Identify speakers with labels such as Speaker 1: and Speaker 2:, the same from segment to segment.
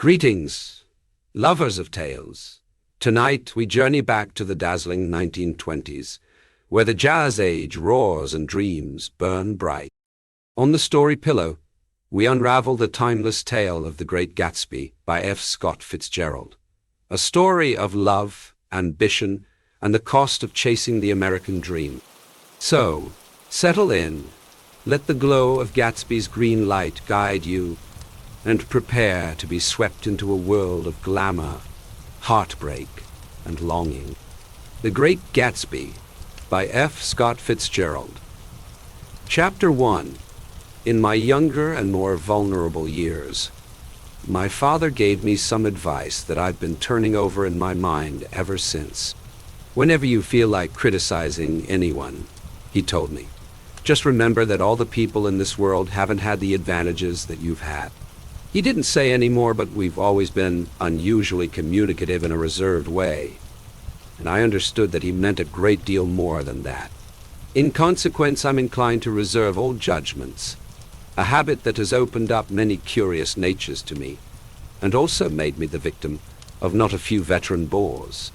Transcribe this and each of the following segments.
Speaker 1: Greetings, lovers of tales. Tonight we journey back to the dazzling 1920s, where the jazz age roars and dreams burn bright. On the story pillow, we unravel the timeless tale of The Great Gatsby by F. Scott Fitzgerald, a story of love, ambition, and the cost of chasing the American dream. So, settle in, let the glow of Gatsby's green light guide you, and prepare to be swept into a world of glamour, heartbreak, and longing. The Great Gatsby by F. Scott Fitzgerald. Chapter 1. In my younger and more vulnerable years, my father gave me some advice that I've been turning over in my mind ever since. Whenever you feel like criticizing anyone, he told me, just remember that all the people in this world haven't had the advantages that you've had. He didn't say any more, but we've always been unusually communicative in a reserved way, and I understood that he meant a great deal more than that. In consequence, I'm inclined to reserve all judgments, a habit that has opened up many curious natures to me, and also made me the victim of not a few veteran bores.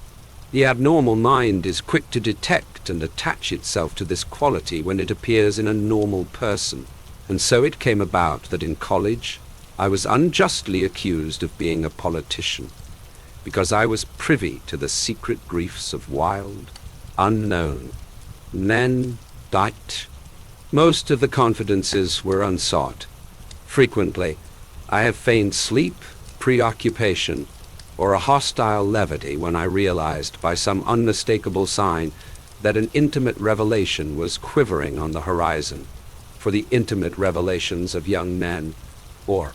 Speaker 1: The abnormal mind is quick to detect and attach itself to this quality when it appears in a normal person, and so it came about that in college, I was unjustly accused of being a politician, because I was privy to the secret griefs of wild, unknown men. Most of the confidences were unsought. Frequently, I have feigned sleep, preoccupation, or a hostile levity when I realized by some unmistakable sign that an intimate revelation was quivering on the horizon, for the intimate revelations of young men, or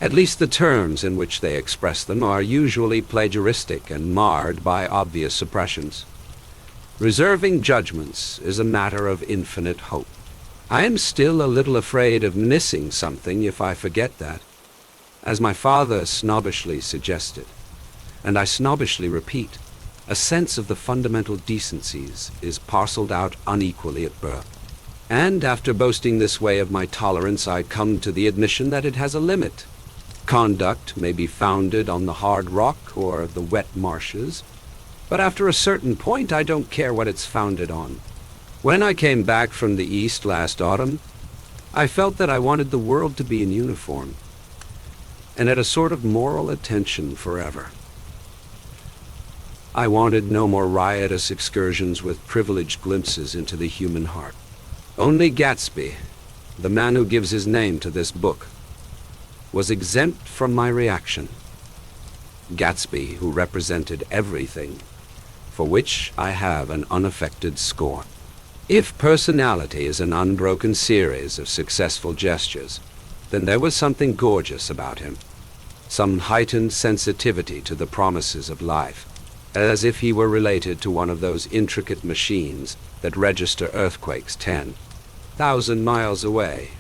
Speaker 1: at least the terms in which they express them, are usually plagiaristic and marred by obvious suppressions. Reserving judgments is a matter of infinite hope. I am still a little afraid of missing something if I forget that, as my father snobbishly suggested, and I snobbishly repeat, a sense of the fundamental decencies is parceled out unequally at birth. And after boasting this way of my tolerance, I come to the admission that it has a limit. Conduct may be founded on the hard rock or the wet marshes, but after a certain point I don't care what it's founded on. When I came back from the East last autumn, I felt that I wanted the world to be in uniform, and at a sort of moral attention forever. I wanted no more riotous excursions with privileged glimpses into the human heart. Only Gatsby, the man who gives his name to this book, was exempt from my reaction. Gatsby, who represented everything, for which I have an unaffected scorn. If personality is an unbroken series of successful gestures, then there was something gorgeous about him, some heightened sensitivity to the promises of life, as if he were related to one of those intricate machines that register earthquakes 10,000 miles away.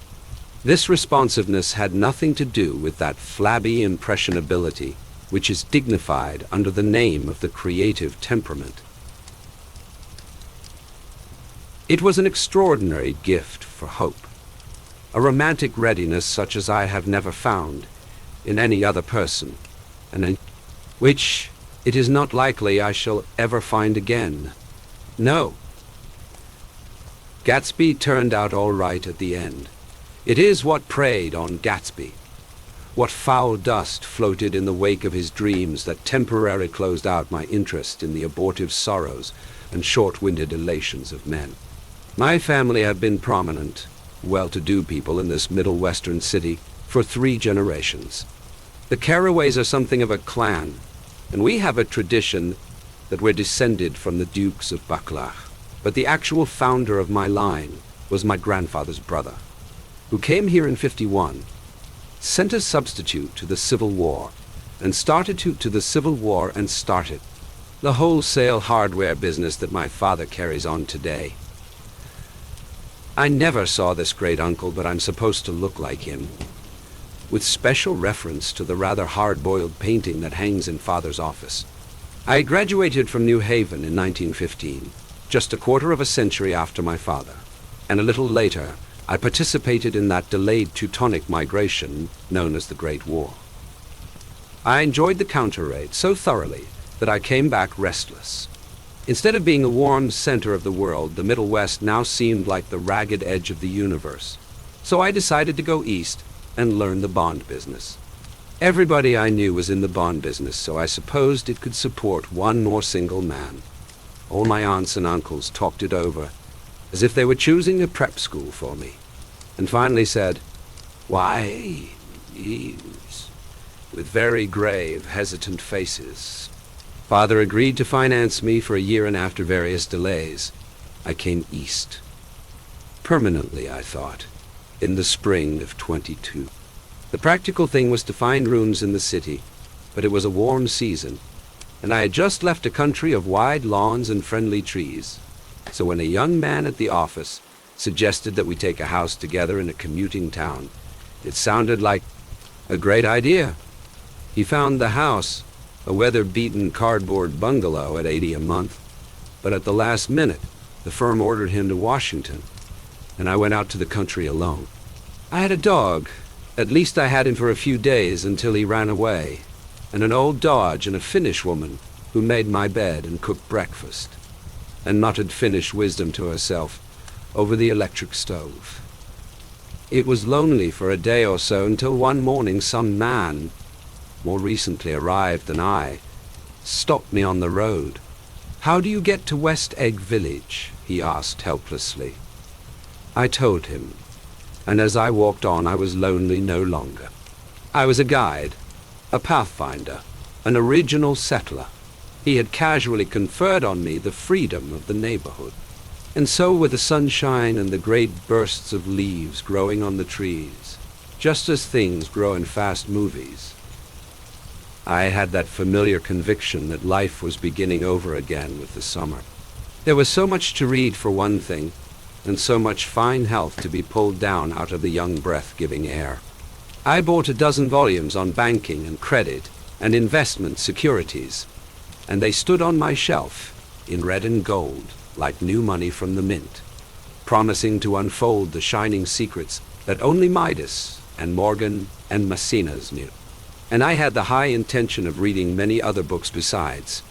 Speaker 1: This responsiveness had nothing to do with that flabby impressionability which is dignified under the name of the creative temperament. It was an extraordinary gift for hope, a romantic readiness such as I have never found in any other person, and in which it is not likely I shall ever find again. No. Gatsby turned out all right at the end. It is what preyed on Gatsby, what foul dust floated in the wake of his dreams that temporarily closed out my interest in the abortive sorrows and short-winded elations of men. My family have been prominent, well-to-do people in this middle western city for 3 generations. The Carraways are something of a clan, and we have a tradition that we're descended from the Dukes of Buccleuch. But the actual founder of my line was my grandfather's brother, who came here in '51, sent a substitute to the Civil War, and started the wholesale hardware business that my father carries on today. I never saw this great uncle, but I'm supposed to look like him, with special reference to the rather hard-boiled painting that hangs in Father's office. I graduated from New Haven in 1915, just a quarter of a century after my father, and a little later I participated in that delayed Teutonic migration known as the Great War. I enjoyed the counter raid so thoroughly that I came back restless. Instead of being a warm center of the world, the Middle West now seemed like the ragged edge of the universe. So I decided to go east and learn the bond business. Everybody I knew was in the bond business, so I supposed it could support one more single man. All my aunts and uncles talked it over, as if they were choosing a prep school for me, and finally said, "Why, yes," with very grave, hesitant faces. Father agreed to finance me for a year, and after various delays, I came east. Permanently, I thought, in the spring of 22. The practical thing was to find rooms in the city, but it was a warm season, and I had just left a country of wide lawns and friendly trees. So when a young man at the office suggested that we take a house together in a commuting town, it sounded like a great idea. He found the house, a weather-beaten cardboard bungalow at $80 a month, but at the last minute, the firm ordered him to Washington, and I went out to the country alone. I had a dog. At least I had him for a few days until he ran away, and an old Dodge and a Finnish woman who made my bed and cooked breakfast, and muttered Finnish wisdom to herself over the electric stove. It was lonely for a day or so until one morning some man, more recently arrived than I, stopped me on the road. "How do you get to West Egg Village?" he asked helplessly. I told him, and as I walked on I was lonely no longer. I was a guide, a pathfinder, an original settler. He had casually conferred on me the freedom of the neighborhood. And so with the sunshine and the great bursts of leaves growing on the trees, just as things grow in fast movies, I had that familiar conviction that life was beginning over again with the summer. There was so much to read for one thing, and so much fine health to be pulled down out of the young breath-giving air. I bought a dozen volumes on banking and credit and investment securities, and they stood on my shelf in red and gold like new money from the mint, promising to unfold the shining secrets that only Midas and Morgan and Maecenas knew. And I had the high intention of reading many other books besides.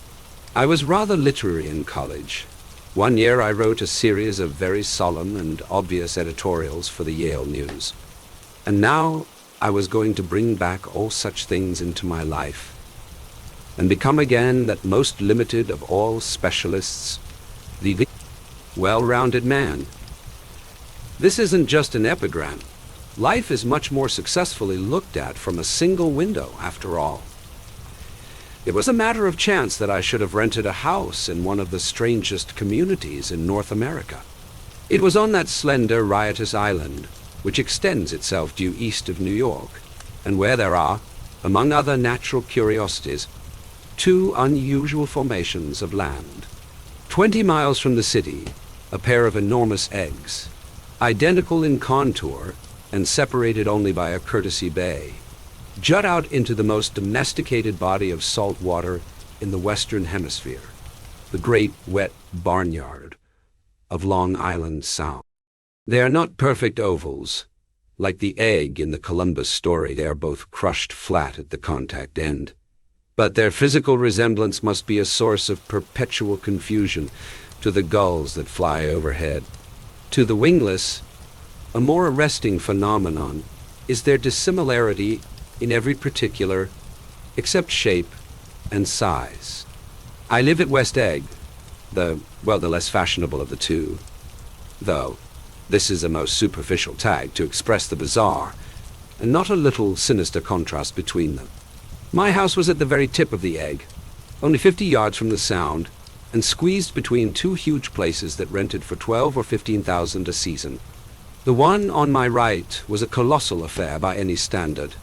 Speaker 1: I was rather literary in college. One year I wrote a series of very solemn and obvious editorials for the Yale News. And now I was going to bring back all such things into my life and become again that most limited of all specialists, the well-rounded man. This isn't just an epigram. Life is much more successfully looked at from a single window, after all. It was a matter of chance that I should have rented a house in one of the strangest communities in North America. It was on that slender, riotous island, which extends itself due east of New York, and where there are, among other natural curiosities, two unusual formations of land. 20 miles from the city, a pair of enormous eggs, identical in contour and separated only by a courtesy bay, jut out into the most domesticated body of salt water in the Western Hemisphere, the great wet barnyard of Long Island Sound. They are not perfect ovals. Like the egg in the Columbus story, they are both crushed flat at the contact end. But their physical resemblance must be a source of perpetual confusion to the gulls that fly overhead. To the wingless, a more arresting phenomenon is their dissimilarity in every particular, except shape and size. I live at West Egg, the less fashionable of the two, though this is a most superficial tag to express the bizarre, and not a little sinister contrast between them. My house was at the very tip of the egg, only 50 yards from the Sound, and squeezed between two huge places that rented for $12,000 or $15,000 a season. The one on my right was a colossal affair by any standard.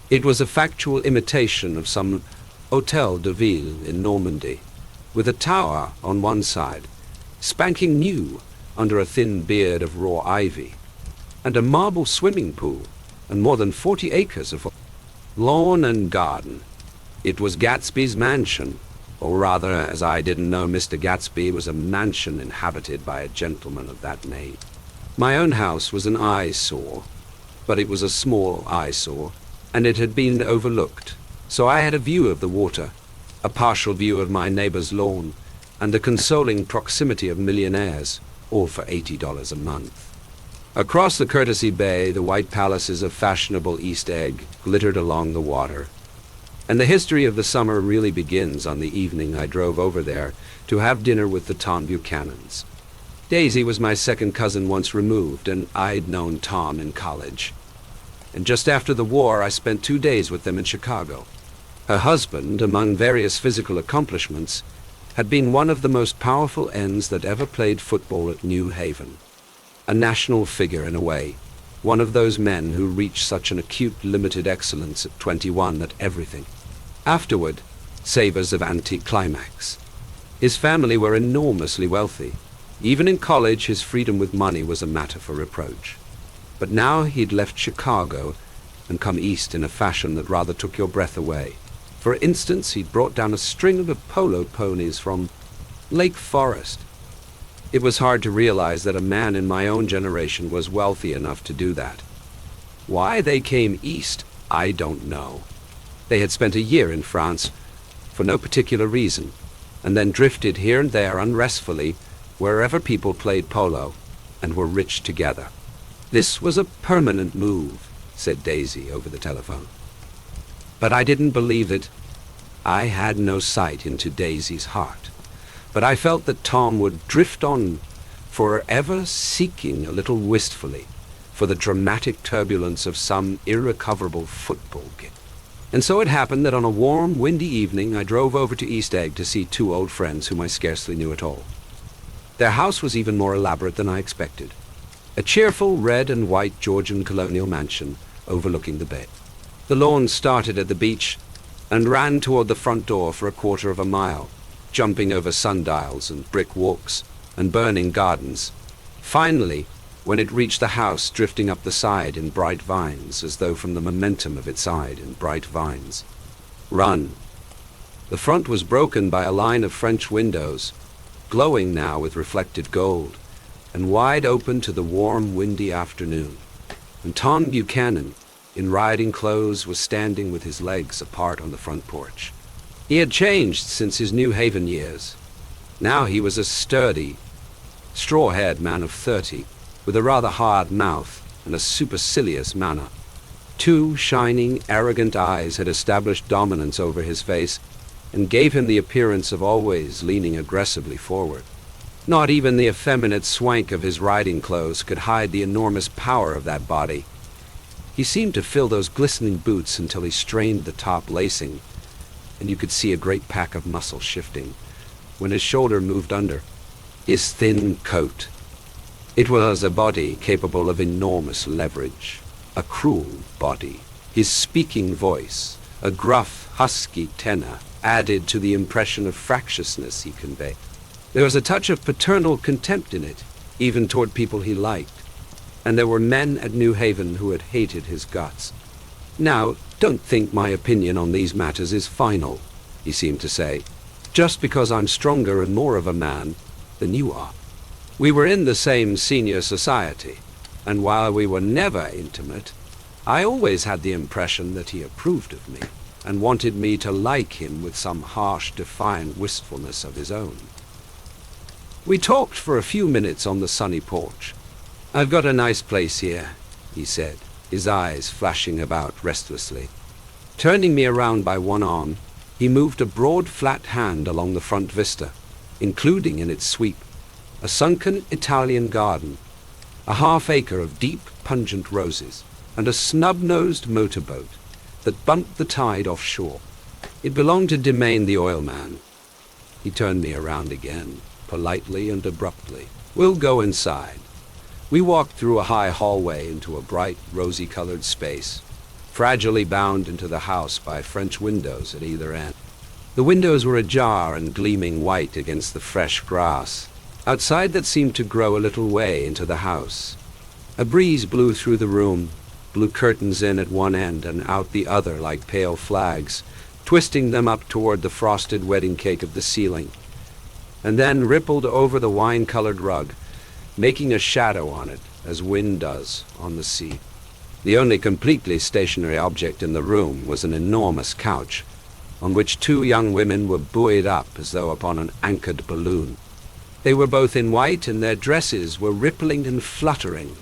Speaker 1: It was a factual imitation of some Hôtel de Ville in Normandy, with a tower on one side, spanking new under a thin beard of raw ivy, and a marble swimming pool, and more than 40 acres of lawn and garden. It was Gatsby's mansion, or rather, as I didn't know Mr. Gatsby, was a mansion inhabited by a gentleman of that name. My own house was an eyesore, but it was a small eyesore, and it had been overlooked, so I had a view of the water, a partial view of my neighbor's lawn, and the consoling proximity of millionaires, all for $80 a month. Across the courtesy bay, the white palaces of fashionable East Egg glittered along the water. And the history of the summer really begins on the evening I drove over there to have dinner with the Tom Buchanans. Daisy was my second cousin once removed, and I'd known Tom in college. And just after the war, I spent 2 days with them in Chicago. Her husband, among various physical accomplishments, had been one of the most powerful ends that ever played football at New Haven. A national figure in a way, one of those men who reach such an acute limited excellence at 21 at everything. Afterward, savors of anticlimax. His family were enormously wealthy. Even in college, his freedom with money was a matter for reproach. But now he'd left Chicago and come east in a fashion that rather took your breath away. For instance, he'd brought down a string of polo ponies from Lake Forest. It was hard to realize that a man in my own generation was wealthy enough to do that. Why they came east, I don't know. They had spent a year in France for no particular reason, and then drifted here and there unrestfully wherever people played polo and were rich together. This was a permanent move, said Daisy over the telephone. But I didn't believe it. I had no sight into Daisy's heart. But I felt that Tom would drift on, forever seeking a little wistfully for the dramatic turbulence of some irrecoverable football game. And so it happened that on a warm, windy evening I drove over to East Egg to see 2 old friends whom I scarcely knew at all. Their house was even more elaborate than I expected. A cheerful red and white Georgian colonial mansion overlooking the bay. The lawn started at the beach and ran toward the front door for a quarter of a mile, jumping over sundials and brick walks and burning gardens. Finally, when it reached the house, drifting up the side in bright vines, as though from the momentum of its side in bright vines. Run. The front was broken by a line of French windows, glowing now with reflected gold, and wide open to the warm, windy afternoon. And Tom Buchanan, in riding clothes, was standing with his legs apart on the front porch. He had changed since his New Haven years. Now he was a sturdy, straw-haired man of 30, with a rather hard mouth and a supercilious manner. 2 shining, arrogant eyes had established dominance over his face and gave him the appearance of always leaning aggressively forward. Not even the effeminate swank of his riding clothes could hide the enormous power of that body. He seemed to fill those glistening boots until he strained the top lacing, and you could see a great pack of muscle shifting when his shoulder moved under. His thin coat. It was a body capable of enormous leverage, a cruel body. His speaking voice, a gruff, husky tenor, added to the impression of fractiousness he conveyed. There was a touch of paternal contempt in it, even toward people he liked, and there were men at New Haven who had hated his guts. Now, don't think my opinion on these matters is final, he seemed to say, just because I'm stronger and more of a man than you are. We were in the same senior society, and while we were never intimate, I always had the impression that he approved of me and wanted me to like him with some harsh, defiant wistfulness of his own. We talked for a few minutes on the sunny porch. "I've got a nice place here," he said, his eyes flashing about restlessly. Turning me around by one arm, he moved a broad, flat hand along the front vista, including in its sweep a sunken Italian garden, a half-acre of deep, pungent roses, and a snub-nosed motorboat that bumped the tide offshore. It belonged to Demain the oilman. He turned me around again, politely and abruptly. "We'll go inside." We walked through a high hallway into a bright, rosy-colored space, fragilely bound into the house by French windows at either end. The windows were ajar and gleaming white against the fresh grass. Outside that seemed to grow a little way into the house. A breeze blew through the room, blew curtains in at one end and out the other like pale flags, twisting them up toward the frosted wedding cake of the ceiling, and then rippled over the wine-colored rug, making a shadow on it as wind does on the sea. The only completely stationary object in the room was an enormous couch, on which two young women were buoyed up as though upon an anchored balloon. They were both in white, and their dresses were rippling and fluttering,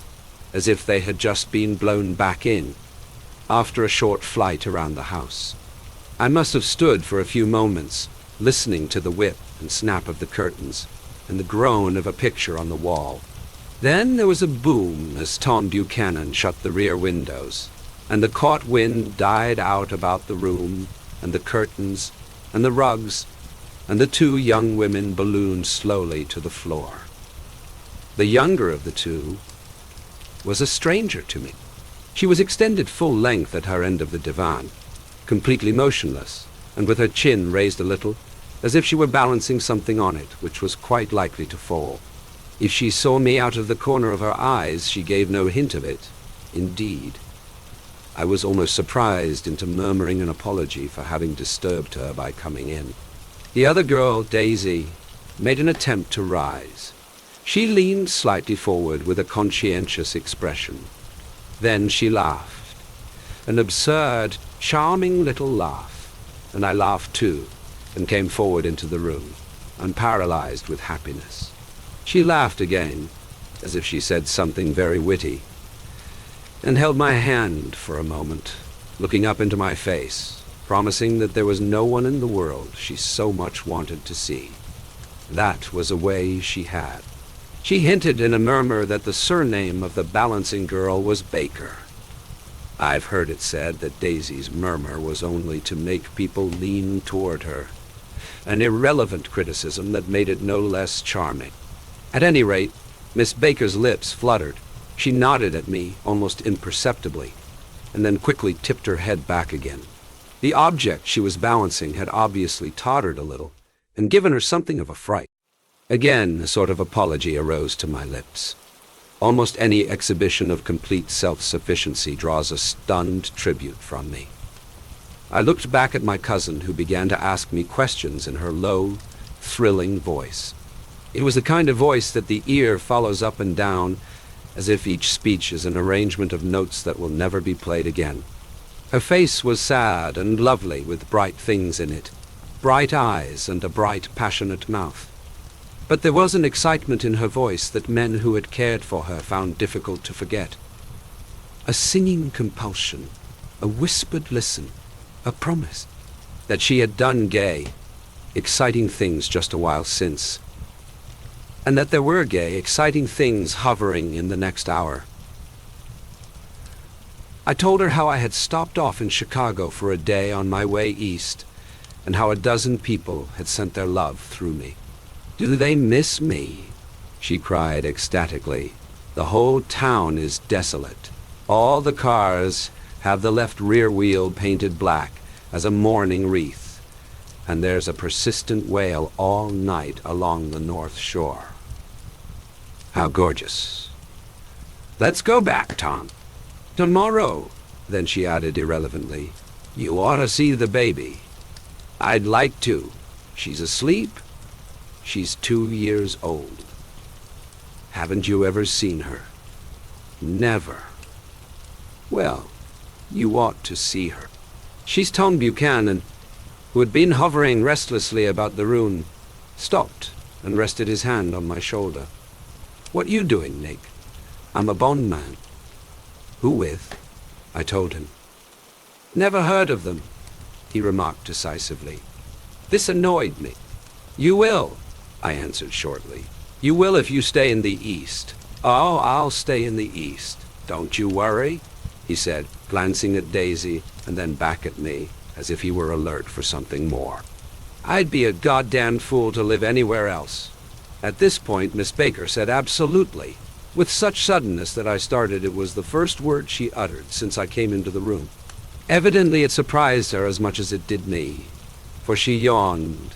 Speaker 1: as if they had just been blown back in, after a short flight around the house. I must have stood for a few moments, listening to the whip and snap of the curtains, and the groan of a picture on the wall. Then there was a boom as Tom Buchanan shut the rear windows, and the caught wind died out about the room, and the curtains, and the rugs, and the two young women ballooned slowly to the floor. The younger of the two was a stranger to me. She was extended full length at her end of the divan, completely motionless, and with her chin raised a little, as if she were balancing something on it which was quite likely to fall. If she saw me out of the corner of her eyes, she gave no hint of it. Indeed, I was almost surprised into murmuring an apology for having disturbed her by coming in. The other girl, Daisy, made an attempt to rise. She leaned slightly forward with a conscientious expression. Then she laughed, an absurd, charming little laugh, and I laughed too, and came forward into the room, unparalyzed with happiness. She laughed again, as if she said something very witty, and held my hand for a moment, looking up into my face, promising that there was no one in the world she so much wanted to see. That was a way she had. She hinted in a murmur that the surname of the balancing girl was Baker. I've heard it said that Daisy's murmur was only to make people lean toward her, an irrelevant criticism that made it no less charming. At any rate, Miss Baker's lips fluttered. She nodded at me almost imperceptibly, and then quickly tipped her head back again. The object she was balancing had obviously tottered a little, and given her something of a fright. Again, a sort of apology arose to my lips. Almost any exhibition of complete self-sufficiency draws a stunned tribute from me. I looked back at my cousin, who began to ask me questions in her low, thrilling voice. It was the kind of voice that the ear follows up and down, as if each speech is an arrangement of notes that will never be played again. Her face was sad and lovely, with bright things in it, bright eyes and a bright, passionate mouth. But there was an excitement in her voice that men who had cared for her found difficult to forget. A singing compulsion, a whispered listen, a promise that she had done gay, exciting things just a while since, and that there were gay, exciting things hovering in the next hour. I told her how I had stopped off in Chicago for a day on my way east, and how a dozen people had sent their love through me. "Do they miss me?" she cried ecstatically. "The whole town is desolate. All the cars have the left rear wheel painted black as a mourning wreath, and there's a persistent wail all night along the North Shore." How gorgeous. "Let's go back, Tom. Tomorrow." Then she added irrelevantly, "You ought to see the baby." "I'd like to. She's asleep?" "She's 2 years old." "Haven't you ever seen her?" "Never." "Well, you ought to see her. She's Tom Buchanan," who had been hovering restlessly about the room, stopped and rested his hand on my shoulder. "What you doing, Nick?" "I'm a bondman." "Who with?" I told him. "Never heard of them," he remarked decisively. This annoyed me. "You will," I answered shortly. "You will if you stay in the East." "Oh, I'll stay in the East. Don't you worry," he said, glancing at Daisy and then back at me, as if he were alert for something more. "I'd be a goddamn fool to live anywhere else." At this point, Miss Baker said absolutely, with such suddenness that I started. It was the first word she uttered since I came into the room. Evidently it surprised her as much as it did me, for she yawned,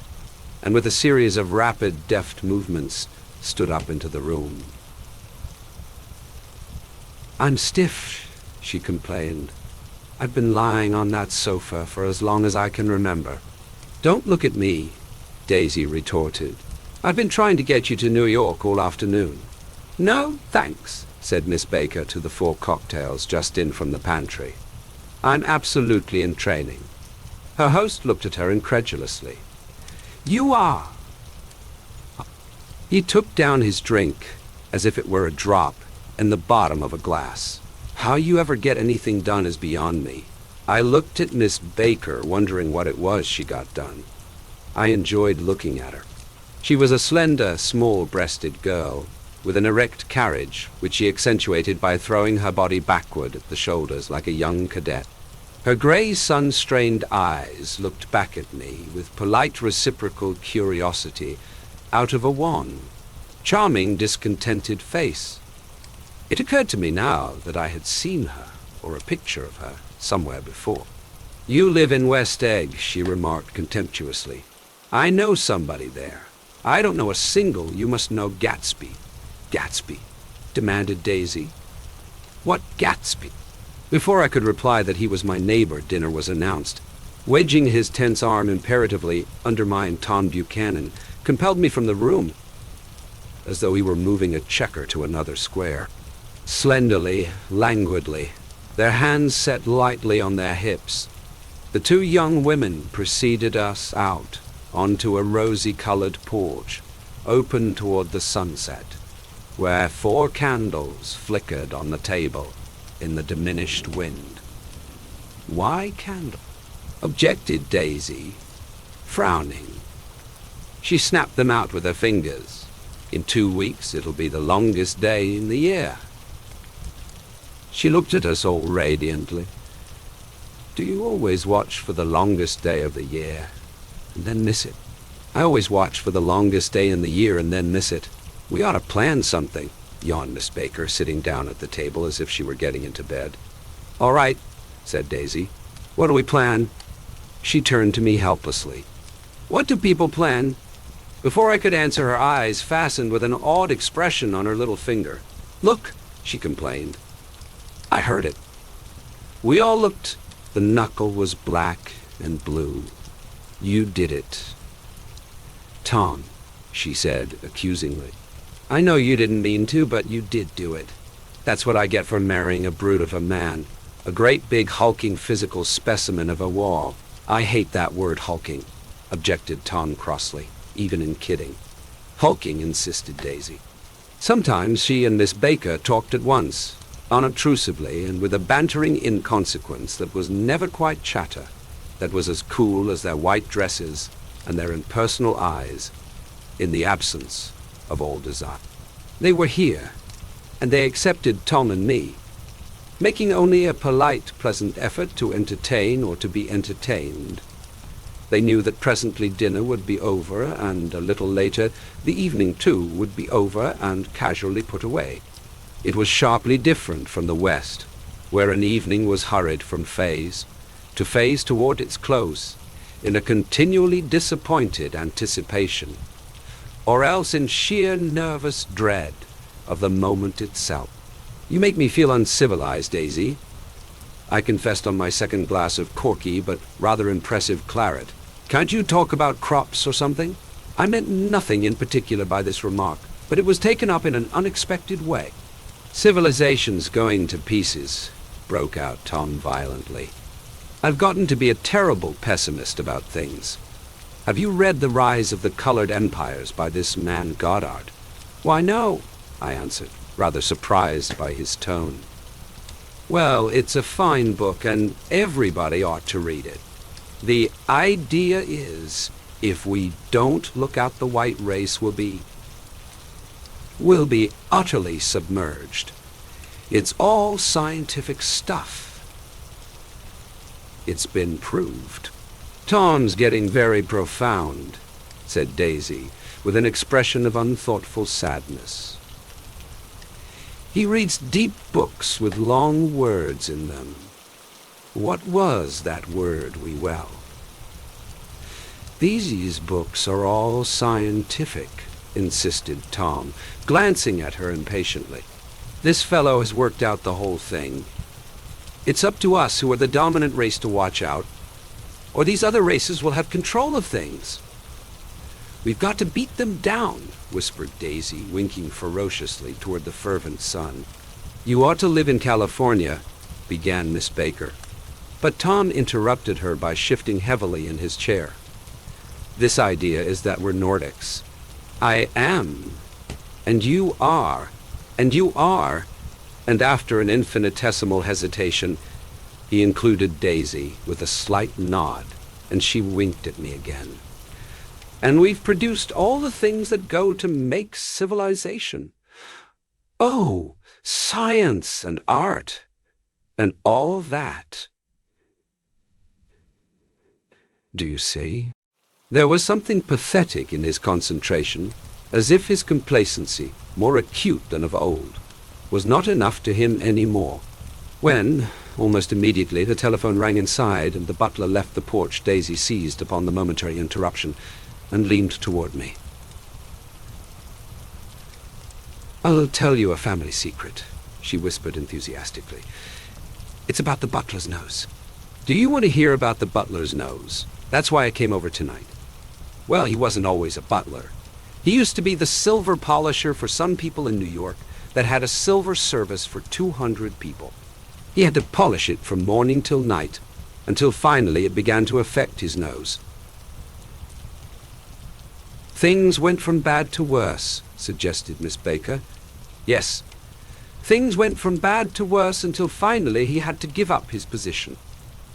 Speaker 1: and with a series of rapid, deft movements, stood up into the room. "I'm stiff," she complained. "I've been lying on that sofa for as long as I can remember." "Don't look at me," Daisy retorted. "I've been trying to get you to New York all afternoon." "No, thanks," said Miss Baker to the 4 cocktails just in from the pantry. "I'm absolutely in training." Her host looked at her incredulously. "You are?" He took down his drink as if it were a drop in the bottom of a glass. How you ever get anything done is beyond me. I looked at Miss Baker, wondering what it was she got done. I enjoyed looking at her. She was a slender, small-breasted girl with an erect carriage, which she accentuated by throwing her body backward at the shoulders like a young cadet. Her gray, sun-strained eyes looked back at me with polite reciprocal curiosity out of a wan, charming, discontented face. It occurred to me now that I had seen her, or a picture of her, somewhere before. "You live in West Egg," she remarked contemptuously. "I know somebody there. I don't know a single. You must know Gatsby." "Gatsby?" demanded Daisy. "What Gatsby?" Before I could reply that he was my neighbor, dinner was announced. Wedging his tense arm imperatively under mine, Tom Buchanan compelled me from the room, as though he were moving a checker to another square. Slenderly, languidly, their hands set lightly on their hips, the 2 young women preceded us out onto a rosy-colored porch, open toward the sunset, where 4 candles flickered on the table in the diminished wind. "Why candle?" objected Daisy, frowning. She snapped them out with her fingers. "In 2 weeks it'll be the longest day in the year." She looked at us all radiantly. "Do you always watch for the longest day of the year and then miss it?" "I always watch for the longest day in the year and then miss it. We ought to plan something," yawned Miss Baker, sitting down at the table as if she were getting into bed. "All right," said Daisy. "What do we plan?" She turned to me helplessly. "What do people plan?" Before I could answer, her eyes fastened with an odd expression on her little finger. "Look," she complained. I heard it. We all looked. The knuckle was black and blue. "You did it." "Tom," she said accusingly. "I know you didn't mean to, but you did do it. That's what I get for marrying a brute of a man. A great big hulking physical specimen of a wall." "I hate that word, hulking," objected Tom crossly, even in kidding. "Hulking," insisted Daisy. Sometimes she and Miss Baker talked at once, unobtrusively and with a bantering inconsequence that was never quite chatter, that was as cool as their white dresses and their impersonal eyes, in the absence of all desire. They were here, and they accepted Tom and me, making only a polite, pleasant effort to entertain or to be entertained. They knew that presently dinner would be over, and a little later the evening too would be over and casually put away. It was sharply different from the West, where an evening was hurried from phase to phase toward its close, in a continually disappointed anticipation, or else in sheer nervous dread of the moment itself. "You make me feel uncivilized, Daisy," I confessed on my second glass of corky but rather impressive claret. "Can't you talk about crops or something?" I meant nothing in particular by this remark, but it was taken up in an unexpected way. "Civilization's going to pieces," broke out Tom violently. "I've gotten to be a terrible pessimist about things. Have you read The Rise of the Colored Empires by this man Goddard?" "Why, no," I answered, rather surprised by his tone. "Well, it's a fine book, and everybody ought to read it. The idea is, if we don't look out, the white race will be utterly submerged. It's all scientific stuff. It's been proved." "Tom's getting very profound," said Daisy, with an expression of unthoughtful sadness. "He reads deep books with long words in them. What was that word we well?" "These books are all scientific," insisted Tom, glancing at her impatiently. "This fellow has worked out the whole thing. It's up to us, who are the dominant race, to watch out, or these other races will have control of things." "We've got to beat them down," whispered Daisy, winking ferociously toward the fervent sun. "You ought to live in California," began Miss Baker. But Tom interrupted her by shifting heavily in his chair. "This idea is that we're Nordics. I am, and you are, and you are," and after an infinitesimal hesitation, he included Daisy with a slight nod, and she winked at me again. "And we've produced all the things that go to make civilization. Oh, science and art, and all that. Do you see?" There was something pathetic in his concentration, as if his complacency, more acute than of old, was not enough to him any more. When, almost immediately, the telephone rang inside and the butler left the porch, Daisy seized upon the momentary interruption and leaned toward me. "I'll tell you a family secret," she whispered enthusiastically. "It's about the butler's nose. Do you want to hear about the butler's nose? That's why I came over tonight. Well, he wasn't always a butler. He used to be the silver polisher for some people in New York that had a silver service for 200 people. He had to polish it from morning till night, until finally it began to affect his nose. Things went from bad to worse, suggested Miss Baker. Yes, things went from bad to worse until finally he had to give up his position.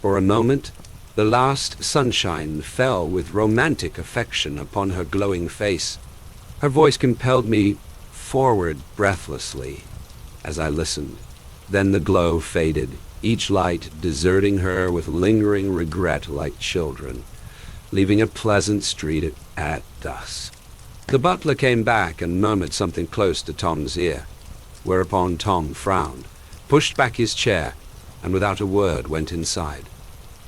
Speaker 1: For a moment, the last sunshine fell with romantic affection upon her glowing face. Her voice compelled me forward breathlessly as I listened. Then the glow faded, each light deserting her with lingering regret like children, leaving a pleasant street at dusk. The butler came back and murmured something close to Tom's ear, whereupon Tom frowned, pushed back his chair, and without a word went inside.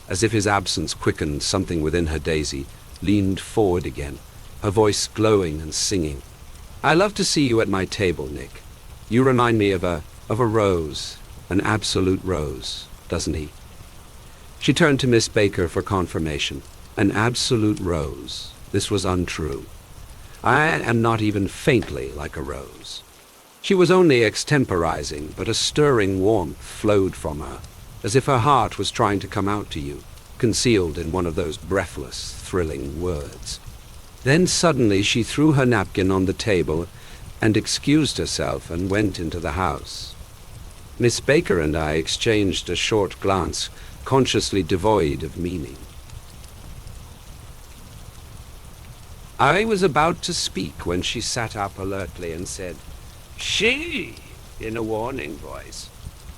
Speaker 1: As if his absence quickened something within her, Daisy leaned forward again, her voice glowing and singing. "I love to see you at my table, Nick. You remind me of a rose, an absolute rose, doesn't he?" She turned to Miss Baker for confirmation. An absolute rose. This was untrue. I am not even faintly like a rose. She was only extemporizing, but a stirring warmth flowed from her, as if her heart was trying to come out to you, concealed in one of those breathless, thrilling words. Then suddenly she threw her napkin on the table and excused herself and went into the house. Miss Baker and I exchanged a short glance, consciously devoid of meaning. I was about to speak when she sat up alertly and said, "She," in a warning voice.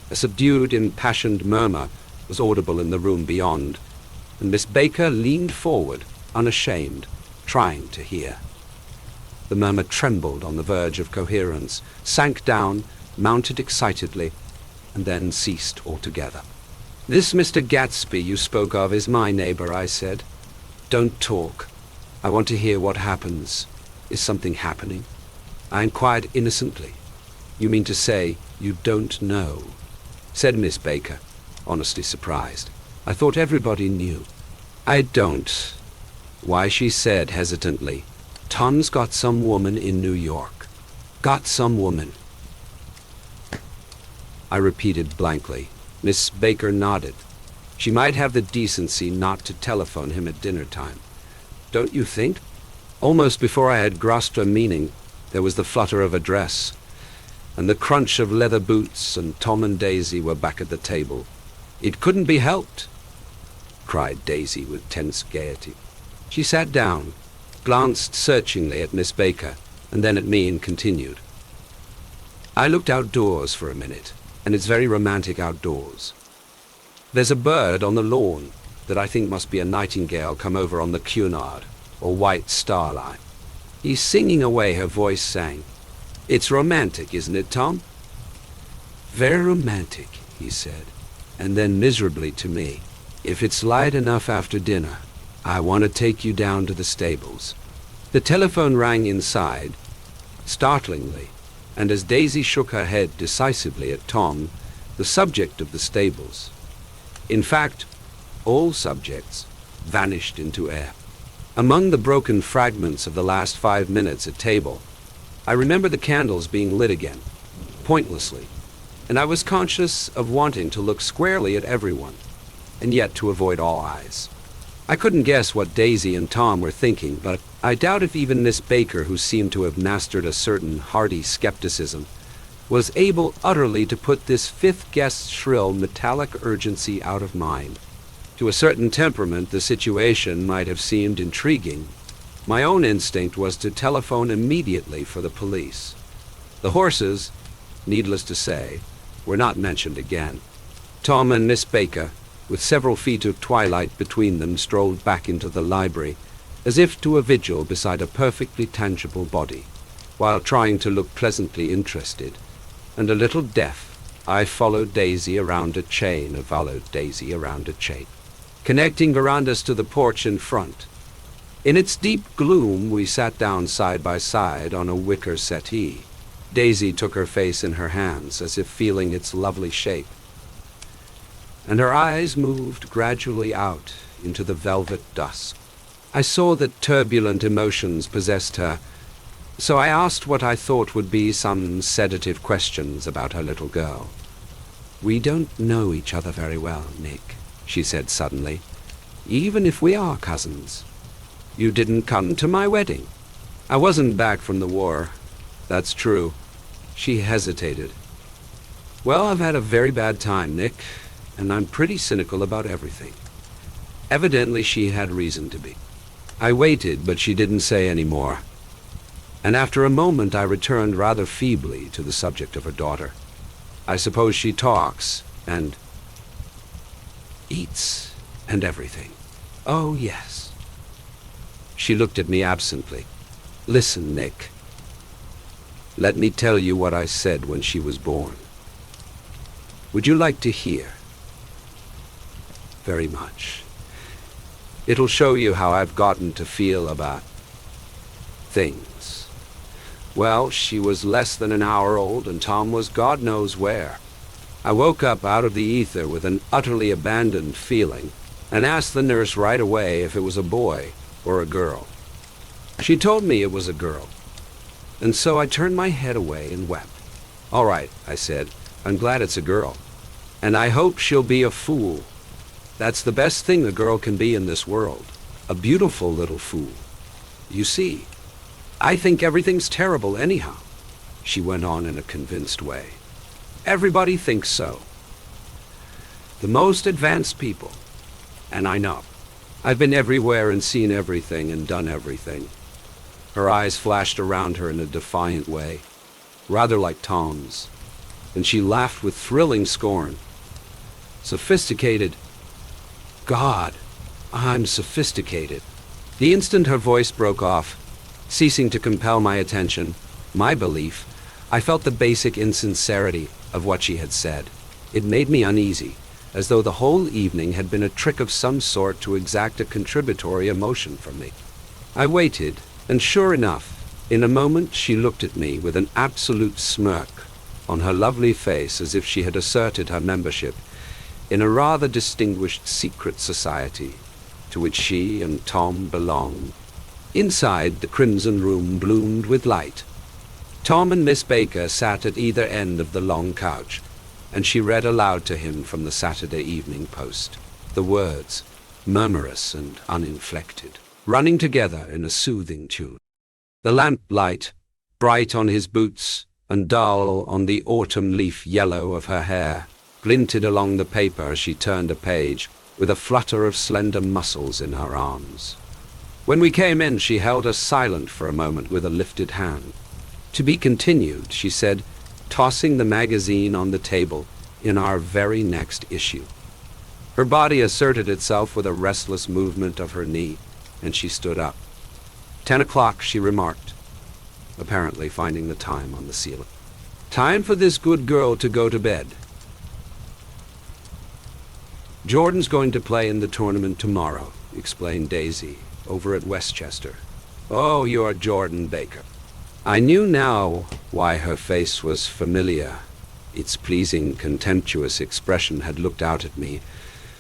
Speaker 1: A subdued, impassioned murmur was audible in the room beyond, and Miss Baker leaned forward, unashamed, trying to hear. The murmur trembled on the verge of coherence, sank down, mounted excitedly, and then ceased altogether. "This Mr. Gatsby you spoke of is my neighbor," I said. "Don't talk. I want to hear what happens. Is something happening?" I inquired innocently. "You mean to say you don't know?" said Miss Baker, honestly surprised. "I thought everybody knew." "I don't." "Why," she said hesitantly, "Tom's got some woman in New York. Got some woman." I repeated blankly. Miss Baker nodded. She might have the decency not to telephone him at dinner time. "Don't you think?" Almost before I had grasped her meaning, there was the flutter of a dress, and the crunch of leather boots, and Tom and Daisy were back at the table. "It couldn't be helped," cried Daisy with tense gaiety. She sat down, glanced searchingly at Miss Baker, and then at me, and continued. "I looked outdoors for a minute, and it's very romantic outdoors. There's a bird on the lawn that I think must be a nightingale come over on the Cunard, or white starline. He's singing away," her voice sang. "It's romantic, isn't it, Tom?" "Very romantic," he said, and then miserably to me, "If it's light enough after dinner, I want to take you down to the stables." The telephone rang inside, startlingly, and as Daisy shook her head decisively at Tom, the subject of the stables, in fact, all subjects, vanished into air. Among the broken fragments of the last 5 minutes at table, I remember the candles being lit again, pointlessly, and I was conscious of wanting to look squarely at everyone, and yet to avoid all eyes. I couldn't guess what Daisy and Tom were thinking, but I doubt if even Miss Baker, who seemed to have mastered a certain hearty skepticism, was able utterly to put this fifth guest's shrill, metallic urgency out of mind. To a certain temperament, the situation might have seemed intriguing. My own instinct was to telephone immediately for the police. The horses, needless to say, were not mentioned again. Tom and Miss Baker, with several feet of twilight between them, strolled back into the library, as if to a vigil beside a perfectly tangible body, while trying to look pleasantly interested and a little deaf. I followed Daisy around a chain, connecting verandas to the porch in front. In its deep gloom, we sat down side by side on a wicker settee. Daisy took her face in her hands, as if feeling its lovely shape, and her eyes moved gradually out into the velvet dusk. I saw that turbulent emotions possessed her, so I asked what I thought would be some sedative questions about her little girl. "We don't know each other very well, Nick," she said suddenly, "even if we are cousins. You didn't come to my wedding." "I wasn't back from the war. That's true." She hesitated. "Well, I've had a very bad time, Nick, and I'm pretty cynical about everything." Evidently she had reason to be. I waited, but she didn't say any more. And after a moment I returned rather feebly to the subject of her daughter. "I suppose she talks and eats and everything." "Oh, yes." She looked at me absently. "Listen, Nick. Let me tell you what I said when she was born. Would you like to hear?" "Very much. It'll show you how I've gotten to feel about things." Well, she was less than an hour old, and Tom was God knows where. I woke up out of the ether with an utterly abandoned feeling, and asked the nurse right away if it was a boy or a girl. She told me it was a girl, and so I turned my head away and wept. "All right," I said, "I'm glad it's a girl, and I hope she'll be a fool. That's the best thing a girl can be in this world, a beautiful little fool. You see, I think everything's terrible anyhow," she went on in a convinced way. "Everybody thinks so. The most advanced people. And I know. I've been everywhere and seen everything and done everything." Her eyes flashed around her in a defiant way, rather like Tom's, and she laughed with thrilling scorn. "Sophisticated? God, I'm sophisticated." The instant her voice broke off, ceasing to compel my attention, my belief, I felt the basic insincerity of what she had said. It made me uneasy, as though the whole evening had been a trick of some sort to exact a contributory emotion from me. I waited, and sure enough, in a moment she looked at me with an absolute smirk on her lovely face, as if she had asserted her membership in a rather distinguished secret society to which she and Tom belonged. Inside, the crimson room bloomed with light. Tom and Miss Baker sat at either end of the long couch, and she read aloud to him from the Saturday Evening Post, the words, murmurous and uninflected, running together in a soothing tune. The lamplight, bright on his boots and dull on the autumn leaf yellow of her hair, glinted along the paper as she turned a page, with a flutter of slender muscles in her arms. When we came in, she held us silent for a moment with a lifted hand. "To be continued," she said, tossing the magazine on the table, "in our very next issue." Her body asserted itself with a restless movement of her knee, and she stood up. 10 o'clock, she remarked, apparently finding the time on the ceiling. "Time for this good girl to go to bed. Jordan's going to play in the tournament tomorrow," explained Daisy, "over at Westchester." "Oh, you're Jordan Baker." I knew now why her face was familiar. Its pleasing, contemptuous expression had looked out at me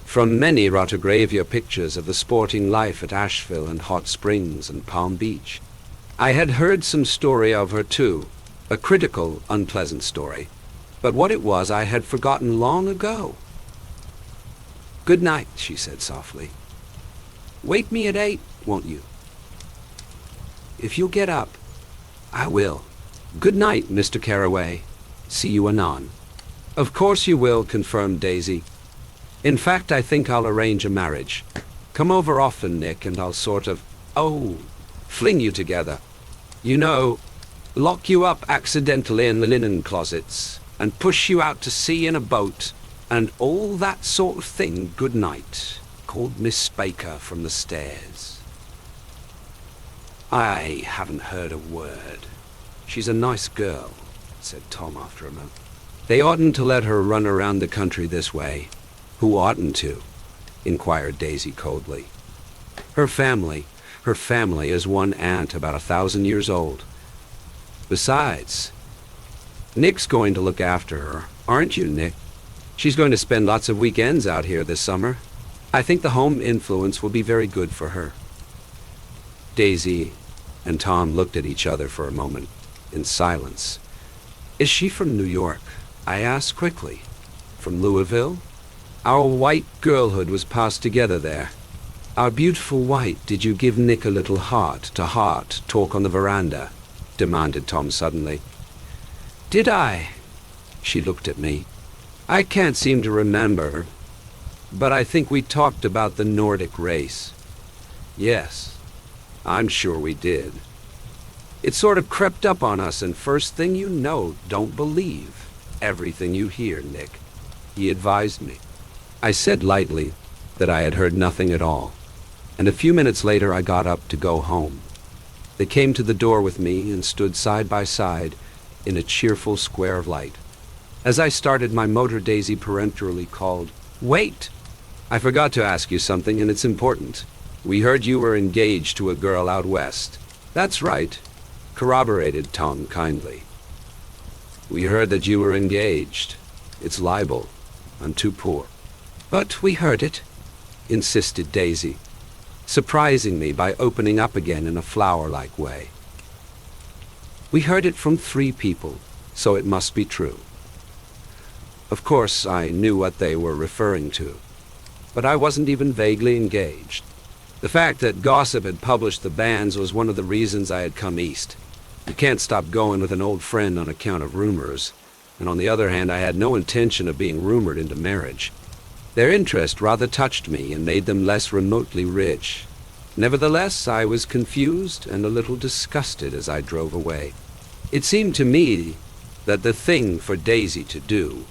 Speaker 1: from many rotogravure pictures of the sporting life at Asheville and Hot Springs and Palm Beach. I had heard some story of her too, a critical, unpleasant story, but what it was I had forgotten long ago. "Good night," she said softly. "Wake me at 8, won't you?" "If you'll get up." "I will. Good night, Mr. Carraway. See you anon." "Of course you will," confirmed Daisy. "In fact, I think I'll arrange a marriage. Come over often, Nick, and I'll sort of, fling you together. You know, lock you up accidentally in the linen closets, and push you out to sea in a boat, and all that sort of thing. Good night," called Miss Baker from the stairs. "I haven't heard a word. She's a nice girl," said Tom after a moment. "They oughtn't to let her run around the country this way." "Who oughtn't to?" inquired Daisy coldly. Her family is one aunt about 1,000 years old. Besides, Nick's going to look after her, aren't you, Nick? She's going to spend lots of weekends out here this summer. I think the home influence will be very good for her." Daisy and Tom looked at each other for a moment, in silence. "Is she from New York?" I asked quickly. "From Louisville? Our white girlhood was passed together there. Our beautiful white, did you give Nick a little heart-to-heart talk on the veranda?" demanded Tom suddenly. "Did I?" She looked at me. "I can't seem to remember, but I think we talked about the Nordic race." "Yes, I'm sure we did. It sort of crept up on us, and first thing you know, don't believe everything you hear, Nick," he advised me. I said lightly that I had heard nothing at all, and a few minutes later I got up to go home. They came to the door with me and stood side by side in a cheerful square of light. As I started my motor, Daisy peremptorily called, "Wait! I forgot to ask you something, and it's important. We heard you were engaged to a girl out west." "That's right," corroborated Tom kindly. "We heard that you were engaged. It's libel. I'm too poor." "But we heard it," insisted Daisy, surprising me by opening up again in a flower-like way. "We heard it from 3 people, so it must be true." Of course, I knew what they were referring to, but I wasn't even vaguely engaged. The fact that gossip had published the banns was one of the reasons I had come east. You can't stop going with an old friend on account of rumors, and on the other hand, I had no intention of being rumored into marriage. Their interest rather touched me and made them less remotely rich. Nevertheless, I was confused and a little disgusted as I drove away. It seemed to me that the thing for Daisy to do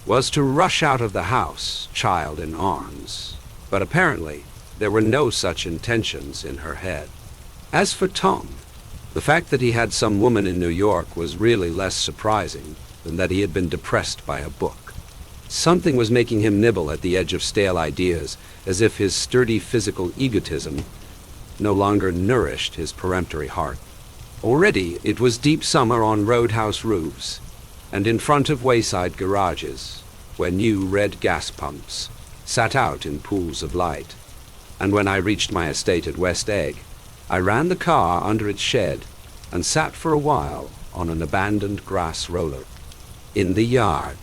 Speaker 1: was to rush out of the house, child in arms. But apparently, there were no such intentions in her head. As for Tom, the fact that he had some woman in New York was really less surprising than that he had been depressed by a book. Something was making him nibble at the edge of stale ideas, as if his sturdy physical egotism no longer nourished his peremptory heart. Already it was deep summer on roadhouse roofs, and in front of wayside garages, where new red gas pumps sat out in pools of light. And when I reached my estate at West Egg, I ran the car under its shed and sat for a while on an abandoned grass roller. In the yard,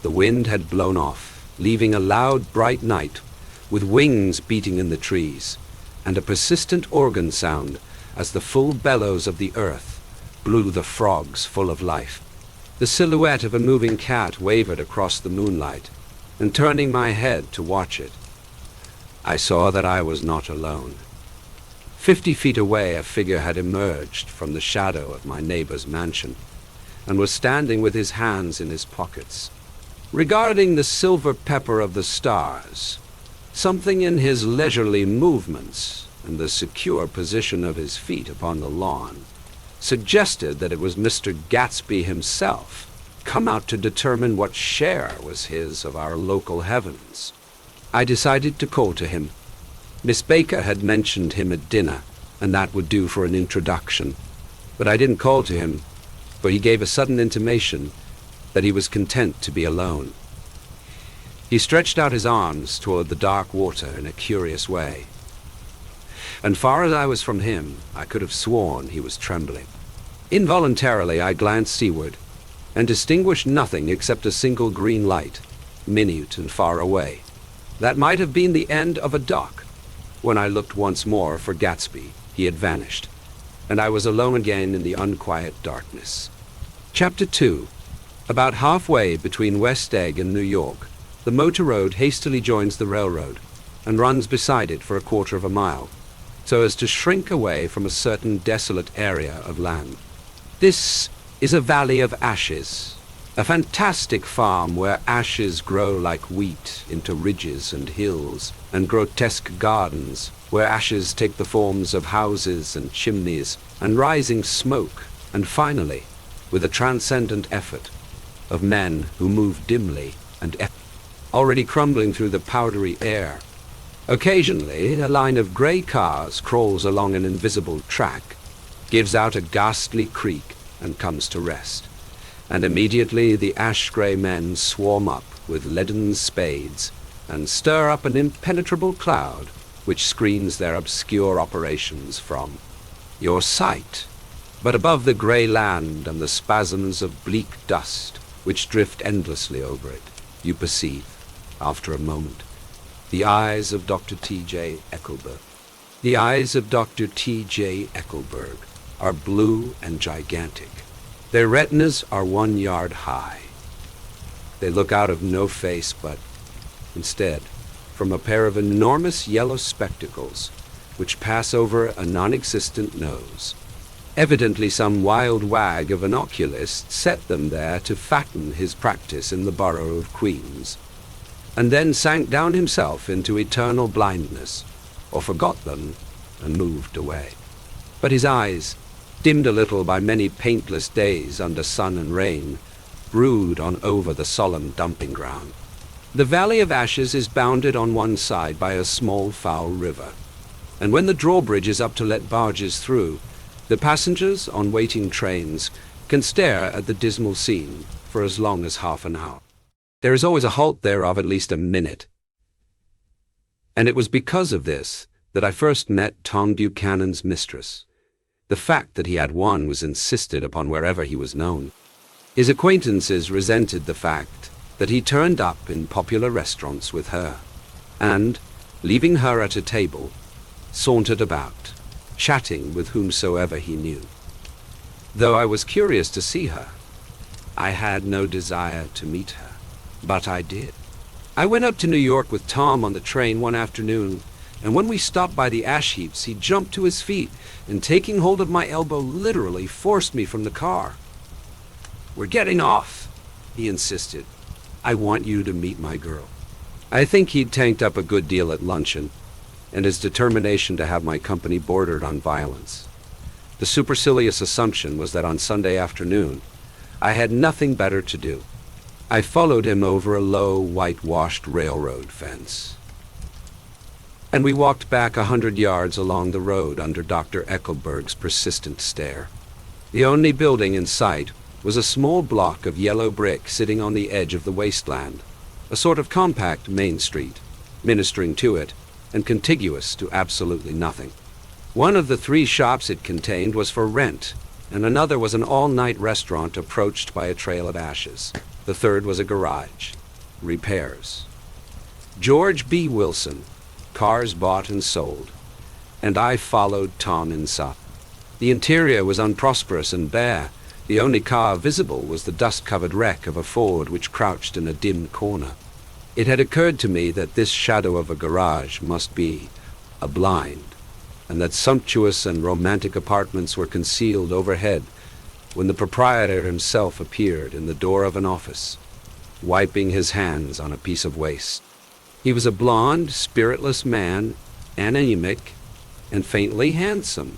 Speaker 1: the wind had blown off, leaving a loud, bright night with wings beating in the trees and a persistent organ sound as the full bellows of the earth blew the frogs full of life. The silhouette of a moving cat wavered across the moonlight, and turning my head to watch it, I saw that I was not alone. 50 feet away, a figure had emerged from the shadow of my neighbor's mansion and was standing with his hands in his pockets. Regarding the silver pepper of the stars, something in his leisurely movements and the secure position of his feet upon the lawn suggested that it was Mr. Gatsby himself, come out to determine what share was his of our local heavens. I decided to call to him. Miss Baker had mentioned him at dinner, and that would do for an introduction. But I didn't call to him, for he gave a sudden intimation that he was content to be alone. He stretched out his arms toward the dark water in a curious way. And far as I was from him, I could have sworn he was trembling. Involuntarily, I glanced seaward, and distinguished nothing except a single green light, minute and far away. That might have been the end of a dock. When I looked once more for Gatsby, he had vanished, and I was alone again in the unquiet darkness. Chapter 2. About halfway between West Egg and New York, the motor road hastily joins the railroad and runs beside it for a quarter of a mile, so as to shrink away from a certain desolate area of land. This is a valley of ashes, a fantastic farm where ashes grow like wheat into ridges and hills, and grotesque gardens where ashes take the forms of houses and chimneys and rising smoke, and finally, with a transcendent effort, of men who move dimly and already crumbling through the powdery air. Occasionally, a line of grey cars crawls along an invisible track, gives out a ghastly creak, and comes to rest. And immediately the ash-grey men swarm up with leaden spades and stir up an impenetrable cloud which screens their obscure operations from your sight. But above the grey land and the spasms of bleak dust which drift endlessly over it, you perceive, after a moment, the eyes of Dr. T.J. Eckelberg. The eyes of Dr. T.J. Eckelberg are blue and gigantic. Their retinas are 1 yard high. They look out of no face, but instead from a pair of enormous yellow spectacles which pass over a non-existent nose. Evidently some wild wag of an oculist set them there to fatten his practice in the borough of Queens, and then sank down himself into eternal blindness, or forgot them and moved away. But his eyes, dimmed a little by many paintless days under sun and rain, brood on over the solemn dumping ground. The Valley of Ashes is bounded on one side by a small foul river, and when the drawbridge is up to let barges through, the passengers on waiting trains can stare at the dismal scene for as long as half an hour. There is always a halt there of at least a minute. And it was because of this that I first met Tom Buchanan's mistress. The fact that he had one was insisted upon wherever he was known. His acquaintances resented the fact that he turned up in popular restaurants with her, and, leaving her at a table, sauntered about, chatting with whomsoever he knew. Though I was curious to see her, I had no desire to meet her, but I did. I went up to New York with Tom on the train one afternoon, and when we stopped by the ash heaps, he jumped to his feet and, taking hold of my elbow, literally forced me from the car. "We're getting off," he insisted. "I want you to meet my girl." I think he'd tanked up a good deal at luncheon, and his determination to have my company bordered on violence. The supercilious assumption was that on Sunday afternoon, I had nothing better to do. I followed him over a low, whitewashed railroad fence, and we walked back 100 yards along the road under Dr. Eckelberg's persistent stare. The only building in sight was a small block of yellow brick sitting on the edge of the wasteland, a sort of compact main street, ministering to it, and contiguous to absolutely nothing. One of the 3 shops it contained was for rent, and another was an all-night restaurant approached by a trail of ashes. The third was a garage. Repairs. George B. Wilson. Cars bought and sold. And I followed Tom inside. The interior was unprosperous and bare. The only car visible was the dust-covered wreck of a Ford which crouched in a dim corner. It had occurred to me that this shadow of a garage must be a blind, and that sumptuous and romantic apartments were concealed overhead, when the proprietor himself appeared in the door of an office, wiping his hands on a piece of waste. He was a blond, spiritless man, anemic, and faintly handsome.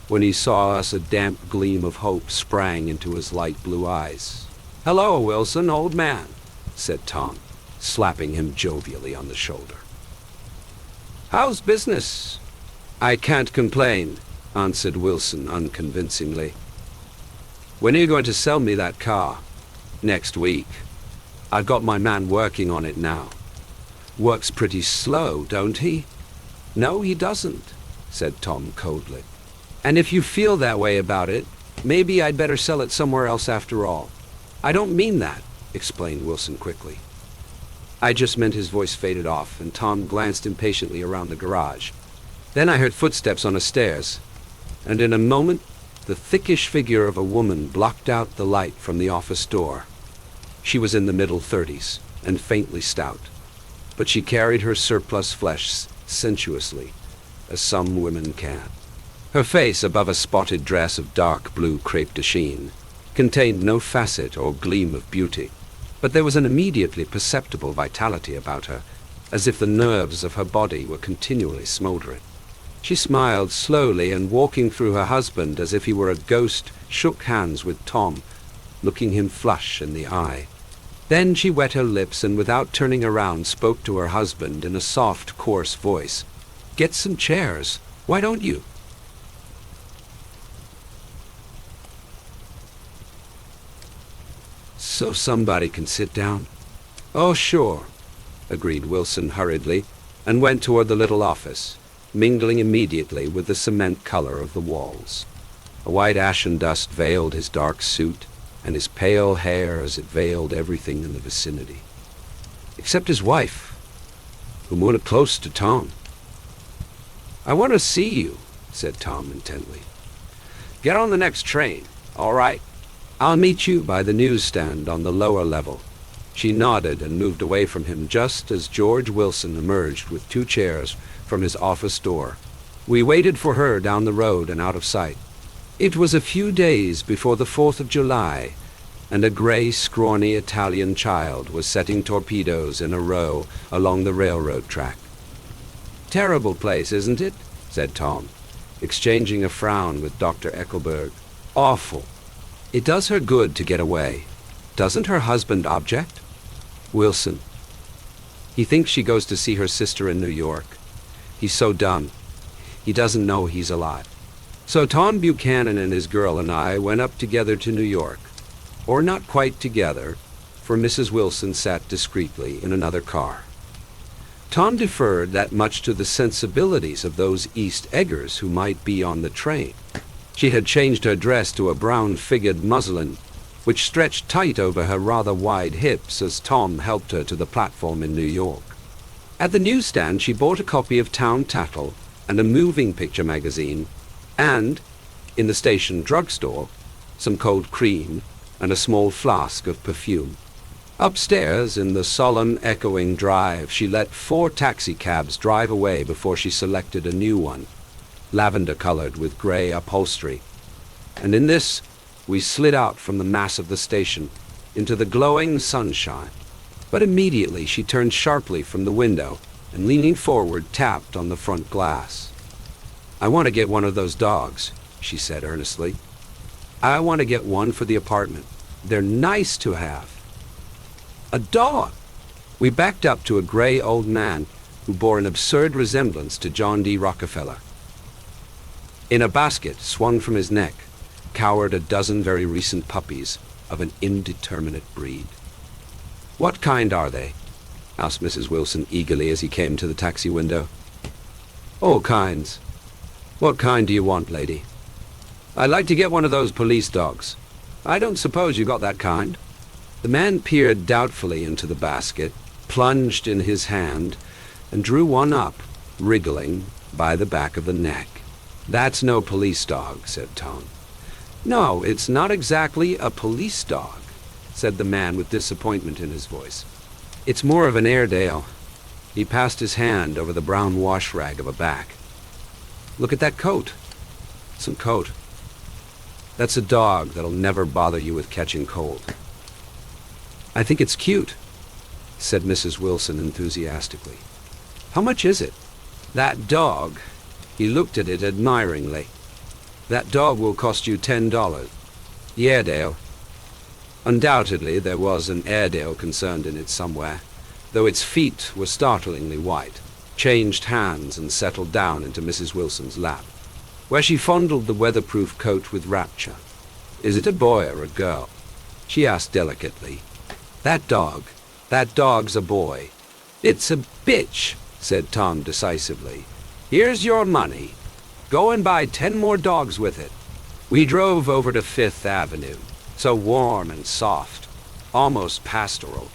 Speaker 1: When he saw us, a damp gleam of hope sprang into his light blue eyes. "Hello, Wilson, old man," said Tom, slapping him jovially on the shoulder. "How's business?" "I can't complain," answered Wilson unconvincingly. "When are you going to sell me that car?" "Next week. I've got my man working on it now." Works pretty slow, don't he? No, he doesn't, said Tom coldly. And if you feel that way about it, maybe I'd better sell it somewhere else after all. I don't mean that, explained Wilson quickly. I just meant his voice faded off, and Tom glanced impatiently around the garage. Then I heard footsteps on the stairs, and in a moment, the thickish figure of a woman blocked out the light from the office door. She was in the middle 30s, and faintly stout, but she carried her surplus flesh sensuously, as some women can. Her face, above a spotted dress of dark blue crepe de chine, contained no facet or gleam of beauty, but there was an immediately perceptible vitality about her, as if the nerves of her body were continually smoldering. She smiled slowly, and walking through her husband as if he were a ghost, shook hands with Tom, looking him flush in the eye. Then she wet her lips and, without turning around, spoke to her husband in a soft, coarse voice. "Get some chairs. Why don't you?" "So somebody can sit down?" "Oh, sure," agreed Wilson hurriedly, and went toward the little office, mingling immediately with the cement color of the walls. A white ashen dust veiled his dark suit, and his pale hair as it veiled everything in the vicinity, except his wife, who moved close to Tom. "I want to see you," said Tom intently. "Get on the next train, all right? I'll meet you by the newsstand on the lower level." She nodded and moved away from him just as George Wilson emerged with 2 chairs from his office door. We waited for her down the road and out of sight. It was a few days before the 4th of July, and a gray, scrawny Italian child was setting torpedoes in a row along the railroad track. "Terrible place, isn't it?" said Tom, exchanging a frown with Dr. Eckelberg. "Awful. It does her good to get away. Doesn't her husband object?" "Wilson. He thinks she goes to see her sister in New York. He's so dumb. He doesn't know he's alive. So Tom Buchanan and his girl and I went up together to New York. Or not quite together, for Mrs. Wilson sat discreetly in another car. Tom deferred that much to the sensibilities of those East Eggers who might be on the train. She had changed her dress to a brown-figured muslin, which stretched tight over her rather wide hips as Tom helped her to the platform in New York. At the newsstand she bought a copy of Town Tattle and a moving picture magazine, and, in the station drugstore, some cold cream and a small flask of perfume. Upstairs, in the solemn, echoing drive, she let 4 taxicabs drive away before she selected a new one, lavender-colored with gray upholstery. And in this, we slid out from the mass of the station into the glowing sunshine. But immediately she turned sharply from the window and, leaning forward, tapped on the front glass. "I want to get one of those dogs," she said earnestly. "I want to get one for the apartment. They're nice to have." "A dog!" We backed up to a gray old man who bore an absurd resemblance to John D. Rockefeller. In a basket swung from his neck cowered a dozen very recent puppies of an indeterminate breed. "What kind are they?" asked Mrs. Wilson eagerly as he came to the taxi window. "All kinds. What kind do you want, lady?" "I'd like to get one of those police dogs. I don't suppose you got that kind?" The man peered doubtfully into the basket, plunged in his hand, and drew one up, wriggling, by the back of the neck. "That's no police dog," said Tom. "No, it's not exactly a police dog," said the man with disappointment in his voice. "It's more of an Airedale." He passed his hand over the brown wash rag of a back. "Look at that coat. Some coat. That's a dog that'll never bother you with catching cold." "I think it's cute," said Mrs. Wilson enthusiastically. "How much is it?" "That dog," he looked at it admiringly, "that dog will cost you $10. The Airedale." Undoubtedly there was an Airedale concerned in it somewhere, though its feet were startlingly white, changed hands and settled down into Mrs. Wilson's lap, where she fondled the weatherproof coat with rapture. "Is it a boy or a girl?" she asked delicately. That dog's a boy," "It's a bitch," said Tom decisively. "Here's your money. Go and buy 10 more dogs with it." We drove over to Fifth Avenue, so warm and soft, almost pastoral,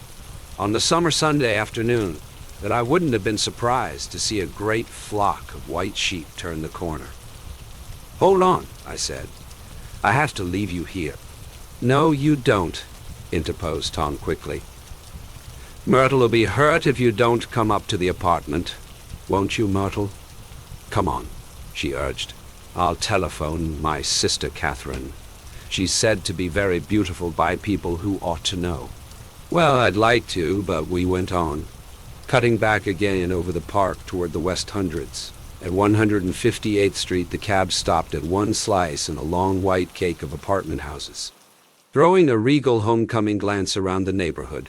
Speaker 1: on the summer Sunday afternoon, that I wouldn't have been surprised to see a great flock of white sheep turn the corner. "Hold on," I said. "I have to leave you here." "No, you don't," interposed Tom quickly. "Myrtle'll be hurt if you don't come up to the apartment. Won't you, Myrtle?" "Come on," she urged. "I'll telephone my sister Catherine. She's said to be very beautiful by people who ought to know." Well, I'd like to, but we went on, cutting back again over the park toward the West Hundreds. At 158th Street, the cab stopped at one slice in a long white cake of apartment houses. Throwing a regal homecoming glance around the neighborhood,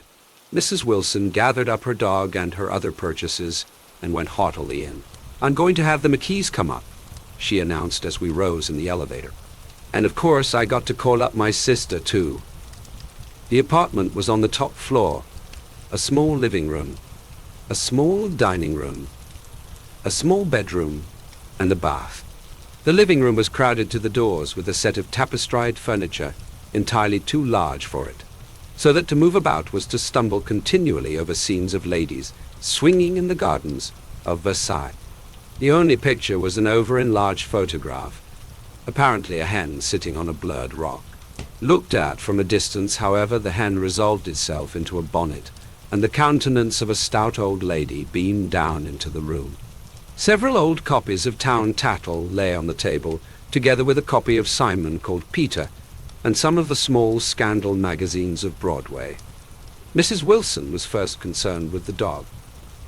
Speaker 1: Mrs. Wilson gathered up her dog and her other purchases and went haughtily in. "I'm going to have the McKees come up," she announced as we rose in the elevator. "And of course I got to call up my sister too." The apartment was on the top floor, a small living room, a small dining room, a small bedroom, and a bath. The living room was crowded to the doors with a set of tapestried furniture entirely too large for it, so that to move about was to stumble continually over scenes of ladies swinging in the gardens of Versailles. The only picture was an over-enlarged photograph, apparently a hen sitting on a blurred rock. Looked at from a distance, however, the hen resolved itself into a bonnet, and the countenance of a stout old lady beamed down into the room. Several old copies of Town Tattle lay on the table, together with a copy of Simon called Peter, and some of the small scandal magazines of Broadway. Mrs. Wilson was first concerned with the dog.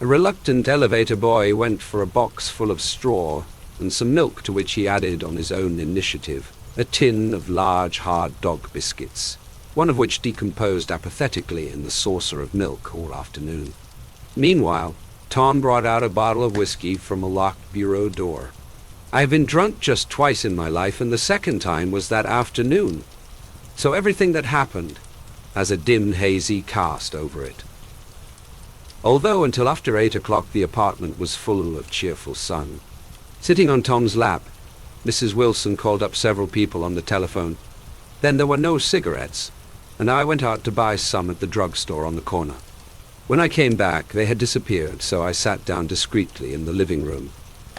Speaker 1: A reluctant elevator boy went for a box full of straw and some milk, to which he added on his own initiative a tin of large hard dog biscuits, one of which decomposed apathetically in the saucer of milk all afternoon. Meanwhile, Tom brought out a bottle of whiskey from a locked bureau door. I have been drunk just twice in my life, and the second time was that afternoon, so everything that happened has a dim, hazy cast over it. Although until after 8 o'clock the apartment was full of cheerful sun. Sitting on Tom's lap, Mrs. Wilson called up several people on the telephone. Then there were no cigarettes, and I went out to buy some at the drugstore on the corner. When I came back, they had disappeared, so I sat down discreetly in the living room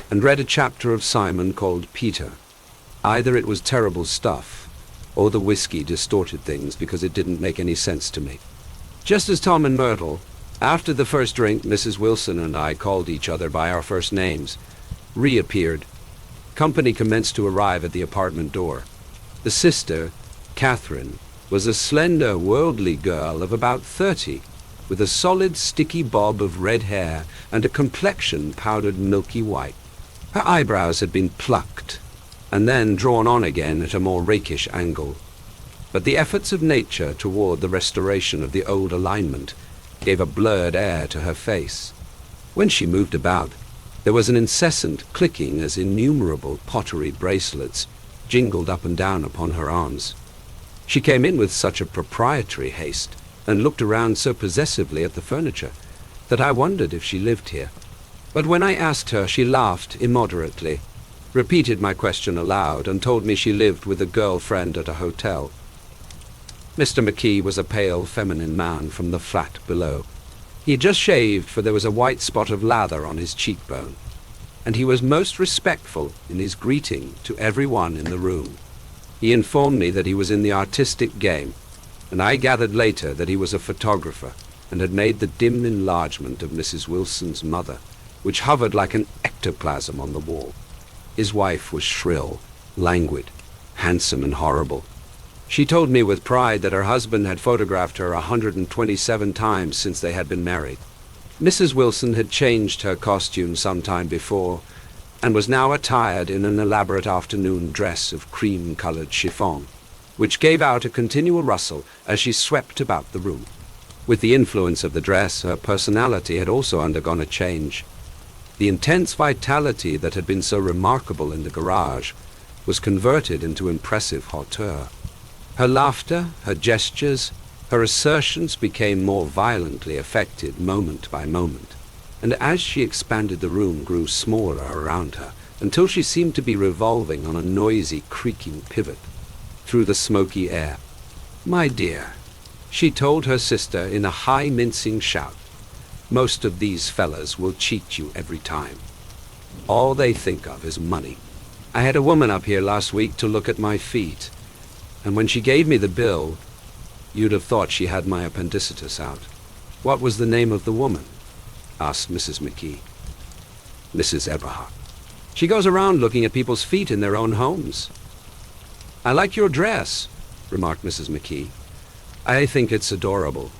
Speaker 1: and read a chapter of Simon called Peter. Either it was terrible stuff, or the whiskey distorted things because it didn't make any sense to me. Just as Tom and Myrtle, after the first drink, Mrs. Wilson and I called each other by our first names, reappeared. Company commenced to arrive at the apartment door. The sister, Catherine, was a slender, worldly girl of about 30, with a solid, sticky bob of red hair and a complexion powdered milky white. Her eyebrows had been plucked and then drawn on again at a more rakish angle, but the efforts of nature toward the restoration of the old alignment gave a blurred air to her face. When she moved about, there was an incessant clicking as innumerable pottery bracelets jingled up and down upon her arms. She came in with such a proprietary haste and looked around so possessively at the furniture that I wondered if she lived here. But when I asked her, she laughed immoderately, repeated my question aloud, and told me she lived with a girl-friend at a hotel. Mr. McKee was a pale, feminine man from the flat below. He had just shaved, for there was a white spot of lather on his cheekbone, and he was most respectful in his greeting to everyone in the room. He informed me that he was in the artistic game, and I gathered later that he was a photographer and had made the dim enlargement of Mrs. Wilson's mother, which hovered like an ectoplasm on the wall. His wife was shrill, languid, handsome, and horrible. She told me with pride that her husband had photographed her 127 times since they had been married. Mrs. Wilson had changed her costume some time before, and was now attired in an elaborate afternoon dress of cream-colored chiffon, which gave out a continual rustle as she swept about the room. With the influence of the dress, her personality had also undergone a change. The intense vitality that had been so remarkable in the garage was converted into impressive hauteur. Her laughter, her gestures, her assertions became more violently affected moment by moment. and as she expanded the room grew smaller around her, until she seemed to be revolving on a noisy, creaking pivot through the smoky air. "My dear," she told her sister in a high, mincing shout, "most of these fellas will cheat you every time. All they think of is money. I had a woman up here last week to look at my feet, and when she gave me the bill, you'd have thought she had my appendicitis out." "What was the name of the woman?" asked Mrs. McKee. "Mrs. Eberhard. She goes around looking at people's feet in their own homes." "I like your dress," remarked Mrs. McKee. "I think it's adorable."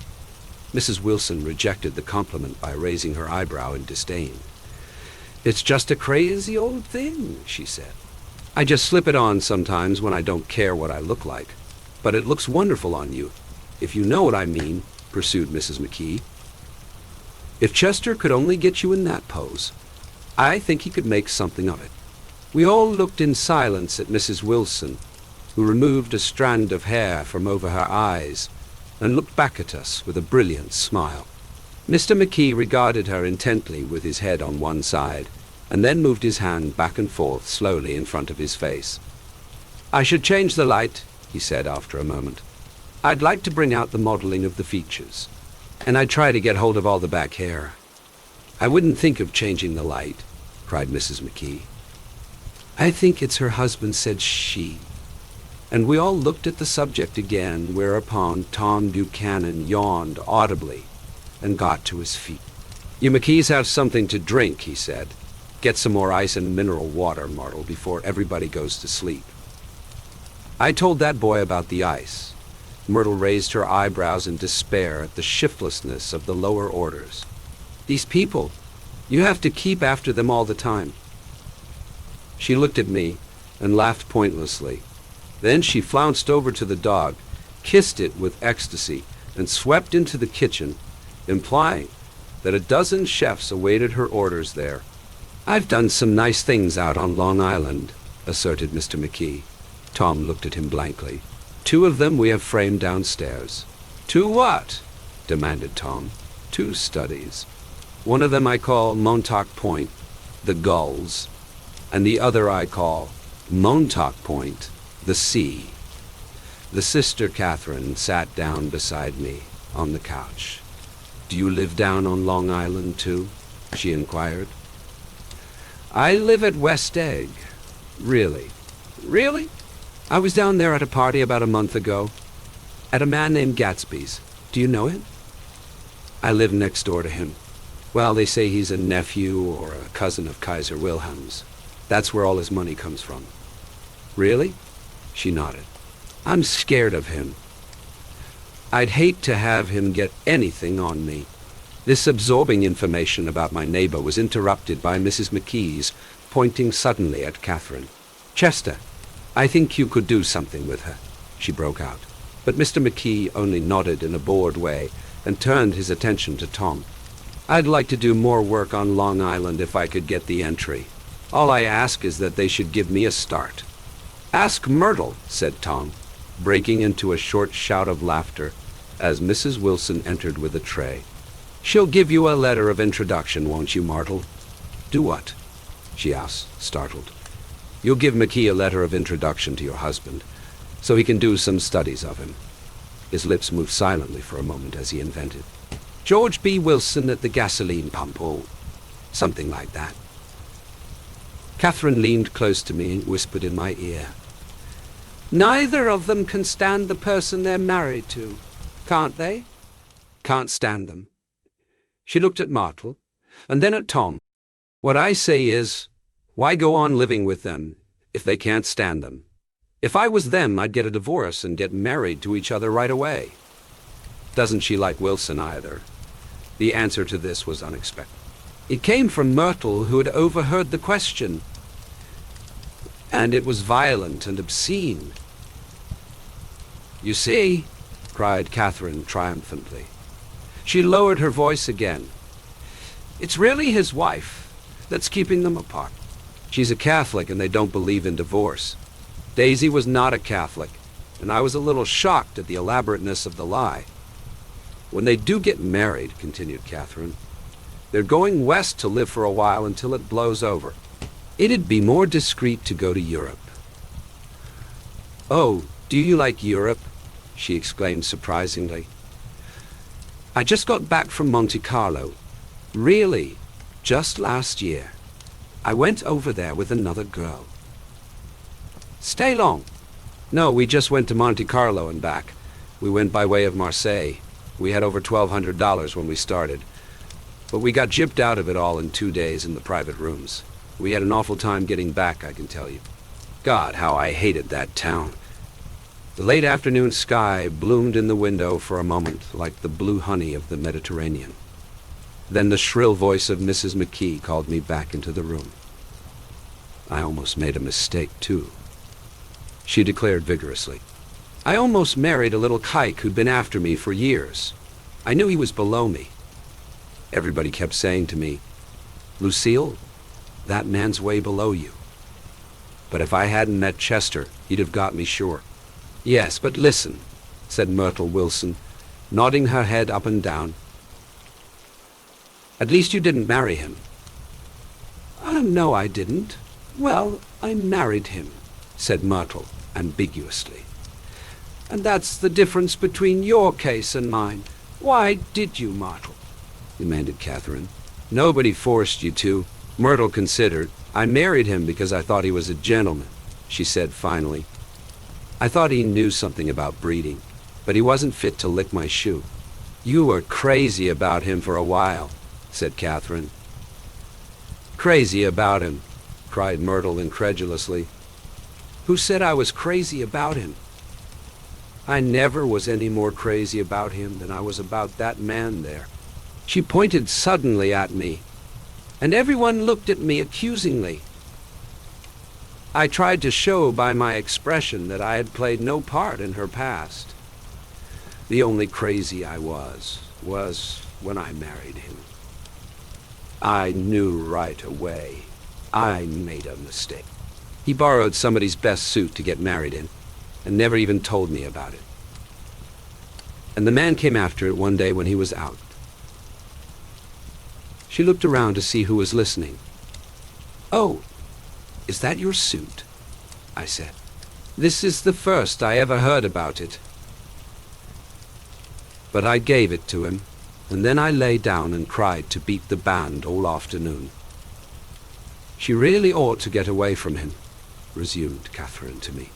Speaker 1: Mrs. Wilson rejected the compliment by raising her eyebrow in disdain. "It's just a crazy old thing," she said. "I just slip it on sometimes when I don't care what I look like. But it looks wonderful on you, if you know what I mean," pursued Mrs. McKee. "If Chester could only get you in that pose, I think he could make something of it." We all looked in silence at Mrs. Wilson, who removed a strand of hair from over her eyes and looked back at us with a brilliant smile. Mr. McKee regarded her intently with his head on one side, and then moved his hand back and forth slowly in front of his face. "I should change the light," he said after a moment. "I'd like to bring out the modeling of the features, and I'd try to get hold of all the back hair." "I wouldn't think of changing the light," cried Mrs. McKee. "I think it's her husband," said she. And we all looked at the subject again, whereupon Tom Buchanan yawned audibly and got to his feet. "You McKees have something to drink," he said. "Get some more ice and mineral water, Myrtle, before everybody goes to sleep." I told that boy about the ice. Myrtle raised her eyebrows in despair at the shiftlessness of the lower orders. "These people, you have to keep after them all the time." She looked at me and laughed pointlessly. Then she flounced over to the dog, kissed it with ecstasy, and swept into the kitchen, implying that a dozen chefs awaited her orders there. "I've done some nice things out on Long Island," asserted Mr. McKee. Tom looked at him blankly. "2 of them we have framed downstairs." "2 what?" demanded Tom. "2 studies. One of them I call Montauk Point, the Gulls, and the other I call Montauk Point, the Sea." The sister Catherine sat down beside me on the couch. "Do you live down on Long Island, too?" she inquired. "I live at West Egg." "Really?" "Really? I was down there at a party about a month ago, at a man named Gatsby's. Do you know him?" "I live next door to him. Well, they say he's a nephew or a cousin of Kaiser Wilhelm's. That's where all his money comes from." "Really?" She nodded. "I'm scared of him. I'd hate to have him get anything on me." This absorbing information about my neighbor was interrupted by Mrs. McKee's pointing suddenly at Catherine. "Chester, I think you could do something with her," she broke out. But Mr. McKee only nodded in a bored way and turned his attention to Tom. "I'd like to do more work on Long Island if I could get the entry. All I ask is that they should give me a start." "Ask Myrtle," said Tom, breaking into a short shout of laughter as Mrs. Wilson entered with a tray. "She'll give you a letter of introduction, won't you, Myrtle?" "Do what?" she asked, startled. "You'll give McKee a letter of introduction to your husband, so he can do some studies of him." His lips moved silently for a moment as he invented. "George B. Wilson at the gasoline pump, or something like that." Catherine leaned close to me and whispered in my ear, "Neither of them can stand the person they're married to, can't they?" "Can't stand them." She looked at Myrtle, and then at Tom. "What I say is, why go on living with them if they can't stand them? If I was them, I'd get a divorce and get married to each other right away." "Doesn't she like Wilson either?" The answer to this was unexpected. It came from Myrtle, who had overheard the question, and it was violent and obscene. "You see," cried Catherine triumphantly. She lowered her voice again. "It's really his wife that's keeping them apart. She's a Catholic and they don't believe in divorce. Daisy was not a Catholic, and I was a little shocked at the elaborateness of the lie. When they do get married," continued Catherine, They're going west to live for a while until it blows over. It'd be more discreet to go to Europe." "Oh, do you like Europe?" she exclaimed surprisingly. "I just got back from Monte Carlo. Really, just last year. I went over there with another girl." "Stay long?" "No, we just went to Monte Carlo and back. We went by way of Marseille. We had over $1,200 when we started. But we got gypped out of it all in 2 days in the private rooms. We had an awful time getting back, I can tell you. God, how I hated that town." The late afternoon sky bloomed in the window for a moment like the blue honey of the Mediterranean. Then the shrill voice of Mrs. McKee called me back into the room. "I almost made a mistake, too," she declared vigorously. "I almost married a little kike who'd been after me for years. I knew he was below me. Everybody kept saying to me, 'Lucille, that man's way below you.' But if I hadn't met Chester, he'd have got me sure." "Yes, but listen," said Myrtle Wilson, nodding her head up and down. "At least you didn't marry him." No, I didn't. Well, I married him," said Myrtle ambiguously. "And that's the difference between your case and mine. Why did you, Myrtle?" demanded Catherine. "Nobody forced you to," Myrtle considered. "I married him because I thought he was a gentleman," she said finally. "I thought he knew something about breeding, but he wasn't fit to lick my shoe." "You were crazy about him for a while," said Catherine. "Crazy about him?" cried Myrtle incredulously. "Who said I was crazy about him?" "I never was any more crazy about him than I was about that man there." She pointed suddenly at me, and everyone looked at me accusingly. I tried to show by my expression that I had played no part in her past. The only crazy I was when I married him. I knew right away I made a mistake. He borrowed somebody's best suit to get married in, and never even told me about it. And the man came after it one day when he was out. She looked around to see who was listening. "Oh, is that your suit?" I said. "This is the first I ever heard about it." But I gave it to him, and then I lay down and cried to beat the band all afternoon. "She really ought to get away from him," resumed Catherine to me.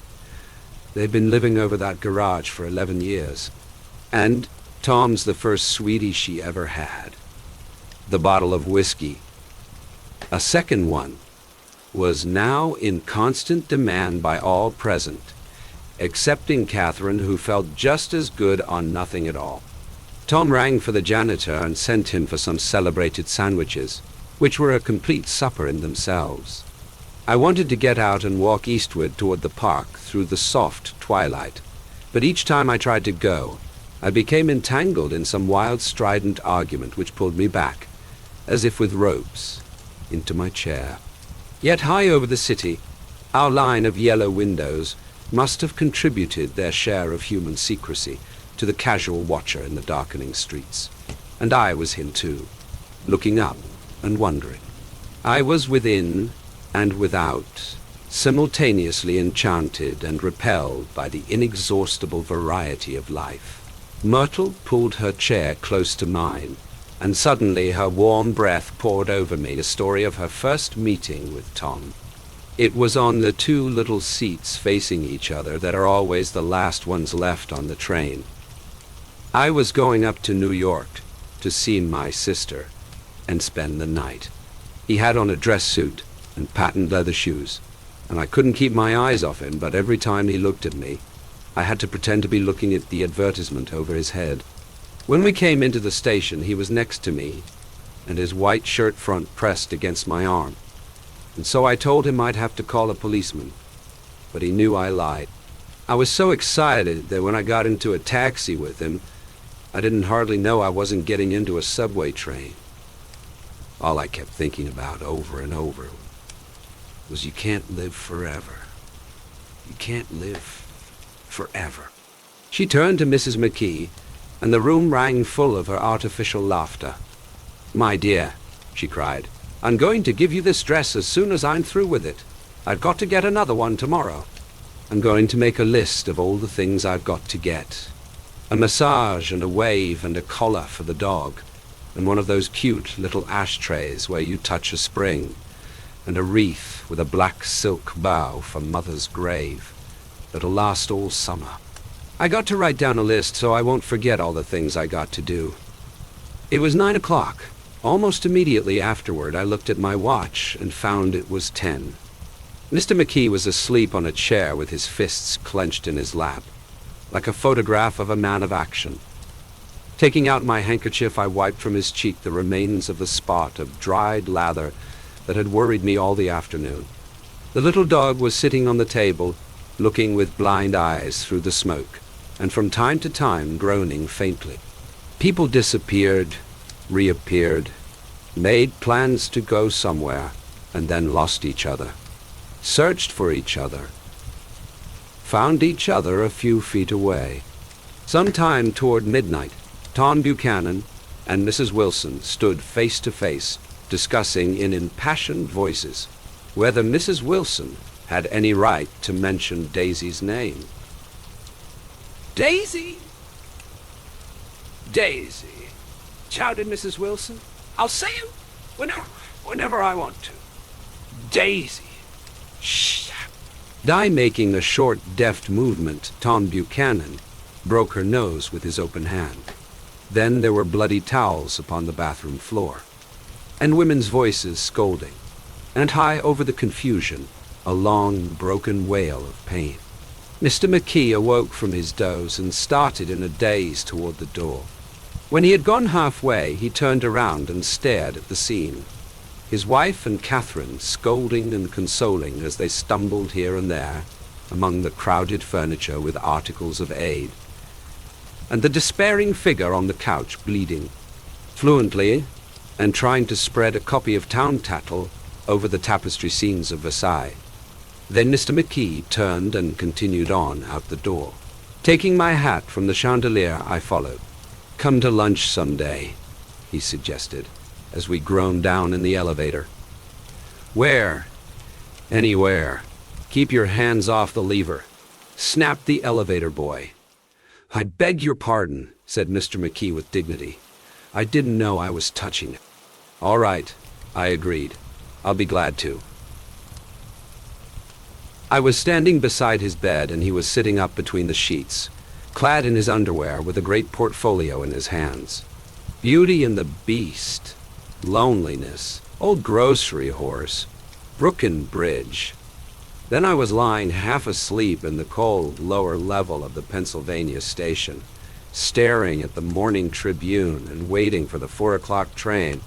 Speaker 1: "They've been living over that garage for 11 years, and Tom's the first sweetie she ever had. The bottle of whiskey, a second one, was now in constant demand by all present, excepting Catherine, who felt just as good on nothing at all. Tom rang for the janitor and sent him for some celebrated sandwiches, which were a complete supper in themselves. I wanted to get out and walk eastward toward the park through the soft twilight, but each time I tried to go, I became entangled in some wild, strident argument which pulled me back, as if with ropes, into my chair. Yet high over the city, our line of yellow windows must have contributed their share of human secrecy to the casual watcher in the darkening streets. And I was him too, looking up and wondering. I was within and without, simultaneously enchanted and repelled by the inexhaustible variety of life. Myrtle pulled her chair close to mine, and suddenly her warm breath poured over me a story of her first meeting with Tom. It was on the two little seats facing each other that are always the last ones left on the train. I was going up to New York to see my sister and spend the night. He had on a dress suit and patent leather shoes, and I couldn't keep my eyes off him, but every time he looked at me, I had to pretend to be looking at the advertisement over his head. When we came into the station, he was next to me, and his white shirt front pressed against my arm. And so I told him I'd have to call a policeman, but he knew I lied. I was so excited that when I got into a taxi with him, I didn't hardly know I wasn't getting into a subway train. All I kept thinking about over and over was, you can't live forever. You can't live forever. She turned to Mrs. McKee, and the room rang full of her artificial laughter. "My dear," she cried. "I'm going to give you this dress as soon as I'm through with it. I've got to get another one tomorrow. I'm going to make a list of all the things I've got to get. A massage and a wave and a collar for the dog, and one of those cute little ashtrays where you touch a spring, and a wreath with a black silk bow for Mother's grave that'll last all summer." I got to write down a list so I won't forget all the things I got to do. It was 9 o'clock. Almost immediately afterward, I looked at my watch and found it was 10. Mr. McKee was asleep on a chair with his fists clenched in his lap, like a photograph of a man of action. Taking out my handkerchief, I wiped from his cheek the remains of the spot of dried lather that had worried me all the afternoon. The little dog was sitting on the table, looking with blind eyes through the smoke, and from time to time groaning faintly. People disappeared, reappeared, made plans to go somewhere, and then lost each other, searched for each other, found each other a few feet away. Sometime toward midnight, Tom Buchanan and Mrs. Wilson stood face to face, discussing in impassioned voices whether Mrs. Wilson had any right to mention Daisy's name. "Daisy! Daisy!" shouted Mrs. Wilson. "I'll say it whenever I want to. Daisy! Shh!" Di making a short, deft movement, Tom Buchanan broke her nose with his open hand. Then there were bloody towels upon the bathroom floor, and women's voices scolding, and high over the confusion, a long, broken wail of pain. Mr. McKee awoke from his doze and started in a daze toward the door. When he had gone halfway, he turned around and stared at the scene. His wife and Catherine scolding and consoling as they stumbled here and there among the crowded furniture with articles of aid, and the despairing figure on the couch bleeding fluently and trying to spread a copy of Town Tattle over the tapestry scenes of Versailles. Then Mr. McKee turned and continued on out the door. Taking my hat from the chandelier, I followed. "Come to lunch someday," he suggested, as we groaned down in the elevator. "Where?" "Anywhere. Keep your hands off the lever," snapped the elevator boy. "I beg your pardon," said Mr. McKee with dignity. "I didn't know I was touching it." "All right," I agreed. "I'll be glad to." I was standing beside his bed, and he was sitting up between the sheets, clad in his underwear with a great portfolio in his hands. Beauty and the Beast, Loneliness, Old Grocery Horse, Brooklyn Bridge. Then I was lying half asleep in the cold lower level of the Pennsylvania station, staring at the Morning Tribune and waiting for the 4 o'clock train.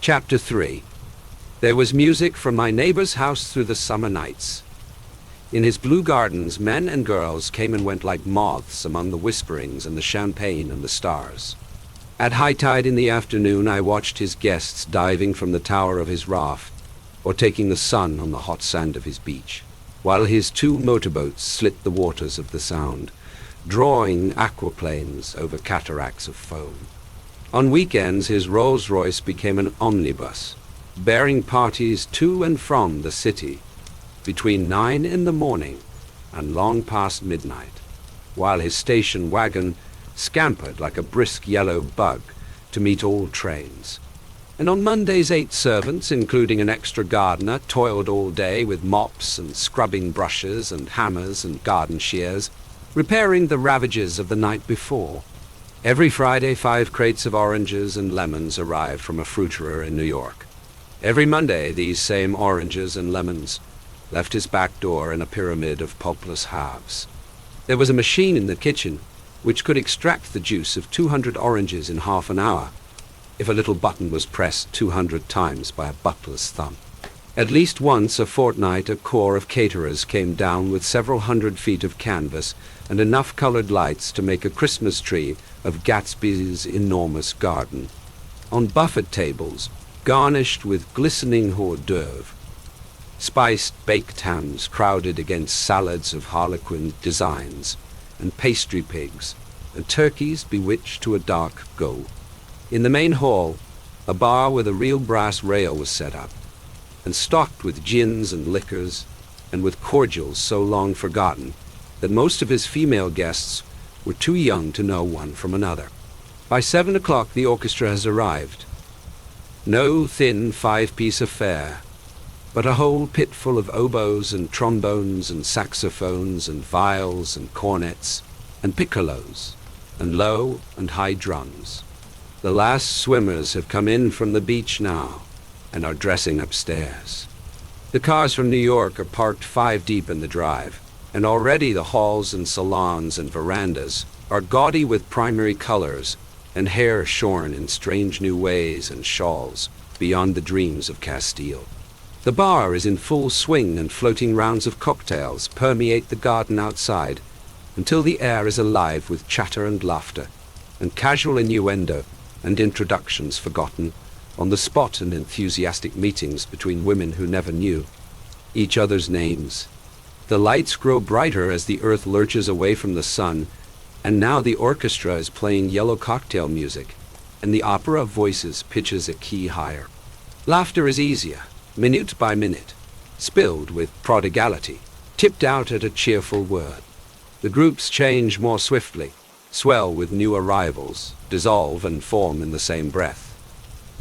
Speaker 1: Chapter 3. There was music from my neighbor's house through the summer nights. In his blue gardens, men and girls came and went like moths among the whisperings and the champagne and the stars. At high tide in the afternoon, I watched his guests diving from the tower of his raft or taking the sun on the hot sand of his beach, while his 2 motorboats slit the waters of the Sound, drawing aquaplanes over cataracts of foam. On weekends, his Rolls-Royce became an omnibus, bearing parties to and from the city between 9 in the morning and long past midnight, while his station wagon scampered like a brisk yellow bug to meet all trains. And on Mondays, 8 servants, including an extra gardener, toiled all day with mops and scrubbing brushes and hammers and garden shears, repairing the ravages of the night before. Every Friday, 5 crates of oranges and lemons arrived from a fruiterer in New York. Every Monday, these same oranges and lemons left his back door in a pyramid of pulpless halves. There was a machine in the kitchen which could extract the juice of 200 oranges in half an hour, if a little button was pressed 200 times by a butler's thumb. At least once a fortnight, a corps of caterers came down with several hundred feet of canvas and enough colored lights to make a Christmas tree of Gatsby's enormous garden. On buffet tables, garnished with glistening hors d'oeuvre, spiced baked hams crowded against salads of harlequin designs, and pastry pigs, and turkeys bewitched to a dark gold. In the main hall, A bar with a real brass rail was set up, and stocked with gins and liquors, and with cordials so long forgotten that most of his female guests were too young to know one from another. By 7 o'clock the orchestra has arrived. No thin five-piece affair, but a whole pit full of oboes and trombones and saxophones and viols and cornets and piccolos and low and high drums. The last swimmers have come in from the beach now and are dressing upstairs. The cars from New York are parked 5 deep in the drive, and already the halls and salons and verandas are gaudy with primary colors and hair shorn in strange new ways and shawls beyond the dreams of Castile. The bar is in full swing, and floating rounds of cocktails permeate the garden outside until the air is alive with chatter and laughter and casual innuendo and introductions forgotten on the spot, and enthusiastic meetings between women who never knew each other's names. The lights grow brighter as the earth lurches away from the sun, and now the orchestra is playing yellow cocktail music, and the opera of voices pitches a key higher. Laughter is easier, minute by minute, spilled with prodigality, tipped out at a cheerful word. The groups change more swiftly, swell with new arrivals, dissolve and form in the same breath.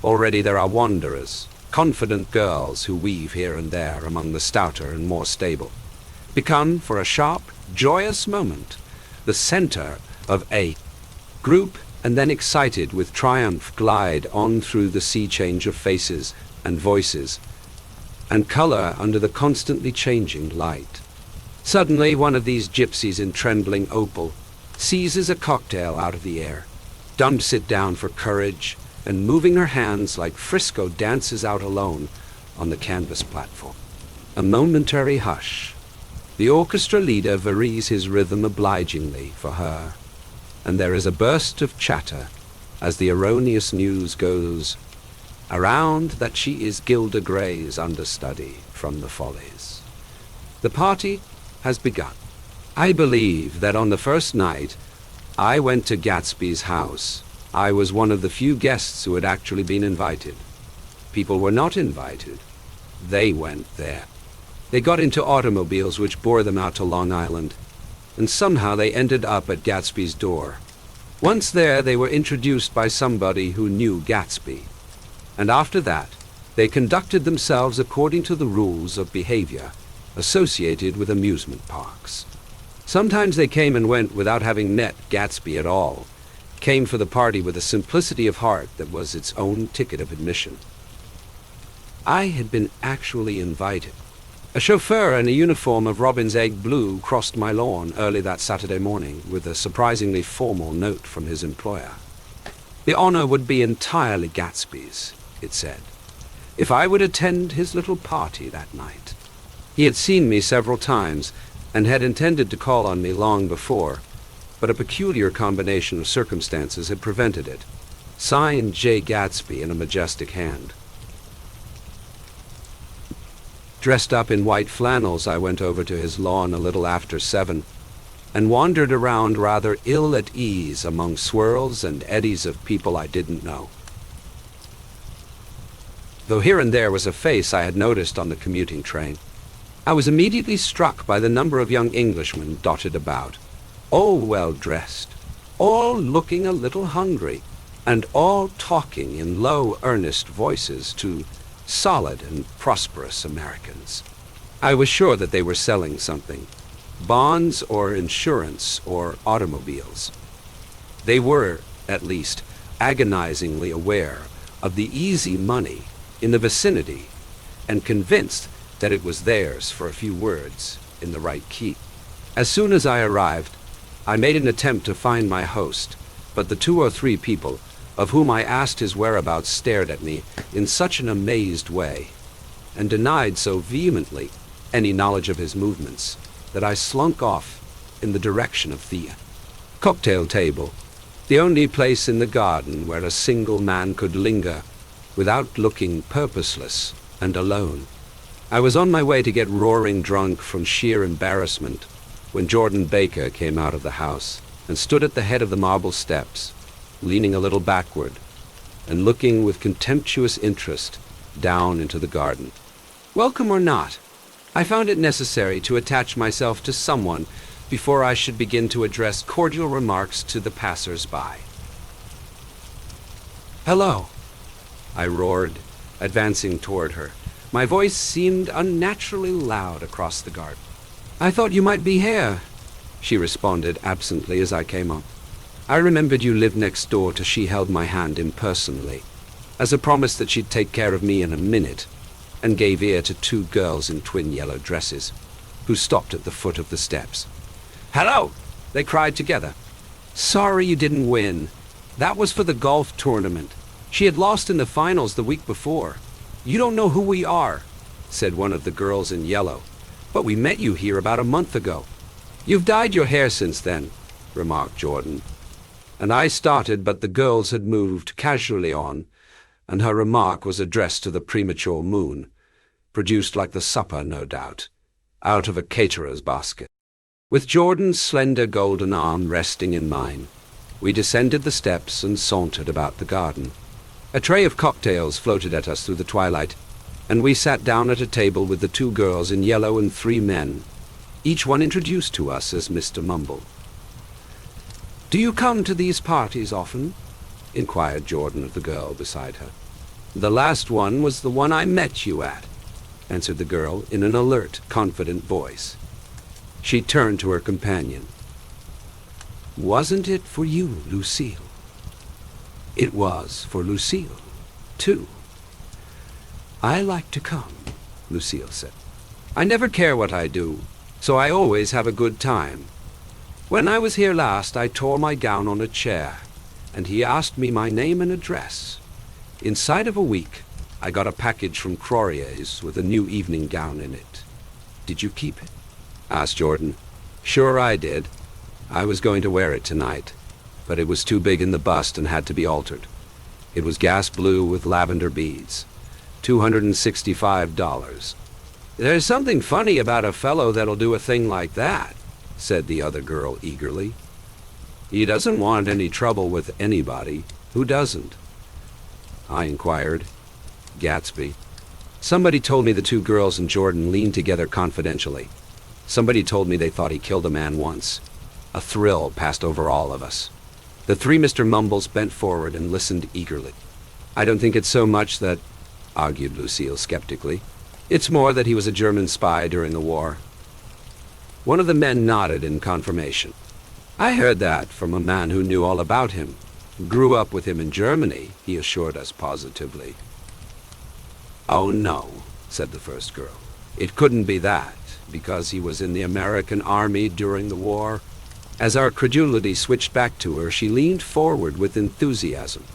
Speaker 1: Already there are wanderers, confident girls who weave here and there among the stouter and more stable, become, for a sharp, joyous moment, the center of a group, and then excited with triumph glide on through the sea change of faces and voices and color under the constantly changing light. Suddenly one of these gypsies in trembling opal seizes a cocktail out of the air, dumps it down for courage, and moving her hands like Frisco dances out alone on the canvas platform. A momentary hush. The orchestra leader varies his rhythm obligingly for her, and there is a burst of chatter as the erroneous news goes around that she is Gilda Gray's understudy from the Follies. The party has begun. I believe that on the first night I went to Gatsby's house, I was one of the few guests who had actually been invited. People were not invited. They went there. They got into automobiles which bore them out to Long Island, and somehow they ended up at Gatsby's door. Once there, they were introduced by somebody who knew Gatsby, and after that, they conducted themselves according to the rules of behavior associated with amusement parks. Sometimes they came and went without having met Gatsby at all, came for the party with a simplicity of heart that was its own ticket of admission. I had been actually invited. A chauffeur in a uniform of robin's egg blue crossed my lawn early that Saturday morning with a surprisingly formal note from his employer. The honor would be entirely Gatsby's, it said, if I would attend his little party that night. He had seen me several times and had intended to call on me long before, but a peculiar combination of circumstances had prevented it. Signed J. Gatsby in a majestic hand. Dressed up in white flannels, I went over to his lawn a little after 7 and wandered around rather ill at ease among swirls and eddies of people I didn't know. Though here and there was a face I had noticed on the commuting train, I was immediately struck by the number of young Englishmen dotted about, all well-dressed, all looking a little hungry, and all talking in low, earnest voices to solid and prosperous Americans. I was sure that they were selling something, bonds or insurance or automobiles. They were, at least, agonizingly aware of the easy money in the vicinity and convinced that it was theirs for a few words in the right key. As soon as I arrived, I made an attempt to find my host, but the 2 or 3 people of whom I asked his whereabouts stared at me in such an amazed way, and denied so vehemently any knowledge of his movements, that I slunk off in the direction of the cocktail table, the only place in the garden where a single man could linger without looking purposeless and alone. I was on my way to get roaring drunk from sheer embarrassment when Jordan Baker came out of the house and stood at the head of the marble steps, leaning a little backward and looking with contemptuous interest down into the garden. Welcome or not, I found it necessary to attach myself to someone before I should begin to address cordial remarks to the passers-by. "Hello," I roared, advancing toward her. My voice seemed unnaturally loud across the garden. "I thought you might be here," she responded absently as I came up. I remembered you lived next door till she held my hand impersonally, as a promise that she'd take care of me in a minute, and gave ear to two girls in twin yellow dresses, who stopped at the foot of the steps. "Hello!" they cried together. "Sorry you didn't win. That was for the golf tournament. She had lost in the finals the week before. You don't know who we are," said one of the girls in yellow, "but we met you here about a month ago." "You've dyed your hair since then," remarked Jordan. And I started, but the girls had moved casually on, and her remark was addressed to the premature moon, produced like the supper, no doubt, out of a caterer's basket. With Jordan's slender golden arm resting in mine, we descended the steps and sauntered about the garden. A tray of cocktails floated at us through the twilight, and we sat down at a table with the two girls in yellow and three men, each one introduced to us as Mr. Mumble. "Do you come to these parties often?" inquired Jordan of the girl beside her. "The last one was the one I met you at," answered the girl in an alert, confident voice. She turned to her companion. "Wasn't it for you, Lucille?" "It was for Lucille, too." "I like to come," Lucille said. "I never care what I do, so I always have a good time. When I was here last, I tore my gown on a chair, and he asked me my name and address. Inside of a week, I got a package from Crorier's with a new evening gown in it. Did you keep it?" asked Jordan. "Sure I did. I was going to wear it tonight, but it was too big in the bust and had to be altered. It was gas blue with lavender beads. $265. "There's something funny about a fellow that'll do a thing like that," said the other girl eagerly. "He doesn't want any trouble with anybody. Who doesn't?" I inquired. "Gatsby." Somebody told me the two girls and Jordan leaned together confidentially. Somebody told me they thought he killed a man once. A thrill passed over all of us. The three Mr. Mumbles bent forward and listened eagerly. "I don't think it's so much that," argued Lucille skeptically. "It's more that he was a German spy during the war." One of the men nodded in confirmation. "I heard that from a man who knew all about him. Grew up with him in Germany," he assured us positively. "Oh, no," said the first girl. "It couldn't be that, because he was in the American Army during the war." As our credulity switched back to her, she leaned forward with enthusiasm.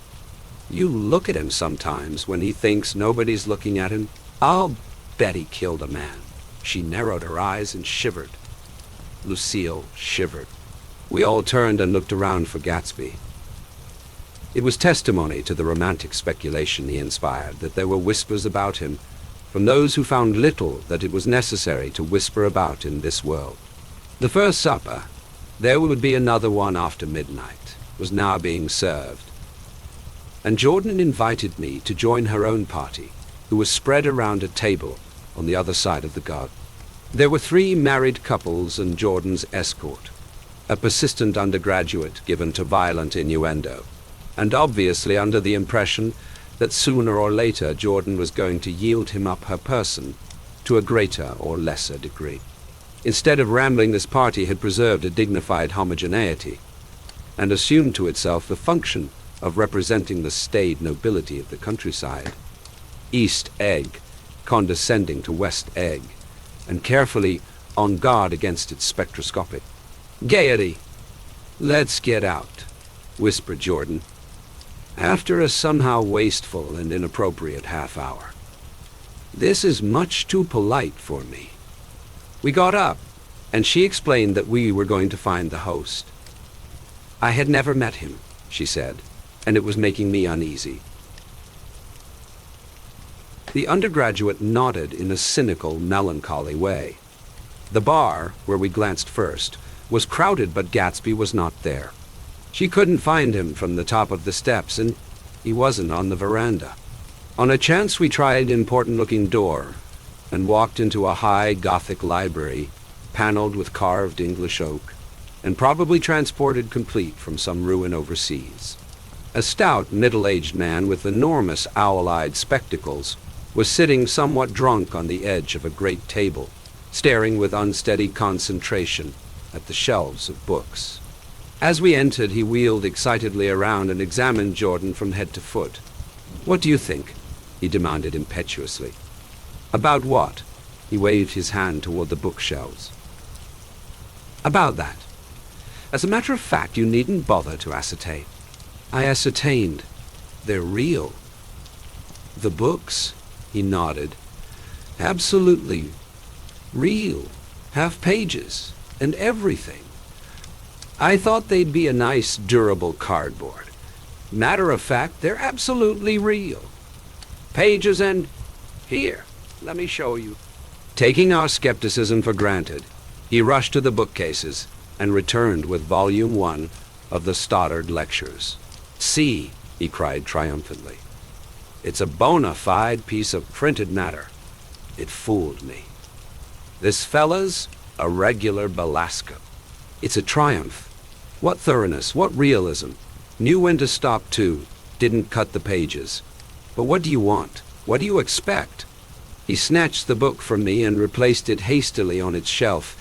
Speaker 1: "You look at him sometimes when he thinks nobody's looking at him. I'll bet he killed a man." She narrowed her eyes and shivered. Lucille shivered. We all turned and looked around for Gatsby. It was testimony to the romantic speculation he inspired that there were whispers about him from those who found little that it was necessary to whisper about in this world. The first supper, there would be another one after midnight, was now being served, and Jordan invited me to join her own party, who was spread around a table on the other side of the garden. There were three married couples and Jordan's escort, a persistent undergraduate given to violent innuendo, and obviously under the impression that sooner or later Jordan was going to yield him up her person to a greater or lesser degree. Instead of rambling, this party had preserved a dignified homogeneity and assumed to itself the function of representing the staid nobility of the countryside. East Egg condescending to West Egg, and carefully on guard against its spectroscopic gaiety. "Let's get out," whispered Jordan, after a somehow wasteful and inappropriate half-hour. "This is much too polite for me." We got up, and she explained that we were going to find the host. I had never met him, she said, and it was making me uneasy. The undergraduate nodded in a cynical, melancholy way. The bar, where we glanced first, was crowded, but Gatsby was not there. She couldn't find him from the top of the steps, and He wasn't on the veranda. On a chance we tried an important-looking door and walked into a high Gothic library, paneled with carved English oak, and probably transported complete from some ruin overseas. A stout, middle-aged man with enormous owl-eyed spectacles was sitting somewhat drunk on the edge of a great table, staring with unsteady concentration at the shelves of books. As we entered, he wheeled excitedly around and examined Jordan from head to foot. "What do you think?" he demanded impetuously. "About what?" He waved his hand toward the bookshelves. "About that. As a matter of fact, you needn't bother to ascertain." I ascertained. "They're real." "The books?" He nodded. "Absolutely real. Have pages and everything. I thought they'd be a nice, durable cardboard. Matter of fact, they're absolutely real. Pages and... Here, let me show you." Taking our skepticism for granted, he rushed to the bookcases and returned with Volume 1 of the Stoddard Lectures. "See," he cried triumphantly. "It's a bona fide piece of printed matter. It fooled me. This fella's a regular Belasco. It's a triumph. What thoroughness, what realism. Knew when to stop too, didn't cut the pages. But what do you want? What do you expect?" He snatched the book from me and replaced it hastily on its shelf,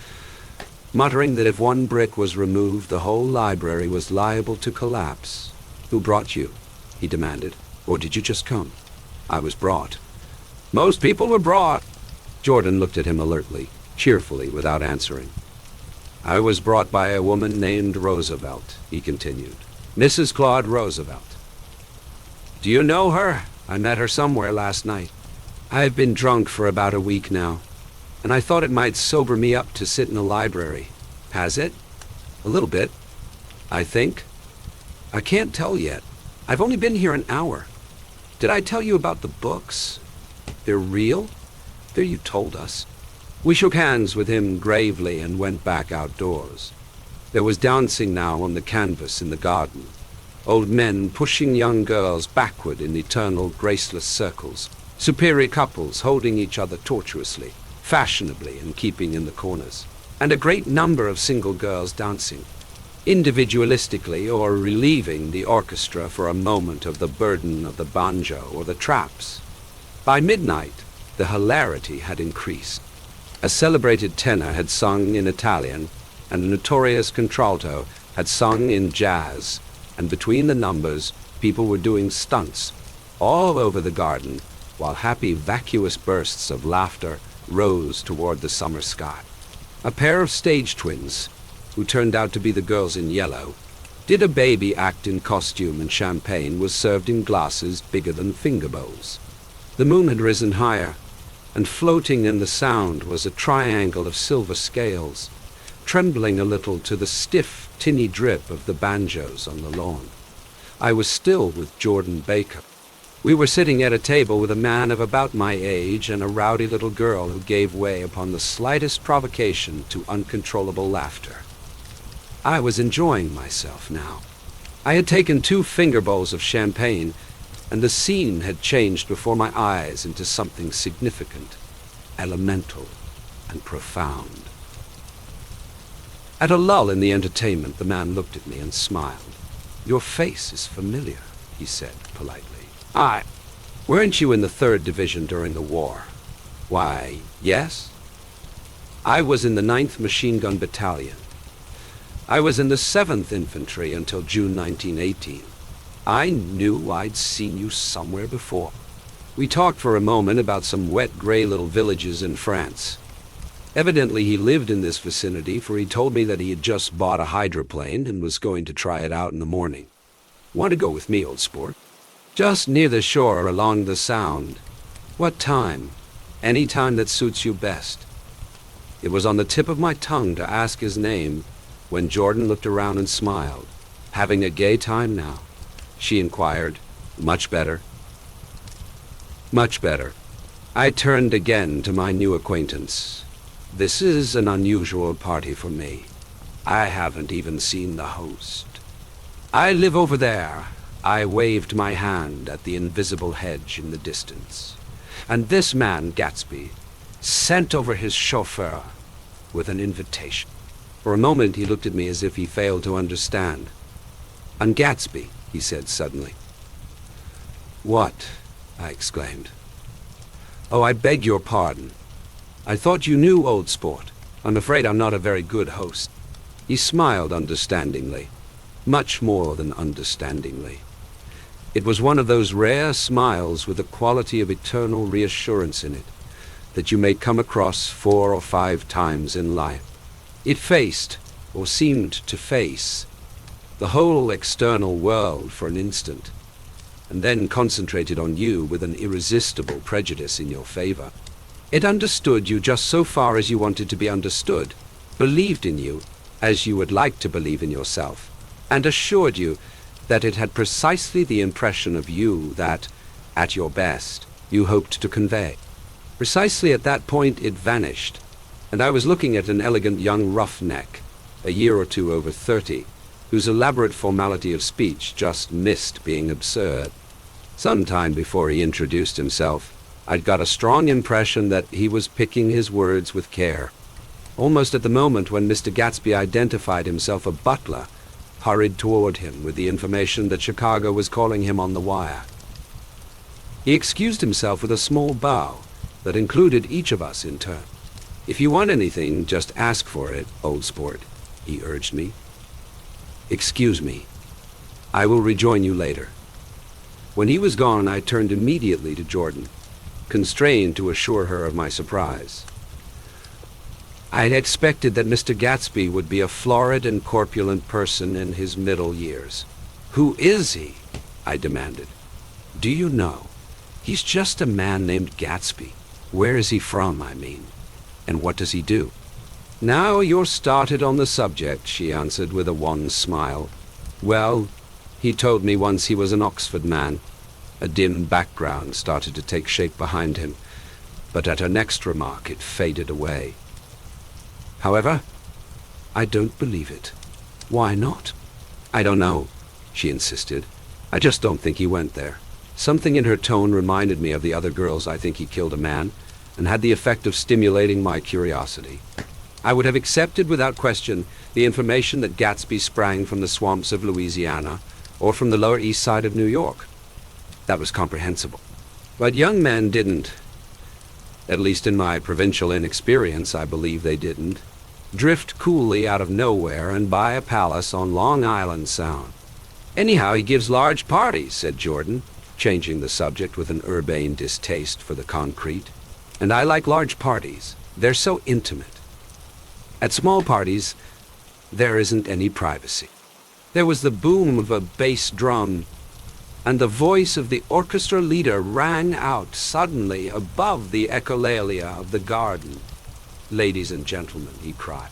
Speaker 1: muttering that if one brick was removed, the whole library was liable to collapse. "Who brought you?" he demanded. "Or did you just come?" "I was brought." "Most people were brought." Jordan looked at him alertly, cheerfully, without answering. "I was brought by a woman named Roosevelt," he continued. "Mrs. Claude Roosevelt. Do you know her? I met her somewhere last night. I've been drunk for about a week now, and I thought it might sober me up to sit in a library. Has it? A little bit, I think. I can't tell yet. I've only been here an hour. Did I tell you about the books? They're real? There, you told us." We shook hands with him gravely and went back outdoors. There was dancing now on the canvas in the garden. Old men pushing young girls backward in eternal graceless circles. Superior couples holding each other tortuously, fashionably and keeping in the corners. And a great number of single girls dancing, individualistically or relieving the orchestra for a moment of the burden of the banjo or the traps. By midnight, the hilarity had increased. A celebrated tenor had sung in Italian, and a notorious contralto had sung in jazz, and between the numbers, people were doing stunts all over the garden, while happy, vacuous bursts of laughter rose toward the summer sky. A pair of stage twins, who turned out to be the girls in yellow, did a baby act in costume, and champagne was served in glasses bigger than finger bowls. The moon had risen higher, and floating in the sound was a triangle of silver scales, trembling a little to the stiff, tinny drip of the banjos on the lawn. I was still with Jordan Baker. We were sitting at a table with a man of about my age and a rowdy little girl who gave way upon the slightest provocation to uncontrollable laughter. I was enjoying myself now. I had taken 2 finger bowls of champagne, and the scene had changed before my eyes into something significant, elemental, and profound. At a lull in the entertainment, the man looked at me and smiled. "Your face is familiar," he said politely. Weren't you in the 3rd Division during the war?" "Why, yes. I was in the 9th Machine Gun Battalion. I was in the 7th Infantry until June 1918. I knew I'd seen you somewhere before." We talked for a moment about some wet, gray little villages in France. Evidently he lived in this vicinity, for he told me that he had just bought a hydroplane and was going to try it out in the morning. "Want to go with me, old sport?" "Just near the shore along the Sound." "What time?" "Any time that suits you best." It was on the tip of my tongue to ask his name when Jordan looked around and smiled. "Having a gay time now?" she inquired. "Much better." "Much better." I turned again to my new acquaintance. "This is an unusual party for me. I haven't even seen the host. I live over there. I waved my hand at the invisible hedge in the distance. And this man, Gatsby, sent over his chauffeur with an invitation. For a moment he looked at me as if he failed to understand. "And Gatsby," he said suddenly. "What?" I exclaimed. "Oh, I beg your pardon. I thought you knew, old sport. I'm afraid I'm not a very good host." He smiled understandingly, much more than understandingly. It was one of those rare smiles with a quality of eternal reassurance in it that you may come across 4 or 5 times in life. It faced, or seemed to face, the whole external world for an instant, and then concentrated on you with an irresistible prejudice in your favor. It understood you just so far as you wanted to be understood, believed in you as you would like to believe in yourself, and assured you that it had precisely the impression of you that, at your best, you hoped to convey. Precisely at that point it vanished, and I was looking at an elegant young roughneck, a year or two over 30, whose elaborate formality of speech just missed being absurd. Some time before he introduced himself, I'd got a strong impression that he was picking his words with care. Almost at the moment when Mr. Gatsby identified himself, a butler hurried toward him with the information that Chicago was calling him on the wire. He excused himself with a small bow that included each of us in turn. "If you want anything, just ask for it, old sport," he urged me. "Excuse me. I will rejoin you later." When he was gone, I turned immediately to Jordan, constrained to assure her of my surprise. I had expected that Mr. Gatsby would be a florid and corpulent person in his middle years. "Who is he?" I demanded. "Do you know? He's just a man named Gatsby. Where is he from, I mean? And what does he do?" "Now you're started on the subject," she answered with a wan smile. "Well, he told me once he was an Oxford man." A dim background started to take shape behind him, but at her next remark it faded away. "However, I don't believe it." "Why not?" "I don't know," she insisted. "I just don't think he went there." Something in her tone reminded me of the other girls I think he killed a man, and had the effect of stimulating my curiosity. I would have accepted without question the information that Gatsby sprang from the swamps of Louisiana or from the Lower East Side of New York. That was comprehensible. But young men didn't, at least in my provincial inexperience, I believe they didn't, drift coolly out of nowhere and buy a palace on Long Island Sound. "Anyhow, he gives large parties," said Jordan, changing the subject with an urbane distaste for the concrete. "And I like large parties. They're so intimate. At small parties, there isn't any privacy." There was the boom of a bass drum, and the voice of the orchestra leader rang out suddenly above the echolalia of the garden. "Ladies and gentlemen," he cried,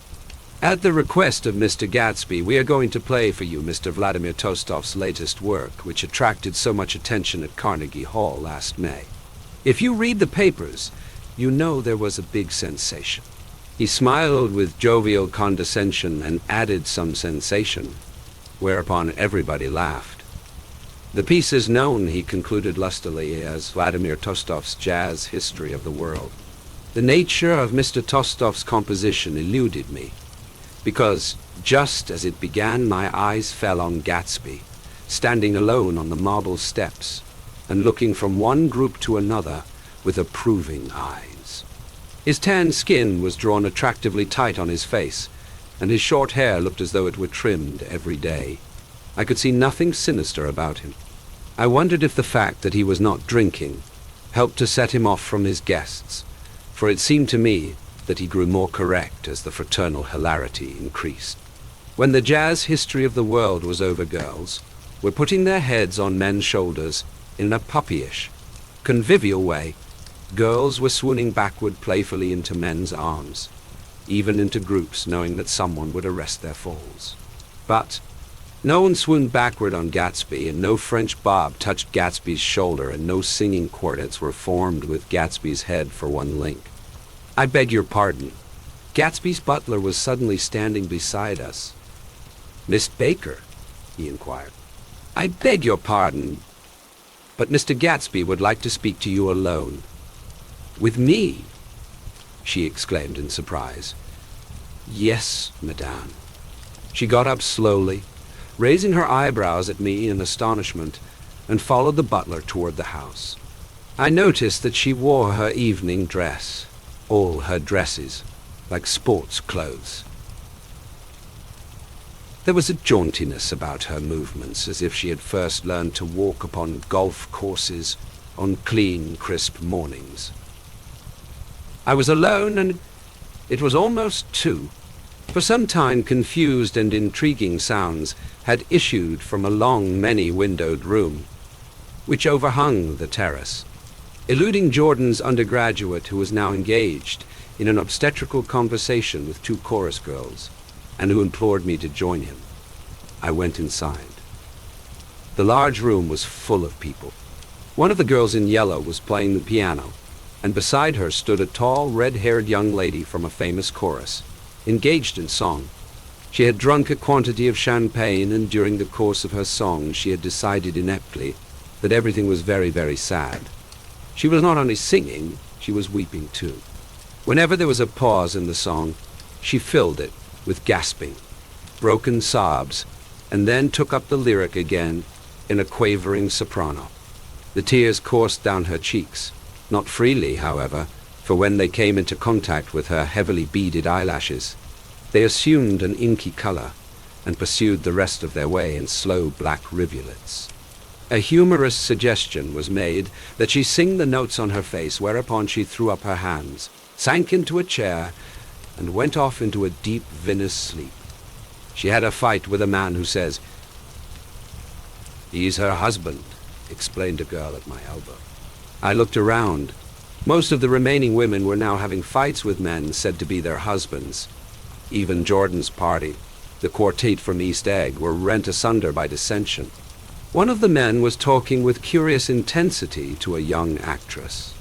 Speaker 1: "at the request of Mr. Gatsby, we are going to play for you Mr. Vladimir Tostov's latest work, which attracted so much attention at Carnegie Hall last May. If you read the papers, you know there was a big sensation." He smiled with jovial condescension and added some sensation, whereupon everybody laughed. "The piece is known," he concluded lustily, "as Vladimir Tostov's Jazz History of the World." The nature of Mr. Tostov's composition eluded me, because just as it began my eyes fell on Gatsby, standing alone on the marble steps, and looking from one group to another with approving eyes. His tan skin was drawn attractively tight on his face, and his short hair looked as though it were trimmed every day. I could see nothing sinister about him. I wondered if the fact that he was not drinking helped to set him off from his guests, for it seemed to me that he grew more correct as the fraternal hilarity increased. When the Jazz History of the World was over, girls were putting their heads on men's shoulders in a puppyish, convivial way. Girls were swooning backward playfully into men's arms, even into groups, knowing that someone would arrest their falls. But no one swooned backward on Gatsby, and no French bob touched Gatsby's shoulder, and no singing quartets were formed with Gatsby's head for one link. "I beg your pardon." Gatsby's butler was suddenly standing beside us. "Miss Baker?" he inquired. "I beg your pardon, but Mr. Gatsby would like to speak to you alone." "With me?" she exclaimed in surprise. "Yes, madame." She got up slowly, raising her eyebrows at me in astonishment, and followed the butler toward the house. I noticed that she wore her evening dress, all her dresses, like sports clothes. There was a jauntiness about her movements, as if she had first learned to walk upon golf courses on clean, crisp mornings. I was alone, and it was almost 2. For some time confused and intriguing sounds had issued from a long, many-windowed room, which overhung the terrace, eluding Jordan's undergraduate, who was now engaged in an obstetrical conversation with 2 chorus girls, and who implored me to join him. I went inside. The large room was full of people. One of the girls in yellow was playing the piano, and beside her stood a tall, red-haired young lady from a famous chorus, engaged in song. She had drunk a quantity of champagne, and during the course of her song she had decided ineptly that everything was very, very sad. She was not only singing, she was weeping too. Whenever there was a pause in the song, she filled it with gasping, broken sobs, and then took up the lyric again in a quavering soprano. The tears coursed down her cheeks, not freely, however, for when they came into contact with her heavily beaded eyelashes, they assumed an inky color and pursued the rest of their way in slow black rivulets. A humorous suggestion was made that she sing the notes on her face, whereupon she threw up her hands, sank into a chair, and went off into a deep vinous sleep. She had a fight with a man who says, "He's her husband," explained a girl at my elbow. I looked around. Most of the remaining women were now having fights with men said to be their husbands. Even Jordan's party, the quartet from East Egg, were rent asunder by dissension. One of the men was talking with curious intensity to a young actress,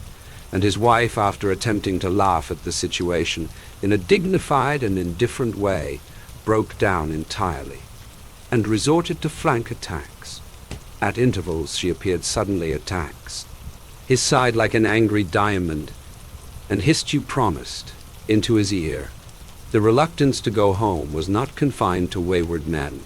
Speaker 1: and his wife, after attempting to laugh at the situation in a dignified and indifferent way, broke down entirely and resorted to flank attacks. At intervals she appeared suddenly attacked, his side like an angry diamond, and hissed "you promised" into his ear. The reluctance to go home was not confined to wayward men.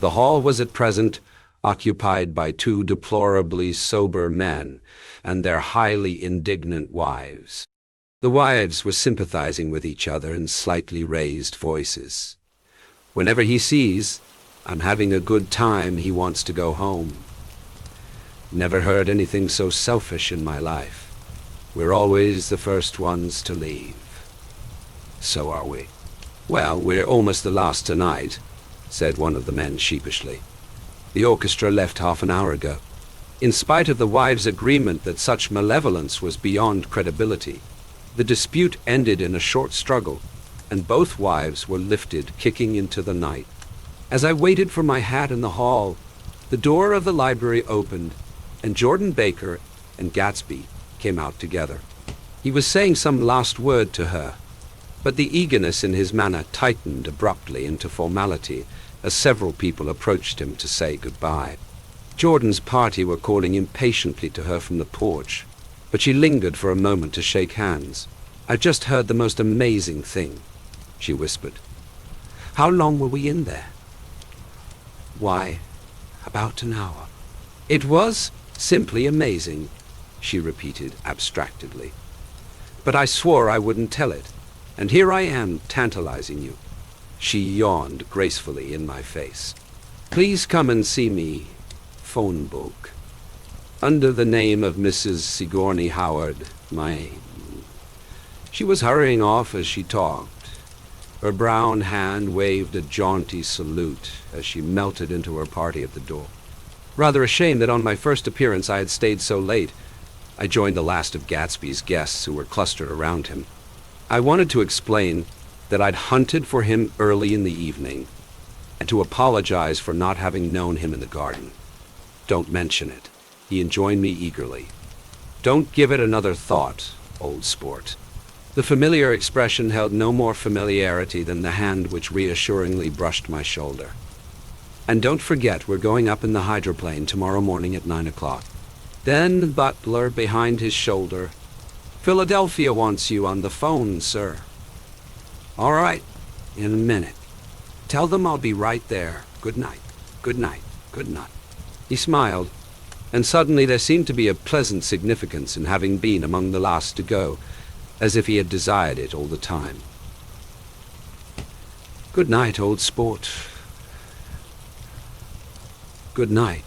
Speaker 1: The hall was at present occupied by 2 deplorably sober men and their highly indignant wives. The wives were sympathizing with each other in slightly raised voices. Whenever he sees I'm having a good time, he wants to go home. Never heard anything so selfish in my life. We're always the first ones to leave. So are we. Well, we're almost the last tonight, said one of the men sheepishly. The orchestra left half an hour ago. In spite of the wives' agreement that such malevolence was beyond credibility, the dispute ended in a short struggle, and both wives were lifted, kicking into the night. As I waited for my hat in the hall, the door of the library opened, and Jordan Baker and Gatsby came out together. He was saying some last word to her, but the eagerness in his manner tightened abruptly into formality as several people approached him to say goodbye. Jordan's party were calling impatiently to her from the porch, but she lingered for a moment to shake hands. "I've just heard the most amazing thing," she whispered. "How long were we in there?" "Why, about an hour." "It was simply amazing," she repeated abstractedly. "But I swore I wouldn't tell it, and here I am tantalizing you." She yawned gracefully in my face. "Please come and see me. Phone book. Under the name of Mrs. Sigourney Howard, my..." She was hurrying off as she talked. Her brown hand waved a jaunty salute as she melted into her party at the door. Rather ashamed that on my first appearance I had stayed so late, I joined the last of Gatsby's guests who were clustered around him. I wanted to explain that I'd hunted for him early in the evening, and to apologize for not having known him in the garden. "Don't mention it," he enjoined me eagerly. "Don't give it another thought, old sport." The familiar expression held no more familiarity than the hand which reassuringly brushed my shoulder. And don't forget, we're going up in the hydroplane tomorrow morning at 9 o'clock. Then the butler behind his shoulder. Philadelphia wants you on the phone, sir. All right, in a minute. Tell them I'll be right there. Good night, good night, good night. He smiled, and suddenly there seemed to be a pleasant significance in having been among the last to go, as if he had desired it all the time. Good night, old sport. Good night.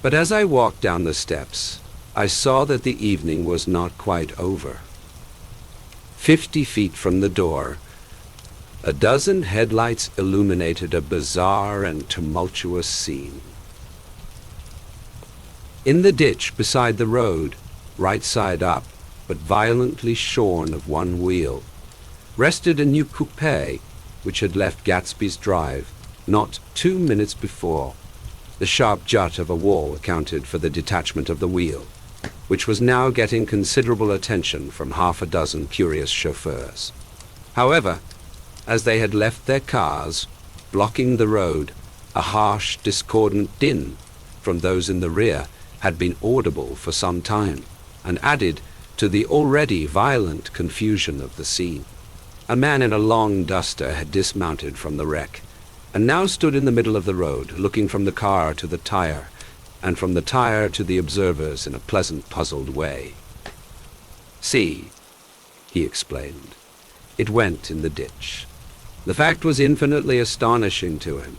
Speaker 1: But as I walked down the steps, I saw that the evening was not quite over. 50 feet from the door, a dozen headlights illuminated a bizarre and tumultuous scene. In the ditch beside the road, right side up, but violently shorn of one wheel, rested a new coupe which had left Gatsby's drive not 2 minutes before. The sharp jut of a wall accounted for the detachment of the wheel, which was now getting considerable attention from half a dozen curious chauffeurs. However, as they had left their cars, blocking the road, a harsh, discordant din from those in the rear had been audible for some time, and added to the already violent confusion of the scene. A man in a long duster had dismounted from the wreck, and now stood in the middle of the road, looking from the car to the tire, and from the tire to the observers in a pleasant, puzzled way. "See," he explained, "it went in the ditch." The fact was infinitely astonishing to him,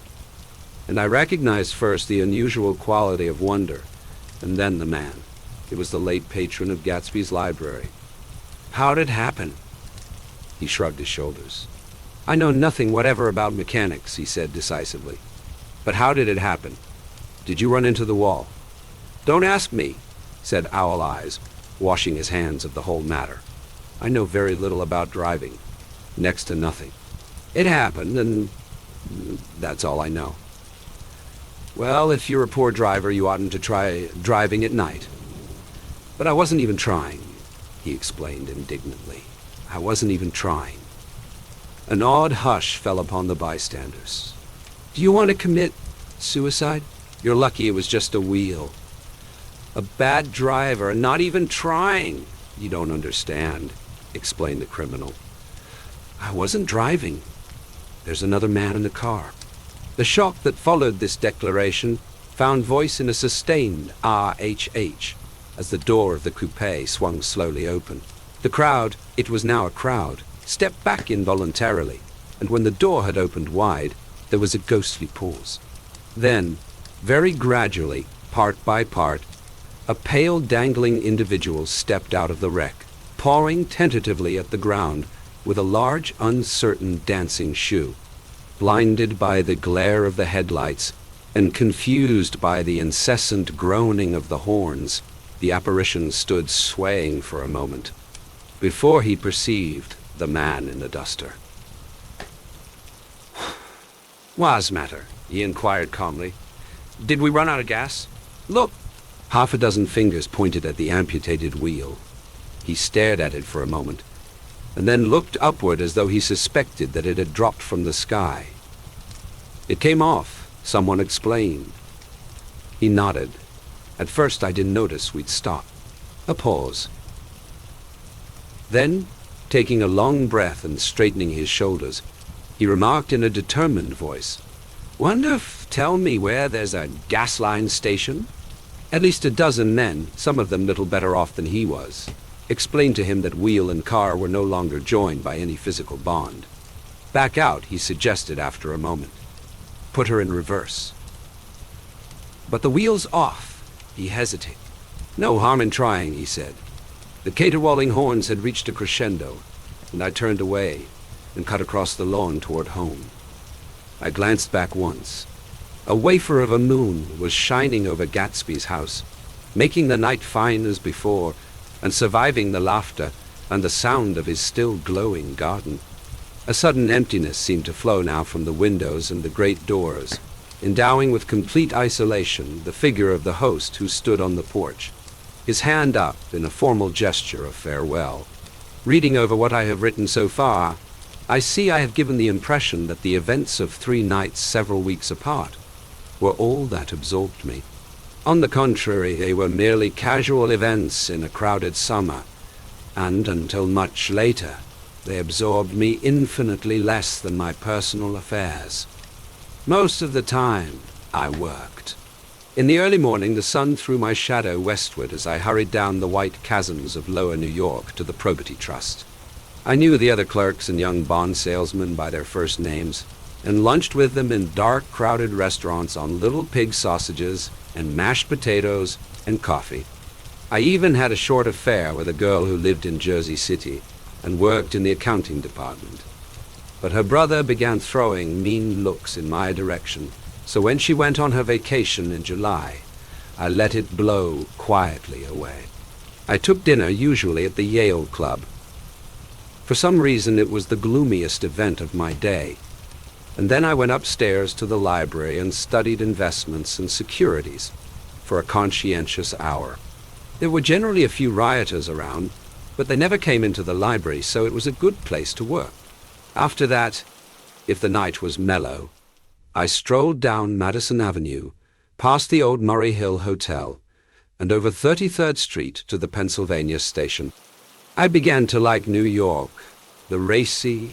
Speaker 1: and I recognized first the unusual quality of wonder, and then the man. It was the late patron of Gatsby's library. "How'd it happen?" He shrugged his shoulders. "I know nothing whatever about mechanics," he said decisively. "But how did it happen? Did you run into the wall?" "Don't ask me," said Owl Eyes, washing his hands of the whole matter. "I know very little about driving. Next to nothing. It happened, and that's all I know." "Well, if you're a poor driver, you oughtn't to try driving at night." "But I wasn't even trying," he explained indignantly. "I wasn't even trying." An odd hush fell upon the bystanders. "Do you want to commit suicide? You're lucky it was just a wheel." "A bad driver, and not even trying." "You don't understand," explained the criminal. "I wasn't driving. There's another man in the car." The shock that followed this declaration found voice in a sustained "ah-h-h" as the door of the coupe swung slowly open. The crowd, it was now a crowd, stepped back involuntarily, and when the door had opened wide, there was a ghostly pause. Then, very gradually, part by part, a pale dangling individual stepped out of the wreck, pawing tentatively at the ground with a large uncertain dancing shoe. Blinded by the glare of the headlights and confused by the incessant groaning of the horns, the apparition stood swaying for a moment before he perceived the man in the duster. "What's the matter?" he inquired calmly. "Did we run out of gas? Look!" Half a dozen fingers pointed at the amputated wheel. He stared at it for a moment, and then looked upward as though he suspected that it had dropped from the sky. "It came off," someone explained. He nodded. "At first I didn't notice we'd stopped." A pause. Then, taking a long breath and straightening his shoulders, he remarked in a determined voice, Tell me where there's a gas line station?" At least a dozen men, some of them little better off than he was, explained to him that wheel and car were no longer joined by any physical bond. "Back out," he suggested after a moment. "Put her in reverse." "But the wheel's off." He hesitated. "No harm in trying," he said. The caterwauling horns had reached a crescendo, and I turned away and cut across the lawn toward home. I glanced back once. A wafer of a moon was shining over Gatsby's house, making the night fine as before, and surviving the laughter and the sound of his still glowing garden. A sudden emptiness seemed to flow now from the windows and the great doors, endowing with complete isolation the figure of the host who stood on the porch, his hand up in a formal gesture of farewell. Reading over what I have written so far, I see I have given the impression that the events of 3 nights several weeks apart were all that absorbed me. On the contrary, they were merely casual events in a crowded summer, and until much later, they absorbed me infinitely less than my personal affairs. Most of the time, I worked. In the early morning, the sun threw my shadow westward as I hurried down the white chasms of lower New York to the Probity Trust. I knew the other clerks and young bond salesmen by their first names, and lunched with them in dark, crowded restaurants on little pig sausages and mashed potatoes and coffee. I even had a short affair with a girl who lived in Jersey City and worked in the accounting department. But her brother began throwing mean looks in my direction, so when she went on her vacation in July, I let it blow quietly away. I took dinner usually at the Yale Club. For some reason, it was the gloomiest event of my day, and then I went upstairs to the library and studied investments and securities for a conscientious hour. There were generally a few rioters around, but they never came into the library, so it was a good place to work. After that, if the night was mellow, I strolled down Madison Avenue, past the old Murray Hill Hotel, and over 33rd Street to the Pennsylvania Station. I began to like New York, the racy,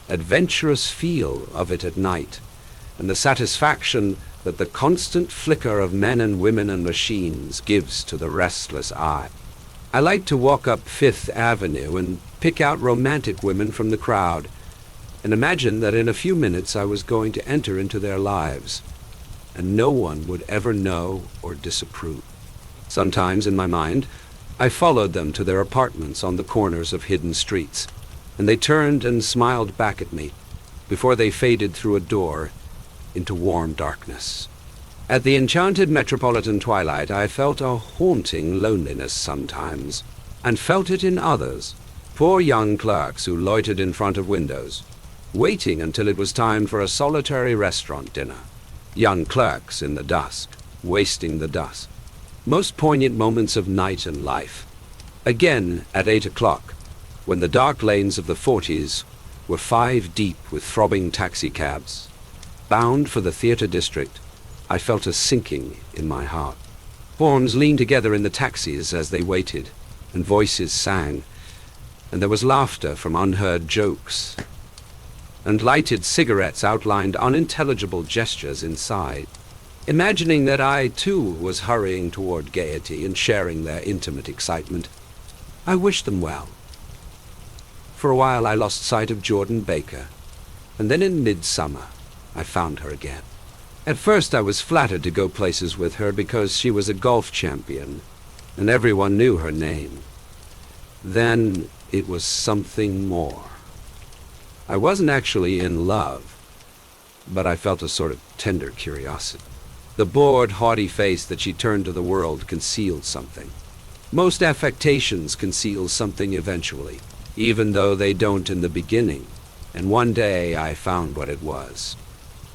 Speaker 1: adventurous feel of it at night, and the satisfaction that the constant flicker of men and women and machines gives to the restless eye. I liked to walk up Fifth Avenue and pick out romantic women from the crowd, and imagine that in a few minutes I was going to enter into their lives, and no one would ever know or disapprove. Sometimes, in my mind, I followed them to their apartments on the corners of hidden streets, and they turned and smiled back at me before they faded through a door into warm darkness. At the enchanted metropolitan twilight, I felt a haunting loneliness sometimes, and felt it in others, poor young clerks who loitered in front of windows, waiting until it was time for a solitary restaurant dinner. Young clerks in the dusk, wasting the dusk. Most poignant moments of night and life. Again, at 8 o'clock, when the dark lanes of the 40s were 5 deep with throbbing taxicabs, bound for the theater district, I felt a sinking in my heart. Forms leaned together in the taxis as they waited, and voices sang, and there was laughter from unheard jokes, and lighted cigarettes outlined unintelligible gestures inside. Imagining that I, too, was hurrying toward gaiety and sharing their intimate excitement, I wished them well. For a while I lost sight of Jordan Baker, and then in midsummer I found her again. At first I was flattered to go places with her because she was a golf champion, and everyone knew her name. Then it was something more. I wasn't actually in love, but I felt a sort of tender curiosity. The bored, haughty face that she turned to the world concealed something. Most affectations conceal something eventually, even though they don't in the beginning, and one day I found what it was.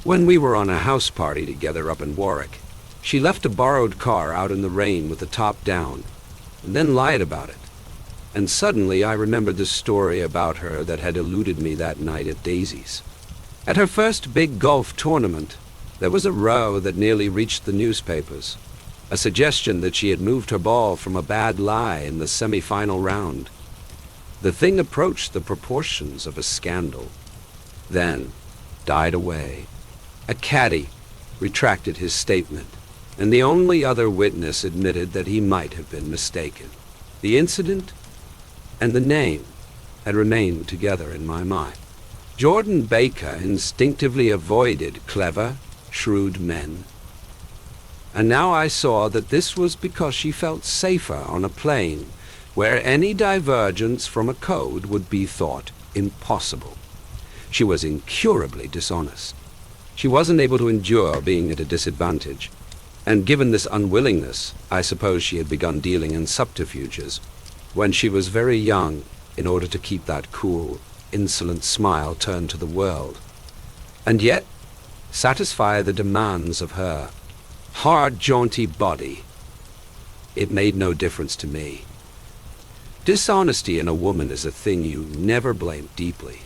Speaker 1: When we were on a house party together up in Warwick, she left a borrowed car out in the rain with the top down, and then lied about it. And suddenly I remembered the story about her that had eluded me that night at Daisy's. At her first big golf tournament, there was a row that nearly reached the newspapers, a suggestion that she had moved her ball from a bad lie in the semi-final round. The thing approached the proportions of a scandal, then died away. A caddy retracted his statement, and the only other witness admitted that he might have been mistaken. The incident and the name had remained together in my mind. Jordan Baker instinctively avoided clever, shrewd men, and now I saw that this was because she felt safer on a plane where any divergence from a code would be thought impossible. She was incurably dishonest. She wasn't able to endure being at a disadvantage, and given this unwillingness, I suppose she had begun dealing in subterfuges when she was very young in order to keep that cool, insolent smile turned to the world, and yet satisfy the demands of her hard, jaunty body. It made no difference to me. Dishonesty in a woman is a thing you never blame deeply.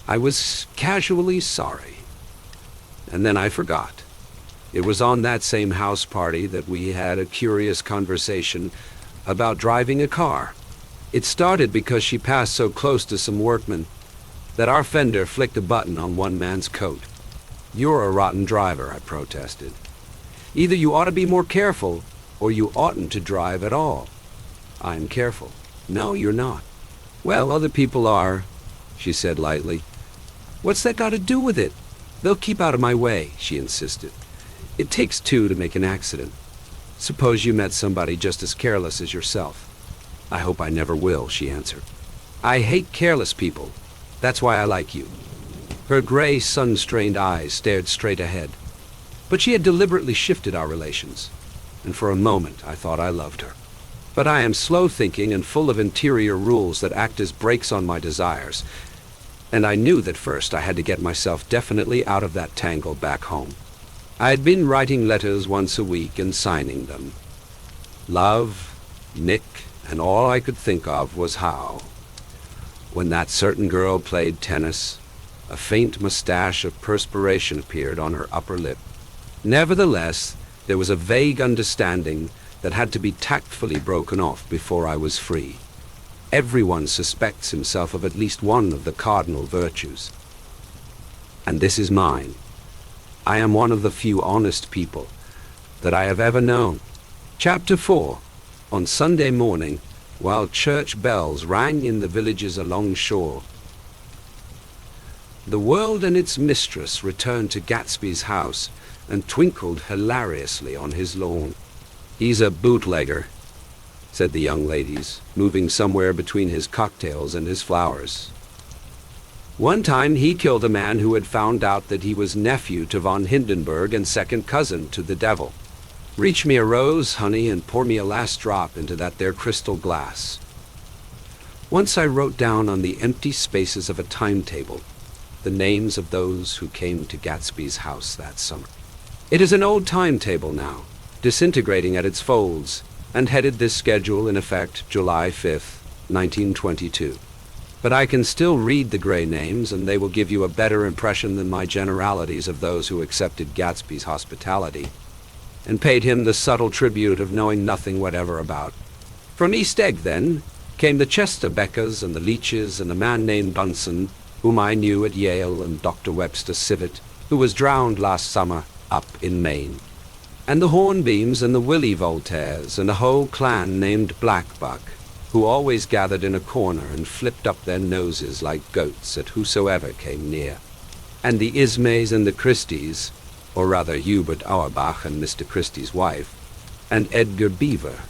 Speaker 1: I was casually sorry, and then I forgot. It was on that same house party that we had a curious conversation about driving a car. It started because she passed so close to some workmen that our fender flicked a button on one man's coat. "You're a rotten driver," I protested. "Either you ought to be more careful, or you oughtn't to drive at all." "I'm careful." "No, you're not." "Well, other people are," she said lightly. "What's that got to do with it?" "They'll keep out of my way," she insisted. "It takes two to make an accident. Suppose you met somebody just as careless as yourself." "I hope I never will," she answered. "I hate careless people. That's why I like you." Her gray, sun-strained eyes stared straight ahead. But she had deliberately shifted our relations, and for a moment I thought I loved her. But I am slow-thinking and full of interior rules that act as brakes on my desires, and I knew that first I had to get myself definitely out of that tangle back home. I had been writing letters once a week and signing them. Love, Nick, and all I could think of was how, when that certain girl played tennis, a faint mustache of perspiration appeared on her upper lip. Nevertheless, there was a vague understanding that had to be tactfully broken off before I was free. Everyone suspects himself of at least one of the cardinal virtues, and this is mine. I am one of the few honest people that I have ever known. Chapter 4. On Sunday morning, while church bells rang in the villages along shore, the world and its mistress returned to Gatsby's house and twinkled hilariously on his lawn. "He's a bootlegger," said the young ladies, moving somewhere between his cocktails and his flowers. "One time he killed a man who had found out that he was nephew to von Hindenburg and second cousin to the devil. Reach me a rose, honey, and pour me a last drop into that there crystal glass." Once I wrote down on the empty spaces of a timetable the names of those who came to Gatsby's house that summer. It is an old timetable now, disintegrating at its folds, and headed this schedule in effect July 5th, 1922. But I can still read the gray names, and they will give you a better impression than my generalities of those who accepted Gatsby's hospitality and paid him the subtle tribute of knowing nothing whatever about. From East Egg, then, came the Chester Beckers and the Leaches and a man named Bunsen, whom I knew at Yale, and Dr. Webster Civet, who was drowned last summer up in Maine, and the Hornbeams and the Willie Voltaires, and a whole clan named Blackbuck, who always gathered in a corner and flipped up their noses like goats at whosoever came near, and the Ismays and the Christies, or rather Hubert Auerbach and Mr. Christie's wife, and Edgar Beaver,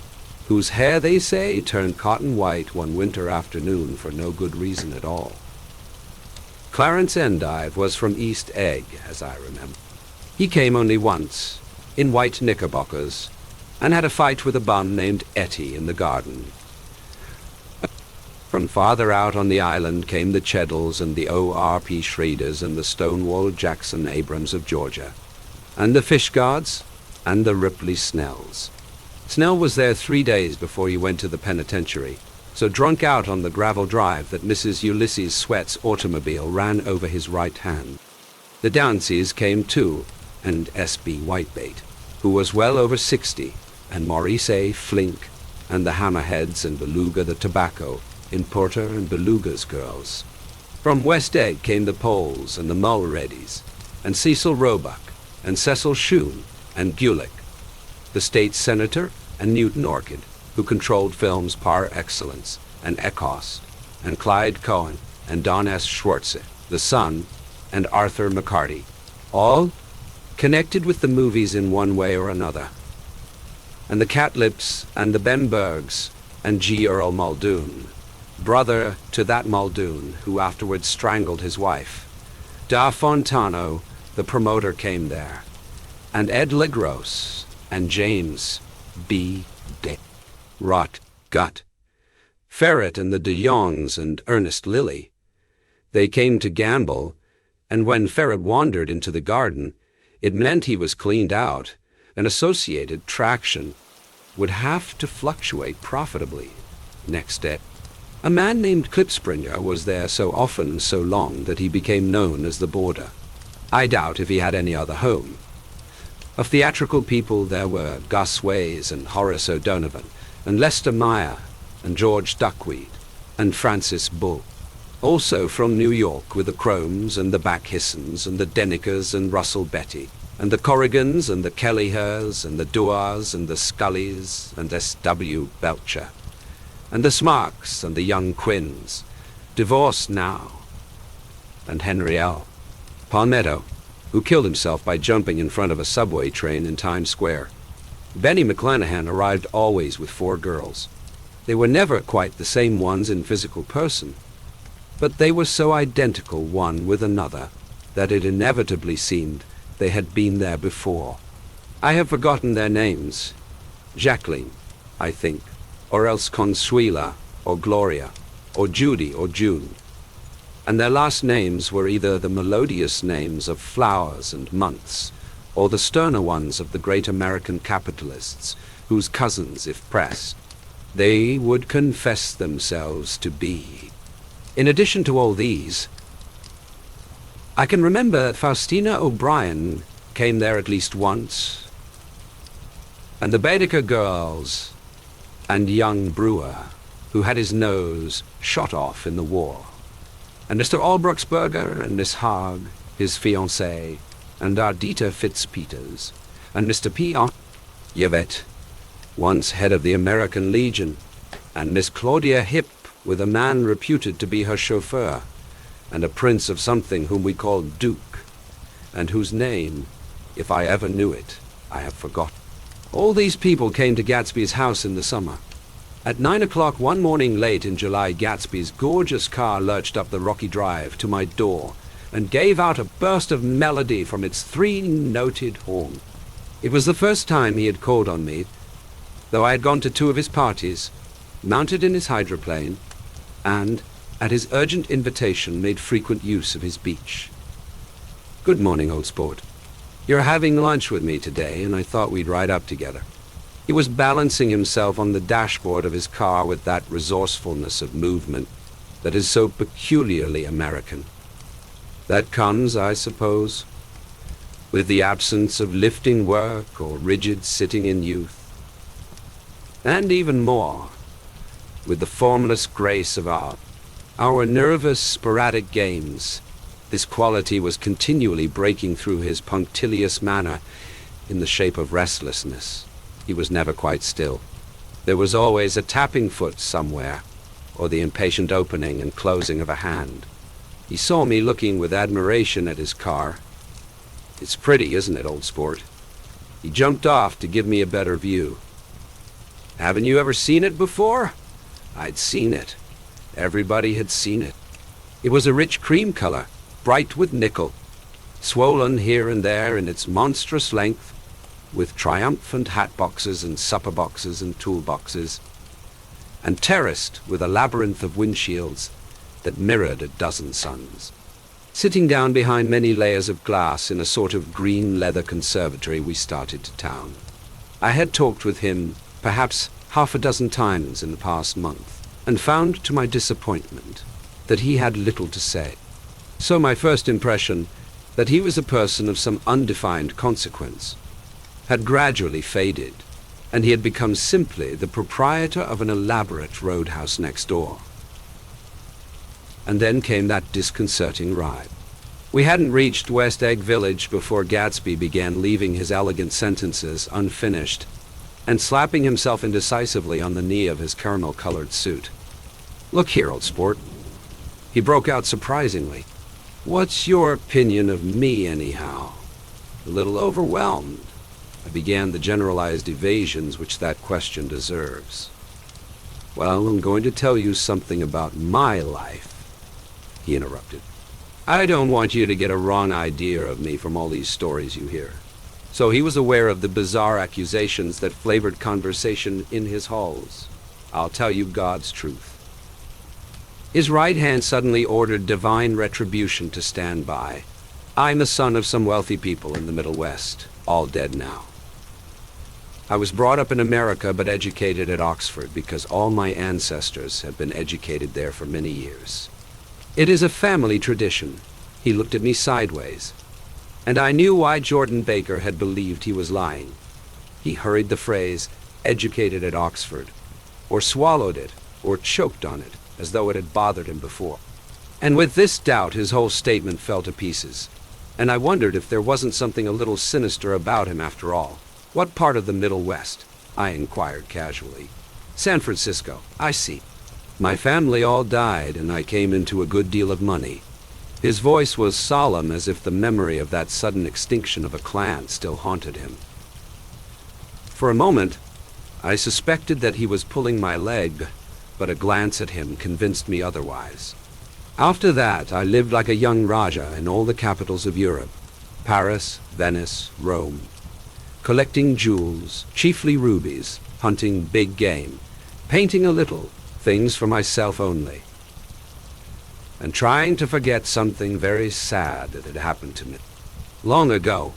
Speaker 1: whose hair, they say, turned cotton white one winter afternoon for no good reason at all. Clarence Endive was from East Egg, as I remember. He came only once, in white knickerbockers, and had a fight with a bum named Etty in the garden. From farther out on the island came the Cheddles and the O.R.P. Schraders and the Stonewall Jackson Abrams of Georgia, and the Fishguards, and the Ripley Snells. Snell was there 3 days before he went to the penitentiary, so drunk out on the gravel drive that Mrs. Ulysses Sweat's automobile ran over his right hand. The Downseys came too, and S.B. Whitebait, who was well over 60, and Maurice A. Flink, and the Hammerheads and Beluga the Tobacco, in Porter and Beluga's girls. From West Egg came the Poles and the Mulreadys, and Cecil Roebuck, and Cecil Shoon, and Gulick, the state senator, and Newton Orchid, who controlled films par excellence, and Eckhost, and Clyde Cohen, and Don S. Schwartze, the son, and Arthur McCarty, all connected with the movies in one way or another. And the Catlips, and the Benbergs, and G. Earl Muldoon, brother to that Muldoon who afterwards strangled his wife. Da Fontano, the promoter, came there, and Ed Legros, and James B. De Rot Gut, Ferret, and the de Jongs, and Ernest Lilly. They came to gamble, and when Ferret wandered into the garden, it meant he was cleaned out, and associated traction would have to fluctuate profitably next day. A man named Klipspringer was there so often and so long that he became known as the Boarder. I doubt if he had any other home. Of theatrical people there were Gus Ways and Horace O'Donovan, and Lester Meyer, and George Duckweed, and Francis Bull. Also from New York were the Cromes and the Backhissons and the Dennikers and Russell Betty, and the Corrigans and the Kellyhers and the Duars and the Scullys and S.W. Belcher, and the Smarks and the young Quinns, divorced now, and Henry L. Palmetto, who killed himself by jumping in front of a subway train in Times Square. Benny McClanahan arrived always with 4 girls. They were never quite the same ones in physical person, but they were so identical one with another that it inevitably seemed they had been there before. I have forgotten their names. Jacqueline, I think, or else Consuela, or Gloria, or Judy, or June. And their last names were either the melodious names of flowers and months, or the sterner ones of the great American capitalists, whose cousins, if pressed, they would confess themselves to be. In addition to all these, I can remember that Faustina O'Brien came there at least once, and the Baedeker girls, and young Brewer, who had his nose shot off in the war, and Mr. Albruxberger and Miss Haag, his fiancée, and Ardita Fitzpeters, and Mr. P. Yvette, once head of the American Legion, and Miss Claudia Hip, with a man reputed to be her chauffeur, and a prince of something whom we called Duke, and whose name, if I ever knew it, I have forgotten. All these people came to Gatsby's house in the summer. At 9 o'clock one morning late in July, Gatsby's gorgeous car lurched up the rocky drive to my door and gave out a burst of melody from its 3-noted horn. It was the first time he had called on me, though I had gone to 2 of his parties, mounted in his hydroplane, and, at his urgent invitation, made frequent use of his beach. "Good morning, old sport. You're having lunch with me today, and I thought we'd ride up together." He was balancing himself on the dashboard of his car with that resourcefulness of movement that is so peculiarly American. That comes, I suppose, with the absence of lifting work or rigid sitting in youth, and even more, with the formless grace of our nervous, sporadic games. This quality was continually breaking through his punctilious manner in the shape of restlessness. He was never quite still. There was always a tapping foot somewhere, or the impatient opening and closing of a hand. He saw me looking with admiration at his car. "It's pretty, isn't it, old sport?" He jumped off to give me a better view. "Haven't you ever seen it before?" I'd seen it. Everybody had seen it. It was a rich cream color, bright with nickel, swollen here and there in its monstrous length, with triumphant hat boxes and supper boxes and tool boxes, and terraced with a labyrinth of windshields that mirrored a dozen suns. Sitting down behind many layers of glass in a sort of green leather conservatory, we started to town. I had talked with him perhaps half a dozen times in the past month, and found to my disappointment that he had little to say. So my first impression, that he was a person of some undefined consequence, had gradually faded, and he had become simply the proprietor of an elaborate roadhouse next door. And then came that disconcerting ride. We hadn't reached West Egg Village before Gatsby began leaving his elegant sentences unfinished and slapping himself indecisively on the knee of his caramel-colored suit. "Look here, old sport," he broke out surprisingly. "What's your opinion of me, anyhow?" A little overwhelmed, I began the generalized evasions which that question deserves. "Well, I'm going to tell you something about my life," he interrupted. "I don't want you to get a wrong idea of me from all these stories you hear." So he was aware of the bizarre accusations that flavored conversation in his halls. I'll tell you God's truth. His right hand suddenly ordered divine retribution to stand by. I'm the son of some wealthy people in the Middle West, all dead now. I was brought up in America but educated at Oxford because all my ancestors had been educated there for many years. It is a family tradition. He looked at me sideways. And I knew why Jordan Baker had believed he was lying. He hurried the phrase, educated at Oxford, or swallowed it, or choked on it, as though it had bothered him before. And with this doubt, his whole statement fell to pieces. And I wondered if there wasn't something a little sinister about him after all. What part of the Middle West? I inquired casually. San Francisco. I see. My family all died, and I came into a good deal of money. His voice was solemn, as if the memory of that sudden extinction of a clan still haunted him. For a moment, I suspected that he was pulling my leg, but a glance at him convinced me otherwise. After that, I lived like a young Raja in all the capitals of Europe, Paris, Venice, Rome, collecting jewels, chiefly rubies, hunting big game, painting a little, things for myself only, and trying to forget something very sad that had happened to me long ago.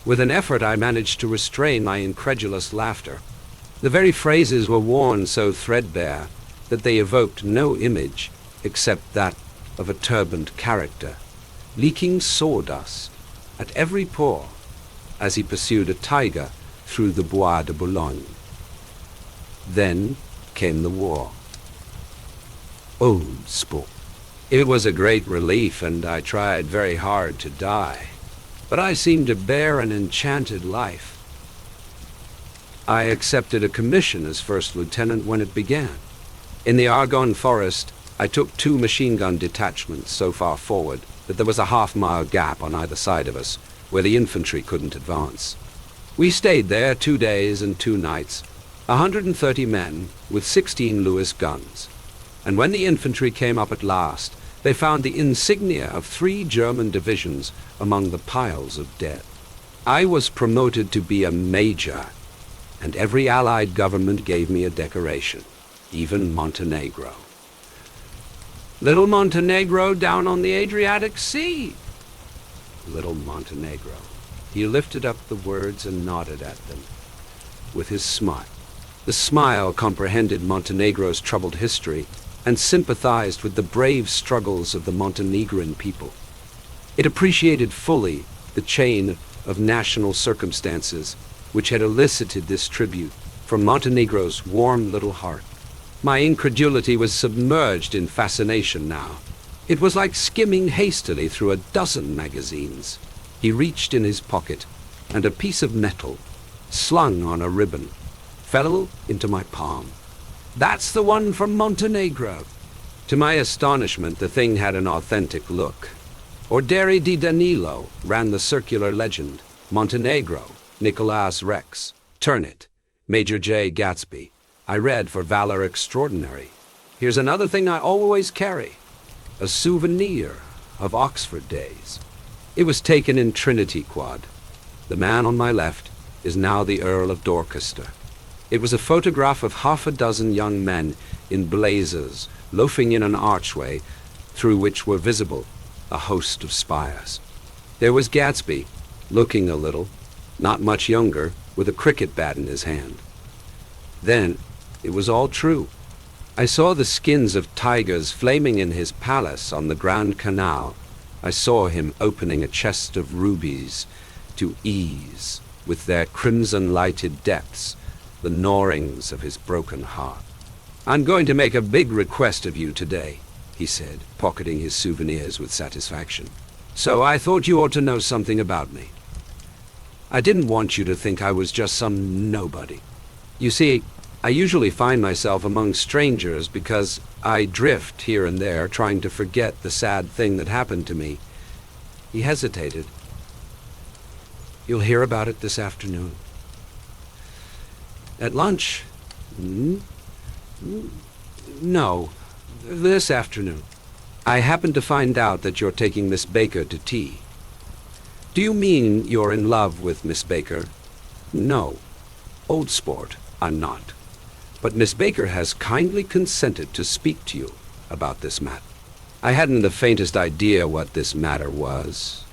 Speaker 1: With an effort, I managed to restrain my incredulous laughter. The very phrases were worn so threadbare that they evoked no image except that of a turbaned character, leaking sawdust at every pore as he pursued a tiger through the Bois de Boulogne. Then came the war. Old sport. It was a great relief, and I tried very hard to die, but I seemed to bear an enchanted life. I accepted a commission as first lieutenant when it began. In the Argonne forest, I took 2 machine gun detachments so far forward that there was a half-mile gap on either side of us, where the infantry couldn't advance. We stayed there 2 days and 2 nights, 130 men with 16 Lewis guns. And when the infantry came up at last, they found the insignia of 3 German divisions among the piles of dead. I was promoted to be a major, and every Allied government gave me a decoration, even Montenegro. Little Montenegro down on the Adriatic Sea. Little Montenegro. He lifted up the words and nodded at them with his smile. The smile comprehended Montenegro's troubled history and sympathized with the brave struggles of the Montenegrin people. It appreciated fully the chain of national circumstances which had elicited this tribute from Montenegro's warm little heart. My incredulity was submerged in fascination now. It was like skimming hastily through a dozen magazines. He reached in his pocket, and a piece of metal, slung on a ribbon, fell into my palm. That's the one from Montenegro. To my astonishment, the thing had an authentic look. Orderi di Danilo ran the circular legend, Montenegro, Nicolas Rex, Ternit, Major J. Gatsby. I read for valor extraordinary. Here's another thing I always carry, a souvenir of Oxford days. It was taken in Trinity Quad. The man on my left is now the Earl of Dorchester. It was a photograph of half a dozen young men in blazers, loafing in an archway through which were visible a host of spires. There was Gatsby, looking a little, not much younger, with a cricket bat in his hand. Then it was all true. I saw the skins of tigers flaming in his palace on the Grand Canal. I saw him opening a chest of rubies to ease, with their crimson-lighted depths, the gnawings of his broken heart. I'm going to make a big request of you today, he said, pocketing his souvenirs with satisfaction. So I thought you ought to know something about me. I didn't want you to think I was just some nobody. You see, I usually find myself among strangers because I drift here and there, trying to forget the sad thing that happened to me. He hesitated. You'll hear about it this afternoon. At lunch? No, this afternoon. I happened to find out that you're taking Miss Baker to tea. Do you mean you're in love with Miss Baker? No. Old sport, I'm not. But Miss Baker has kindly consented to speak to you about this matter. I hadn't the faintest idea what this matter was,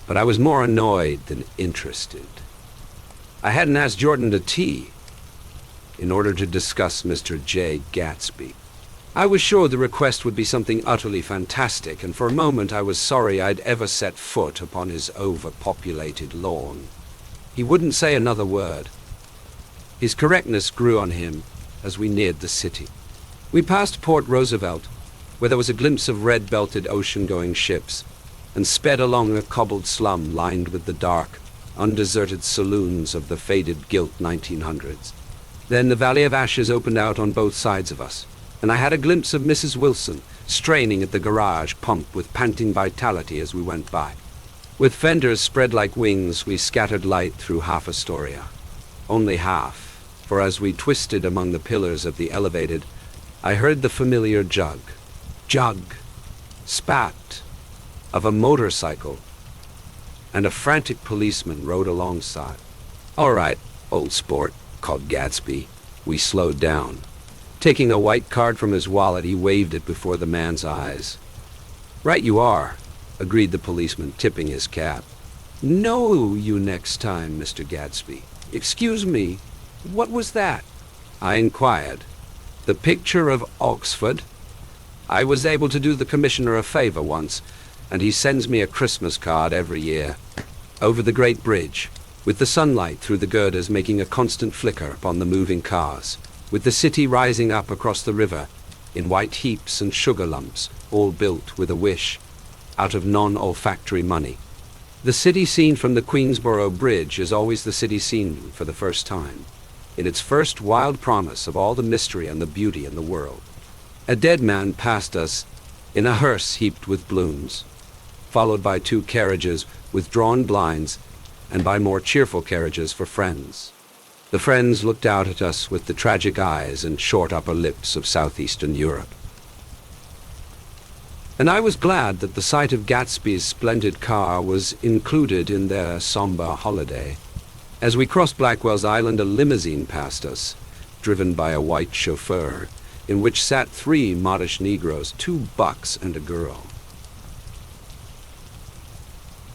Speaker 1: but I was more annoyed than interested. I hadn't asked Jordan to tea in order to discuss Mr. J. Gatsby. I was sure the request would be something utterly fantastic, and for a moment I was sorry I'd ever set foot upon his overpopulated lawn. He wouldn't say another word. His correctness grew on him as we neared the city. We passed Port Roosevelt, where there was a glimpse of red-belted ocean-going ships, and sped along a cobbled slum lined with the dark, undeserted saloons of the faded gilt 1900s. Then the Valley of Ashes opened out on both sides of us, and I had a glimpse of Mrs. Wilson straining at the garage pump with panting vitality as we went by. With fenders spread like wings, we scattered light through half Astoria. Only half, for as we twisted among the pillars of the elevated, I heard the familiar jug, spat, of a motorcycle, and a frantic policeman rode alongside. "All right, old sport," called Gatsby. We slowed down. Taking a white card from his wallet, he waved it before the man's eyes. "Right you are," agreed the policeman, tipping his cap. "Know you next time, Mr. Gatsby. Excuse me, what was that?" I inquired. "The picture of Oxford. I was able to do the commissioner a favor once, and he sends me a Christmas card every year. Over the Great Bridge, with the sunlight through the girders making a constant flicker upon the moving cars, with the city rising up across the river in white heaps and sugar lumps, all built with a wish, out of non-olfactory money. The city seen from the Queensboro Bridge is always the city seen for the first time, in its first wild promise of all the mystery and the beauty in the world. A dead man passed us in a hearse heaped with blooms, followed by 2 carriages with drawn blinds and by more cheerful carriages for friends. The friends looked out at us with the tragic eyes and short upper lips of southeastern Europe. And I was glad that the sight of Gatsby's splendid car was included in their somber holiday. As we crossed Blackwell's Island, a limousine passed us, driven by a white chauffeur, in which sat 3 modish Negroes, 2 bucks and a girl.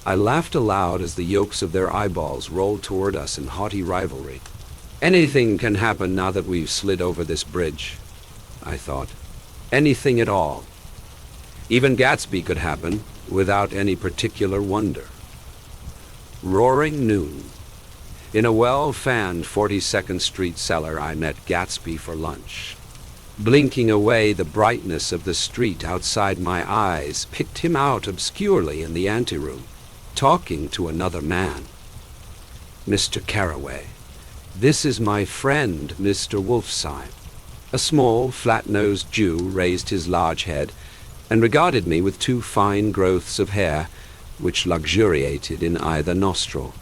Speaker 1: I laughed aloud as the yolks of their eyeballs rolled toward us in haughty rivalry. Anything can happen now that we've slid over this bridge, I thought. Anything at all. Even Gatsby could happen, without any particular wonder. Roaring noon. In a well-fanned 42nd Street cellar, I met Gatsby for lunch. Blinking away the brightness of the street outside my eyes, picked him out obscurely in the anteroom, talking to another man. "Mr. Carraway, this is my friend, Mr. Wolfsheim." A small, flat-nosed Jew raised his large head and regarded me with 2 fine growths of hair, which luxuriated in either nostril.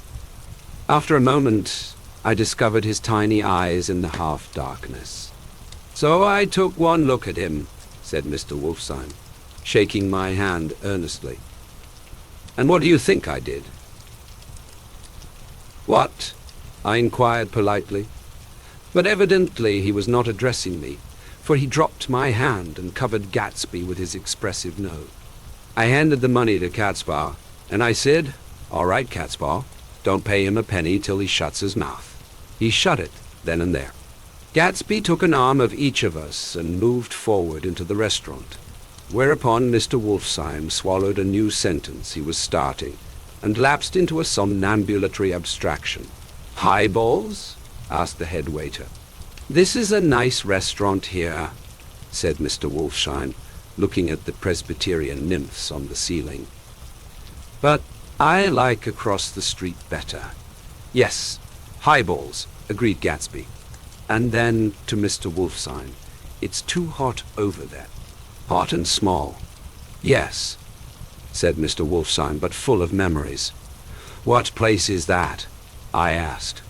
Speaker 1: After a moment, I discovered his tiny eyes in the half-darkness. "So I took one look at him," said Mr. Wolfsheim, shaking my hand earnestly. "And what do you think I did?" "What?" I inquired politely. But evidently he was not addressing me, for he dropped my hand and covered Gatsby with his expressive nose. I handed the money to Catspaw, and I said, "All right, Catspaw, don't pay him a penny till he shuts his mouth." He shut it then and there. Gatsby took an arm of each of us and moved forward into the restaurant, whereupon Mr. Wolfsheim swallowed a new sentence he was starting and lapsed into a somnambulatory abstraction. "Highballs?" asked the head waiter. "This is a nice restaurant here," said Mr. Wolfsheim, looking at the Presbyterian nymphs on the ceiling. "But I like across the street better." "Yes, highballs," agreed Gatsby. And then to Mr. Wolfsheim, "It's too hot over there." "Hot and small." "Yes," said Mr. Wolfsheim, but full of memories. "What place is that?" I asked.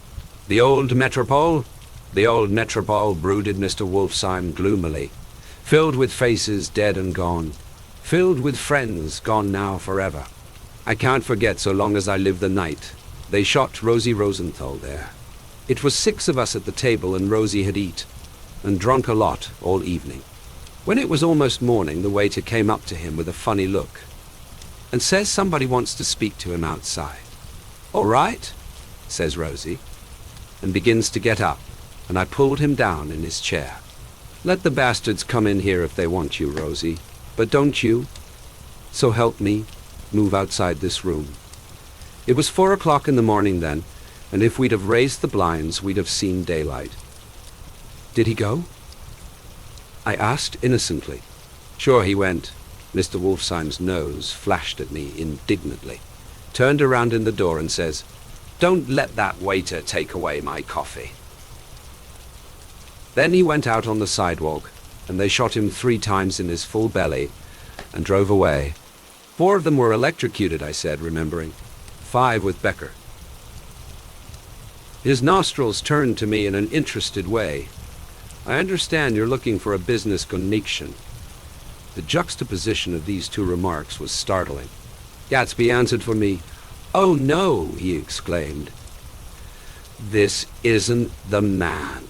Speaker 1: "The old Metropole?" "The old Metropole," brooded Mr. Wolfsheim gloomily, "filled with faces dead and gone, filled with friends gone now forever. I can't forget so long as I live the night. They shot Rosie Rosenthal there. It was 6 of us at the table, and Rosie had eat and drunk a lot all evening. When it was almost morning, the waiter came up to him with a funny look and says somebody wants to speak to him outside. "All right," says Rosie, and begins to get up, and I pulled him down in his chair. Let the bastards come in here if they want you, Rosie. But don't you, so help me, move outside this room. It was 4 o'clock in the morning then, and if we'd have raised the blinds, we'd have seen daylight. Did he go? I asked innocently. Sure he went. Mr. Wolfsheim's nose flashed at me indignantly, turned around in the door and says, "Don't let that waiter take away my coffee." Then he went out on the sidewalk, and they shot him 3 times in his full belly and drove away. 4 of them were electrocuted, I said, remembering. 5 with Becker. His nostrils turned to me in an interested way. I understand you're looking for a business connection. The juxtaposition of these 2 remarks was startling. Gatsby answered for me. "Oh no," he exclaimed. "This isn't the man."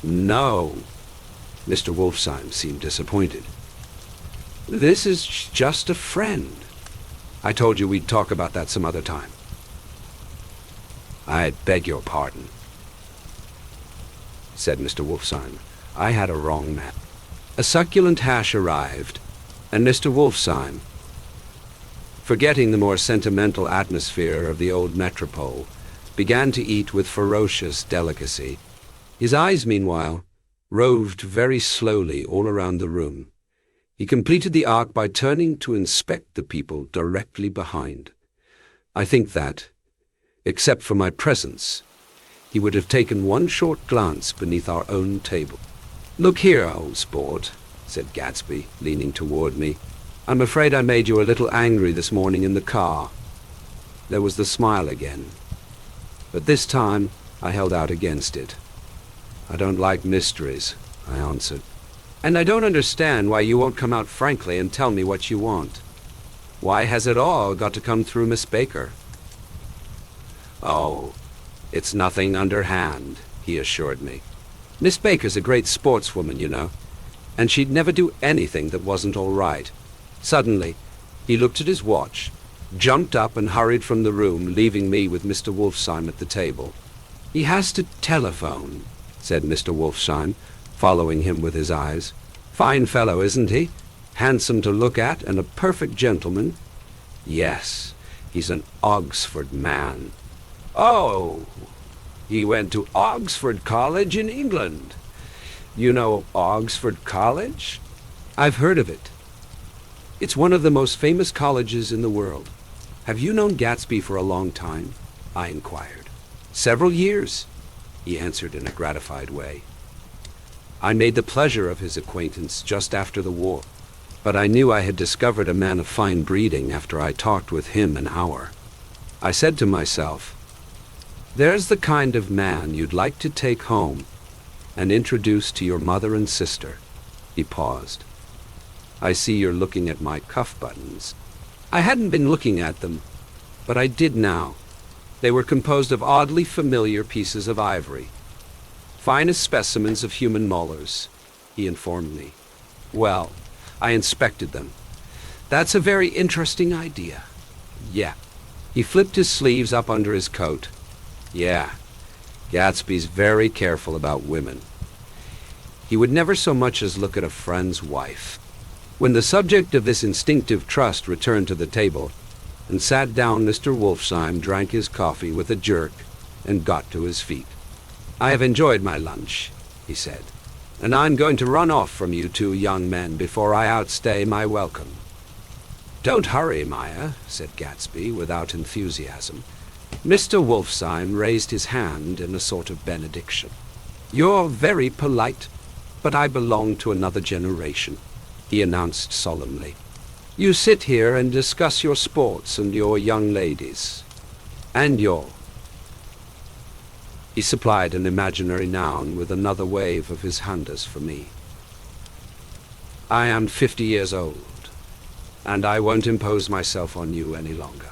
Speaker 1: "No." Mr. Wolfsheim seemed disappointed. "This is just a friend. I told you we'd talk about that some other time." "I beg your pardon," said Mr. Wolfsheim. "I had a wrong man." A succulent hash arrived, and Mr. Wolfsheim, forgetting the more sentimental atmosphere of the old metropole, began to eat with ferocious delicacy. His eyes, meanwhile, roved very slowly all around the room. He completed the arc by turning to inspect the people directly behind. I think that, except for my presence, he would have taken one short glance beneath our own table. "Look here, old sport," said Gatsby, leaning toward me. "I'm afraid I made you a little angry this morning in the car." There was the smile again, but this time I held out against it. "I don't like mysteries," I answered. "And I don't understand why you won't come out frankly and tell me what you want. Why has it all got to come through Miss Baker?" "Oh, it's nothing underhand," he assured me. "Miss Baker's a great sportswoman, you know, and she'd never do anything that wasn't all right." Suddenly, he looked at his watch, jumped up and hurried from the room, leaving me with Mr. Wolfsheim at the table. "He has to telephone," said Mr. Wolfsheim, following him with his eyes. "Fine fellow, isn't he? Handsome to look at and a perfect gentleman." "Yes, he's an Oxford man." "Oh, he went to Oxford College in England. You know Oxford College?" "I've heard of it. It's one of the most famous colleges in the world. Have you known Gatsby for a long time?" I inquired. "Several years," he answered in a gratified way. "I made the pleasure of his acquaintance just after the war, but I knew I had discovered a man of fine breeding after I talked with him an hour. I said to myself, there's the kind of man you'd like to take home and introduce to your mother and sister." He paused. "I see you're looking at my cuff buttons." I hadn't been looking at them, but I did now. They were composed of oddly familiar pieces of ivory. "Finest specimens of human molars," he informed me. "Well, I inspected them. That's a very interesting idea." "Yeah." He flipped his sleeves up under his coat. "Yeah, Gatsby's very careful about women. He would never so much as look at a friend's wife." When the subject of this instinctive trust returned to the table and sat down, Mr. Wolfsheim drank his coffee with a jerk and got to his feet. "I have enjoyed my lunch," he said, "and I'm going to run off from you 2 young men before I outstay my welcome." "Don't hurry, Maya," said Gatsby without enthusiasm. Mr. Wolfsheim raised his hand in a sort of benediction. "You're very polite, but I belong to another generation," he announced solemnly. "You sit here and discuss your sports and your young ladies. And your—" He supplied an imaginary noun with another wave of his handers for me. "I am 50 years old, and I won't impose myself on you any longer."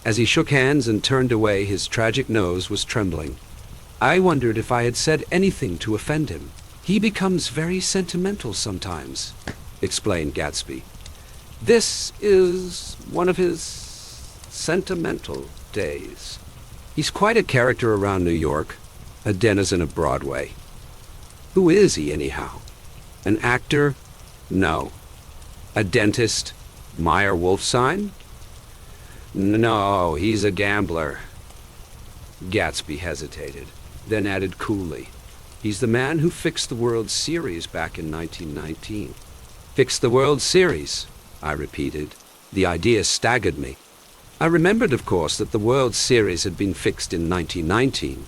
Speaker 1: As he shook hands and turned away, his tragic nose was trembling. I wondered if I had said anything to offend him. "He becomes very sentimental sometimes," explained Gatsby. "This is one of his sentimental days. He's quite a character around New York, a denizen of Broadway." Who is he, anyhow? An actor? No. A dentist? Meyer Wolfstein? No, he's a gambler. Gatsby hesitated, then added coolly, "He's the man who fixed the World Series back in 1919. Fixed the World Series, I repeated. The idea staggered me. I remembered, of course, that the World Series had been fixed in 1919,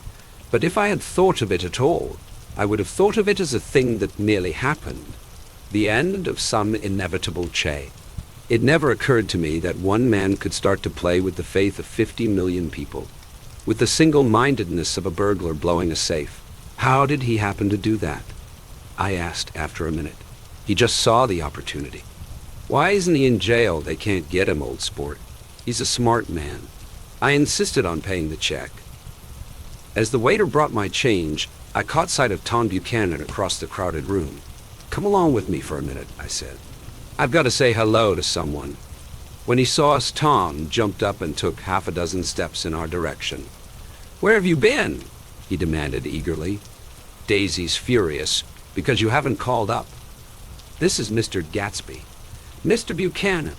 Speaker 1: but if I had thought of it at all, I would have thought of it as a thing that merely happened, the end of some inevitable chain. It never occurred to me that one man could start to play with the faith of 50 million people, with the single-mindedness of a burglar blowing a safe. How did he happen to do that? I asked after a minute. He just saw the opportunity. Why isn't he in jail? They can't get him, old sport. He's a smart man. I insisted on paying the check. As the waiter brought my change, I caught sight of Tom Buchanan across the crowded room. "Come along with me for a minute," I said. "I've got to say hello to someone." When he saw us, Tom jumped up and took half a dozen steps in our direction. "Where have you been?" he demanded eagerly. "Daisy's furious because you haven't called up. This is Mr. Gatsby. Mr. Buchanan."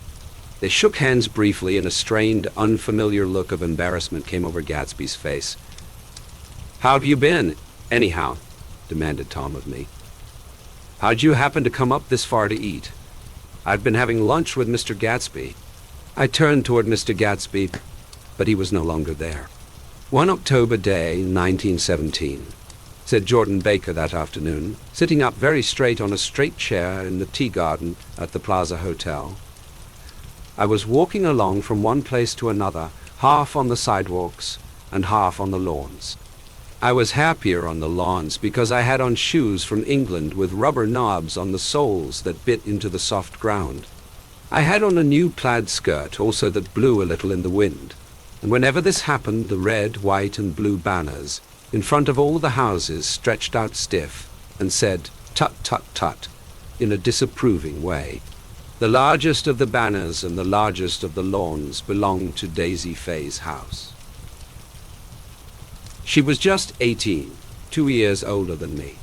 Speaker 1: They shook hands briefly, and a strained, unfamiliar look of embarrassment came over Gatsby's face. "How have you been, anyhow?" demanded Tom of me. "How'd you happen to come up this far to eat?" "I've been having lunch with Mr. Gatsby." I turned toward Mr. Gatsby, but he was no longer there. "One October day, 1917, said Jordan Baker that afternoon, sitting up very straight on a straight chair in the tea garden at the Plaza Hotel. "I was walking along from one place to another, half on the sidewalks and half on the lawns. I was happier on the lawns because I had on shoes from England with rubber knobs on the soles that bit into the soft ground. I had on a new plaid skirt also that blew a little in the wind, and whenever this happened the red, white, and blue banners in front of all the houses stretched out stiff and said, 'Tut, tut, tut,' in a disapproving way. The largest of the banners and the largest of the lawns belonged to Daisy Fay's house. She was just 18, 2 years older than me,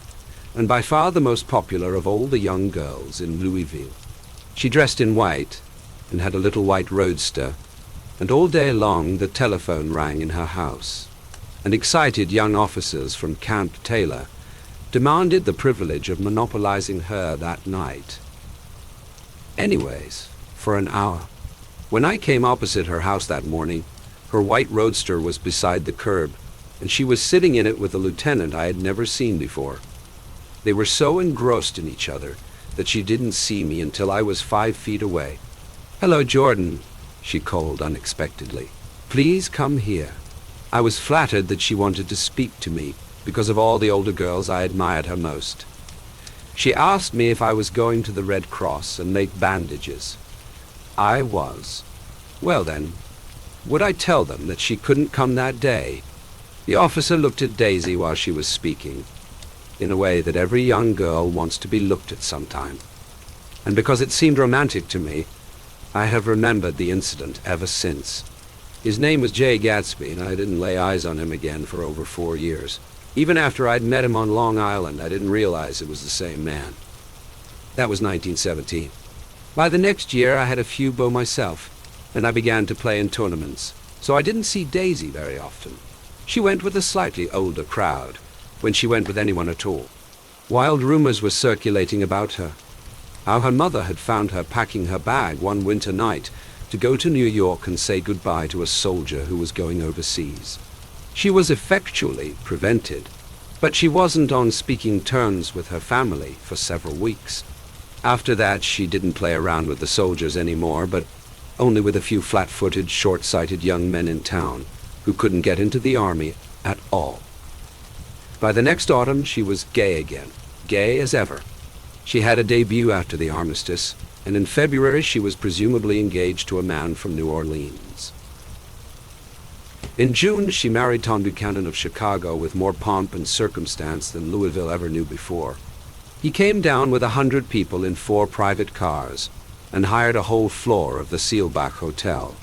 Speaker 1: and by far the most popular of all the young girls in Louisville. She dressed in white and had a little white roadster, and all day long the telephone rang in her house, and excited young officers from Camp Taylor demanded the privilege of monopolizing her that night. Anyways, for an hour. When I came opposite her house that morning, her white roadster was beside the curb, and she was sitting in it with a lieutenant I had never seen before. They were so engrossed in each other that she didn't see me until I was 5 feet away. "Hello, Jordan," she called unexpectedly. "Please come here." I was flattered that she wanted to speak to me because of all the older girls I admired her most. She asked me if I was going to the Red Cross and make bandages. I was. Well then, would I tell them that she couldn't come that day? The officer looked at Daisy while she was speaking, in a way that every young girl wants to be looked at sometime. And because it seemed romantic to me, I have remembered the incident ever since. His name was J. Gatsby, and I didn't lay eyes on him again for over 4 years. Even after I'd met him on Long Island, I didn't realize it was the same man. That was 1917. By the next year, I had a few beaux myself, and I began to play in tournaments, so I didn't see Daisy very often. She went with a slightly older crowd, when she went with anyone at all. Wild rumors were circulating about her, how her mother had found her packing her bag one winter night to go to New York and say goodbye to a soldier who was going overseas. She was effectually prevented, but she wasn't on speaking terms with her family for several weeks. After that, she didn't play around with the soldiers anymore, but only with a few flat-footed, short-sighted young men in town who couldn't get into the army at all. By the next autumn, she was gay again, gay as ever. She had a debut after the armistice, and in February she was presumably engaged to a man from New Orleans. In June, she married Tom Buchanan of Chicago with more pomp and circumstance than Louisville ever knew before. He came down with 100 people in 4 private cars and hired a whole floor of the Seelbach Hotel.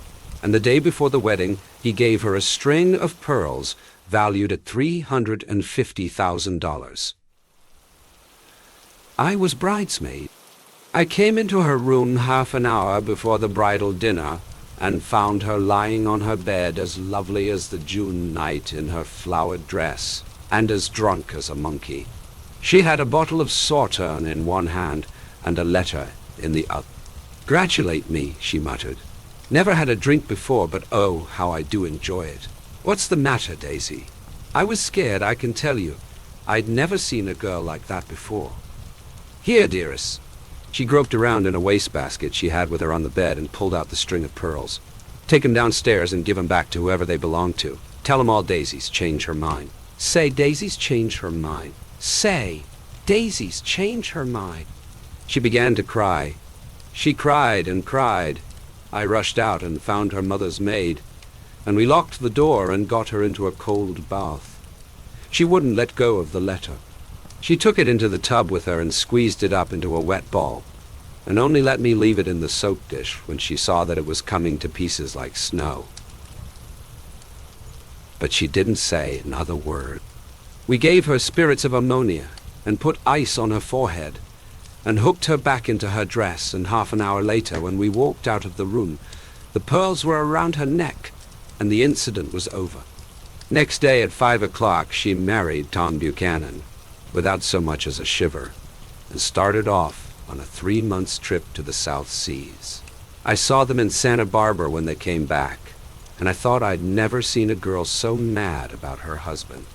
Speaker 1: And the day before the wedding, he gave her a string of pearls valued at $350,000. I was bridesmaid. I came into her room half an hour before the bridal dinner and found her lying on her bed as lovely as the June night in her flowered dress, and as drunk as a monkey. She had a bottle of sauterne in one hand and a letter in the other. "Gratulate me," she muttered. "Never had a drink before, but oh, how I do enjoy it. What's the matter, Daisy?" I was scared, I can tell you. I'd never seen a girl like that before. "Here, dearest." She groped around in a wastebasket she had with her on the bed and pulled out the string of pearls. "Take 'em downstairs and give 'em back to whoever they belong to. Tell 'em all Daisy's changed her mind. Say, Daisy's changed her mind. Say, Daisy's changed her mind." She began to cry. She cried and cried. I rushed out and found her mother's maid, and we locked the door and got her into a cold bath. She wouldn't let go of the letter. She took it into the tub with her and squeezed it up into a wet ball, and only let me leave it in the soap dish when she saw that it was coming to pieces like snow. But she didn't say another word. We gave her spirits of ammonia and put ice on her forehead and hooked her back into her dress, and half an hour later, when we walked out of the room, the pearls were around her neck and the incident was over. Next day at 5 o'clock, she married Tom Buchanan without so much as a shiver and started off on a 3-month trip to the South Seas. I saw them in Santa Barbara when they came back, and I thought I'd never seen a girl so mad about her husband.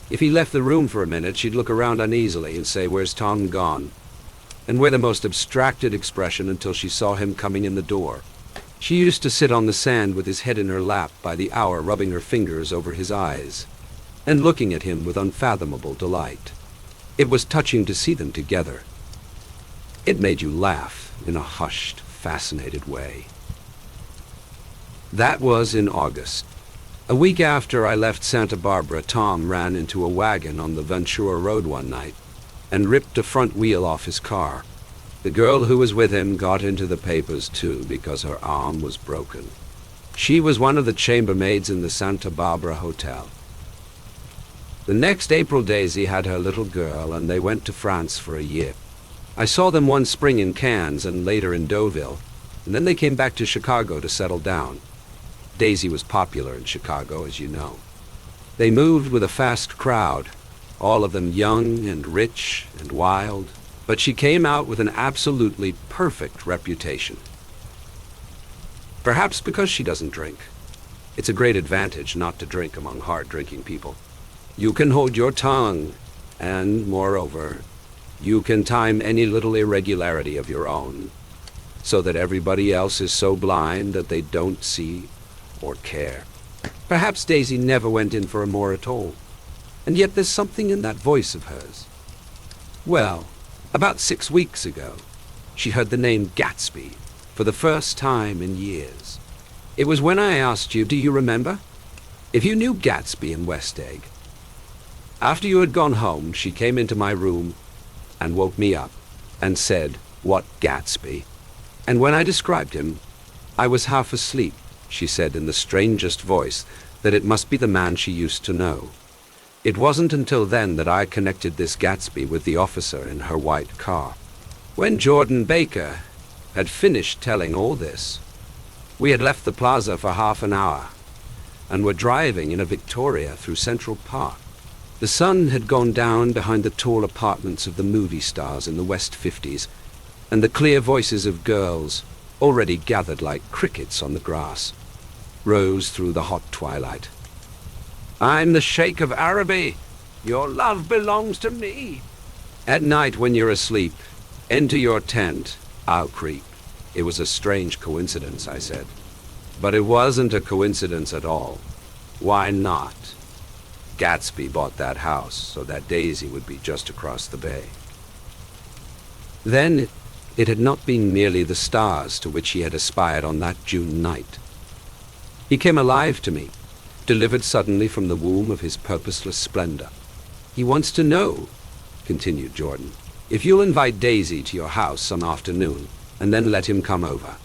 Speaker 1: If he left the room for a minute, she'd look around uneasily and say, "Where's Tom gone?" and wear the most abstracted expression until she saw him coming in the door. She used to sit on the sand with his head in her lap by the hour, rubbing her fingers over his eyes and looking at him with unfathomable delight. It was touching to see them together. It made you laugh in a hushed, fascinated way. That was in August. A week after I left Santa Barbara, Tom ran into a wagon on the Ventura Road one night and ripped a front wheel off his car. The girl who was with him got into the papers too because her arm was broken. She was one of the chambermaids in the Santa Barbara hotel. The next April, Daisy had her little girl, and they went to France for a year. I saw them one spring in Cannes and later in Deauville, and then they came back to Chicago to settle down. Daisy was popular in Chicago, as you know. They moved with a fast crowd, all of them young and rich and wild, but she came out with an absolutely perfect reputation. Perhaps because she doesn't drink. It's a great advantage not to drink among hard-drinking people. You can hold your tongue, and, moreover, you can time any little irregularity of your own, so that everybody else is so blind that they don't see or care. Perhaps Daisy never went in for a more at all, and yet there's something in that voice of hers. Well, about 6 weeks ago, she heard the name Gatsby for the first time in years. It was when I asked you, do you remember? If you knew Gatsby in West Egg. After you had gone home, she came into my room and woke me up and said, "What Gatsby?" And when I described him, I was half asleep, she said in the strangest voice that it must be the man she used to know. It wasn't until then that I connected this Gatsby with the officer in her white car. When Jordan Baker had finished telling all this, we had left the plaza for half an hour and were driving in a Victoria through Central Park. The sun had gone down behind the tall apartments of the movie stars in the West 50s, and the clear voices of girls, already gathered like crickets on the grass, rose through the hot twilight. "I'm the Sheikh of Araby. Your love belongs to me. At night when you're asleep, enter your tent. I'll creep." It was a strange coincidence, I said. But it wasn't a coincidence at all. Why not? Gatsby bought that house so that Daisy would be just across the bay. Then it had not been merely the stars to which he had aspired on that June night. He came alive to me, delivered suddenly from the womb of his purposeless splendor. "He wants to know," continued Jordan, "if you'll invite Daisy to your house some afternoon, and then let him come over."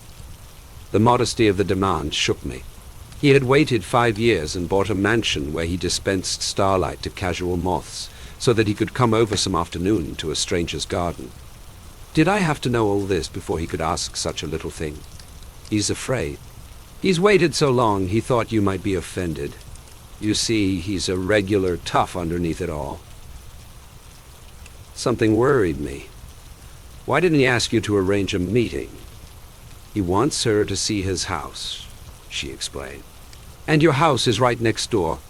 Speaker 1: The modesty of the demand shook me. He had waited 5 years and bought a mansion where he dispensed starlight to casual moths so that he could come over some afternoon to a stranger's garden. Did I have to know all this before he could ask such a little thing? He's afraid. He's waited so long he thought you might be offended. You see, he's a regular tough underneath it all. Something worried me. Why didn't he ask you to arrange a meeting? He wants her to see his house, she explained. And your house is right next door.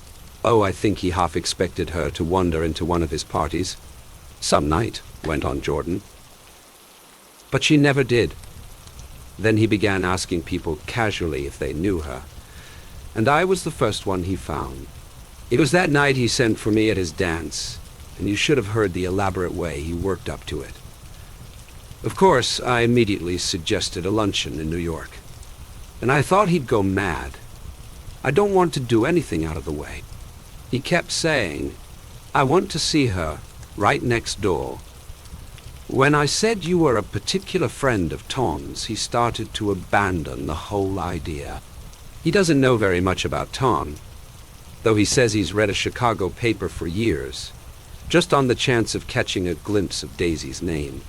Speaker 1: Oh, I think he half expected her to wander into one of his parties. Some night, went on Jordan. But she never did. Then he began asking people casually if they knew her, and I was the first one he found. It was that night he sent for me at his dance, and you should have heard the elaborate way he worked up to it. Of course, I immediately suggested a luncheon in New York, and I thought he'd go mad. I don't want to do anything out of the way. He kept saying, I want to see her right next door. When I said you were a particular friend of Tom's, he started to abandon the whole idea. He doesn't know very much about Tom, though he says he's read a Chicago paper for years, just on the chance of catching a glimpse of Daisy's name.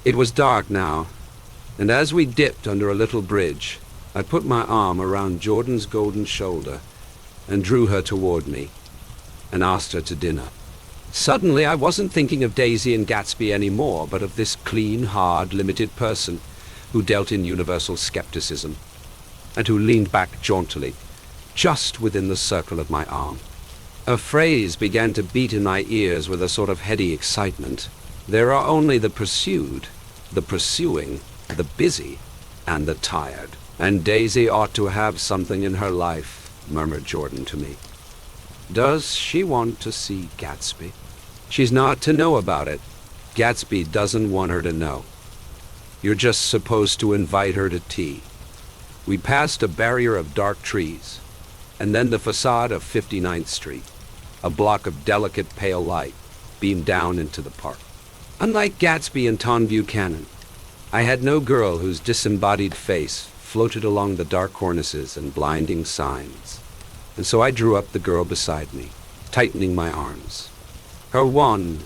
Speaker 1: It was dark now, and as we dipped under a little bridge, I put my arm around Jordan's golden shoulder and drew her toward me and asked her to dinner. Suddenly, I wasn't thinking of Daisy and Gatsby anymore, but of this clean, hard, limited person who dealt in universal skepticism and who leaned back jauntily, just within the circle of my arm. A phrase began to beat in my ears with a sort of heady excitement. There are only the pursued, the pursuing, the busy, and the tired. And Daisy ought to have something in her life, murmured Jordan to me. Does she want to see Gatsby? She's not to know about it. Gatsby doesn't want her to know. You're just supposed to invite her to tea. We passed a barrier of dark trees, and then the facade of 59th Street. A block of delicate pale light beamed down into the park. Unlike Gatsby and Tom Buchanan, I had no girl whose disembodied face floated along the dark cornices and blinding signs, and so I drew up the girl beside me, tightening my arms. Her wan,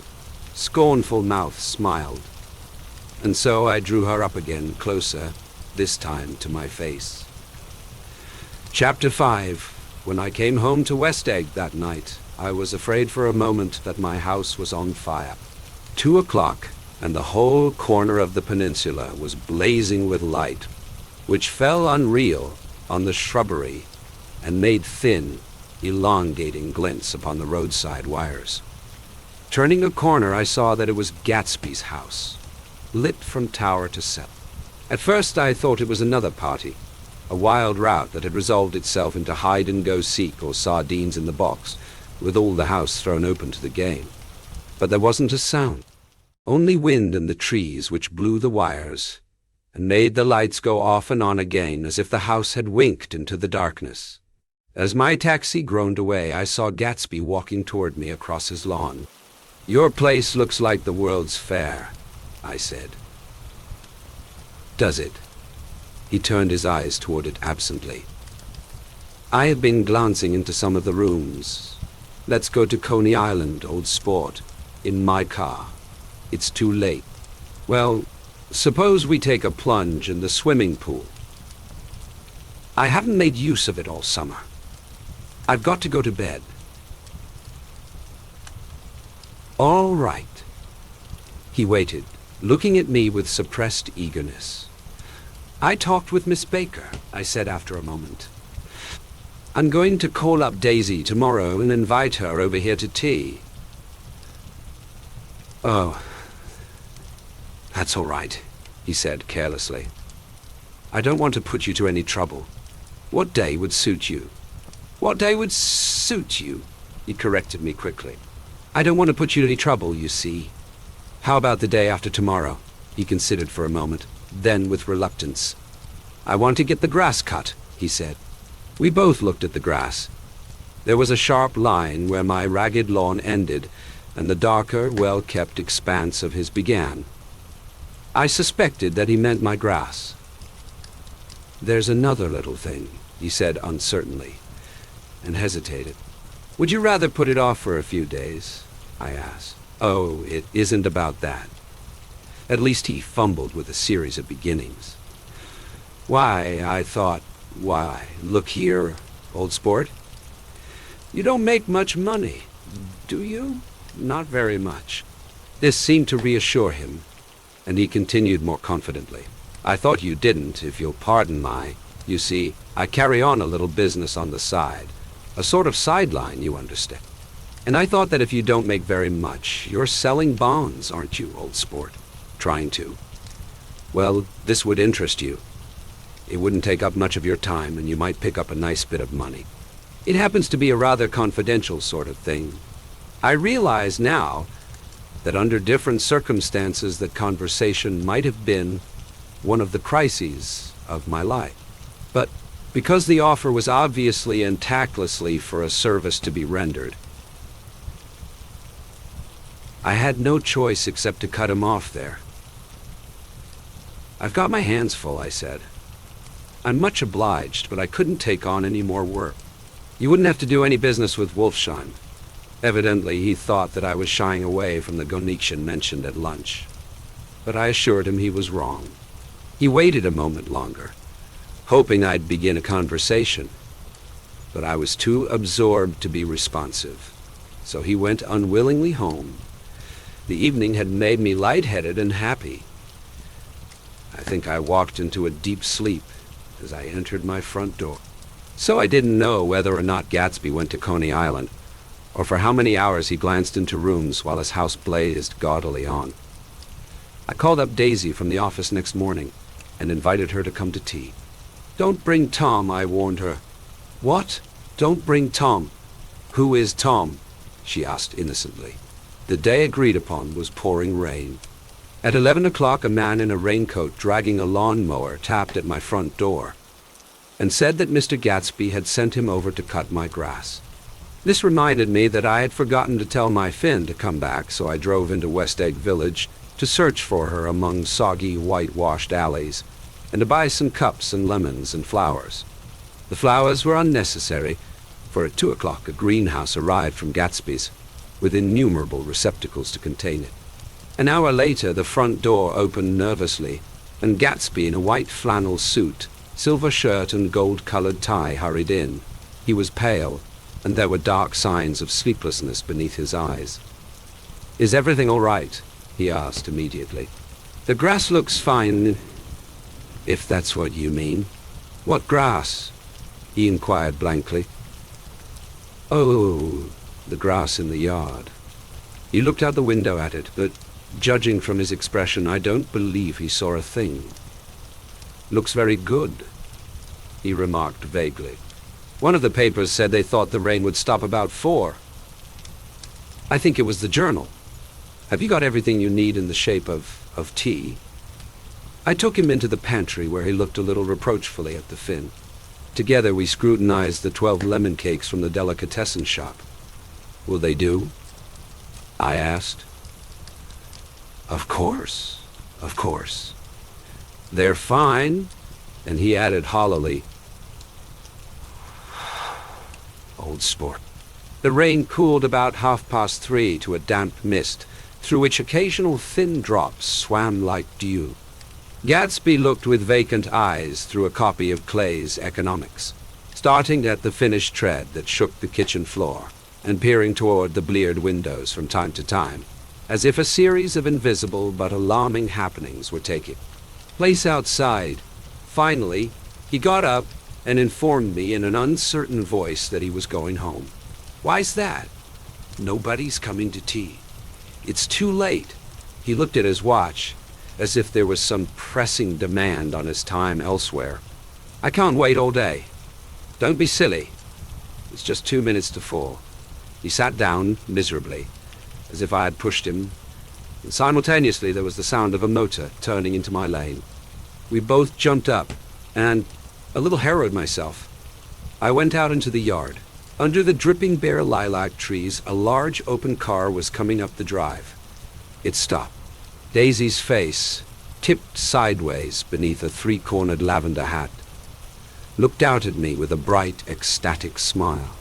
Speaker 1: scornful mouth smiled, and so I drew her up again, closer, this time to my face. Chapter 5. When I came home to West Egg that night, I was afraid for a moment that my house was on fire. 2 o'clock, and the whole corner of the peninsula was blazing with light, which fell unreal on the shrubbery and made thin, elongating glints upon the roadside wires. Turning a corner, I saw that it was Gatsby's house, lit from tower to cellar. At first I thought it was another party, a wild rout that had resolved itself into hide-and-go-seek or sardines in the box, with all the house thrown open to the game. But there wasn't a sound, only wind in the trees which blew the wires and made the lights go off and on again as if the house had winked into the darkness. As my taxi groaned away, I saw Gatsby walking toward me across his lawn. Your place looks like the World's Fair, I said. Does it? He turned his eyes toward it absently. I have been glancing into some of the rooms. Let's go to Coney Island, old sport, in my car. It's too late. Well, suppose we take a plunge in the swimming pool. I haven't made use of it all summer. I've got to go to bed. All right. He waited, looking at me with suppressed eagerness. I talked with Miss Baker, I said after a moment. I'm going to call up Daisy tomorrow and invite her over here to tea. Oh, that's all right, he said carelessly. I don't want to put you to any trouble. What day would suit you? What day would suit you? He corrected me quickly. I don't want to put you to any trouble, you see. How about the day after tomorrow? He considered for a moment, then with reluctance. I want to get the grass cut, he said. We both looked at the grass. There was a sharp line where my ragged lawn ended, and the darker, well-kept expanse of his began. I suspected that he meant my grass. There's another little thing, he said uncertainly, and hesitated. Would you rather put it off for a few days? I asked. Oh, it isn't about that. At least he fumbled with a series of beginnings. Why, I thought, look here, old sport. You don't make much money, do you? Not very much. This seemed to reassure him, and he continued more confidently. I thought you didn't, if you'll pardon you see, I carry on a little business on the side. A sort of sideline, you understand. And I thought that if you don't make very much, you're selling bonds, aren't you, old sport? Trying to. Well, this would interest you. It wouldn't take up much of your time, and you might pick up a nice bit of money. It happens to be a rather confidential sort of thing. I realize now that under different circumstances that conversation might have been one of the crises of my life. But because the offer was obviously and tactlessly for a service to be rendered, I had no choice except to cut him off there. I've got my hands full, I said. I'm much obliged, but I couldn't take on any more work. You wouldn't have to do any business with Wolfsheim. Evidently, he thought that I was shying away from the Gonichen mentioned at lunch. But I assured him he was wrong. He waited a moment longer, hoping I'd begin a conversation. But I was too absorbed to be responsive, so he went unwillingly home. The evening had made me lightheaded and happy. I think I walked into a deep sleep as I entered my front door. So I didn't know whether or not Gatsby went to Coney Island, or for how many hours he glanced into rooms while his house blazed gaudily on. I called up Daisy from the office next morning and invited her to come to tea. Don't bring Tom, I warned her. What? Don't bring Tom? Who is Tom? She asked innocently. The day agreed upon was pouring rain. At 11 o'clock, a man in a raincoat dragging a lawnmower tapped at my front door and said that Mr. Gatsby had sent him over to cut my grass. This reminded me that I had forgotten to tell my Finn to come back, so I drove into West Egg Village to search for her among soggy, whitewashed alleys and to buy some cups and lemons and flowers. The flowers were unnecessary, for at 2 o'clock a greenhouse arrived from Gatsby's, with innumerable receptacles to contain it. An hour later, the front door opened nervously, and Gatsby in a white flannel suit, silver shirt and gold-colored tie hurried in. He was pale, and there were dark signs of sleeplessness beneath his eyes. Is everything all right? He asked immediately. The grass looks fine, if that's what you mean. What grass? He inquired blankly. Oh, the grass in the yard. He looked out the window at it, but judging from his expression, I don't believe he saw a thing. Looks very good, he remarked vaguely. One of the papers said they thought the rain would stop about 4. I think it was the Journal. Have you got everything you need in the shape of tea? I took him into the pantry, where he looked a little reproachfully at the Finn. Together we scrutinized the 12 lemon cakes from the delicatessen shop. Will they do? I asked. Of course. They're fine, and he added hollowly, old sport. The rain cooled about 3:30 to a damp mist, through which occasional thin drops swam like dew. Gatsby looked with vacant eyes through a copy of Clay's Economics, starting at the finished tread that shook the kitchen floor, and peering toward the bleared windows from time to time, as if a series of invisible but alarming happenings were taking place outside. Finally, he got up and informed me in an uncertain voice that he was going home. Why's that? Nobody's coming to tea. It's too late. He looked at his watch, as if there was some pressing demand on his time elsewhere. I can't wait all day. Don't be silly. It's just 2 minutes to 4. He sat down miserably, as if I had pushed him, and simultaneously there was the sound of a motor turning into my lane. We both jumped up, and, a little harrowed myself, I went out into the yard. Under the dripping bare lilac trees, a large open car was coming up the drive. It stopped. Daisy's face, tipped sideways beneath a 3-cornered lavender hat, looked out at me with a bright, ecstatic smile.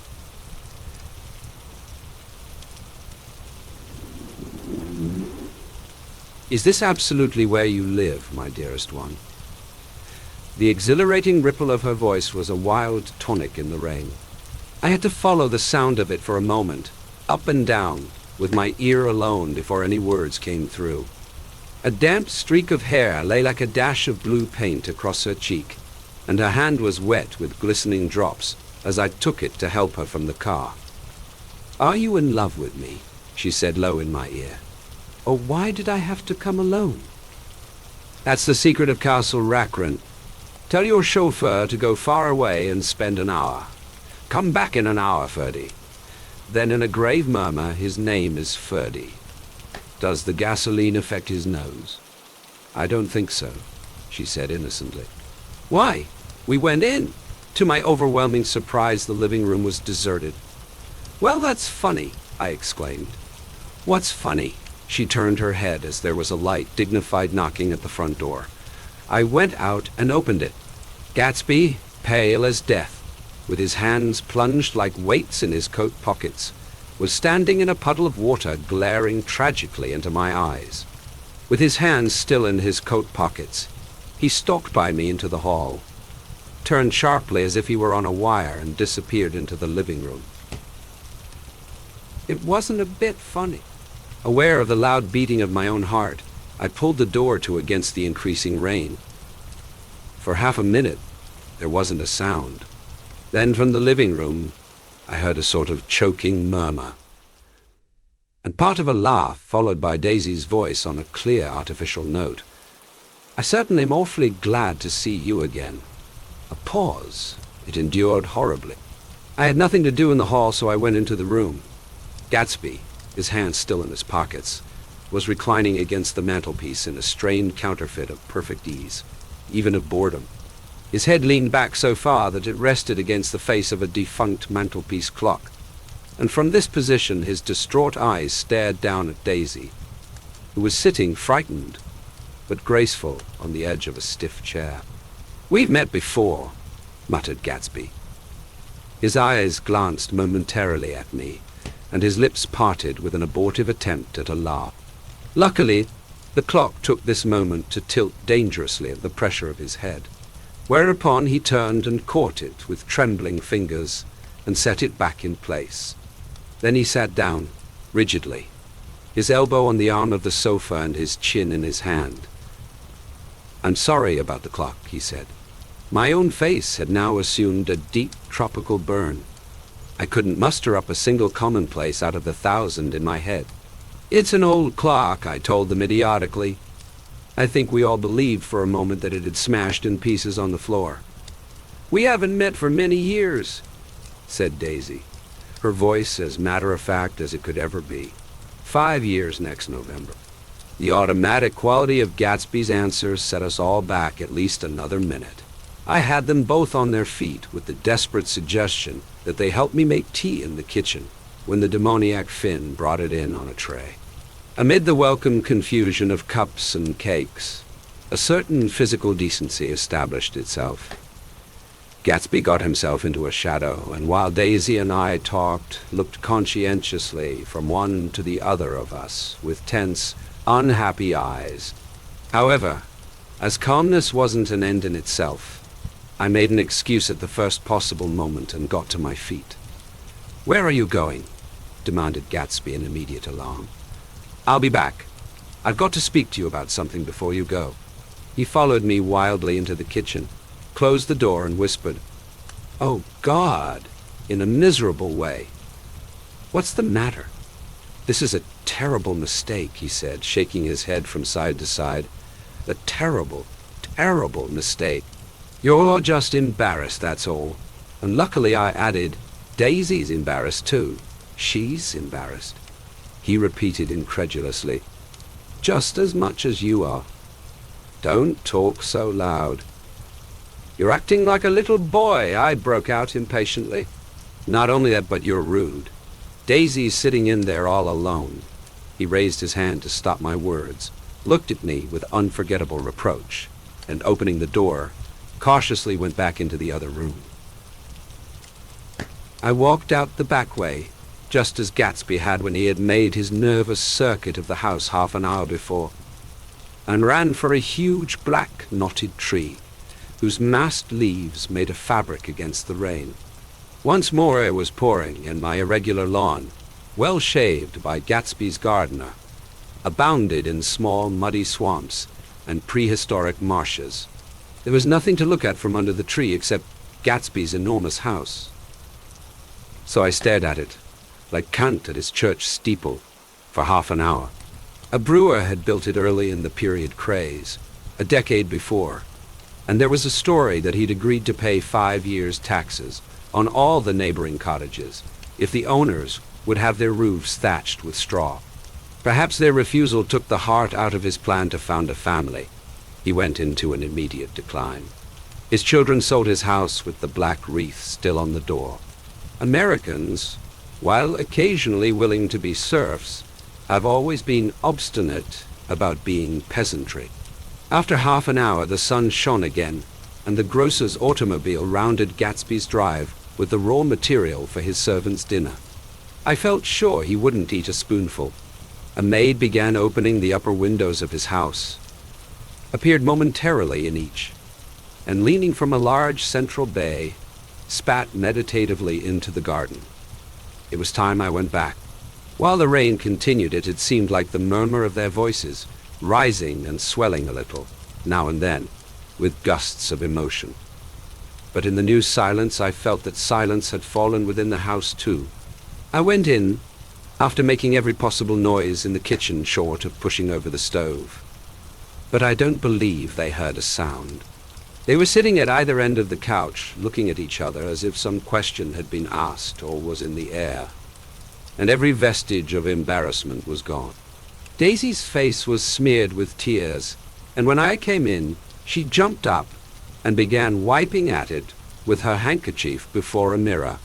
Speaker 1: Is this absolutely where you live, my dearest one? The exhilarating ripple of her voice was a wild tonic in the rain. I had to follow the sound of it for a moment, up and down, with my ear alone before any words came through. A damp streak of hair lay like a dash of blue paint across her cheek, and her hand was wet with glistening drops as I took it to help her from the car. "Are you in love with me?" she said low in my ear. "Or why did I have to come alone?" "That's the secret of Castle Rackrent. Tell your chauffeur to go far away and spend an hour. Come back in an hour, Ferdy." Then in a grave murmur, "His name is Ferdy. Does the gasoline affect his nose?" "I don't think so," she said innocently. "Why? We went in." To my overwhelming surprise, the living room was deserted. "Well, that's funny," I exclaimed. "What's funny?" She turned her head as there was a light, dignified knocking at the front door. I went out and opened it. Gatsby, pale as death, with his hands plunged like weights in his coat pockets, was standing in a puddle of water, glaring tragically into my eyes. With his hands still in his coat pockets, he stalked by me into the hall, turned sharply as if he were on a wire, and disappeared into the living room. It wasn't a bit funny. Aware of the loud beating of my own heart, I pulled the door to against the increasing rain. For half a minute, there wasn't a sound. Then from the living room, I heard a sort of choking murmur, and part of a laugh followed by Daisy's voice on a clear artificial note. "I certainly am awfully glad to see you again." A pause. It endured horribly. I had nothing to do in the hall, so I went into the room. Gatsby, his hands still in his pockets, was reclining against the mantelpiece in a strained counterfeit of perfect ease, even of boredom. His head leaned back so far that it rested against the face of a defunct mantelpiece clock, and from this position his distraught eyes stared down at Daisy, who was sitting frightened but graceful on the edge of a stiff chair. "We've met before," muttered Gatsby. His eyes glanced momentarily at me, and his lips parted with an abortive attempt at a laugh. Luckily, the clock took this moment to tilt dangerously at the pressure of his head, whereupon he turned and caught it with trembling fingers and set it back in place. Then he sat down, rigidly, his elbow on the arm of the sofa and his chin in his hand. "I'm sorry about the clock," he said. My own face had now assumed a deep tropical burn. I couldn't muster up a single commonplace out of the 1,000 in my head. "It's an old clock," I told them idiotically. I think we all believed for a moment that it had smashed in pieces on the floor. "We haven't met for many years," said Daisy, her voice as matter-of-fact as it could ever be. 5 years next November." The automatic quality of Gatsby's answer set us all back at least another minute. I had them both on their feet with the desperate suggestion that they help me make tea in the kitchen when the demoniac Finn brought it in on a tray. Amid the welcome confusion of cups and cakes, a certain physical decency established itself. Gatsby got himself into a shadow, and while Daisy and I talked, looked conscientiously from one to the other of us with tense, unhappy eyes. However, as calmness wasn't an end in itself, I made an excuse at the first possible moment and got to my feet. "Where are you going?" demanded Gatsby in immediate alarm. "I'll be back. I've got to speak to you about something before you go." He followed me wildly into the kitchen, closed the door, and whispered, "Oh, God," in a miserable way. "What's the matter?" "This is a terrible mistake," he said, shaking his head from side to side. "A terrible, terrible mistake. You're just embarrassed, that's all." And luckily I added, "Daisy's embarrassed too. She's embarrassed." He repeated incredulously, "Just as much as you are." "Don't talk so loud." "You're acting like a little boy," I broke out impatiently. "Not only that, but you're rude. Daisy's sitting in there all alone." He raised his hand to stop my words, looked at me with unforgettable reproach, and opening the door, cautiously went back into the other room. I walked out the back way, just as Gatsby had when he had made his nervous circuit of the house half an hour before. and ran for a huge black knotted tree, whose massed leaves made a fabric against the rain. Once more it was pouring, and my irregular lawn, well shaved by Gatsby's gardener, abounded in small muddy swamps and prehistoric marshes. There was nothing to look at from under the tree except Gatsby's enormous house. So I stared at it, like Kant at his church steeple, for half an hour. A brewer had built it early in the period craze, a decade before, and there was a story that he'd agreed to pay 5 years' taxes on all the neighboring cottages if the owners would have their roofs thatched with straw. Perhaps their refusal took the heart out of his plan to found a family. He went into an immediate decline. His children sold his house with the black wreath still on the door. Americans, while occasionally willing to be serfs, have always been obstinate about being peasantry. After half an hour, the sun shone again, and the grocer's automobile rounded Gatsby's drive with the raw material for his servant's dinner. I felt sure he wouldn't eat a spoonful. A maid began opening the upper windows of his house, appeared momentarily in each, and leaning from a large central bay, spat meditatively into the garden. It was time I went back. While the rain continued, it had seemed like the murmur of their voices, rising and swelling a little, now and then, with gusts of emotion. But in the new silence, I felt that silence had fallen within the house too. I went in, after making every possible noise in the kitchen short of pushing over the stove. But I don't believe they heard a sound. They were sitting at either end of the couch, looking at each other as if some question had been asked or was in the air, and every vestige of embarrassment was gone. Daisy's face was smeared with tears, and when I came in, she jumped up and began wiping at it with her handkerchief before a mirror.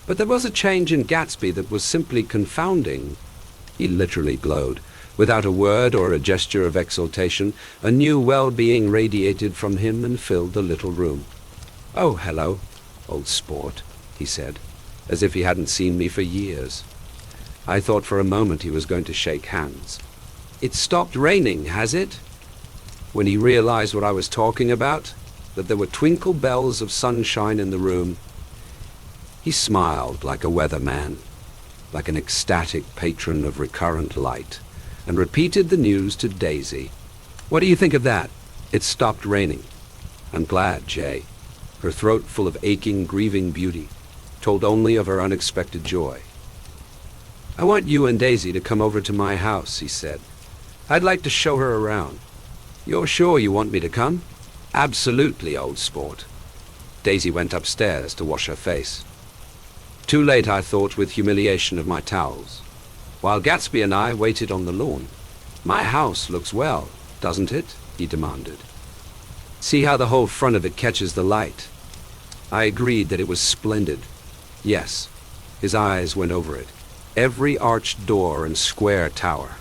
Speaker 1: But there was a change in Gatsby that was simply confounding. He literally glowed. Without a word or a gesture of exultation, a new well-being radiated from him and filled the little room. "Oh, hello, old sport," he said, as if he hadn't seen me for years. I thought for a moment he was going to shake hands. "It stopped raining, has it?" When he realized what I was talking about, that there were twinkle bells of sunshine in the room, he smiled like a weatherman, like an ecstatic patron of recurrent light, and repeated the news to Daisy. "What do you think of that? It stopped raining." "I'm glad, Jay." Her throat full of aching, grieving beauty, told only of her unexpected joy. "I want you and Daisy to come over to my house," he said. "I'd like to show her around." "You're sure you want me to come?" "Absolutely, old sport." Daisy went upstairs to wash her face. Too late, I thought, with humiliation of my towels, while Gatsby and I waited on the lawn. "My house looks well, doesn't it?" he demanded. "See how the whole front of it catches the light?" I agreed that it was splendid. Yes, his eyes went over it. Every arched door and square tower.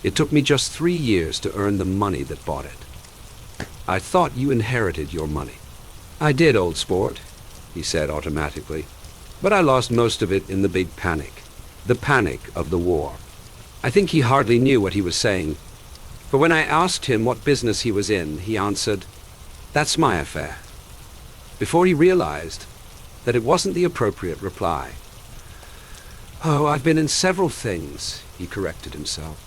Speaker 1: It took me just 3 years to earn the money that bought it. "I thought you inherited your money." "I did, old sport," he said automatically. "But I lost most of it in the big panic. The panic of the war." I think he hardly knew what he was saying, for when I asked him what business he was in, he answered, "That's my affair," before he realized that it wasn't the appropriate reply. "Oh, I've been in several things," he corrected himself.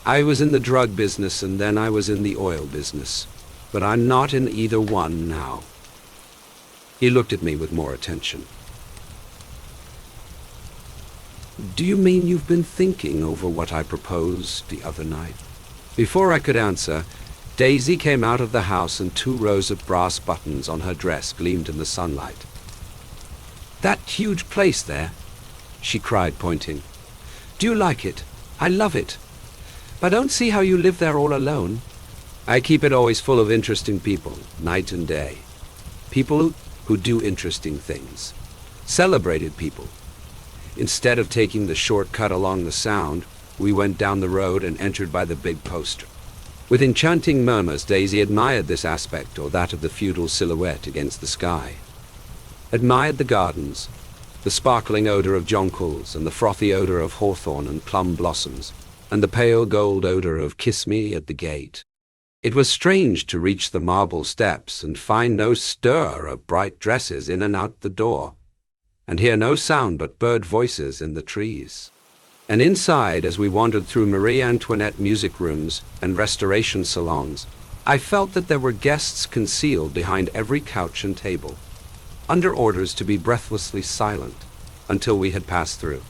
Speaker 1: "I was in the drug business and then I was in the oil business, but I'm not in either one now." He looked at me with more attention. "Do you mean you've been thinking over what I proposed the other night?" Before I could answer, Daisy came out of the house and 2 rows of brass buttons on her dress gleamed in the sunlight. "That huge place there," she cried, pointing. "Do you like it? I love it. But I don't see how you live there all alone." "I keep it always full of interesting people, night and day. People who do interesting things. Celebrated people. Instead of taking the shortcut along the Sound, we went down the road and entered by the big poster." With enchanting murmurs, Daisy admired this aspect or that of the feudal silhouette against the sky. Admired the gardens, the sparkling odor of jonquils and the frothy odor of hawthorn and plum blossoms, and the pale gold odor of kiss me at the gate. It was strange to reach the marble steps and find no stir of bright dresses in and out the door, and hear no sound but bird voices in the trees. And inside, as we wandered through Marie Antoinette music rooms and restoration salons, I felt that there were guests concealed behind every couch and table, under orders to be breathlessly silent until we had passed through.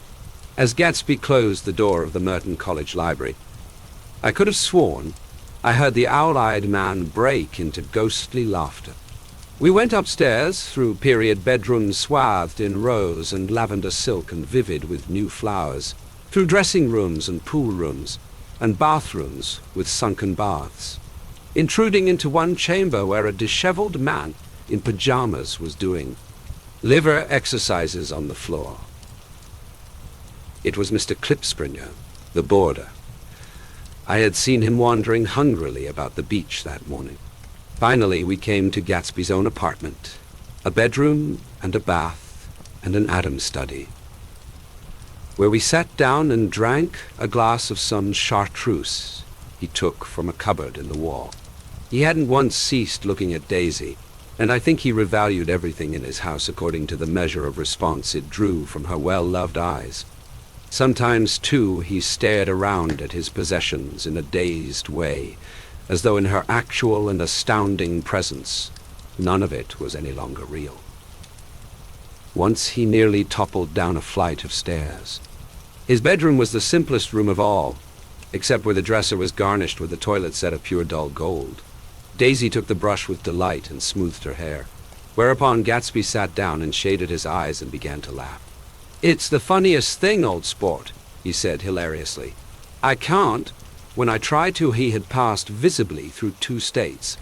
Speaker 1: As Gatsby closed the door of the Merton College Library, I could have sworn I heard the owl-eyed man break into ghostly laughter. We went upstairs through period bedrooms swathed in rose and lavender silk and vivid with new flowers, through dressing rooms and pool rooms, and bathrooms with sunken baths, intruding into one chamber where a disheveled man in pajamas was doing liver exercises on the floor. It was Mr. Klipspringer, the boarder. I had seen him wandering hungrily about the beach that morning. Finally, we came to Gatsby's own apartment, a bedroom and a bath and an Adam's study, where we sat down and drank a glass of some chartreuse he took from a cupboard in the wall. He hadn't once ceased looking at Daisy, and I think he revalued everything in his house according to the measure of response it drew from her well-loved eyes. Sometimes, too, he stared around at his possessions in a dazed way, as though in her actual and astounding presence, none of it was any longer real. Once he nearly toppled down a flight of stairs. His bedroom was the simplest room of all, except where the dresser was garnished with a toilet set of pure dull gold. Daisy took the brush with delight and smoothed her hair, whereupon Gatsby sat down and shaded his eyes and began to laugh. "It's the funniest thing, old sport," he said hilariously. "I can't. When I tried to, he had passed visibly through 2 states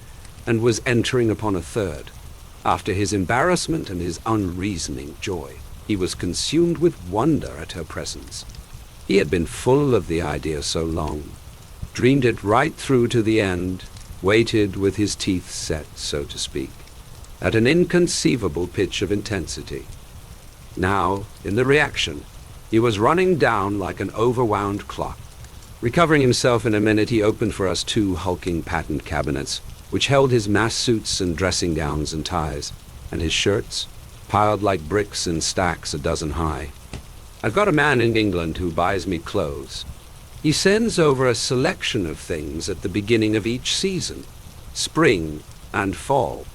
Speaker 1: and was entering upon a third. After his embarrassment and his unreasoning joy, he was consumed with wonder at her presence. He had been full of the idea so long, dreamed it right through to the end, waited with his teeth set, so to speak, at an inconceivable pitch of intensity. Now, in the reaction, he was running down like an overwound clock. Recovering himself in a minute, he opened for us 2 hulking patent cabinets, which held his mass suits and dressing gowns and ties, and his shirts, piled like bricks in stacks a dozen high. I've got a man in England who buys me clothes. He sends over a selection of things at the beginning of each season, spring and fall.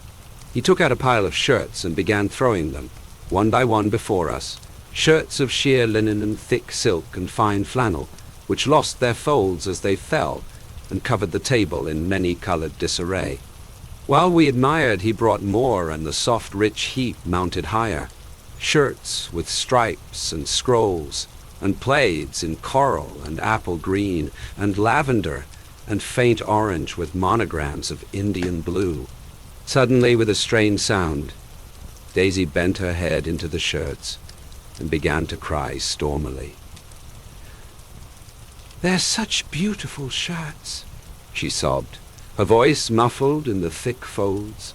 Speaker 1: He took out a pile of shirts and began throwing them, one by one, before us, shirts of sheer linen and thick silk and fine flannel, which lost their folds as they fell and covered the table in many-colored disarray. While we admired, he brought more, and the soft, rich heap mounted higher. Shirts with stripes and scrolls, and plaids in coral and apple green, and lavender and faint orange with monograms of Indian blue. Suddenly, with a strained sound, Daisy bent her head into the shirts and began to cry stormily. "They're such beautiful shirts," she sobbed, her voice muffled in the thick folds.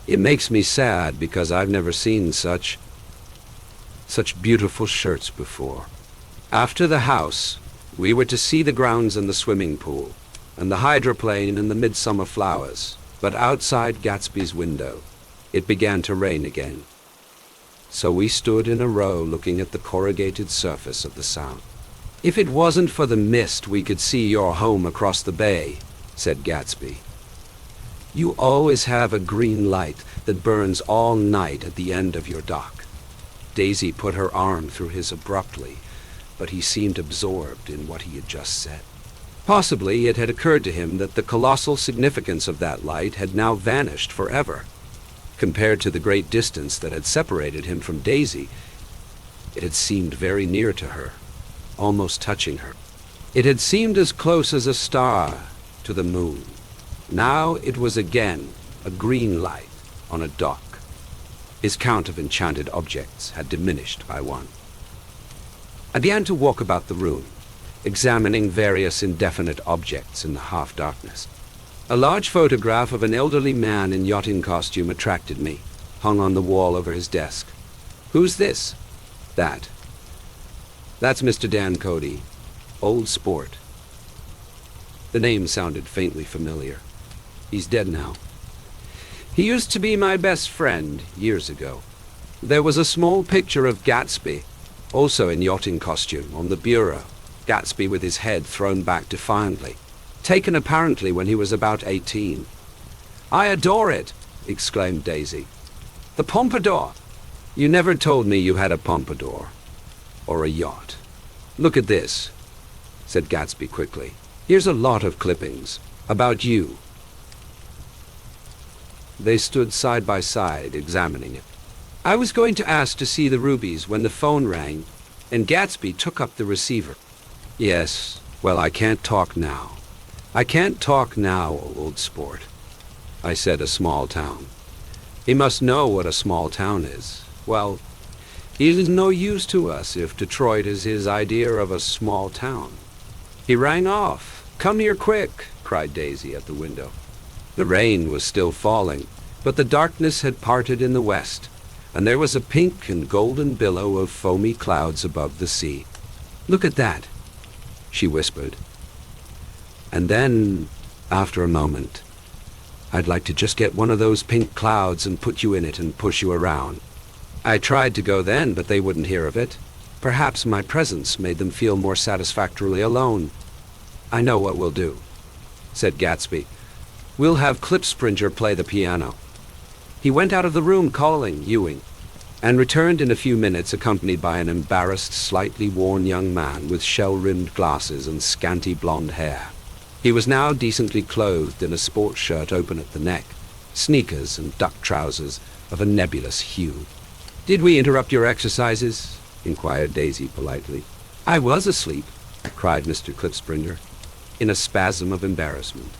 Speaker 1: "It makes me sad because I've never seen such beautiful shirts before." After the house, we were to see the grounds and the swimming pool, and the hydroplane and the midsummer flowers, but outside Gatsby's window, it began to rain again. So we stood in a row looking at the corrugated surface of the Sound. "If it wasn't for the mist, we could see your home across the bay," said Gatsby. "You always have a green light that burns all night at the end of your dock." Daisy put her arm through his abruptly, but he seemed absorbed in what he had just said. Possibly it had occurred to him that the colossal significance of that light had now vanished forever. Compared to the great distance that had separated him from Daisy, it had seemed very near to her, almost touching her. It had seemed as close as a star to the moon. Now it was again a green light on a dock. His count of enchanted objects had diminished by 1. I began to walk about the room, examining various indefinite objects in the half-darkness. A large photograph of an elderly man in yachting costume attracted me, hung on the wall over his desk. "Who's this?" "That's Mr. Dan Cody, old sport." The name sounded faintly familiar. He's dead now. He used to be my best friend years ago. There was a small picture of Gatsby, also in yachting costume, on the bureau. Gatsby with his head thrown back defiantly, taken apparently when he was about 18. "I adore it!" exclaimed Daisy. "The pompadour! You never told me you had a pompadour. Or a yacht. Look at this," said Gatsby quickly. "Here's a lot of clippings. About you." They stood side by side, examining it. I was going to ask to see the rubies when the phone rang, and Gatsby took up the receiver. "Yes, well, I can't talk now. I can't talk now, old sport," I said. "A small town. He must know what a small town is. Well, he's no use to us if Detroit is his idea of a small town." He rang off. "Come here quick," cried Daisy at the window. The rain was still falling, but the darkness had parted in the west, and there was a pink and golden billow of foamy clouds above the sea. "Look at that," she whispered. And then, after a moment, "I'd like to just get one of those pink clouds and put you in it and push you around." I tried to go then, but they wouldn't hear of it. Perhaps my presence made them feel more satisfactorily alone. "I know what we'll do," said Gatsby. "We'll have Klipspringer play the piano." He went out of the room calling Ewing, and returned in a few minutes accompanied by an embarrassed, slightly worn young man with shell-rimmed glasses and scanty blonde hair. He was now decently clothed in a sports shirt open at the neck, sneakers and duck trousers of a nebulous hue. "Did we interrupt your exercises?" inquired Daisy politely. "I was asleep," cried Mr. Klipspringer, in a spasm of embarrassment.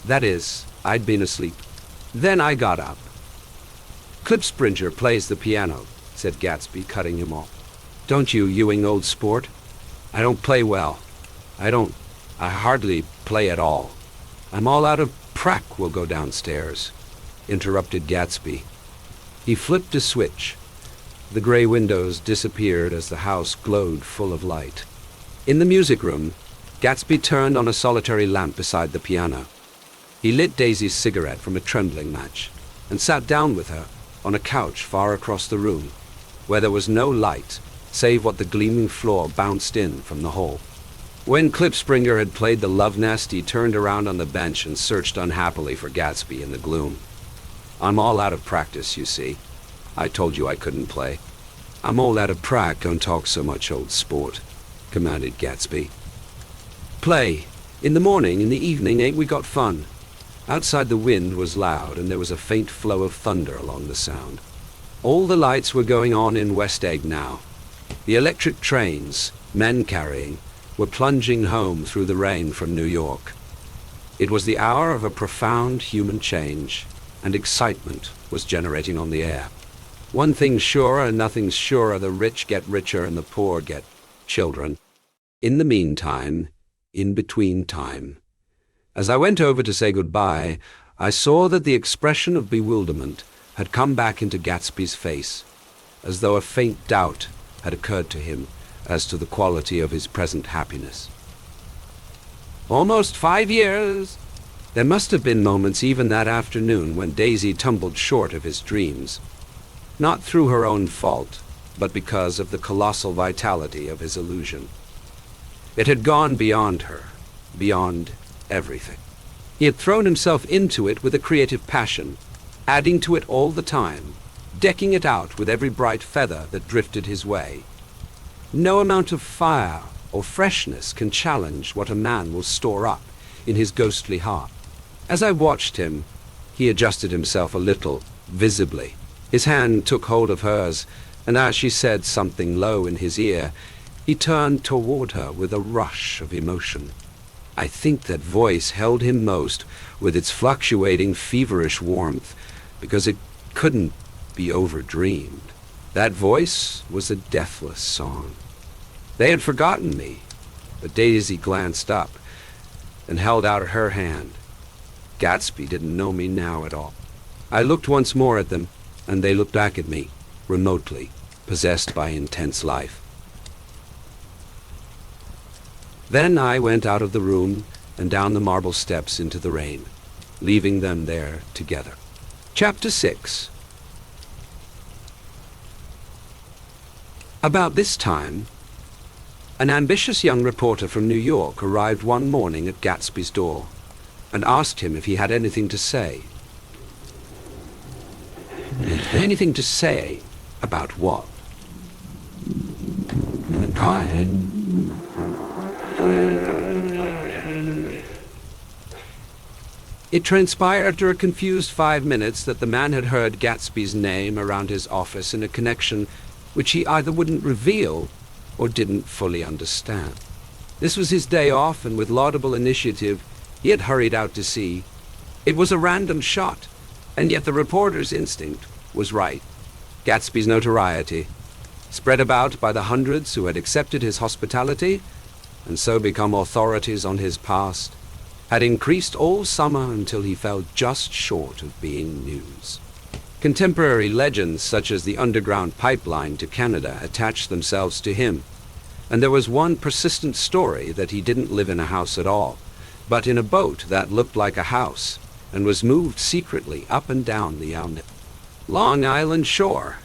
Speaker 1: "That is, I'd been asleep. Then I got up." "Klipspringer plays the piano," said Gatsby, cutting him off. "Don't you, Ewing, old sport?" "I don't play well. I hardly play at all. I'm all out of prac will go downstairs," interrupted Gatsby. He flipped a switch. The gray windows disappeared as the house glowed full of light. In the music room, Gatsby turned on a solitary lamp beside the piano. He lit Daisy's cigarette from a trembling match and sat down with her on a couch far across the room, where there was no light save what the gleaming floor bounced in from the hall. When Klipspringer had played the Love Nest, he turned around on the bench and searched unhappily for Gatsby in the gloom. "I'm all out of practice, you see. I told you I couldn't play." "I'm all out of prac, don't talk so much, old sport," commanded Gatsby. "Play. In the morning, in the evening, ain't we got fun?" Outside the wind was loud, and there was a faint flow of thunder along the sound. All the lights were going on in West Egg now. The electric trains, men carrying, were plunging home through the rain from New York. It was the hour of a profound human change, and excitement was generating on the air. One thing's sure, and nothing's surer: the rich get richer and the poor get children. In the meantime, in between time, as I went over to say goodbye, I saw that the expression of bewilderment had come back into Gatsby's face, as though a faint doubt had occurred to him as to the quality of his present happiness. "Almost 5 years!" There must have been moments even that afternoon when Daisy tumbled short of his dreams, not through her own fault, but because of the colossal vitality of his illusion. It had gone beyond her, beyond everything. He had thrown himself into it with a creative passion, adding to it all the time, decking it out with every bright feather that drifted his way. No amount of fire or freshness can challenge what a man will store up in his ghostly heart. As I watched him, he adjusted himself a little, visibly. His hand took hold of hers, and as she said something low in his ear, he turned toward her with a rush of emotion. I think that voice held him most, with its fluctuating, feverish warmth, because it couldn't be overdreamed. That voice was a deathless song. They had forgotten me, but Daisy glanced up and held out her hand. Gatsby didn't know me now at all. I looked once more at them, and they looked back at me, remotely, possessed by intense life. Then I went out of the room and down the marble steps into the rain. leaving them there together. Chapter 6. About this time, an ambitious young reporter from New York arrived one morning at Gatsby's door and asked him if he had anything to say. Anything to say? About what? Go ahead. It transpired after a confused 5 minutes that the man had heard Gatsby's name around his office in a connection which he either wouldn't reveal or didn't fully understand. This was his day off, and with laudable initiative, he had hurried out to see. It was a random shot, and yet the reporter's instinct was right. Gatsby's notoriety, spread about by the hundreds who had accepted his hospitality and so become authorities on his past, had increased all summer until he fell just short of being news. Contemporary legends such as the underground pipeline to Canada attached themselves to him, and there was one persistent story that he didn't live in a house at all, but in a boat that looked like a house and was moved secretly up and down the Long Island shore.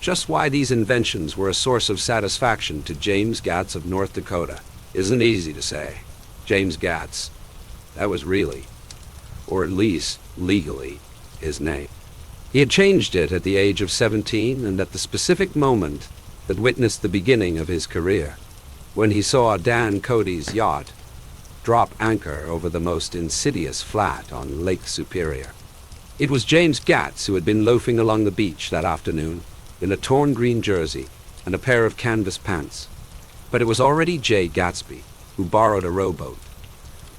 Speaker 1: Just why these inventions were a source of satisfaction to James Gatz of North Dakota isn't easy to say. James Gatz, that was really, or at least legally, his name. He had changed it at the age of 17, and at the specific moment that witnessed the beginning of his career, when he saw Dan Cody's yacht drop anchor over the most insidious flat on Lake Superior. It was James Gatz who had been loafing along the beach that afternoon in a torn green jersey and a pair of canvas pants. But it was already J. Gatsby who borrowed a rowboat,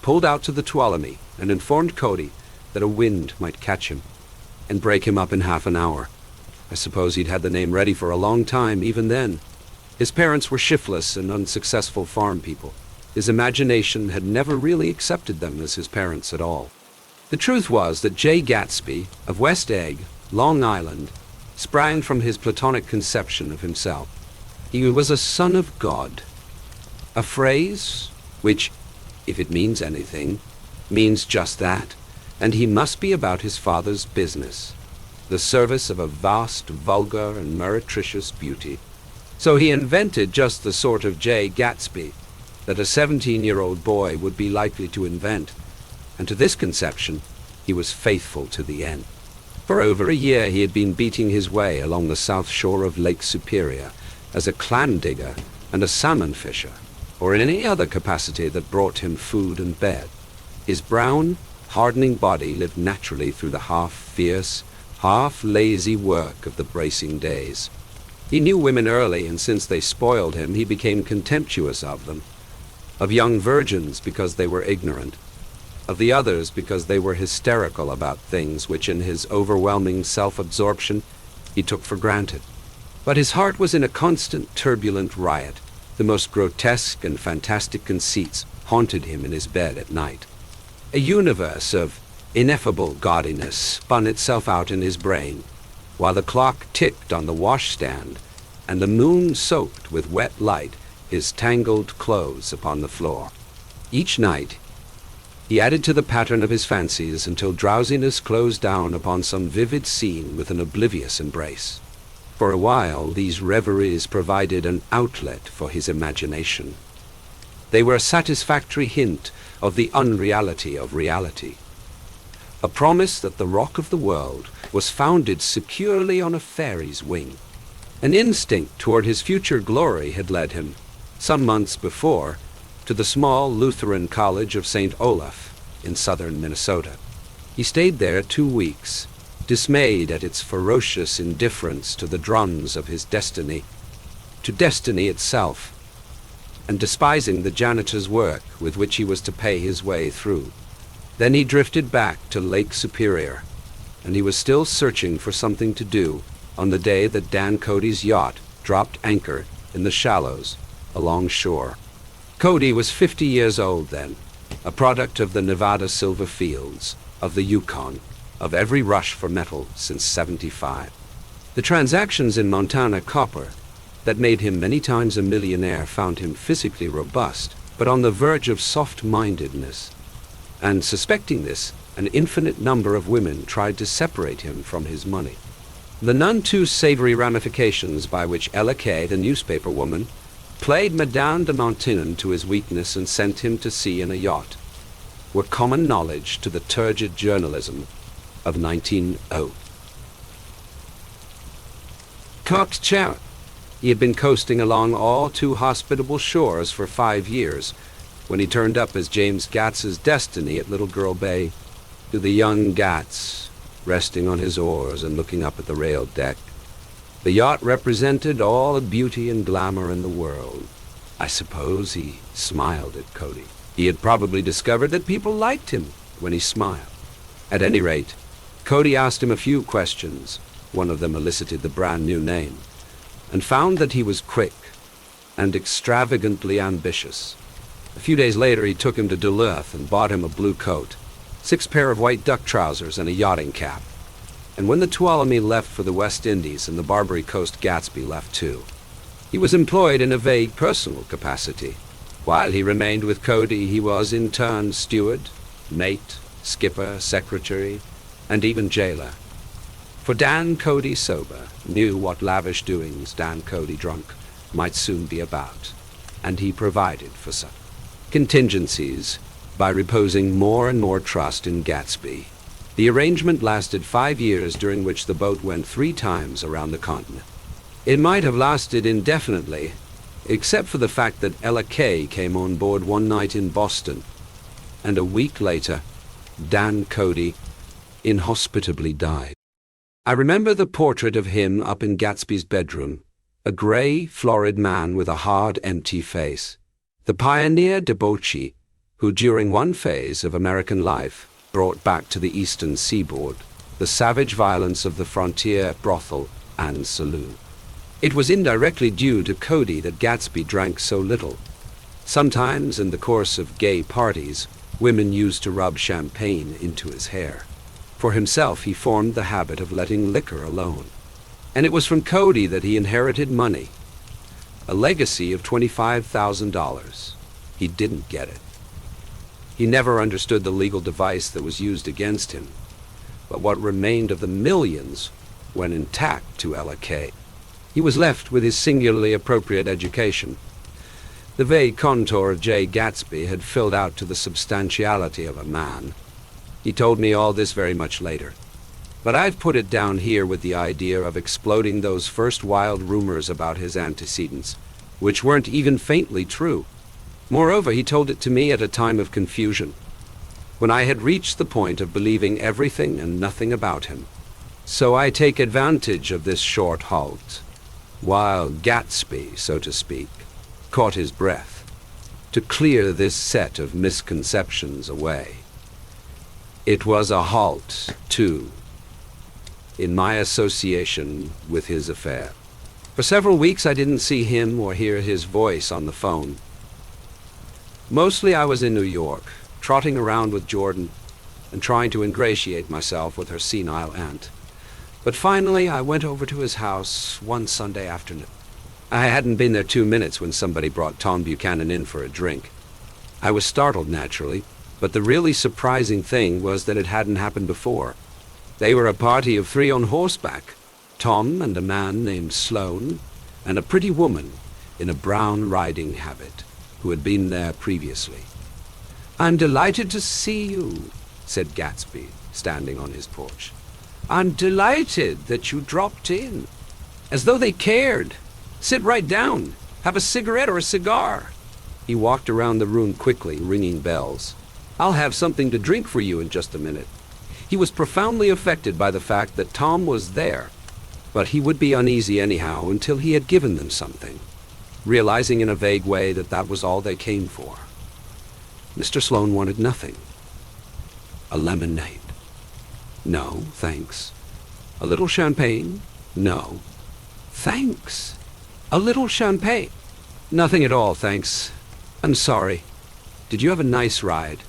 Speaker 1: pulled out to the Tuolumne, and informed Cody that a wind might catch him and break him up in half an hour. I suppose he'd had the name ready for a long time, even then. His parents were shiftless and unsuccessful farm people. His imagination had never really accepted them as his parents at all. The truth was that J. Gatsby, of West Egg, Long Island, sprang from his Platonic conception of himself. He was a son of God, a phrase which, if it means anything, means just that, and he must be about his father's business, the service of a vast, vulgar, and meretricious beauty. So he invented just the sort of J. Gatsby that a 17-year-old boy would be likely to invent, and to this conception he was faithful to the end. For over a year he had been beating his way along the south shore of Lake Superior as a clam digger and a salmon fisher, or in any other capacity that brought him food and bed. His brown, hardening body lived naturally through the half-fierce, half-lazy work of the bracing days. He knew women early, and since they spoiled him, he became contemptuous of them, of young virgins because they were ignorant, of the others because they were hysterical about things which in his overwhelming self-absorption he took for granted. But his heart was in a constant turbulent riot. The most grotesque and fantastic conceits haunted him in his bed at night. A universe of ineffable gaudiness spun itself out in his brain, while the clock ticked on the washstand and the moon soaked with wet light his tangled clothes upon the floor. Each night he added to the pattern of his fancies until drowsiness closed down upon some vivid scene with an oblivious embrace. For a while these reveries provided an outlet for his imagination. They were a satisfactory hint of the unreality of reality, a promise that the rock of the world was founded securely on a fairy's wing. An instinct toward his future glory had led him, some months before, to the small Lutheran College of St. Olaf in southern Minnesota. He stayed there 2 weeks, dismayed at its ferocious indifference to the drums of his destiny, to destiny itself, and despising the janitor's work with which he was to pay his way through. Then he drifted back to Lake Superior, and he was still searching for something to do on the day that Dan Cody's yacht dropped anchor in the shallows along shore. Cody was 50 years old then, a product of the Nevada silver fields, of the Yukon, of every rush for metal since '75. The transactions in Montana copper that made him many times a millionaire found him physically robust, but on the verge of soft-mindedness. And suspecting this, An infinite number of women tried to separate him from his money. The none too savory ramifications by which Ella Kay, the newspaper woman, played Madame de Maintenon to his weakness and sent him to sea in a yacht were common knowledge to the turgid journalism of 1900. Cock's chair. He had been coasting along all too hospitable shores for 5 years when he turned up as James Gats's destiny at Little Girl Bay, to the young Gats, resting on his oars and looking up at the railed deck. The yacht represented all the beauty and glamour in the world. I suppose he smiled at Cody. He had probably discovered that people liked him when he smiled. At any rate, Cody asked him a few questions. One of them elicited the brand new name, and found that he was quick and extravagantly ambitious. A few days later, he took him to Duluth and bought him a blue coat, 6 pair of white duck trousers, and a yachting cap. And when the Tuolumne left for the West Indies and the Barbary Coast Gatsby left too, he was employed in a vague personal capacity. While he remained with Cody, he was in turn steward, mate, skipper, secretary, and even jailer. For Dan Cody sober knew what lavish doings Dan Cody drunk might soon be about, and he provided for such contingencies by reposing more and more trust in Gatsby. The arrangement lasted 5 years, during which the boat went 3 times around the continent. It might have lasted indefinitely, except for the fact that Ella Kay came on board one night in Boston, and a week later, Dan Cody inhospitably died. I remember the portrait of him up in Gatsby's bedroom, a gray, florid man with a hard, empty face. The pioneer debauchee who, during one phase of American life, brought back to the eastern seaboard the savage violence of the frontier brothel and saloon. It was indirectly due to Cody that Gatsby drank so little. Sometimes, in the course of gay parties, women used to rub champagne into his hair. For himself, he formed the habit of letting liquor alone. And it was from Cody that he inherited money, a legacy of $25,000. He didn't get it. He never understood the legal device that was used against him, but what remained of the millions went intact to Ella Kay. He was left with his singularly appropriate education. The vague contour of J. Gatsby had filled out to the substantiality of a man. He told me all this very much later, but I've put it down here with the idea of exploding those first wild rumors about his antecedents, which weren't even faintly true. Moreover, he told it to me at a time of confusion, when I had reached the point of believing everything and nothing about him. So I take advantage of this short halt, while Gatsby, so to speak, caught his breath, to clear this set of misconceptions away. It was a halt, too, in my association with his affair. For several weeks I didn't see him or hear his voice on the phone. Mostly I was in New York, trotting around with Jordan and trying to ingratiate myself with her senile aunt. But finally I went over to his house one Sunday afternoon. I hadn't been there 2 minutes when somebody brought Tom Buchanan in for a drink. I was startled, naturally, but the really surprising thing was that it hadn't happened before. They were a party of 3 on horseback, Tom and a man named Sloane, and a pretty woman in a brown riding habit who had been there previously. "I'm delighted to see you," said Gatsby, standing on his porch. "I'm delighted that you dropped in. As though they cared. Sit right down. Have a cigarette or a cigar." He walked around the room quickly, ringing bells. "I'll have something to drink for you in just a minute." He was profoundly affected by the fact that Tom was there, but he would be uneasy anyhow until he had given them something, realizing in a vague way that that was all they came for. Mr. Sloane wanted nothing. A lemonade? No, thanks. A little champagne? No. Thanks. A little champagne? Nothing at all, thanks. I'm sorry. Did you have a nice ride?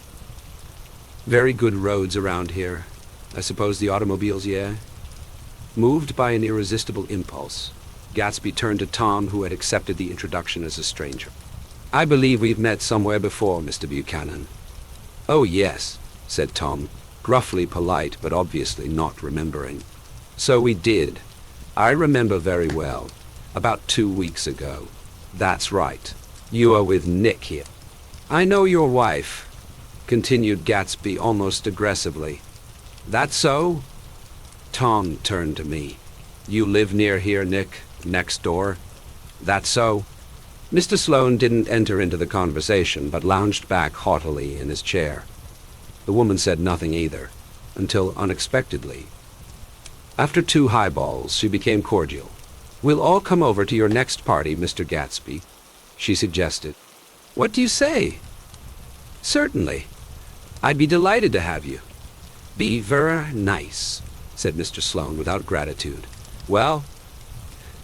Speaker 1: Very good roads around here. I suppose the automobiles, yeah? Moved by an irresistible impulse, Gatsby turned to Tom, who had accepted the introduction as a stranger. "I believe we've met somewhere before, Mr. Buchanan." "Oh, yes," said Tom, gruffly polite but obviously not remembering. So we did. I remember very well. About 2 weeks ago. That's right. You are with Nick here. I know your wife, continued Gatsby almost aggressively. That so? Tom turned to me. You live near here, Nick? Next door? That so? Mr. Sloane didn't enter into the conversation, but lounged back haughtily in his chair. The woman said nothing either, until unexpectedly. After 2 highballs, she became cordial. We'll all come over to your next party, Mr. Gatsby, she suggested. What do you say? Certainly. I'd be delighted to have you. Be very nice, said Mr. Sloane without gratitude. Well,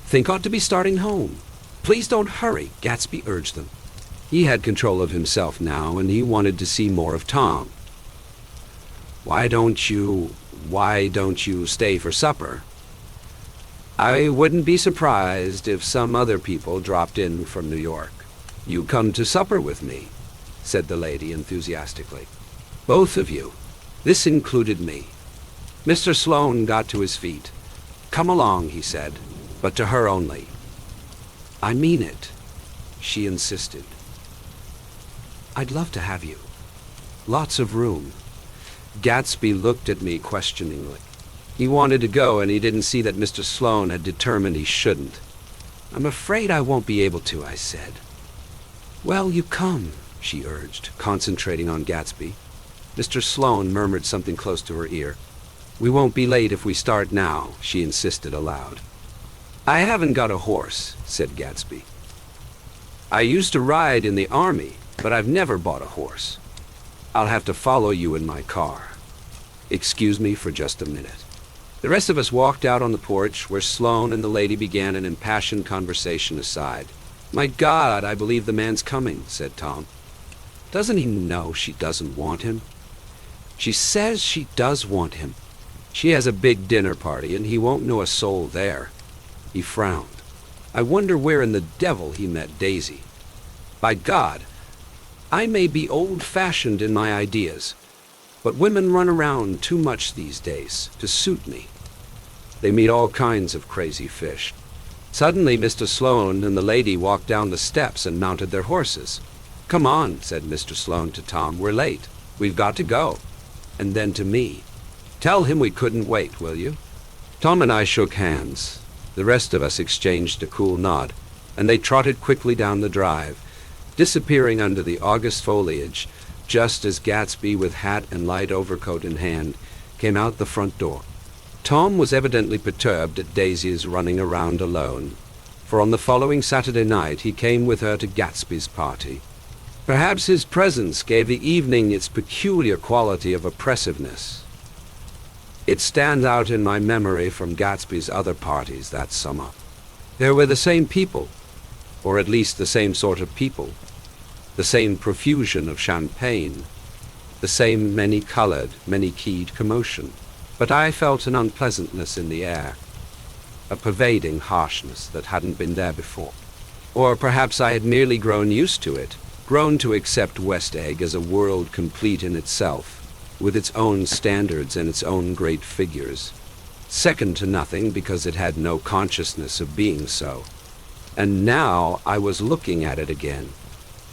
Speaker 1: think ought to be starting home. Please don't hurry, Gatsby urged them. He had control of himself now, and he wanted to see more of Tom. Why don't you stay for supper? I wouldn't be surprised if some other people dropped in from New York. You come to supper with me, said the lady enthusiastically. Both of you. This included me. Mr. Sloane got to his feet. Come along, he said, but to her only. I mean it, she insisted. I'd love to have you. Lots of room. Gatsby looked at me questioningly. He wanted to go, and he didn't see that Mr. Sloane had determined he shouldn't. I'm afraid I won't be able to, I said. Well, you come, she urged, concentrating on Gatsby. Mr. Sloane murmured something close to her ear. We won't be late if we start now, she insisted aloud. I haven't got a horse, said Gatsby. I used to ride in the army, but I've never bought a horse. I'll have to follow you in my car. Excuse me for just a minute. The rest of us walked out on the porch, where Sloane and the lady began an impassioned conversation aside. My God, I believe the man's coming, said Tom. Doesn't he know she doesn't want him? She says she does want him. She has a big dinner party, and he won't know a soul there. He frowned. I wonder where in the devil he met Daisy. By God, I may be old-fashioned in my ideas, but women run around too much these days to suit me. They meet all kinds of crazy fish. Suddenly, Mr. Sloane and the lady walked down the steps and mounted their horses. Come on, said Mr. Sloane to Tom. We're late. We've got to go. And then to me. Tell him we couldn't wait, will you? Tom and I shook hands. The rest of us exchanged a cool nod, and they trotted quickly down the drive, disappearing under the August foliage, just as Gatsby, with hat and light overcoat in hand, came out the front door. Tom was evidently perturbed at Daisy's running around alone, for on the following Saturday night he came with her to Gatsby's party. Perhaps his presence gave the evening its peculiar quality of oppressiveness. It stands out in my memory from Gatsby's other parties that summer. There were the same people, or at least the same sort of people, the same profusion of champagne, the same many-colored, many-keyed commotion. But I felt an unpleasantness in the air, a pervading harshness that hadn't been there before. Or perhaps I had merely grown used to it, grown to accept West Egg as a world complete in itself, with its own standards and its own great figures, second to nothing because it had no consciousness of being so. And now I was looking at it again,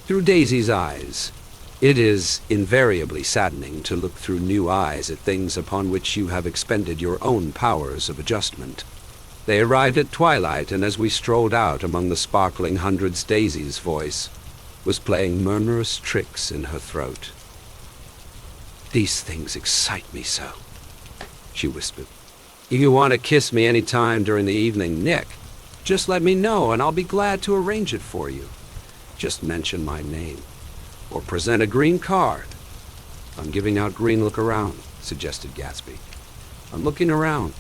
Speaker 1: through Daisy's eyes. It is invariably saddening to look through new eyes at things upon which you have expended your own powers of adjustment. They arrived at twilight, and as we strolled out among the sparkling hundreds, Daisy's voice was playing murmurous tricks in her throat. These things excite me so, she whispered. If you want to kiss me any time during the evening, Nick, just let me know, and I'll be glad to arrange it for you. Just mention my name. Or present a green card. I'm giving out green. Look around, suggested Gatsby. I'm looking around.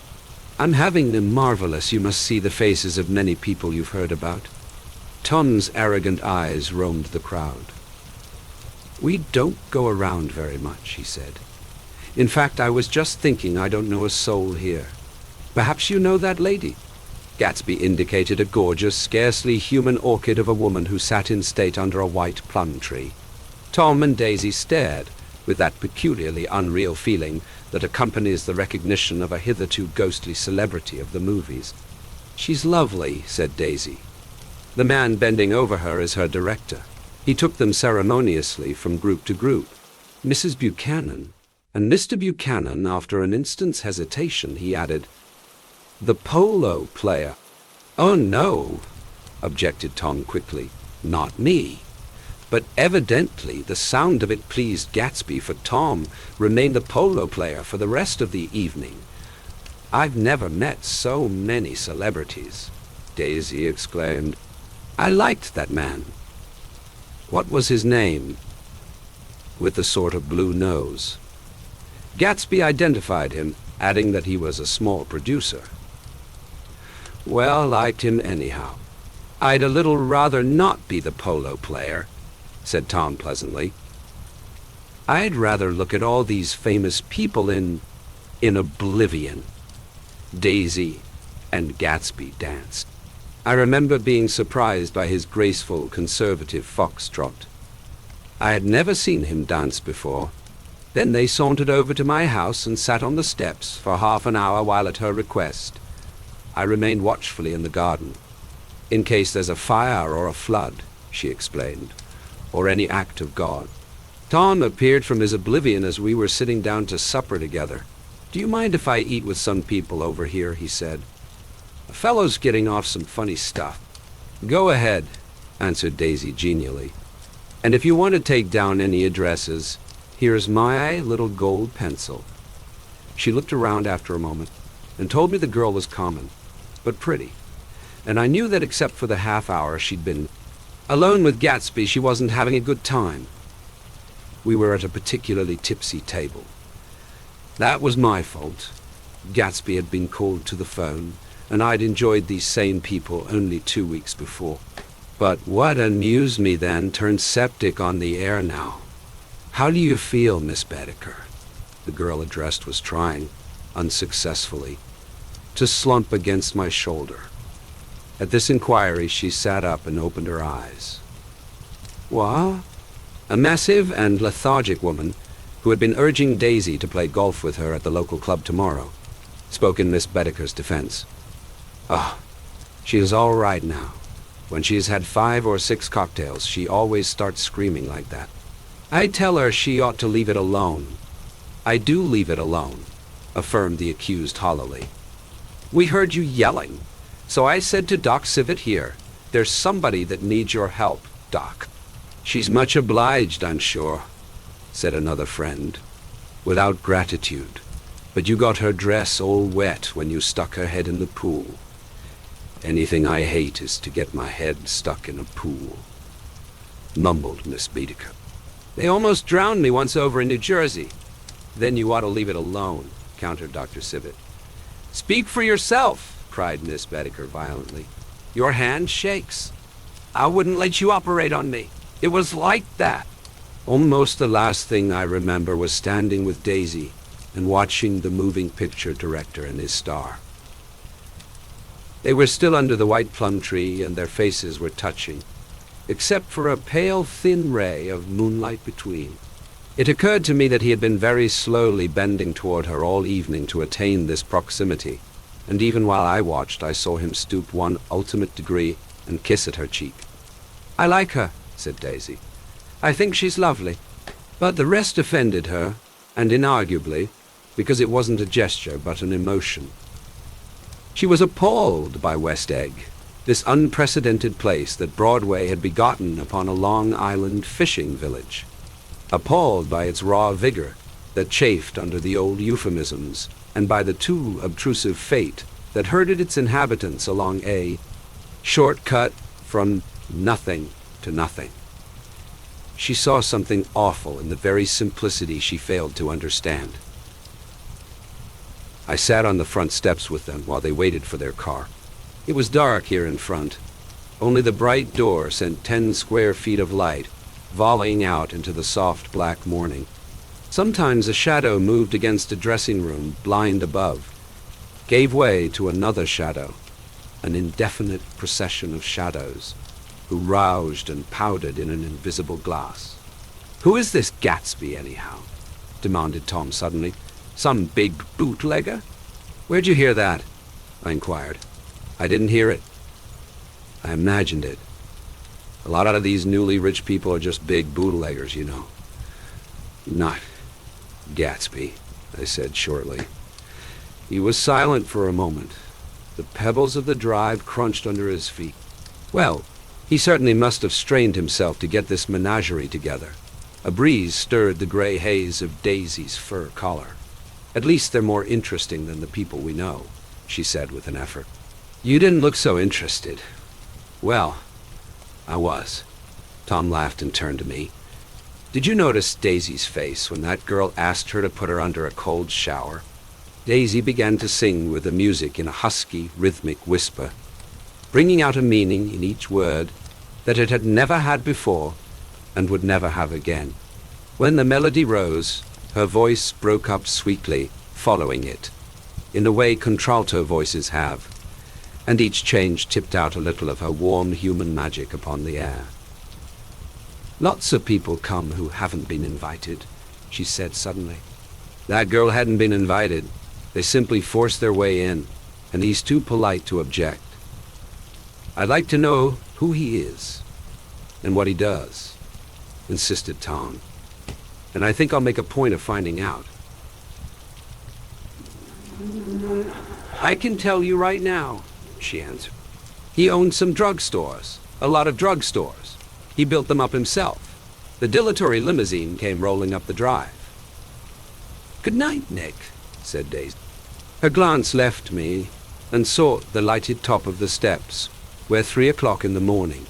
Speaker 1: I'm having them marvelous. You must see the faces of many people you've heard about. Tom's arrogant eyes roamed the crowd. We don't go around very much, he said. In fact, I was just thinking I don't know a soul here. Perhaps you know that lady? Gatsby indicated a gorgeous, scarcely human orchid of a woman who sat in state under a white plum tree. Tom and Daisy stared, with that peculiarly unreal feeling that accompanies the recognition of a hitherto ghostly celebrity of the movies. "She's lovely," said Daisy. The man bending over her is her director. He took them ceremoniously from group to group. "Mrs. Buchanan." And Mr. Buchanan, after an instant's hesitation, he added, "The polo player." "Oh, no," objected Tom quickly. "Not me." But evidently the sound of it pleased Gatsby, for Tom remained the polo player for the rest of the evening. "I've never met so many celebrities," Daisy exclaimed. "I liked that man." "What was his name?" "With the sort of blue nose." Gatsby identified him, adding that he was a small producer. "Well, liked him anyhow. I'd a little rather not be the polo player," said Tom pleasantly. "I'd rather look at all these famous people in oblivion." Daisy and Gatsby danced. I remember being surprised by his graceful, conservative foxtrot. I had never seen him dance before. Then they sauntered over to my house and sat on the steps for half an hour while at her request. I remained watchfully in the garden. "In case there's a fire or a flood," she explained, "or any act of God." Tom appeared from his oblivion as we were sitting down to supper together. "Do you mind if I eat with some people over here?" he said. "A fellow's getting off some funny stuff." "Go ahead," answered Daisy genially. "And if you want to take down any addresses, here's my little gold pencil." She looked around after a moment and told me the girl was common, but pretty, and I knew that except for the half hour she'd been alone with Gatsby, she wasn't having a good time. We were at a particularly tipsy table. That was my fault. Gatsby had been called to the phone, and I'd enjoyed these same people only 2 weeks before. But what amused me then turned septic on the air now. "How do you feel, Miss Bedecker?" The girl addressed was trying, unsuccessfully, to slump against my shoulder. At this inquiry she sat up and opened her eyes. "What?" A massive and lethargic woman, who had been urging Daisy to play golf with her at the local club tomorrow, spoke in Miss Bedecker's defense. "Oh, she is all right now. When she has had 5 or 6 cocktails, she always starts screaming like that. I tell her she ought to leave it alone." "I do leave it alone," affirmed the accused hollowly. "We heard you yelling, so I said to Doc Civet here, 'There's somebody that needs your help, Doc.'" "She's much obliged, I'm sure," said another friend, "without gratitude. But you got her dress all wet when you stuck her head in the pool." "Anything I hate is to get my head stuck in a pool," mumbled Miss Bedecker. "They almost drowned me once over in New Jersey." "Then you ought to leave it alone," countered Dr. Civet. "Speak for yourself," cried Miss Bedecker violently. "Your hand shakes. I wouldn't let you operate on me. It was like that." Almost the last thing I remember was standing with Daisy and watching the moving picture director and his star. They were still under the white plum tree, and their faces were touching, except for a pale, thin ray of moonlight between. It occurred to me that he had been very slowly bending toward her all evening to attain this proximity, and even while I watched, I saw him stoop one ultimate degree and kiss at her cheek. "I like her," said Daisy. "I think she's lovely." But the rest offended her, and inarguably, because it wasn't a gesture but an emotion. She was appalled by West Egg, this unprecedented place that Broadway had begotten upon a Long Island fishing village. Appalled by its raw vigor that chafed under the old euphemisms, and by the too obtrusive fate that herded its inhabitants along a shortcut from nothing to nothing. She saw something awful in the very simplicity she failed to understand. I sat on the front steps with them while they waited for their car. It was dark here in front. Only the bright door sent 10 square feet of light, volleying out into the soft black morning. Sometimes a shadow moved against a dressing room blind above, gave way to another shadow, an indefinite procession of shadows, who roused and powdered in an invisible glass. "Who is this Gatsby, anyhow?" demanded Tom suddenly. Some big bootlegger? Where'd you hear that? I inquired. I didn't hear it. I imagined it. A lot of these newly rich people are just big bootleggers, you know. Not Gatsby, I said shortly. He was silent for a moment. The pebbles of the drive crunched under his feet. Well, he certainly must have strained himself to get this menagerie together. A breeze stirred the gray haze of Daisy's fur collar. At least they're more interesting than the people we know, she said with an effort. You didn't look so interested. Well, I was. Tom laughed and turned to me. Did you notice Daisy's face when that girl asked her to put her under a cold shower? Daisy began to sing with the music in a husky, rhythmic whisper, bringing out a meaning in each word that it had never had before and would never have again. When the melody rose, her voice broke up sweetly, following it, in the way contralto voices have, and each change tipped out a little of her warm human magic upon the air. Lots of people come who haven't been invited, she said suddenly. That girl hadn't been invited. They simply forced their way in, and he's too polite to object. I'd like to know who he is and what he does, insisted Tom. And I think I'll make a point of finding out. I can tell you right now, she answered. He owned some drugstores, a lot of drugstores. He built them up himself. The dilatory limousine came rolling up the drive. Good night, Nick, said Daisy. Her glance left me and sought the lighted top of the steps, where 3 o'clock in the morning,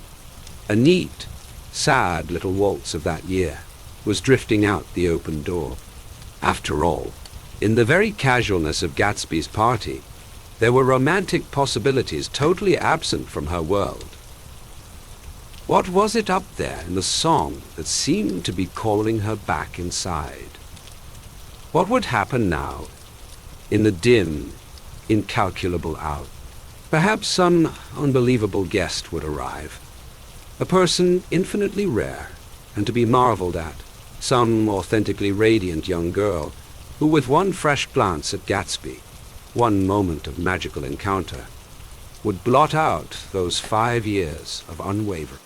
Speaker 1: a neat, sad little waltz of that year, was drifting out the open door. After all, in the very casualness of Gatsby's party, there were romantic possibilities totally absent from her world. What was it up there in the song that seemed to be calling her back inside? What would happen now, in the dim, incalculable hour? Perhaps some unbelievable guest would arrive, a person infinitely rare and to be marveled at, some authentically radiant young girl who, with one fresh glance at Gatsby, one moment of magical encounter, would blot out those 5 years of unwavering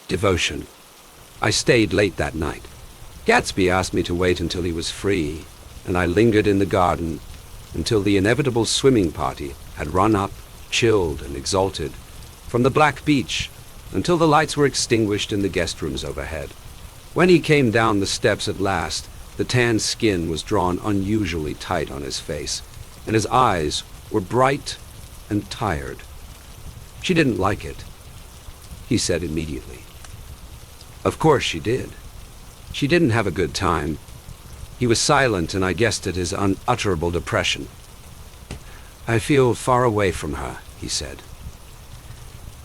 Speaker 1: devotion. I stayed late that night. Gatsby asked me to wait until he was free, and I lingered in the garden until the inevitable swimming party had run up, chilled and exalted, from the black beach until the lights were extinguished in the guest rooms overhead. When he came down the steps at last, the tan skin was drawn unusually tight on his face, and his eyes were bright and tired. She didn't like it, he said immediately. Of course she did. She didn't have a good time. He was silent, and I guessed at his unutterable depression. I feel far away from her, he said.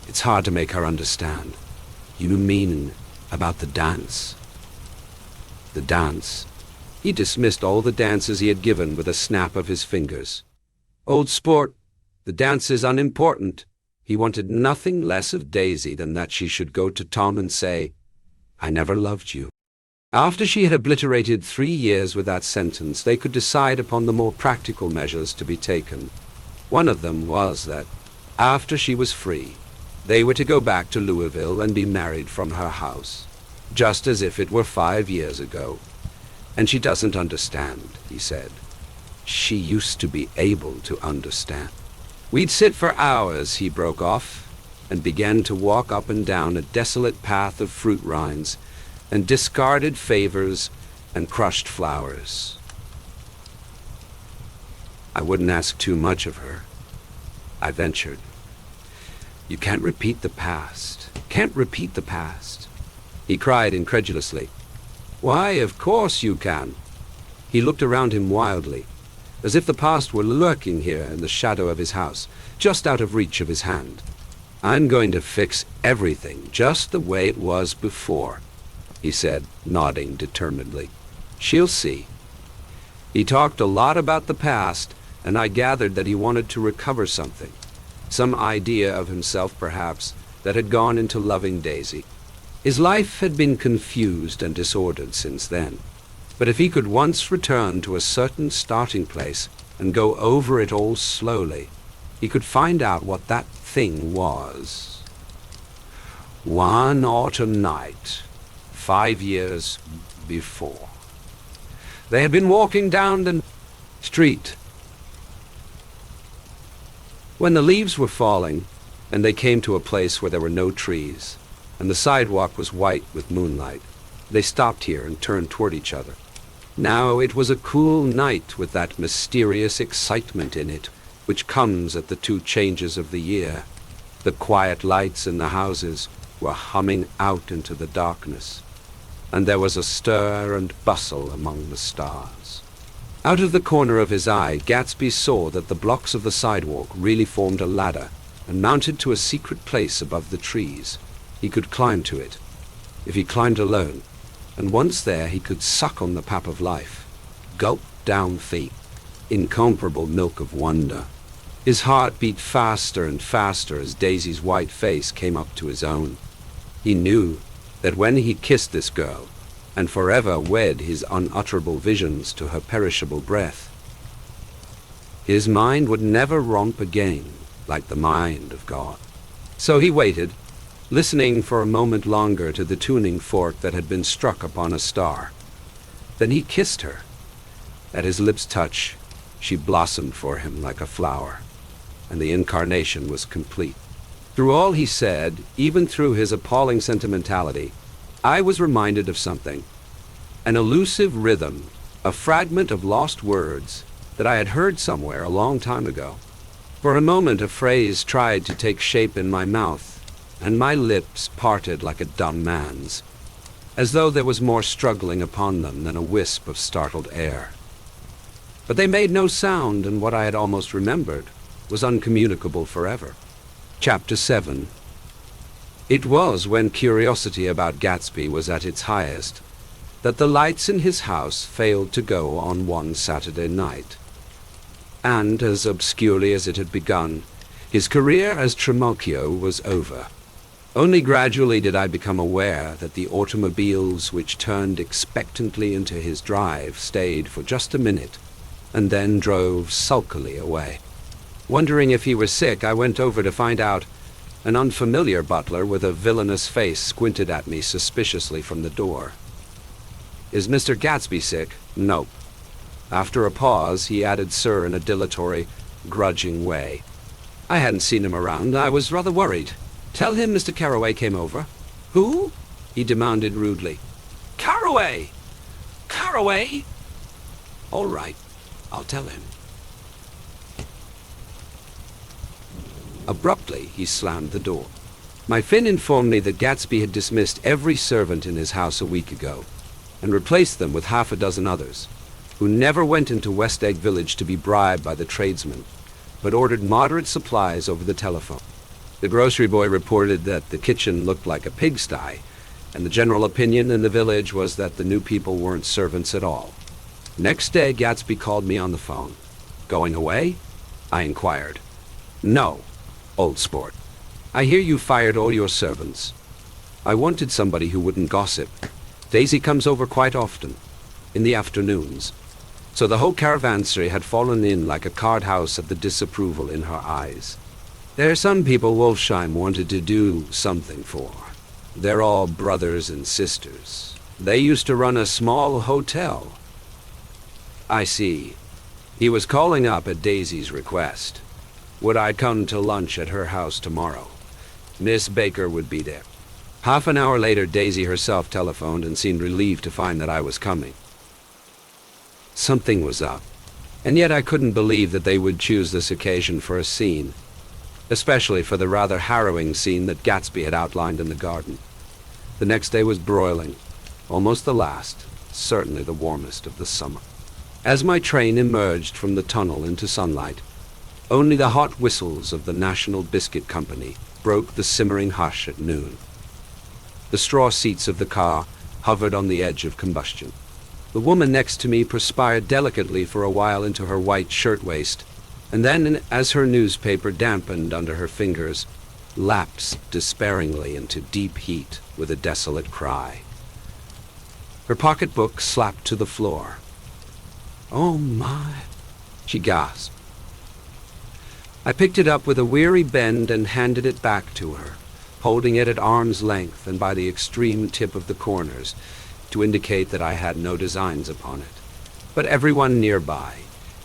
Speaker 1: It's hard to make her understand. You mean about the dance? The dance? He dismissed all the dances he had given with a snap of his fingers. Old sport, the dance is unimportant. He wanted nothing less of Daisy than that she should go to Tom and say, I never loved you. After she had obliterated 3 years with that sentence, they could decide upon the more practical measures to be taken. One of them was that, after she was free, they were to go back to Louisville and be married from her house, just as if it were 5 years ago. And she doesn't understand, he said. She used to be able to understand. We'd sit for hours, he broke off, and began to walk up and down a desolate path of fruit rinds and discarded favors and crushed flowers. I wouldn't ask too much of her, I ventured. You can't repeat the past. Can't repeat the past. He cried incredulously. Why, of course you can. He looked around him wildly, as if the past were lurking here in the shadow of his house, just out of reach of his hand. I'm going to fix everything just the way it was before, he said, nodding determinedly. She'll see. He talked a lot about the past, and I gathered that he wanted to recover something, some idea of himself perhaps, that had gone into loving Daisy. His life had been confused and disordered since then. But if he could once return to a certain starting place and go over it all slowly, he could find out what that thing was. One autumn night, 5 years before, they had been walking down the street when the leaves were falling, and they came to a place where there were no trees, and the sidewalk was white with moonlight. They stopped here and turned toward each other. Now it was a cool night with that mysterious excitement in it, which comes at the 2 changes of the year. The quiet lights in the houses were humming out into the darkness, and there was a stir and bustle among the stars. Out of the corner of his eye, Gatsby saw that the blocks of the sidewalk really formed a ladder and mounted to a secret place above the trees. He could climb to it, if he climbed alone, and once there he could suck on the pap of life, gulp down the incomparable milk of wonder. His heart beat faster and faster as Daisy's white face came up to his own. He knew that when he kissed this girl, and forever wed his unutterable visions to her perishable breath, his mind would never romp again like the mind of God. So he waited, listening for a moment longer to the tuning fork that had been struck upon a star. Then he kissed her. At his lips' touch, she blossomed for him like a flower, and the incarnation was complete. Through all he said, even through his appalling sentimentality, I was reminded of something, an elusive rhythm, a fragment of lost words that I had heard somewhere a long time ago. For a moment a phrase tried to take shape in my mouth, and my lips parted like a dumb man's, as though there was more struggling upon them than a wisp of startled air. But they made no sound, and what I had almost remembered was uncommunicable forever. Chapter 7. It was when curiosity about Gatsby was at its highest that the lights in his house failed to go on one Saturday night. And, as obscurely as it had begun, his career as Trimalchio was over. Only gradually did I become aware that the automobiles which turned expectantly into his drive stayed for just a minute, and then drove sulkily away. Wondering if he were sick, I went over to find out. An unfamiliar butler with a villainous face squinted at me suspiciously from the door. "Is Mr. Gatsby sick?" "Nope." After a pause, he added "sir" in a dilatory, grudging way. I hadn't seen him around. I was rather worried. "Tell him Mr. Carroway came over." "Who?" he demanded rudely. "Carroway! Carroway!" "All right, I'll tell him." Abruptly, he slammed the door. My Finn informed me that Gatsby had dismissed every servant in his house a week ago, and replaced them with half a dozen others, who never went into West Egg Village to be bribed by the tradesmen, but ordered moderate supplies over the telephone. The grocery boy reported that the kitchen looked like a pigsty, and the general opinion in the village was that the new people weren't servants at all. Next day, Gatsby called me on the phone. "Going away?" I inquired. "No, old sport. I hear you fired all your servants. I wanted somebody who wouldn't gossip. Daisy comes over quite often, in the afternoons." So the whole caravansary had fallen in like a card house at the disapproval in her eyes. There are some people Wolfsheim wanted to do something for. They're all brothers and sisters. They used to run a small hotel. I see. He was calling up at Daisy's request. Would I come to lunch at her house tomorrow? Miss Baker would be there. Half an hour later, Daisy herself telephoned and seemed relieved to find that I was coming. Something was up, and yet I couldn't believe that they would choose this occasion for a scene, especially for the rather harrowing scene that Gatsby had outlined in the garden. The next day was broiling, almost the last, certainly the warmest of the summer. As my train emerged from the tunnel into sunlight, only the hot whistles of the National Biscuit Company broke the simmering hush at noon. The straw seats of the car hovered on the edge of combustion. The woman next to me perspired delicately for a while into her white shirtwaist, and then, as her newspaper dampened under her fingers, lapsed despairingly into deep heat with a desolate cry. Her pocketbook slapped to the floor. "Oh, my," she gasped. I picked it up with a weary bend and handed it back to her, holding it at arm's length and by the extreme tip of the corners to indicate that I had no designs upon it. But everyone nearby,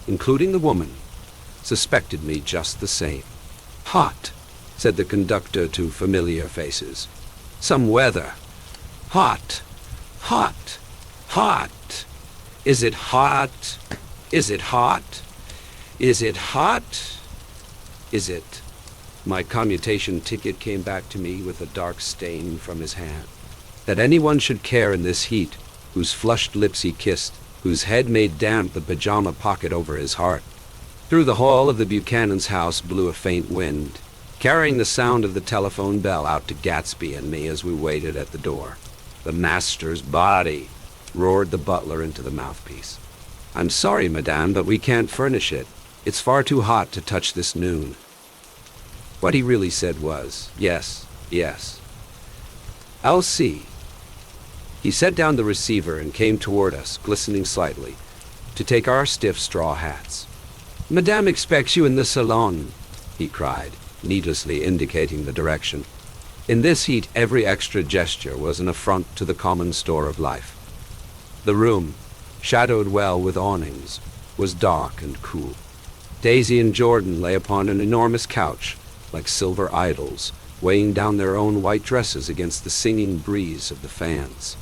Speaker 1: including the woman, suspected me just the same. "Hot," said the conductor to familiar faces. "Some weather. Hot, hot, hot. Is it hot? Is it hot? Is it hot? Is it?" My commutation ticket came back to me with a dark stain from his hand. That anyone should care in this heat, whose flushed lips he kissed, whose head made damp the pajama pocket over his heart. Through the hall of the Buchanan's house blew a faint wind, carrying the sound of the telephone bell out to Gatsby and me as we waited at the door. "The master's body," roared the butler into the mouthpiece. "I'm sorry, madame, but we can't furnish it. It's far too hot to touch this noon." What he really said was, "Yes, yes. I'll see." He set down the receiver and came toward us, glistening slightly, to take our stiff straw hats. "Madame expects you in the salon," he cried, needlessly indicating the direction. In this heat, every extra gesture was an affront to the common store of life. The room, shadowed well with awnings, was dark and cool. Daisy and Jordan lay upon an enormous couch, like silver idols, weighing down their own white dresses against the singing breeze of the fans.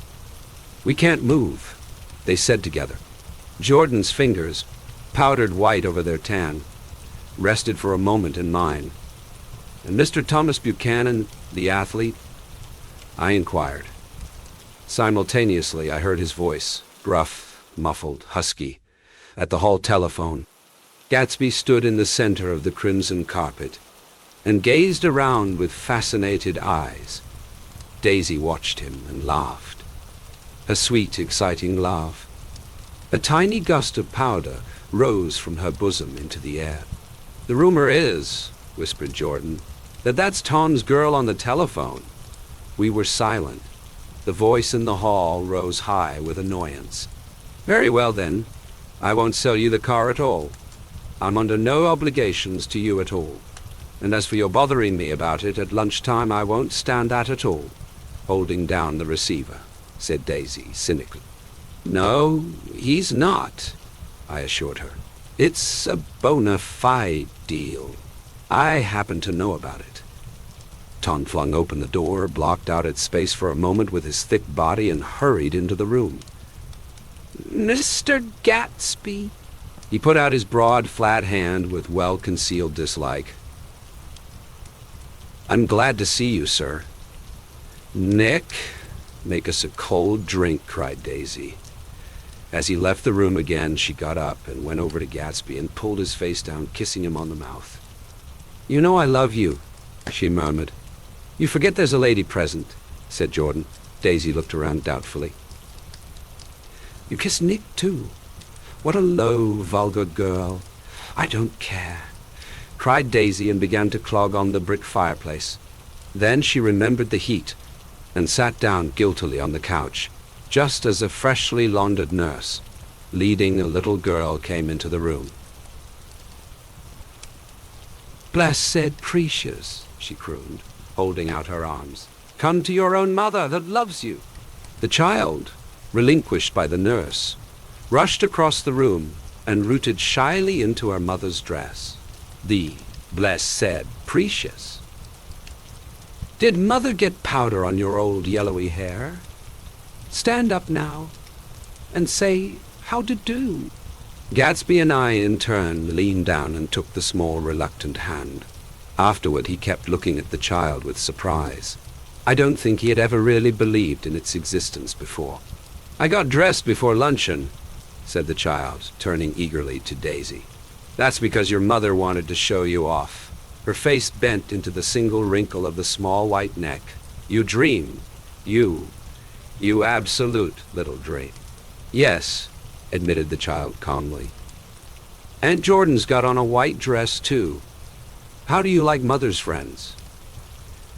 Speaker 1: "We can't move," they said together. Jordan's fingers, powdered white over their tan, rested for a moment in mine. "And Mr. Thomas Buchanan, the athlete?" I inquired. Simultaneously, I heard his voice, gruff, muffled, husky, at the hall telephone. Gatsby stood in the center of the crimson carpet and gazed around with fascinated eyes. Daisy watched him and laughed. A sweet, exciting laugh. A tiny gust of powder rose from her bosom into the air. "The rumor is," whispered Jordan, "that that's Tom's girl on the telephone." We were silent. The voice in the hall rose high with annoyance. "Very well, then. I won't sell you the car at all. I'm under no obligations to you at all. And as for your bothering me about it at lunchtime, I won't stand that at all," holding down the receiver, said Daisy cynically. "No, he's not," I assured her. "It's a bona fide deal. I happen to know about it." Tom flung open the door, blocked out its space for a moment with his thick body, and hurried into the room. "Mr. Gatsby." He put out his broad, flat hand with well-concealed dislike. "I'm glad to see you, sir." "Nick, make us a cold drink," cried Daisy. As he left the room again, she got up and went over to Gatsby and pulled his face down, kissing him on the mouth. "You know I love you," she murmured. "You forget there's a lady present," said Jordan. Daisy looked around doubtfully. "You kiss Nick, too. What a low, vulgar girl." "I don't care," cried Daisy and began to clog on the brick fireplace. Then she remembered the heat and sat down guiltily on the couch, just as a freshly laundered nurse, leading a little girl, came into the room. "Blessed precious," she crooned, holding out her arms. "Come to your own mother that loves you." The child, relinquished by the nurse, rushed across the room and rooted shyly into her mother's dress. The blessed precious. "Did mother get powder on your old yellowy hair? Stand up now and say how to do." Gatsby and I, in turn, leaned down and took the small, reluctant hand. Afterward, he kept looking at the child with surprise. I don't think he had ever really believed in its existence before. "I got dressed before luncheon," said the child, turning eagerly to Daisy. "That's because your mother wanted to show you off." Her face bent into the single wrinkle of the small white neck. "You dream. You absolute little dream." "Yes," admitted the child calmly. "Aunt Jordan's got on a white dress, too. How do you like mother's friends?"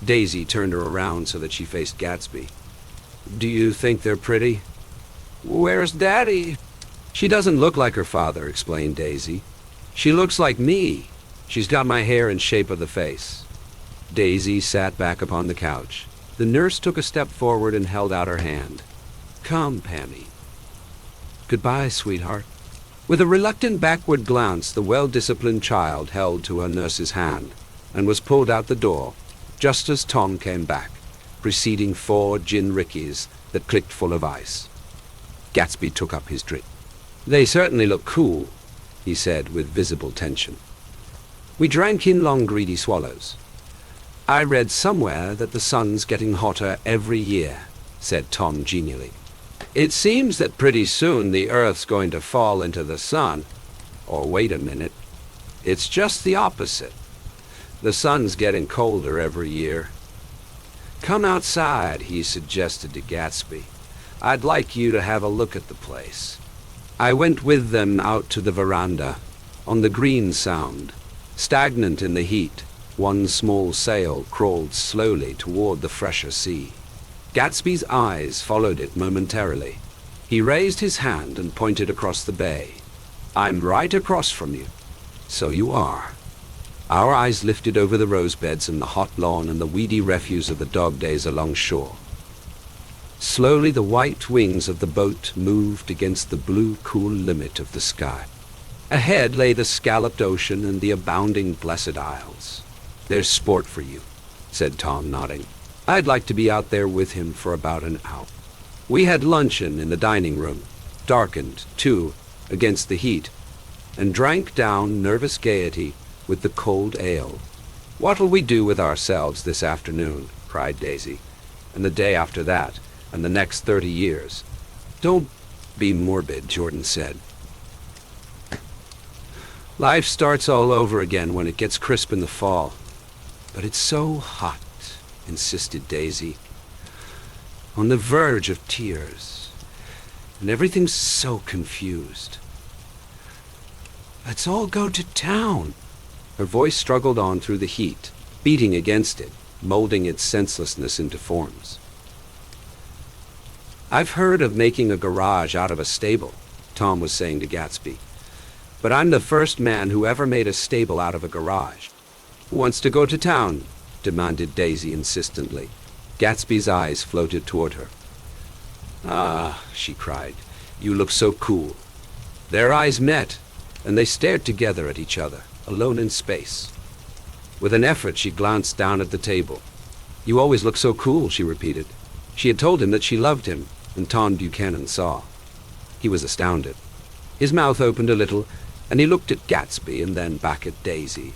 Speaker 1: Daisy turned her around so that she faced Gatsby. "Do you think they're pretty?" Where's Daddy? She doesn't look like her father, explained Daisy. She looks like me. She's got my hair in shape of the face. Daisy sat back upon the couch. The nurse took a step forward and held out her hand. Come, Pammy. Goodbye, sweetheart. With a reluctant backward glance, the well-disciplined child held to her nurse's hand and was pulled out the door, just as Tom came back, preceding 4 gin rickeys that clicked full of ice. Gatsby took up his drink. They certainly look cool, he said with visible tension. We drank in long greedy swallows. I read somewhere that the sun's getting hotter every year, said Tom genially. It seems that pretty soon the Earth's going to fall into the sun. Or wait a minute, it's just the opposite. The sun's getting colder every year. Come outside, he suggested to Gatsby. I'd like you to have a look at the place. I went with them out to the veranda, on the green sound. Stagnant in the heat, one small sail crawled slowly toward the fresher sea. Gatsby's eyes followed it momentarily. He raised his hand and pointed across the bay. I'm right across from you. So you are. Our eyes lifted over the rose beds and the hot lawn and the weedy refuse of the dog days along shore. Slowly the white wings of the boat moved against the blue, cool limit of the sky. Ahead lay the scalloped ocean and the abounding Blessed Isles. There's sport for you, said Tom, nodding. I'd like to be out there with him for about an hour. We had luncheon in the dining room, darkened, too, against the heat, and drank down nervous gaiety with the cold ale. What'll we do with ourselves this afternoon? Cried Daisy. And the day after that, and the next 30 years. Don't be morbid, Jordan said. Life starts all over again when it gets crisp in the fall. But it's so hot, insisted Daisy. On the verge of tears. And everything's so confused. Let's all go to town. Her voice struggled on through the heat, beating against it, molding its senselessness into forms. I've heard of making a garage out of a stable, Tom was saying to Gatsby. But I'm the first man who ever made a stable out of a garage. Who wants to go to town? Demanded Daisy insistently. Gatsby's eyes floated toward her. Ah, she cried, you look so cool. Their eyes met, and they stared together at each other, alone in space. With an effort, she glanced down at the table. You always look so cool, she repeated. She had told him that she loved him, and Tom Buchanan saw. He was astounded. His mouth opened a little, and he looked at Gatsby and then back at Daisy,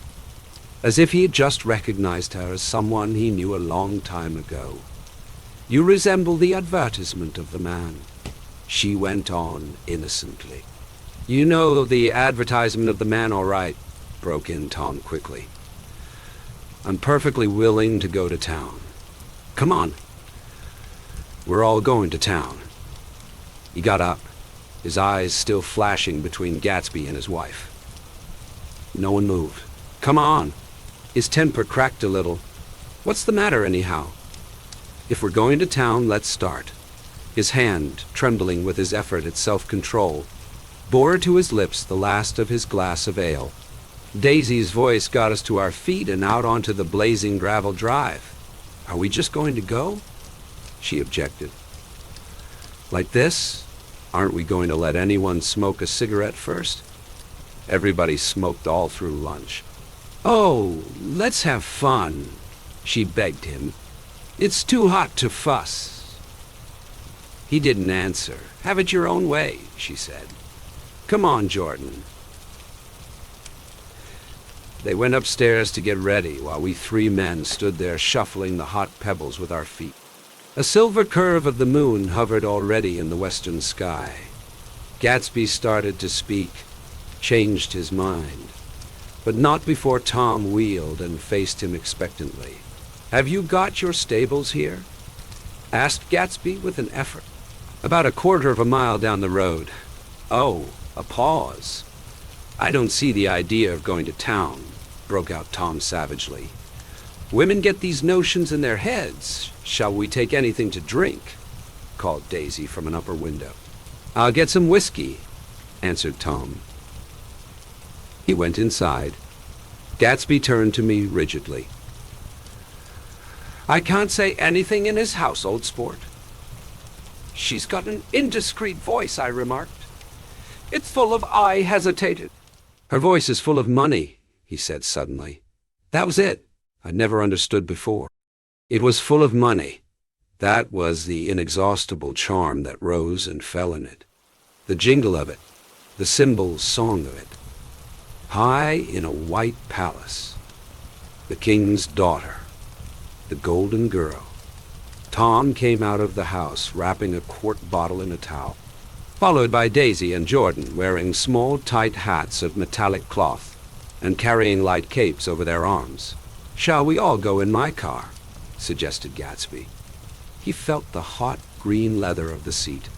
Speaker 1: as if he had just recognized her as someone he knew a long time ago. You resemble the advertisement of the man, she went on innocently. You know the advertisement of the man, all right, broke in Tom quickly. I'm perfectly willing to go to town. Come on. We're all going to town. He got up, his eyes still flashing between Gatsby and his wife. No one moved. Come on. His temper cracked a little. What's the matter, anyhow? If we're going to town, let's start. His hand, trembling with his effort at self-control, bore to his lips the last of his glass of ale. Daisy's voice got us to our feet and out onto the blazing gravel drive. Are we just going to go? She objected. Like this? Aren't we going to let anyone smoke a cigarette first? Everybody smoked all through lunch. Oh, let's have fun, she begged him. It's too hot to fuss. He didn't answer. Have it your own way, she said. Come on, Jordan. They went upstairs to get ready while we 3 men stood there shuffling the hot pebbles with our feet. A silver curve of the moon hovered already in the western sky. Gatsby started to speak, changed his mind, but not before Tom wheeled and faced him expectantly. Have you got your stables here? Asked Gatsby with an effort. About a quarter of a mile down the road. Oh, a pause. I don't see the idea of going to town, broke out Tom savagely. Women get these notions in their heads. Shall we take anything to drink? Called Daisy from an upper window. "I'll get some whiskey," answered Tom. He went inside. Gatsby turned to me rigidly. "I can't say anything in his house, old sport." "She's got an indiscreet voice," I remarked. "It's full of—" I hesitated. "Her voice is full of money," he said suddenly. That was it. I'd never understood before. It was full of money. That was the inexhaustible charm that rose and fell in it. The jingle of it, the cymbals' song of it. High in a white palace, the king's daughter, the golden girl. Tom came out of the house wrapping a quart bottle in a towel, followed by Daisy and Jordan wearing small, tight hats of metallic cloth and carrying light capes over their arms. "Shall we all go in my car?" suggested Gatsby. He felt the hot green leather of the seat.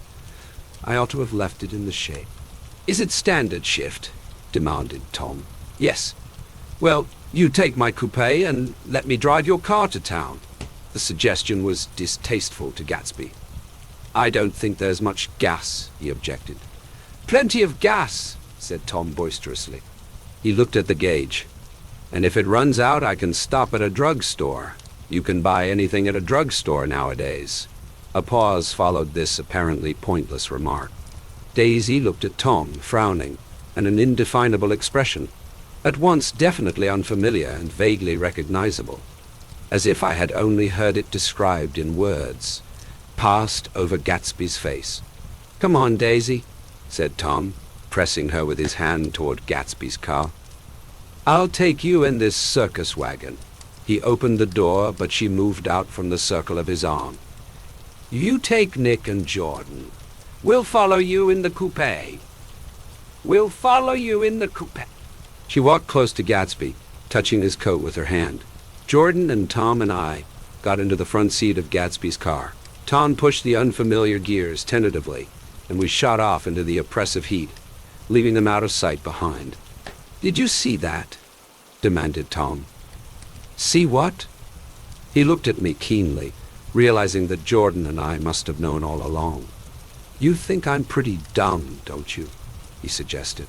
Speaker 1: I ought to have left it in the shade. "Is it standard shift?" demanded Tom. "Yes." "Well, you take my coupe and let me drive your car to town." The suggestion was distasteful to Gatsby. "I don't think there's much gas," he objected. "Plenty of gas," said Tom boisterously. He looked at the gauge. "And if it runs out, I can stop at a drugstore. You can buy anything at a drugstore nowadays." A pause followed this apparently pointless remark. Daisy looked at Tom, frowning, and an indefinable expression, at once definitely unfamiliar and vaguely recognizable, as if I had only heard it described in words, passed over Gatsby's face. "Come on, Daisy," said Tom, pressing her with his hand toward Gatsby's car. "I'll take you in this circus wagon." He opened the door, but she moved out from the circle of his arm. "You take Nick and Jordan. We'll follow you in the coupe." "We'll follow you in the coupe." She walked close to Gatsby, touching his coat with her hand. Jordan and Tom and I got into the front seat of Gatsby's car. Tom pushed the unfamiliar gears tentatively, and we shot off into the oppressive heat, leaving them out of sight behind. "Did you see that?" demanded Tom. "See what?" He looked at me keenly, realizing that Jordan and I must have known all along. "You think I'm pretty dumb, don't you?" he suggested.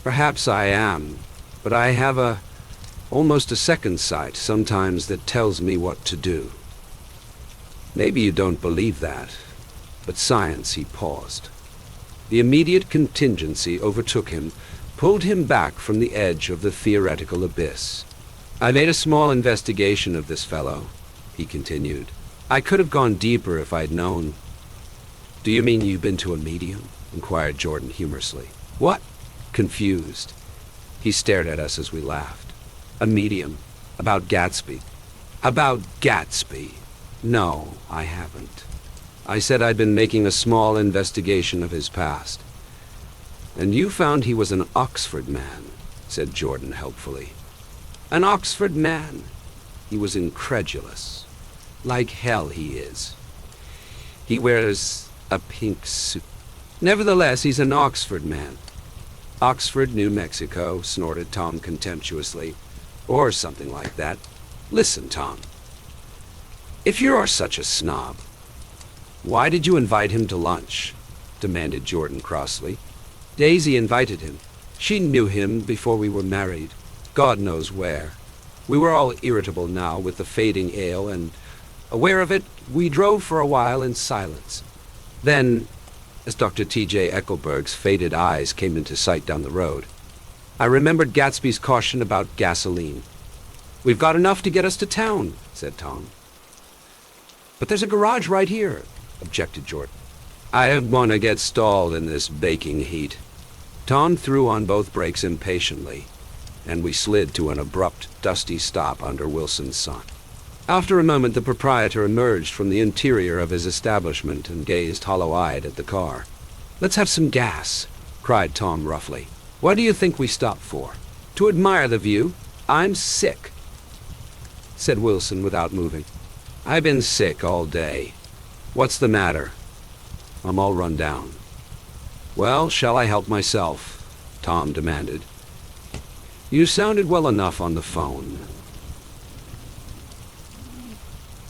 Speaker 1: "Perhaps I am, but I have almost a second sight sometimes that tells me what to do. Maybe you don't believe that, but science." He paused. The immediate contingency overtook him, pulled him back from the edge of the theoretical abyss. "I made a small investigation of this fellow," he continued. "I could have gone deeper if I'd known." "Do you mean you've been to a medium?" inquired Jordan humorously. "What?" Confused. He stared at us as we laughed. "A medium. About Gatsby." "About Gatsby? No, I haven't. I said I'd been making a small investigation of his past." "And you found he was an Oxford man," said Jordan helpfully. "An Oxford man?" He was incredulous. "Like hell he is. He wears a pink suit." "Nevertheless, he's an Oxford man." "Oxford, New Mexico," snorted Tom contemptuously. "Or something like that. Listen, Tom. If you're such a snob, why did you invite him to lunch?" demanded Jordan crossly. "Daisy invited him. She knew him before we were married. God knows where. We were all irritable now with the fading ale, and, aware of it, we drove for a while in silence. Then, as Dr. T.J. Eckelberg's faded eyes came into sight down the road, I remembered Gatsby's caution about gasoline. "We've got enough to get us to town," said Tom. "But there's a garage right here," objected Jordan. "I want to get stalled in this baking heat." Tom threw on both brakes impatiently, and we slid to an abrupt, dusty stop under Wilson's sun. After a moment, the proprietor emerged from the interior of his establishment and gazed hollow-eyed at the car. "Let's have some gas," cried Tom roughly. "What do you think we stopped for? To admire the view? I'm sick," said Wilson without moving. "I've been sick all day. What's the matter?" "I'm all run down." "Well, shall I help myself?" Tom demanded. "You sounded well enough on the phone."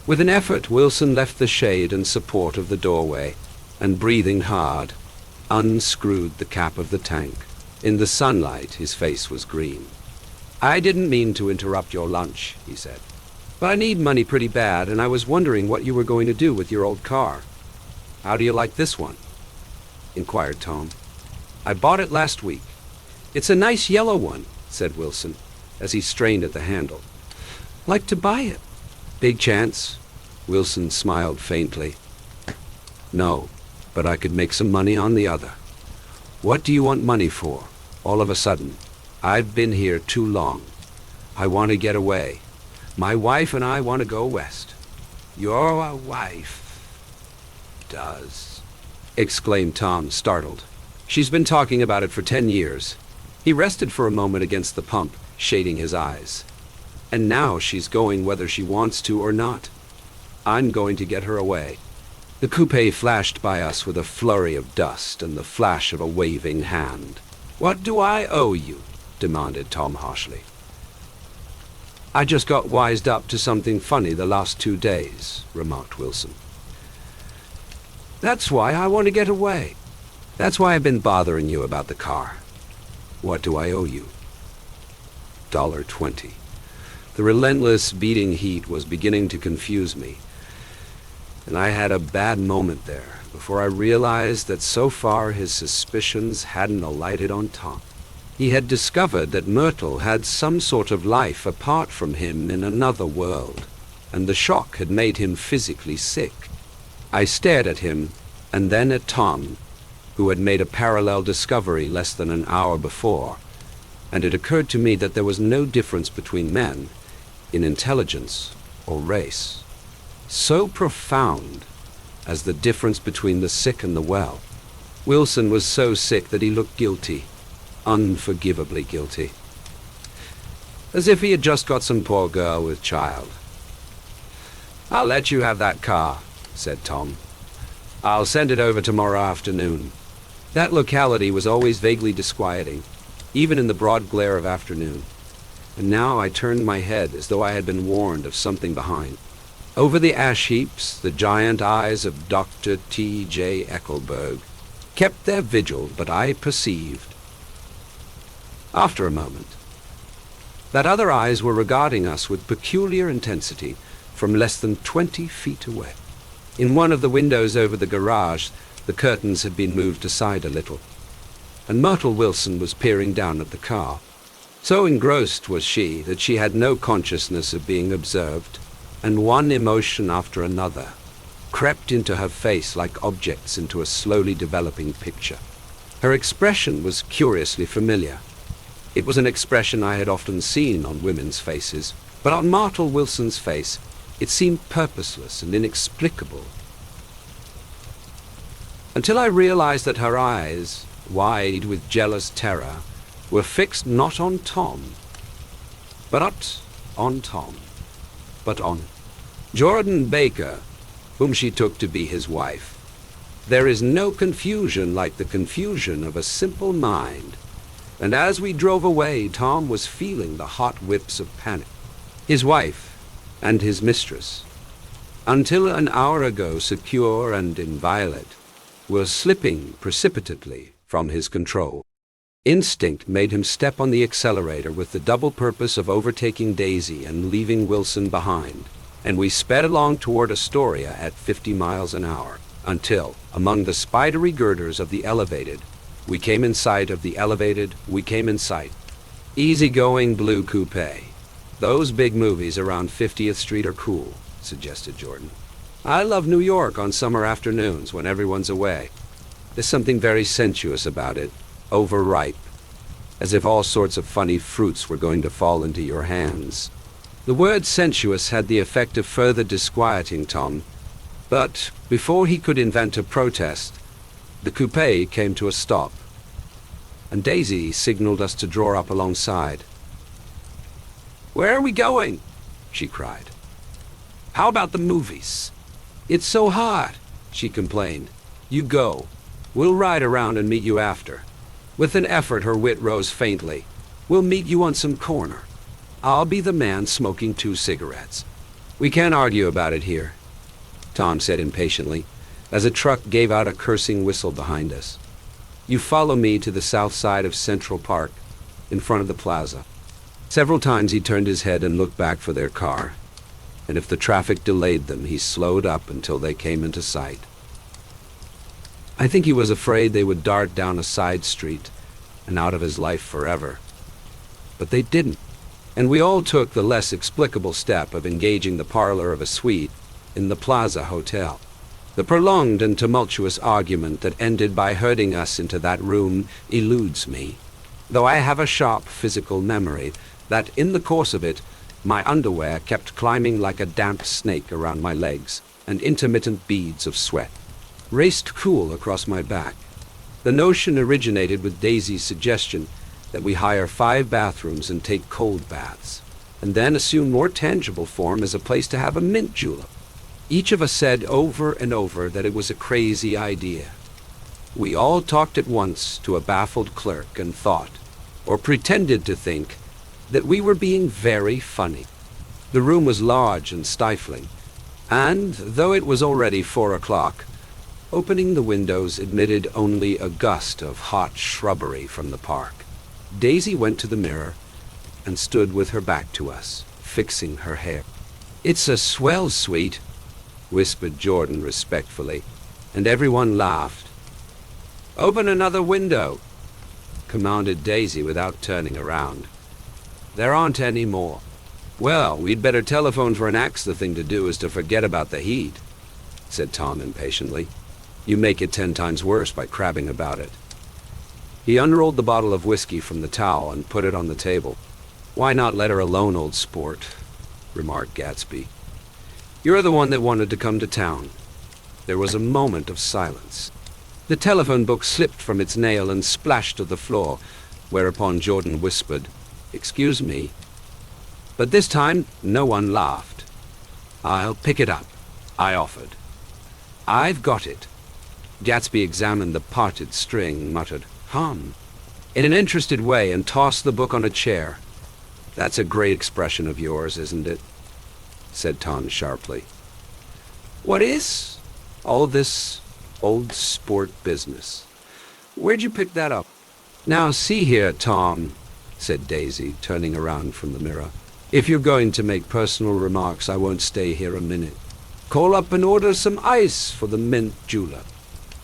Speaker 1: With an effort, Wilson left the shade and support of the doorway, and breathing hard, unscrewed the cap of the tank. In the sunlight, his face was green. "I didn't mean to interrupt your lunch," he said, "but I need money pretty bad, and I was wondering what you were going to do with your old car." "How do you like this one?" inquired Tom. "I bought it last week." "It's a nice yellow one," said Wilson, as he strained at the handle. "Like to buy it." "Big chance?" Wilson smiled faintly. "No, but I could make some money on the other." "What do you want money for, all of a sudden?" "I've been here too long. I want to get away. My wife and I want to go west." "Your wife does," exclaimed Tom, startled. "She's been talking about it for 10 years. He rested for a moment against the pump, shading his eyes. "And now she's going whether she wants to or not. I'm going to get her away." The coupe flashed by us with a flurry of dust and the flash of a waving hand. "What do I owe you?" demanded Tom harshly. "I just got wised up to something funny the last 2 days," remarked Wilson. "That's why I want to get away. That's why I've been bothering you about the car." "What do I owe you?" $1.20. The relentless beating heat was beginning to confuse me, and I had a bad moment there before I realized that so far his suspicions hadn't alighted on Tom. He had discovered that Myrtle had some sort of life apart from him in another world, and the shock had made him physically sick. I stared at him, and then at Tom, who had made a parallel discovery less than an hour before, and it occurred to me that there was no difference between men in intelligence or race so profound as the difference between the sick and the well. Wilson was so sick that he looked guilty, unforgivably guilty, as if he had just got some poor girl with child. "I'll let you have that car," said Tom. "I'll send it over tomorrow afternoon." That locality was always vaguely disquieting, even in the broad glare of afternoon, and now I turned my head as though I had been warned of something behind. Over the ash heaps, the giant eyes of Dr. T.J. Eckelberg kept their vigil, but I perceived, after a moment, that other eyes were regarding us with peculiar intensity from less than 20 feet away. In one of the windows over the garage, the curtains had been moved aside a little, and Myrtle Wilson was peering down at the car. So engrossed was she that she had no consciousness of being observed, and one emotion after another crept into her face like objects into a slowly developing picture. Her expression was curiously familiar. It was an expression I had often seen on women's faces, but on Myrtle Wilson's face it seemed purposeless and inexplicable, until I realized that her eyes, wide with jealous terror, were fixed not on Tom, but on Jordan Baker, whom she took to be his wife. There is no confusion like the confusion of a simple mind, and as we drove away, Tom was feeling the hot whips of panic. His wife and his mistress, until an hour ago secure and inviolate, were slipping precipitately from his control. Instinct made him step on the accelerator with the double purpose of overtaking Daisy and leaving Wilson behind, and we sped along toward Astoria at 50 miles an hour, until, among the spidery girders of the elevated, we came in sight. Easy-going blue coupe. "Those big movies around 50th Street are cool," suggested Jordan. "I love New York on summer afternoons when everyone's away. There's something very sensuous about it, overripe, as if all sorts of funny fruits were going to fall into your hands." The word sensuous had the effect of further disquieting Tom, but before he could invent a protest, the coupe came to a stop, and Daisy signaled us to draw up alongside. "Where are we going?" she cried. "How about the movies?" "It's so hot," she complained. "You go. We'll ride around and meet you after." With an effort, her wit rose faintly. "We'll meet you on some corner. I'll be the man smoking 2 cigarettes. We can't argue about it here," Tom said impatiently, as a truck gave out a cursing whistle behind us. You follow me to the south side of Central Park, in front of the plaza. Several times he turned his head and looked back for their car, and if the traffic delayed them, he slowed up until they came into sight. I think he was afraid they would dart down a side street and out of his life forever. But they didn't, and we all took the less explicable step of engaging the parlor of a suite in the Plaza Hotel. The prolonged and tumultuous argument that ended by herding us into that room eludes me, though I have a sharp physical memory that in the course of it, my underwear kept climbing like a damp snake around my legs, and intermittent beads of sweat raced cool across my back. The notion originated with Daisy's suggestion that we hire 5 bathrooms and take cold baths, and then assume more tangible form as a place to have a mint julep. Each of us said over and over that it was a crazy idea. We all talked at once to a baffled clerk and thought, or pretended to think, that we were being very funny. The room was large and stifling, and, though it was already 4 o'clock, opening the windows admitted only a gust of hot shrubbery from the park. Daisy went to the mirror and stood with her back to us, fixing her hair. "It's a swell suite," whispered Jordan respectfully, and everyone laughed. "Open another window," commanded Daisy without turning around. "There aren't any more." "Well, we'd better telephone for an axe. The thing to do is to forget about the heat," said Tom impatiently. "You make it 10 times worse by crabbing about it." He unrolled the bottle of whiskey from the towel and put it on the table. "Why not let her alone, old sport?" remarked Gatsby. "You're the one that wanted to come to town." There was a moment of silence. The telephone book slipped from its nail and splashed to the floor, whereupon Jordan whispered, "Excuse me." But this time, no one laughed. "I'll pick it up," I offered. "I've got it." Gatsby examined the parted string, muttered, "Hum," in an interested way, and tossed the book on a chair. "That's a great expression of yours, isn't it?" said Tom sharply. "What is all this old sport business? Where'd you pick that up?" "Now, see here, Tom," said Daisy, turning around from the mirror. "If you're going to make personal remarks, I won't stay here a minute. Call up and order some ice for the mint julep."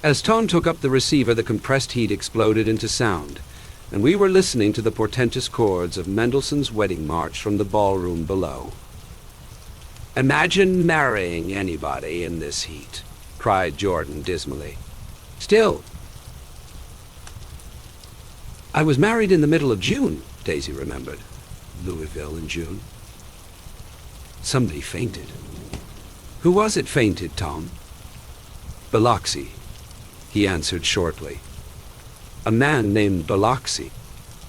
Speaker 1: As Tom took up the receiver, the compressed heat exploded into sound, and we were listening to the portentous chords of Mendelssohn's Wedding March from the ballroom below. "Imagine marrying anybody in this heat," cried Jordan dismally. "Still, I was married in the middle of June," Daisy remembered. "Louisville in June." Somebody fainted. "Who was it fainted, Tom?" "Biloxi," he answered shortly. "A man named Biloxi.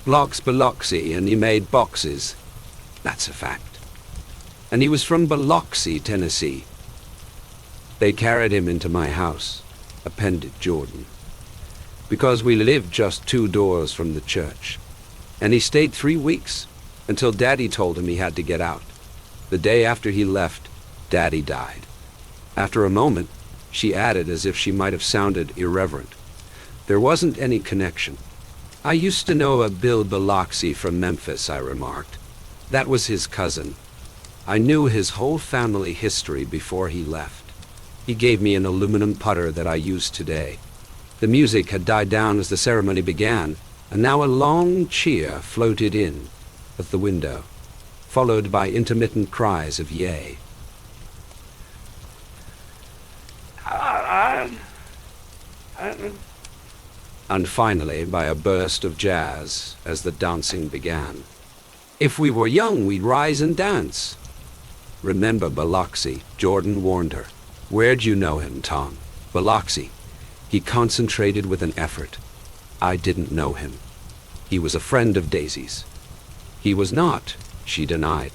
Speaker 1: Blocks Biloxi, and he made boxes. That's a fact. And he was from Biloxi, Tennessee. They carried him into my house," appended Jordan, "because we lived just 2 doors from the church. And he stayed 3 weeks, until Daddy told him he had to get out. The day after he left, Daddy died." After a moment, she added, as if she might have sounded irreverent, "There wasn't any connection." "I used to know a Bill Biloxi from Memphis," I remarked. "That was his cousin. I knew his whole family history before he left. He gave me an aluminum putter that I use today." The music had died down as the ceremony began, and now a long cheer floated in at the window, followed by intermittent cries of yay. And finally by a burst of jazz as the dancing began. "If we were young, we'd rise and dance." "Remember Biloxi," Jordan warned her. "Where'd you know him, Tom?" "Biloxi." He concentrated with an effort. "I didn't know him. He was a friend of Daisy's." "He was not," she denied.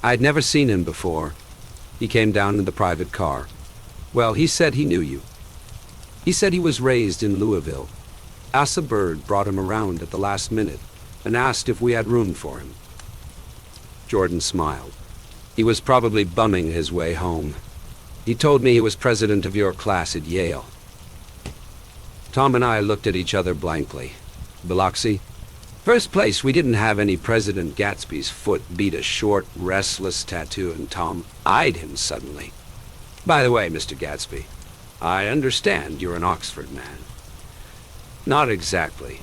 Speaker 1: "I'd never seen him before. He came down in the private car. Well, he said he knew you. He said he was raised in Louisville. Asa Bird brought him around at the last minute and asked if we had room for him." Jordan smiled. "He was probably bumming his way home. He told me he was president of your class at Yale." Tom and I looked at each other blankly. Biloxi? First place, we didn't have any President Gatsby's foot beat a short, restless tattoo, and Tom eyed him suddenly. By the way, Mr. Gatsby, I understand you're an Oxford man. Not exactly.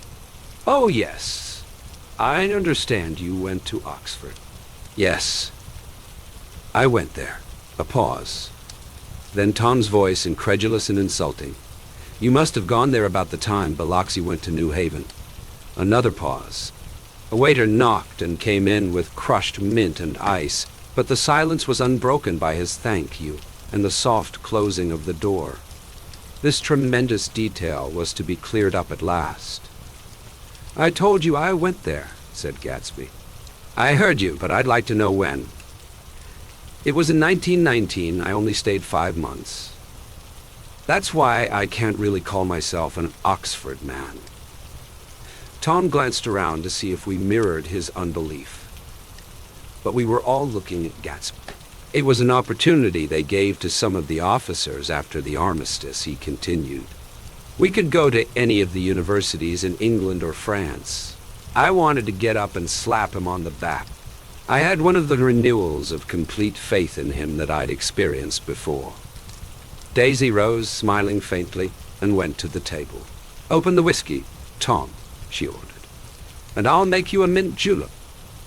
Speaker 1: Oh, yes. I understand you went to Oxford. Yes. I went there. A pause. Then Tom's voice, incredulous and insulting. You must have gone there about the time Biloxi went to New Haven. Another pause. A waiter knocked and came in with crushed mint and ice, but the silence was unbroken by his thank you and the soft closing of the door. This tremendous detail was to be cleared up at last. I told you I went there, said Gatsby. I heard you, but I'd like to know when. It was in 1919. I only stayed 5 months. That's why I can't really call myself an Oxford man. Tom glanced around to see if we mirrored his unbelief. But we were all looking at Gatsby. It was an opportunity they gave to some of the officers after the armistice, he continued. We could go to any of the universities in England or France. I wanted to get up and slap him on the back. I had one of the renewals of complete faith in him that I'd experienced before. Daisy rose, smiling faintly, and went to the table. Open the whiskey, Tom, she ordered. And I'll make you a mint julep.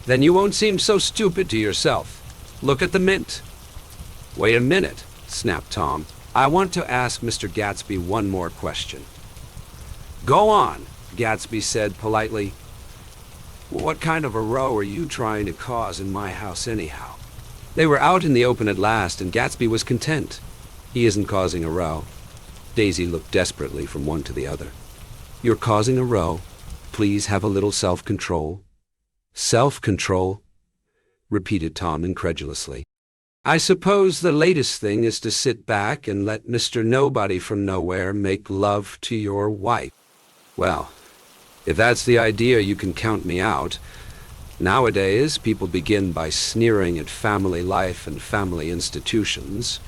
Speaker 1: Then you won't seem so stupid to yourself. Look at the mint. Wait a minute, snapped Tom. I want to ask Mr. Gatsby one more question. Go on, Gatsby said politely. What kind of a row are you trying to cause in my house anyhow? They were out in the open at last, and Gatsby was content. He isn't causing a row. Daisy looked desperately from one to the other. You're causing a row. Please have a little self-control. Self-control, repeated Tom incredulously. I suppose the latest thing is to sit back and let Mr. Nobody from Nowhere make love to your wife. Well, if that's the idea, you can count me out. Nowadays, people begin by sneering at family life and family institutions.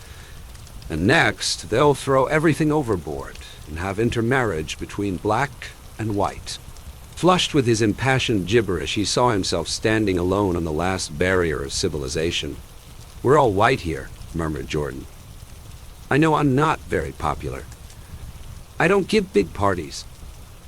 Speaker 1: And next, they'll throw everything overboard and have intermarriage between black and white. Flushed with his impassioned gibberish, he saw himself standing alone on the last barrier of civilization. We're all white here, murmured Jordan. I know I'm not very popular. I don't give big parties.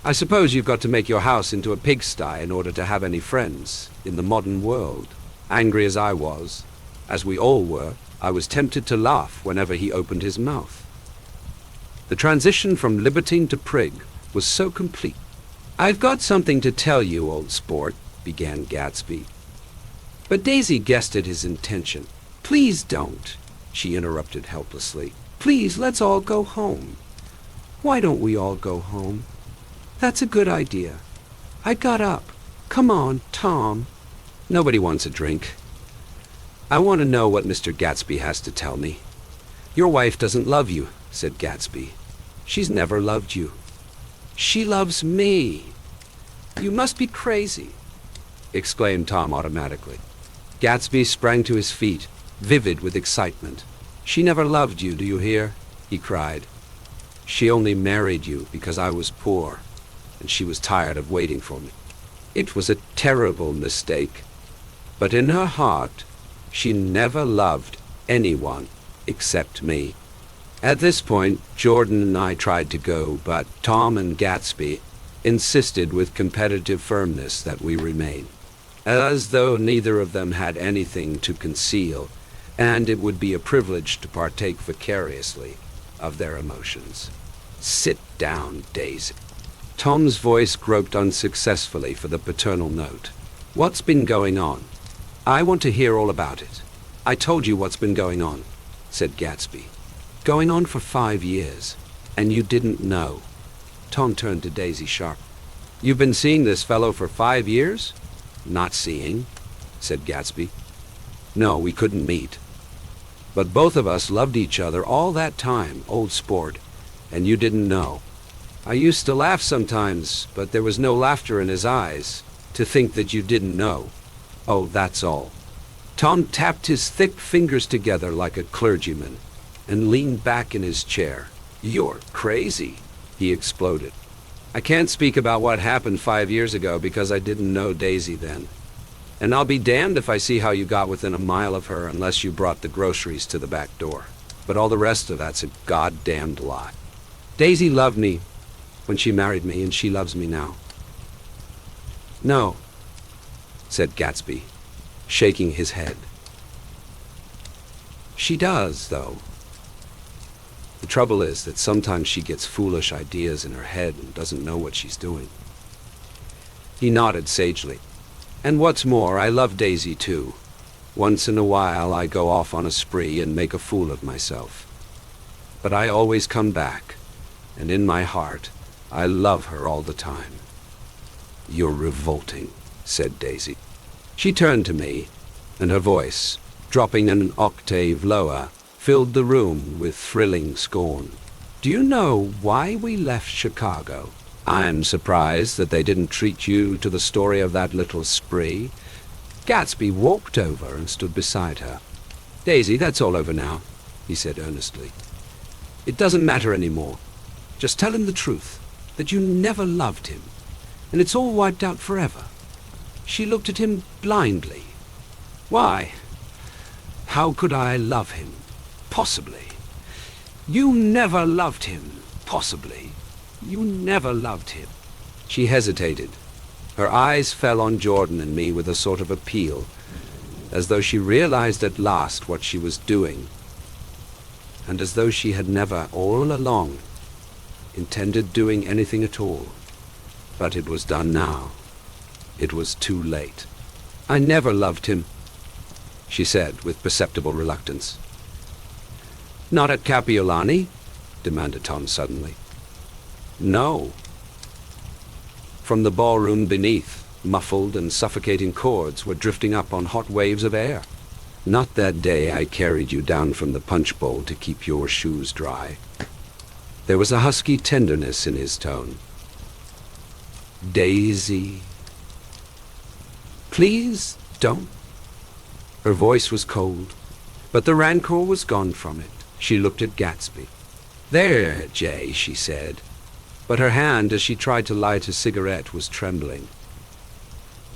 Speaker 1: I suppose you've got to make your house into a pigsty in order to have any friends in the modern world. Angry as I was, as we all were, I was tempted to laugh whenever he opened his mouth. The transition from libertine to prig was so complete. I've got something to tell you, old sport, began Gatsby. But Daisy guessed at his intention. Please don't, she interrupted helplessly. Please, let's all go home. Why don't we all go home? That's a good idea. I got up. Come on, Tom. Nobody wants a drink. I want to know what Mr. Gatsby has to tell me. Your wife doesn't love you, said Gatsby. She's never loved you. She loves me. You must be crazy, exclaimed Tom automatically. Gatsby sprang to his feet, vivid with excitement. She never loved you, do you hear? He cried. She only married you because I was poor, and she was tired of waiting for me. It was a terrible mistake, but in her heart, she never loved anyone except me. At this point, Jordan and I tried to go, but Tom and Gatsby insisted with competitive firmness that we remain, as though neither of them had anything to conceal, and it would be a privilege to partake vicariously of their emotions. Sit down, Daisy. Tom's voice groped unsuccessfully for the paternal note. What's been going on? I want to hear all about it. I told you what's been going on, said Gatsby. Going on for 5 years, and you didn't know. Tom turned to Daisy sharp. You've been seeing this fellow for 5 years? Not seeing, said Gatsby. No, we couldn't meet. But both of us loved each other all that time, old sport, and you didn't know. I used to laugh sometimes, but there was no laughter in his eyes, to think that you didn't know. Oh, that's all. Tom tapped his thick fingers together like a clergyman and leaned back in his chair. You're crazy. he exploded. I can't speak about what happened 5 years ago because I didn't know Daisy then. And I'll be damned if I see how you got within a mile of her unless you brought the groceries to the back door. But all the rest of that's a goddamned lie. Daisy loved me when she married me, and she loves me now. No, said Gatsby, shaking his head. She does, though. The trouble is that sometimes she gets foolish ideas in her head and doesn't know what she's doing. He nodded sagely. And what's more, I love Daisy too. Once in a while I go off on a spree and make a fool of myself. But I always come back, and in my heart, I love her all the time. You're revolting, said Daisy. She turned to me, and her voice, dropping an octave lower, filled the room with thrilling scorn. Do you know why we left Chicago? I'm surprised that they didn't treat you to the story of that little spree. Gatsby walked over and stood beside her. Daisy, that's all over now, he said earnestly. It doesn't matter anymore. Just tell him the truth, that you never loved him, and it's all wiped out forever. She looked at him blindly. Why? How could I love him? Possibly. You never loved him. Possibly. You never loved him. She hesitated. Her eyes fell on Jordan and me with a sort of appeal, as though she realized at last what she was doing, and as though she had never, all along, intended doing anything at all. But it was done now. It was too late. I never loved him, she said with perceptible reluctance. Not at Capiolani? Demanded Tom suddenly. No. From the ballroom beneath, muffled and suffocating chords were drifting up on hot waves of air. Not that day I carried you down from the punch bowl to keep your shoes dry. There was a husky tenderness in his tone. Daisy. Please don't. Her voice was cold, but the rancor was gone from it. She looked at Gatsby. There, Jay, she said, but her hand, as she tried to light a cigarette, was trembling.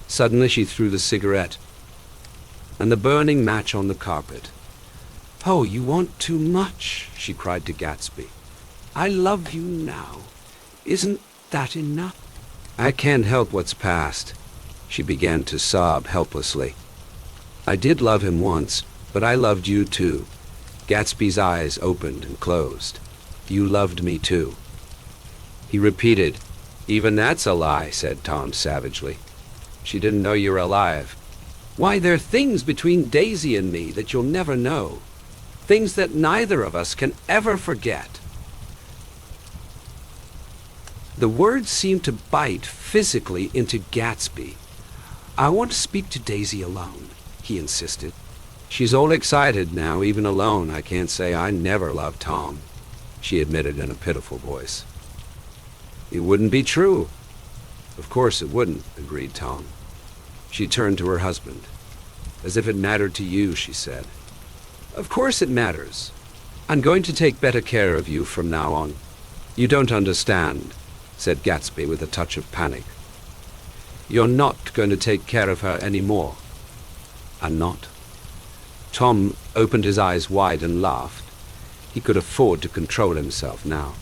Speaker 1: Suddenly she threw the cigarette and the burning match on the carpet. Oh, you want too much, she cried to Gatsby. I love you now. Isn't that enough? I can't help what's past. She began to sob helplessly. I did love him once, but I loved you too. Gatsby's eyes opened and closed. You loved me too. He repeated. Even that's a lie, said Tom savagely. She didn't know you were alive. Why, there are things between Daisy and me that you'll never know. Things that neither of us can ever forget. The words seemed to bite physically into Gatsby. I want to speak to Daisy alone, he insisted. She's all excited now, even alone. I can't say I never loved Tom, she admitted in a pitiful voice. It wouldn't be true. Of course it wouldn't, agreed Tom. She turned to her husband. As if it mattered to you, she said. Of course it matters. I'm going to take better care of you from now on. You don't understand, said Gatsby with a touch of panic. You're not going to take care of her any more. I'm not. Tom opened his eyes wide and laughed. He could afford to control himself now.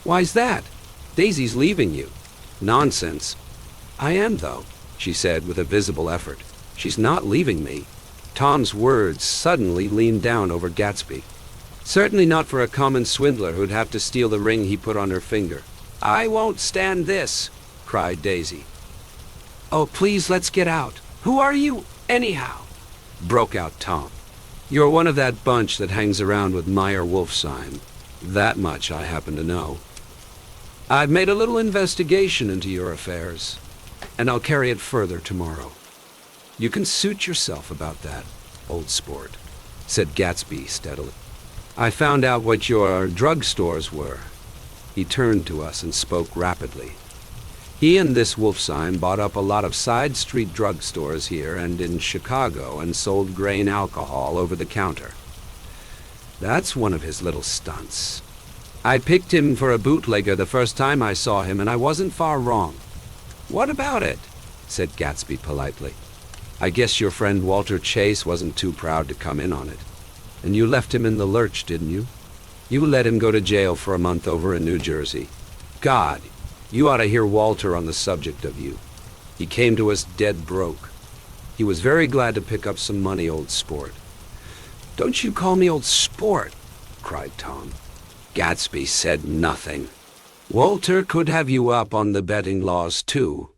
Speaker 1: Why's that? Daisy's leaving you. Nonsense. I am, though, she said with a visible effort. She's not leaving me. Tom's words suddenly leaned down over Gatsby. Certainly not for a common swindler who'd have to steal the ring he put on her finger. I won't stand this, cried Daisy. Oh, please, let's get out. Who are you, anyhow? Broke out Tom. You're one of that bunch that hangs around with Meyer Wolfsheim. That much I happen to know. I've made a little investigation into your affairs, and I'll carry it further tomorrow. You can suit yourself about that, old sport, said Gatsby steadily. I found out what your drugstores were. He turned to us and spoke rapidly. He and this Wolfsheim bought up a lot of side street drugstores here and in Chicago and sold grain alcohol over the counter. That's one of his little stunts. I picked him for a bootlegger the first time I saw him, and I wasn't far wrong." "What about it?" said Gatsby politely. "I guess your friend Walter Chase wasn't too proud to come in on it. And you left him in the lurch, didn't you? You let him go to jail for a month over in New Jersey. God, you ought to hear Walter on the subject of you. He came to us dead broke. He was very glad to pick up some money, old sport." "Don't you call me old sport," cried Tom. Gatsby said nothing. Walter could have you up on the betting laws too,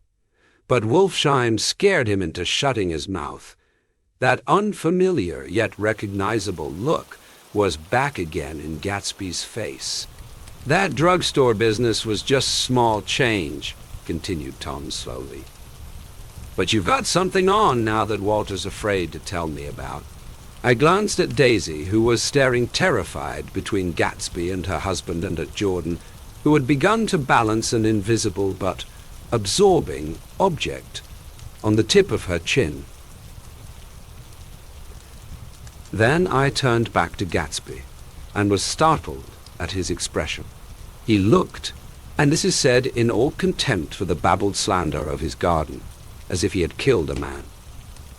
Speaker 1: but Wolfsheim scared him into shutting his mouth. That unfamiliar yet recognizable look was back again in Gatsby's face. "That drugstore business was just small change," continued Tom slowly. "But you've got something on now that Walter's afraid to tell me about." I glanced at Daisy, who was staring terrified between Gatsby and her husband and at Jordan, who had begun to balance an invisible but absorbing object on the tip of her chin. Then I turned back to Gatsby and was startled at his expression. He looked, and this is said in all contempt for the babbled slander of his garden, as if he had killed a man.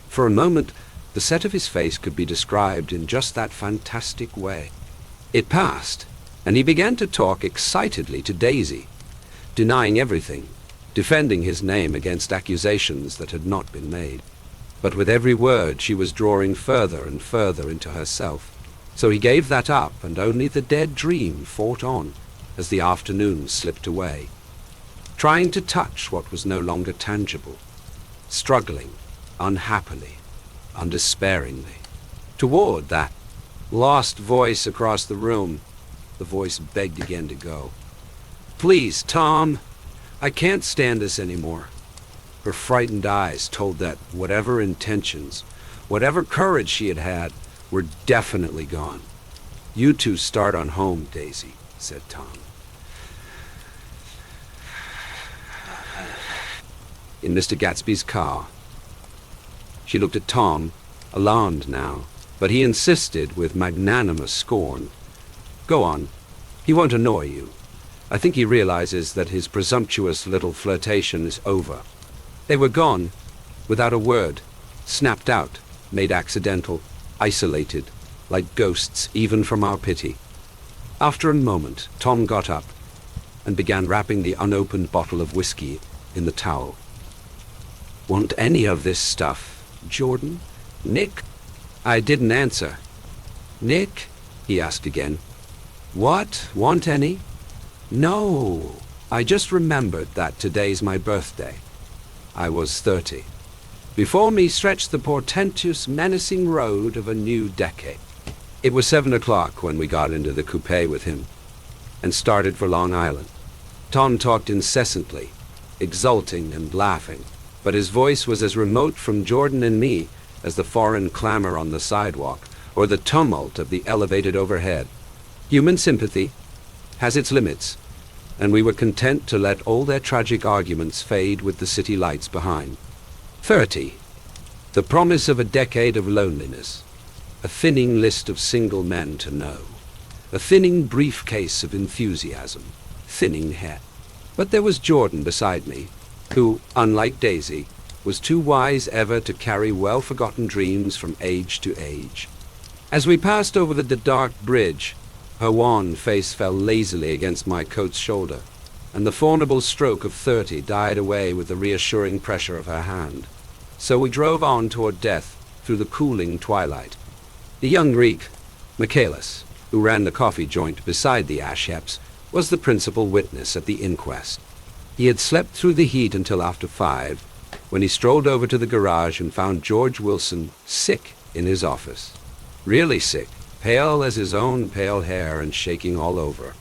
Speaker 1: For a moment, the set of his face could be described in just that fantastic way. It passed, and he began to talk excitedly to Daisy, denying everything, defending his name against accusations that had not been made. But with every word she was drawing further and further into herself. So he gave that up, and only the dead dream fought on as the afternoon slipped away, trying to touch what was no longer tangible, struggling unhappily, undespairingly, toward that lost voice across the room. The voice begged again to go. "Please, Tom, I can't stand this anymore." Her frightened eyes told that whatever intentions, whatever courage she had had, were definitely gone. "You two start on home, Daisy," said Tom. In Mr. Gatsby's car. She looked at Tom, alarmed now, but he insisted with magnanimous scorn. "Go on. He won't annoy you. I think he realizes that his presumptuous little flirtation is over." They were gone, without a word, snapped out, made accidental, isolated, like ghosts even from our pity. After a moment, Tom got up and began wrapping the unopened bottle of whiskey in the towel. "Want any of this stuff, Jordan? Nick?" I didn't answer. "Nick?" he asked again. "What? Want any?" "No. I just remembered that today's my birthday." I was 30. Before me stretched the portentous, menacing road of a new decade. It was 7 o'clock when we got into the coupe with him and started for Long Island. Tom talked incessantly, exulting and laughing, but his voice was as remote from Jordan and me as the foreign clamor on the sidewalk or the tumult of the elevated overhead. Human sympathy has its limits, and we were content to let all their tragic arguments fade with the city lights behind. 30. The promise of a decade of loneliness, a thinning list of single men to know, a thinning briefcase of enthusiasm, thinning head. But there was Jordan beside me, who, unlike Daisy, was too wise ever to carry well-forgotten dreams from age to age. As we passed over the dark bridge, her wan face fell lazily against my coat's shoulder, and the formidable stroke of 30 died away with the reassuring pressure of her hand. So we drove on toward death through the cooling twilight. The young Greek, Michaelis, who ran the coffee joint beside the Asheps, was the principal witness at the inquest. He had slept through the heat until after 5, when he strolled over to the garage and found George Wilson sick in his office. Really sick, pale as his own pale hair and shaking all over.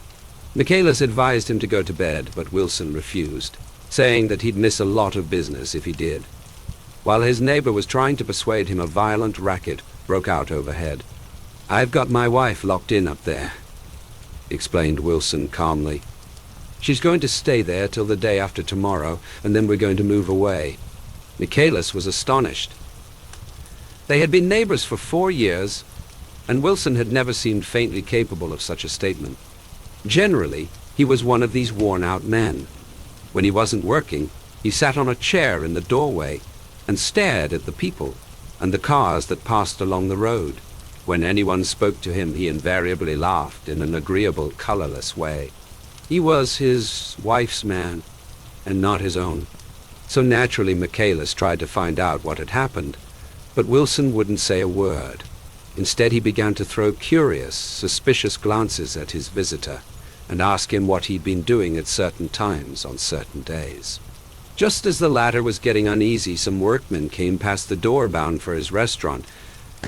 Speaker 1: Michaelis advised him to go to bed, but Wilson refused, saying that he'd miss a lot of business if he did. While his neighbor was trying to persuade him, a violent racket broke out overhead. "I've got my wife locked in up there," explained Wilson calmly. "She's going to stay there till the day after tomorrow, and then we're going to move away." Michaelis was astonished. They had been neighbors for 4 years, and Wilson had never seemed faintly capable of such a statement. Generally, he was one of these worn-out men. When he wasn't working, he sat on a chair in the doorway and stared at the people and the cars that passed along the road. When anyone spoke to him, he invariably laughed in an agreeable, colorless way. He was his wife's man, and not his own. So naturally, Michaelis tried to find out what had happened, but Wilson wouldn't say a word. Instead, he began to throw curious, suspicious glances at his visitor and ask him what he'd been doing at certain times on certain days. Just as the latter was getting uneasy, some workmen came past the door bound for his restaurant,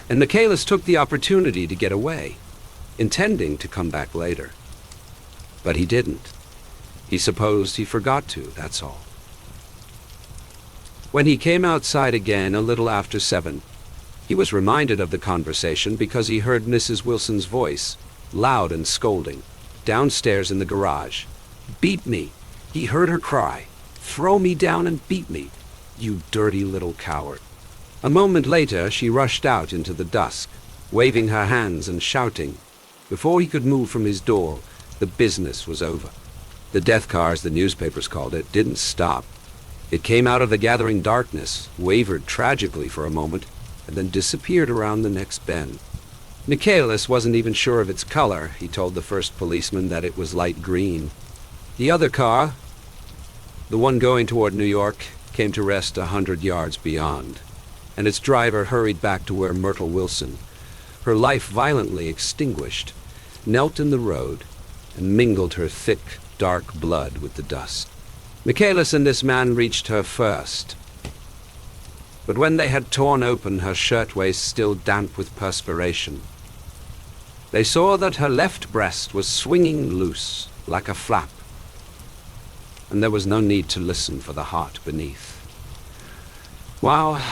Speaker 1: and Michaelis took the opportunity to get away, intending to come back later. But he didn't. He supposed he forgot to, that's all. When he came outside again a little after 7, he was reminded of the conversation because he heard Mrs. Wilson's voice, loud and scolding, downstairs in the garage. "Beat me!" He heard her cry. "Throw me down and beat me, you dirty little coward." A moment later, she rushed out into the dusk, waving her hands and shouting. Before he could move from his door, the business was over. The death car, as the newspapers called it, didn't stop. It came out of the gathering darkness, wavered tragically for a moment, and then disappeared around the next bend. Michaelis wasn't even sure of its color. He told the first policeman that it was light green. The other car, the one going toward New York, came to rest 100 yards beyond, and its driver hurried back to where Myrtle Wilson, her life violently extinguished, knelt in the road and mingled her thick, dark blood with the dust. Michaelis and this man reached her first, but when they had torn open her shirtwaist still damp with perspiration, they saw that her left breast was swinging loose like a flap, and there was no need to listen for the heart beneath. Wow.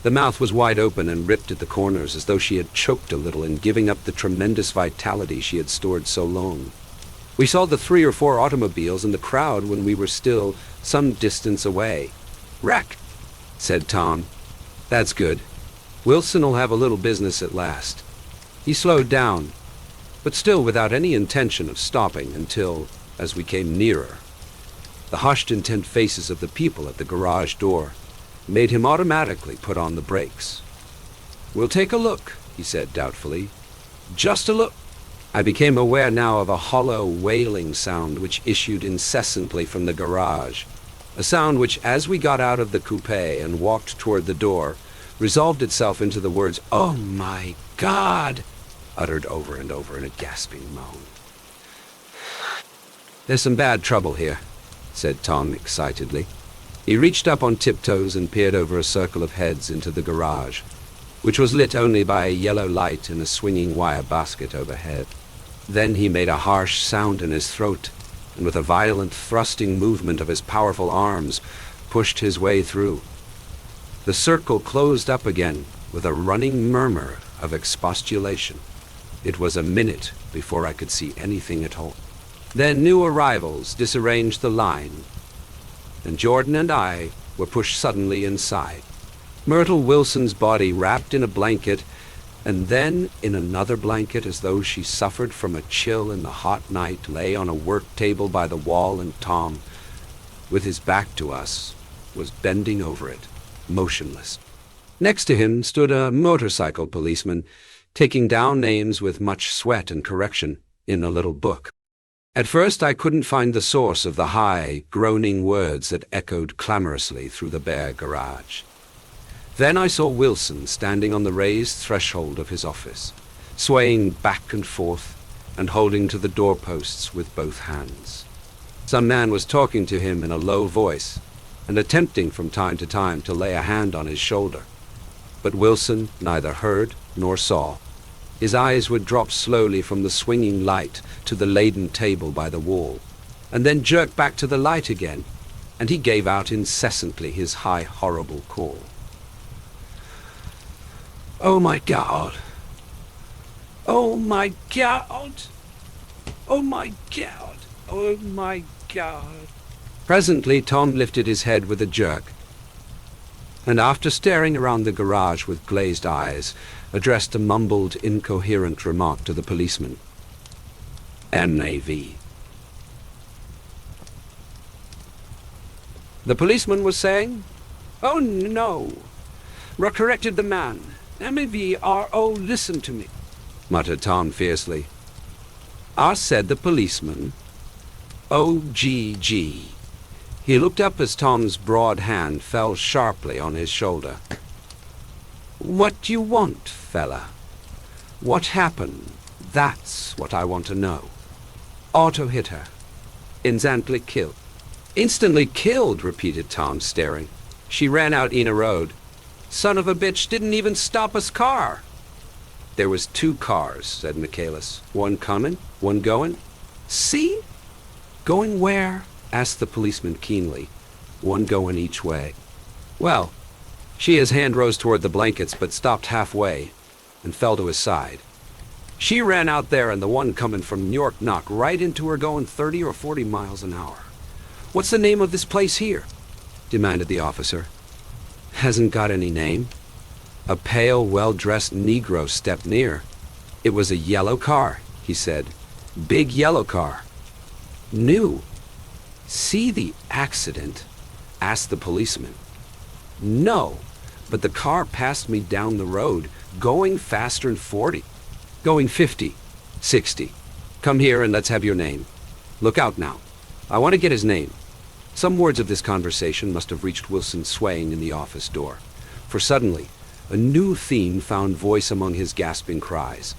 Speaker 1: The mouth was wide open and ripped at the corners as though she had choked a little in giving up the tremendous vitality she had stored so long. We saw the 3 or 4 automobiles in the crowd when we were still some distance away. "Wreck," said Tom. "That's good. Wilson'll have a little business at last." He slowed down, but still without any intention of stopping until, as we came nearer, the hushed, intent faces of the people at the garage door made him automatically put on the brakes. "We'll take a look," he said doubtfully. "Just a look." I became aware now of a hollow, wailing sound which issued incessantly from the garage, a sound which, as we got out of the coupe and walked toward the door, resolved itself into the words, "Oh my God," uttered over and over in a gasping moan. "There's some bad trouble here," said Tom excitedly. He reached up on tiptoes and peered over a circle of heads into the garage, which was lit only by a yellow light and a swinging wire basket overhead. Then he made a harsh sound in his throat, and with a violent thrusting movement of his powerful arms, pushed his way through. The circle closed up again with a running murmur of expostulation. It was a minute before I could see anything at all. Then new arrivals disarranged the line, and Jordan and I were pushed suddenly inside. Myrtle Wilson's body wrapped in a blanket, and then in another blanket, as though she suffered from a chill in the hot night, lay on a work table by the wall, and Tom, with his back to us, was bending over it, motionless. Next to him stood a motorcycle policeman, taking down names with much sweat and correction in a little book. At first I couldn't find the source of the high, groaning words that echoed clamorously through the bare garage. Then I saw Wilson standing on the raised threshold of his office, swaying back and forth and holding to the doorposts with both hands. Some man was talking to him in a low voice and attempting from time to time to lay a hand on his shoulder. But Wilson neither heard nor saw. His eyes would drop slowly from the swinging light to the laden table by the wall, and then jerk back to the light again, and he gave out incessantly his high, horrible call. "Oh my God! Oh my God! Oh my God! Oh my God!" Presently Tom lifted his head with a jerk, and after staring around the garage with glazed eyes, addressed a mumbled, incoherent remark to the policeman. NAV. The policeman was saying, "Oh, no. Corrected the man. MAVRO, listen to me," muttered Tom fiercely. "I said the policeman. OGG." He looked up as Tom's broad hand fell sharply on his shoulder. "What do you want, fella? What happened? That's what I want to know." "Auto hit her. Instantly killed." "Instantly killed," repeated Tom, staring. "She ran out Ena Road. Son of a bitch didn't even stop his car." "There was 2 cars," said Michaelis. "One coming, one going." "See?" "Going where?" asked the policeman keenly. "One going each way." "Well," his hand rose toward the blankets but stopped halfway and fell to his side. "She ran out there and the one coming from New York knocked right into her going 30 or 40 miles an hour. What's the name of this place here?" demanded the officer. "Hasn't got any name." A pale, well-dressed Negro stepped near. "It was a yellow car," he said. "Big yellow car. New." "See the accident?" asked the policeman. "No, but the car passed me down the road, going faster than 40. Going 50, 60. Come here and let's have your name. Look out now. I want to get his name." Some words of this conversation must have reached Wilson swaying in the office door, for suddenly a new theme found voice among his gasping cries.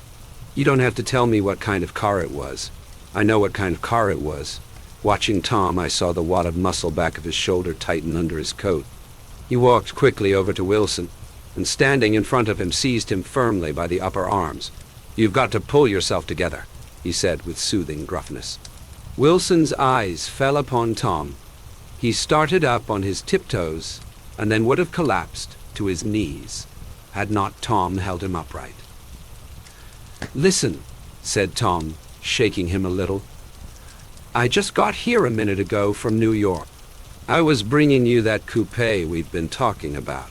Speaker 1: "You don't have to tell me what kind of car it was. I know what kind of car it was." Watching Tom, I saw the wadded muscle back of his shoulder tighten under his coat. He walked quickly over to Wilson, and standing in front of him, seized him firmly by the upper arms. "You've got to pull yourself together," he said with soothing gruffness. Wilson's eyes fell upon Tom. He started up on his tiptoes, and then would have collapsed to his knees, had not Tom held him upright. "Listen," said Tom, shaking him a little. "I just got here a minute ago from New York. I was bringing you that coupe we've been talking about.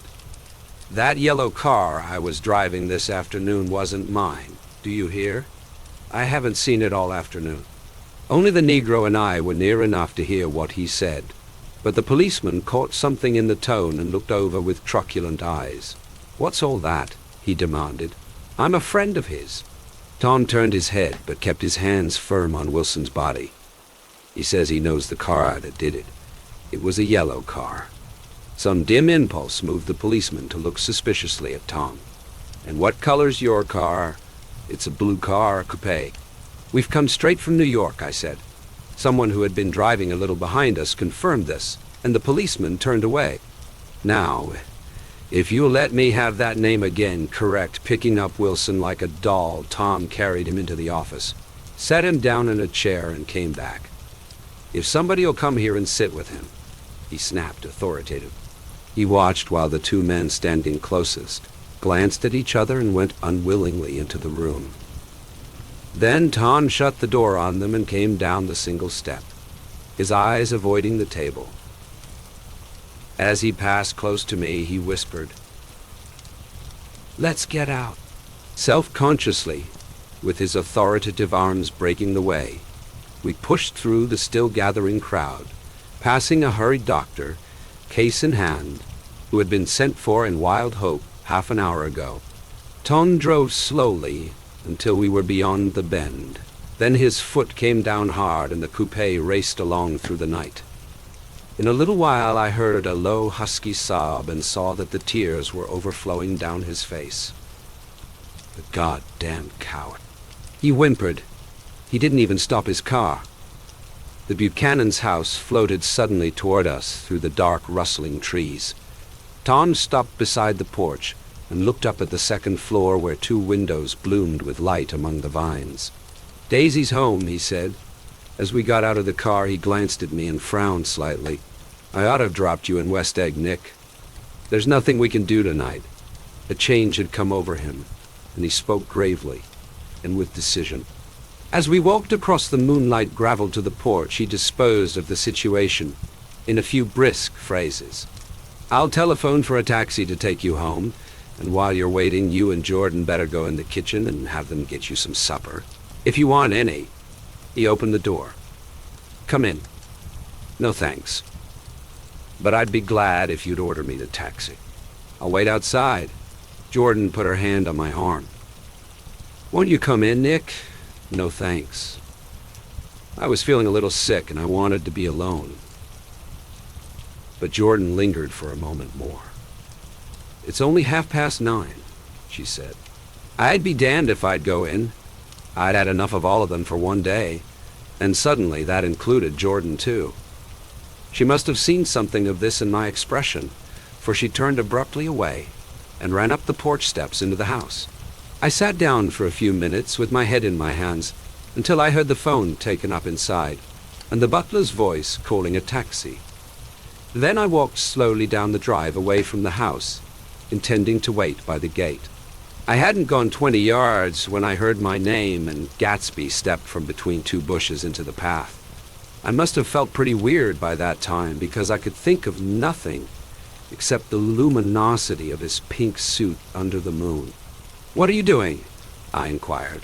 Speaker 1: That yellow car I was driving this afternoon wasn't mine. Do you hear? I haven't seen it all afternoon." Only the Negro and I were near enough to hear what he said, but the policeman caught something in the tone and looked over with truculent eyes. "What's all that?" he demanded. "I'm a friend of his." Tom turned his head but kept his hands firm on Wilson's body. "He says he knows the car that did it. It was a yellow car." Some dim impulse moved the policeman to look suspiciously at Tom. "And what color's your car?" "It's a blue car, coupe." "We've come straight from New York," I said. Someone who had been driving a little behind us confirmed this, and the policeman turned away. "Now, if you'll let me have that name again correct," picking up Wilson like a doll, Tom carried him into the office, sat him down in a chair, and came back. "If somebody'll come here and sit with him," he snapped, authoritative. He watched while the 2 men standing closest glanced at each other and went unwillingly into the room. Then Tom shut the door on them and came down the single step, his eyes avoiding the table. As he passed close to me, he whispered, "Let's get out." Self-consciously, with his authoritative arms breaking the way, we pushed through the still-gathering crowd, passing a hurried doctor, case in hand, who had been sent for in wild hope half an hour ago. Tom drove slowly until we were beyond the bend. Then his foot came down hard and the coupe raced along through the night. In a little while I heard a low, husky sob and saw that the tears were overflowing down his face. "The goddamn coward," he whimpered. He didn't even stop his car. The Buchanan's house floated suddenly toward us through the dark, rustling trees. Tom stopped beside the porch and looked up at the second floor where 2 windows bloomed with light among the vines. "Daisy's home," he said. As we got out of the car, he glanced at me and frowned slightly. "I ought to have dropped you in West Egg, Nick. There's nothing we can do tonight." A change had come over him, and he spoke gravely and with decision. As we walked across the moonlight gravel to the porch, he disposed of the situation in a few brisk phrases. I'll telephone for a taxi to take you home, and while you're waiting, you and Jordan better go in the kitchen and have them get you some supper. If you want any." He opened the door. "Come in." "No thanks. But I'd be glad if you'd order me the taxi. I'll wait outside." Jordan put her hand on my arm. "Won't you come in, Nick?" "No thanks." I was feeling a little sick and I wanted to be alone. But Jordan lingered for a moment more. "It's only 9:30, she said. I'd be damned if I'd go in. I'd had enough of all of them for one day, and suddenly that included Jordan too. She must have seen something of this in my expression, for she turned abruptly away and ran up the porch steps into the house. I sat down for a few minutes with my head in my hands until I heard the phone taken up inside and the butler's voice calling a taxi. Then I walked slowly down the drive away from the house, intending to wait by the gate. I hadn't gone 20 yards when I heard my name and Gatsby stepped from between two bushes into the path. I must have felt pretty weird by that time because I could think of nothing except the luminosity of his pink suit under the moon. "What are you doing?" I inquired.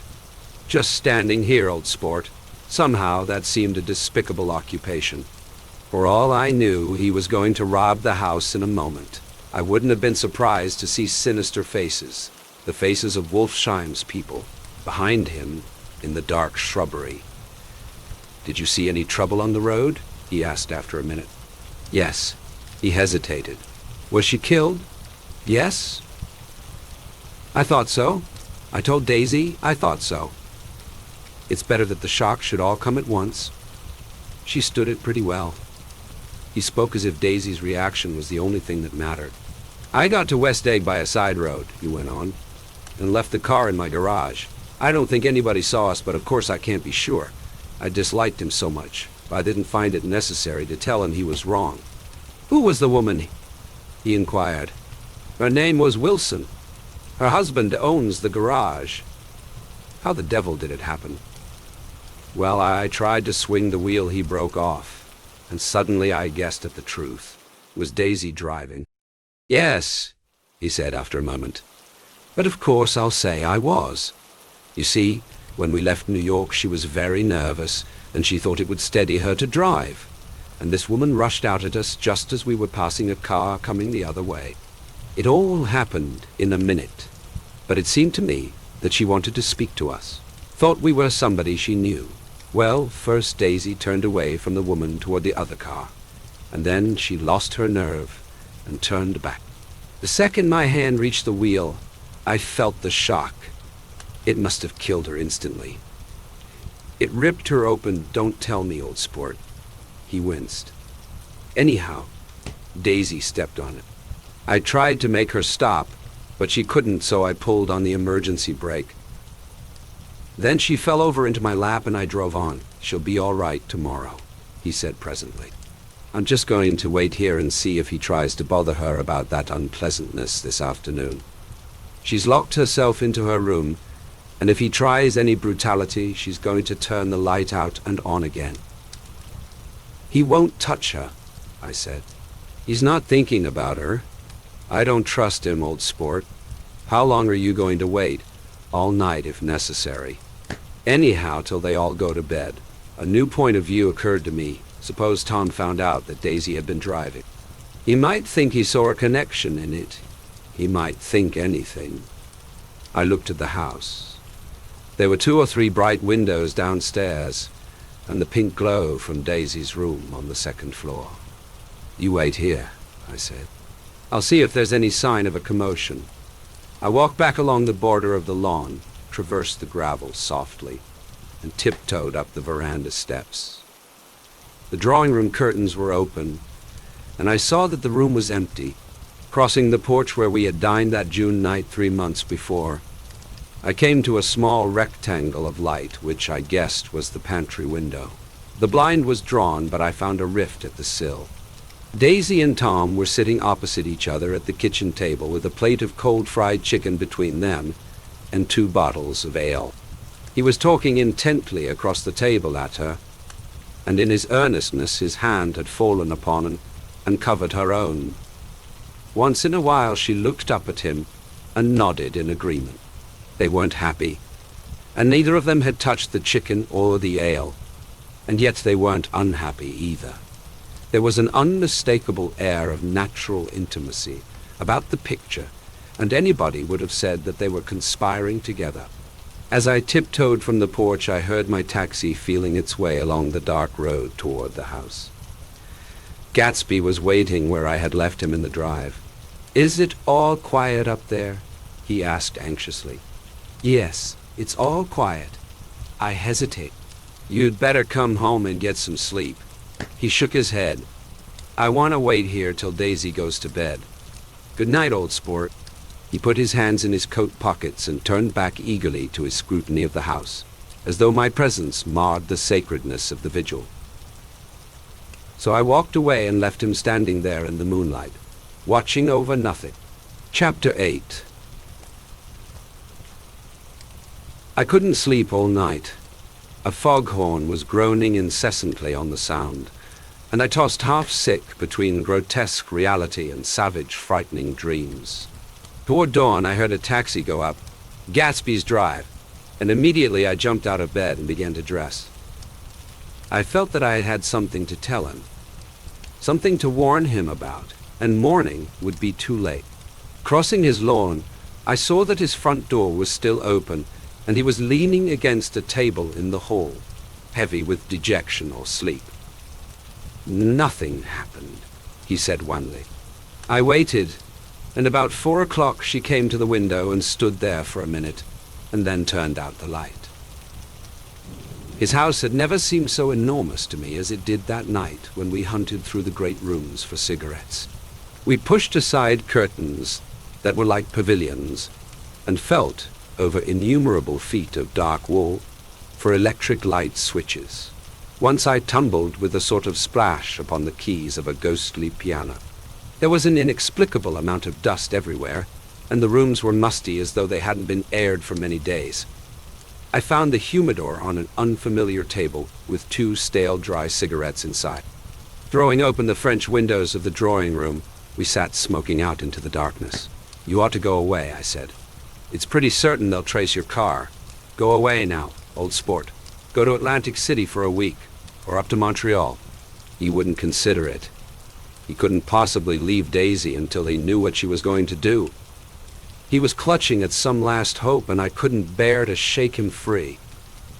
Speaker 1: "Just standing here, old sport." Somehow that seemed a despicable occupation. For all I knew, he was going to rob the house in a moment. I wouldn't have been surprised to see sinister faces, the faces of Wolfsheim's people, behind him in the dark shrubbery. "Did you see any trouble on the road?" he asked after a minute. "Yes." He hesitated. "Was she killed?" "Yes." "I thought so. I told Daisy I thought so. It's better that the shock should all come at once. She stood it pretty well." He spoke as if Daisy's reaction was the only thing that mattered. "I got to West Egg by a side road," he went on, "and left the car in my garage. I don't think anybody saw us, but of course I can't be sure. I disliked him so much, but I didn't find it necessary to tell him he was wrong." "Who was the woman?" he inquired. "Her name was Wilson. Her husband owns the garage." "How the devil did it happen?" "Well, I tried to swing the wheel he broke off, and suddenly I guessed at the truth. Was Daisy driving?" "Yes," he said after a moment. "But of course I'll say I was. You see, when we left New York she was very nervous, and she thought it would steady her to drive. And this woman rushed out at us just as we were passing a car coming the other way. It all happened in a minute, but it seemed to me that she wanted to speak to us, thought we were somebody she knew. Well, first Daisy turned away from the woman toward the other car, and then she lost her nerve and turned back. The second my hand reached the wheel, I felt the shock. It must have killed her instantly. It ripped her open. Don't tell me, old sport." He winced. "Anyhow, Daisy stepped on it. I tried to make her stop, but she couldn't, so I pulled on the emergency brake. Then she fell over into my lap and I drove on. She'll be all right tomorrow," he said presently. "I'm just going to wait here and see if he tries to bother her about that unpleasantness this afternoon. She's locked herself into her room, and if he tries any brutality, she's going to turn the light out and on again." "He won't touch her," I said. "He's not thinking about her. I don't trust him, old sport. How long are you going to wait?" "All night, if necessary. Anyhow, till they all go to bed." A new point of view occurred to me. Suppose Tom found out that Daisy had been driving. He might think he saw a connection in it. He might think anything. I looked at the house. There were 2 or 3 bright windows downstairs, and the pink glow from Daisy's room on the 2nd floor. "You wait here," I said. "I'll see if there's any sign of a commotion." I walked back along the border of the lawn, traversed the gravel softly, and tiptoed up the veranda steps. The drawing-room curtains were open, and I saw that the room was empty. Crossing the porch where we had dined that June night 3 months before, I came to a small rectangle of light, which I guessed was the pantry window. The blind was drawn, but I found a rift at the sill. Daisy and Tom were sitting opposite each other at the kitchen table with a plate of cold fried chicken between them and 2 bottles of ale. He was talking intently across the table at her, and in his earnestness his hand had fallen upon and covered her own. Once in a while she looked up at him and nodded in agreement. They weren't happy, and neither of them had touched the chicken or the ale, and yet they weren't unhappy either. There was an unmistakable air of natural intimacy about the picture, and anybody would have said that they were conspiring together. As I tiptoed from the porch, I heard my taxi feeling its way along the dark road toward the house. Gatsby was waiting where I had left him in the drive. "Is it all quiet up there?" he asked anxiously. "Yes, it's all quiet." I hesitate. "You'd better come home and get some sleep." He shook his head. "I want to wait here till Daisy goes to bed." "Good night, old sport." He put his hands in his coat pockets and turned back eagerly to his scrutiny of the house, as though my presence marred the sacredness of the vigil. So I walked away and left him standing there in the moonlight, watching over nothing. Chapter 8. I couldn't sleep all night. A foghorn was groaning incessantly on the sound, and I tossed half sick between grotesque reality and savage, frightening dreams. Toward dawn, I heard a taxi go up, Gatsby's Drive, and immediately I jumped out of bed and began to dress. I felt that I had had something to tell him, something to warn him about, and morning would be too late. Crossing his lawn, I saw that his front door was still open, and he was leaning against a table in the hall, heavy with dejection or sleep. "Nothing happened," he said wanly. I waited, and about 4 o'clock she came to the window and stood there for a minute, and then turned out the light. His house had never seemed so enormous to me as it did that night when we hunted through the great rooms for cigarettes. We pushed aside curtains that were like pavilions, and felt over innumerable feet of dark wall for electric light switches. Once I tumbled with a sort of splash upon the keys of a ghostly piano. There was an inexplicable amount of dust everywhere, and the rooms were musty as though they hadn't been aired for many days. I found the humidor on an unfamiliar table with 2 stale dry cigarettes inside. Throwing open the French windows of the drawing room, we sat smoking out into the darkness. "You ought to go away," I said. "It's pretty certain they'll trace your car. Go away now, old sport. Go to Atlantic City for a week, or up to Montreal." He wouldn't consider it. He couldn't possibly leave Daisy until he knew what she was going to do. He was clutching at some last hope, and I couldn't bear to shake him free.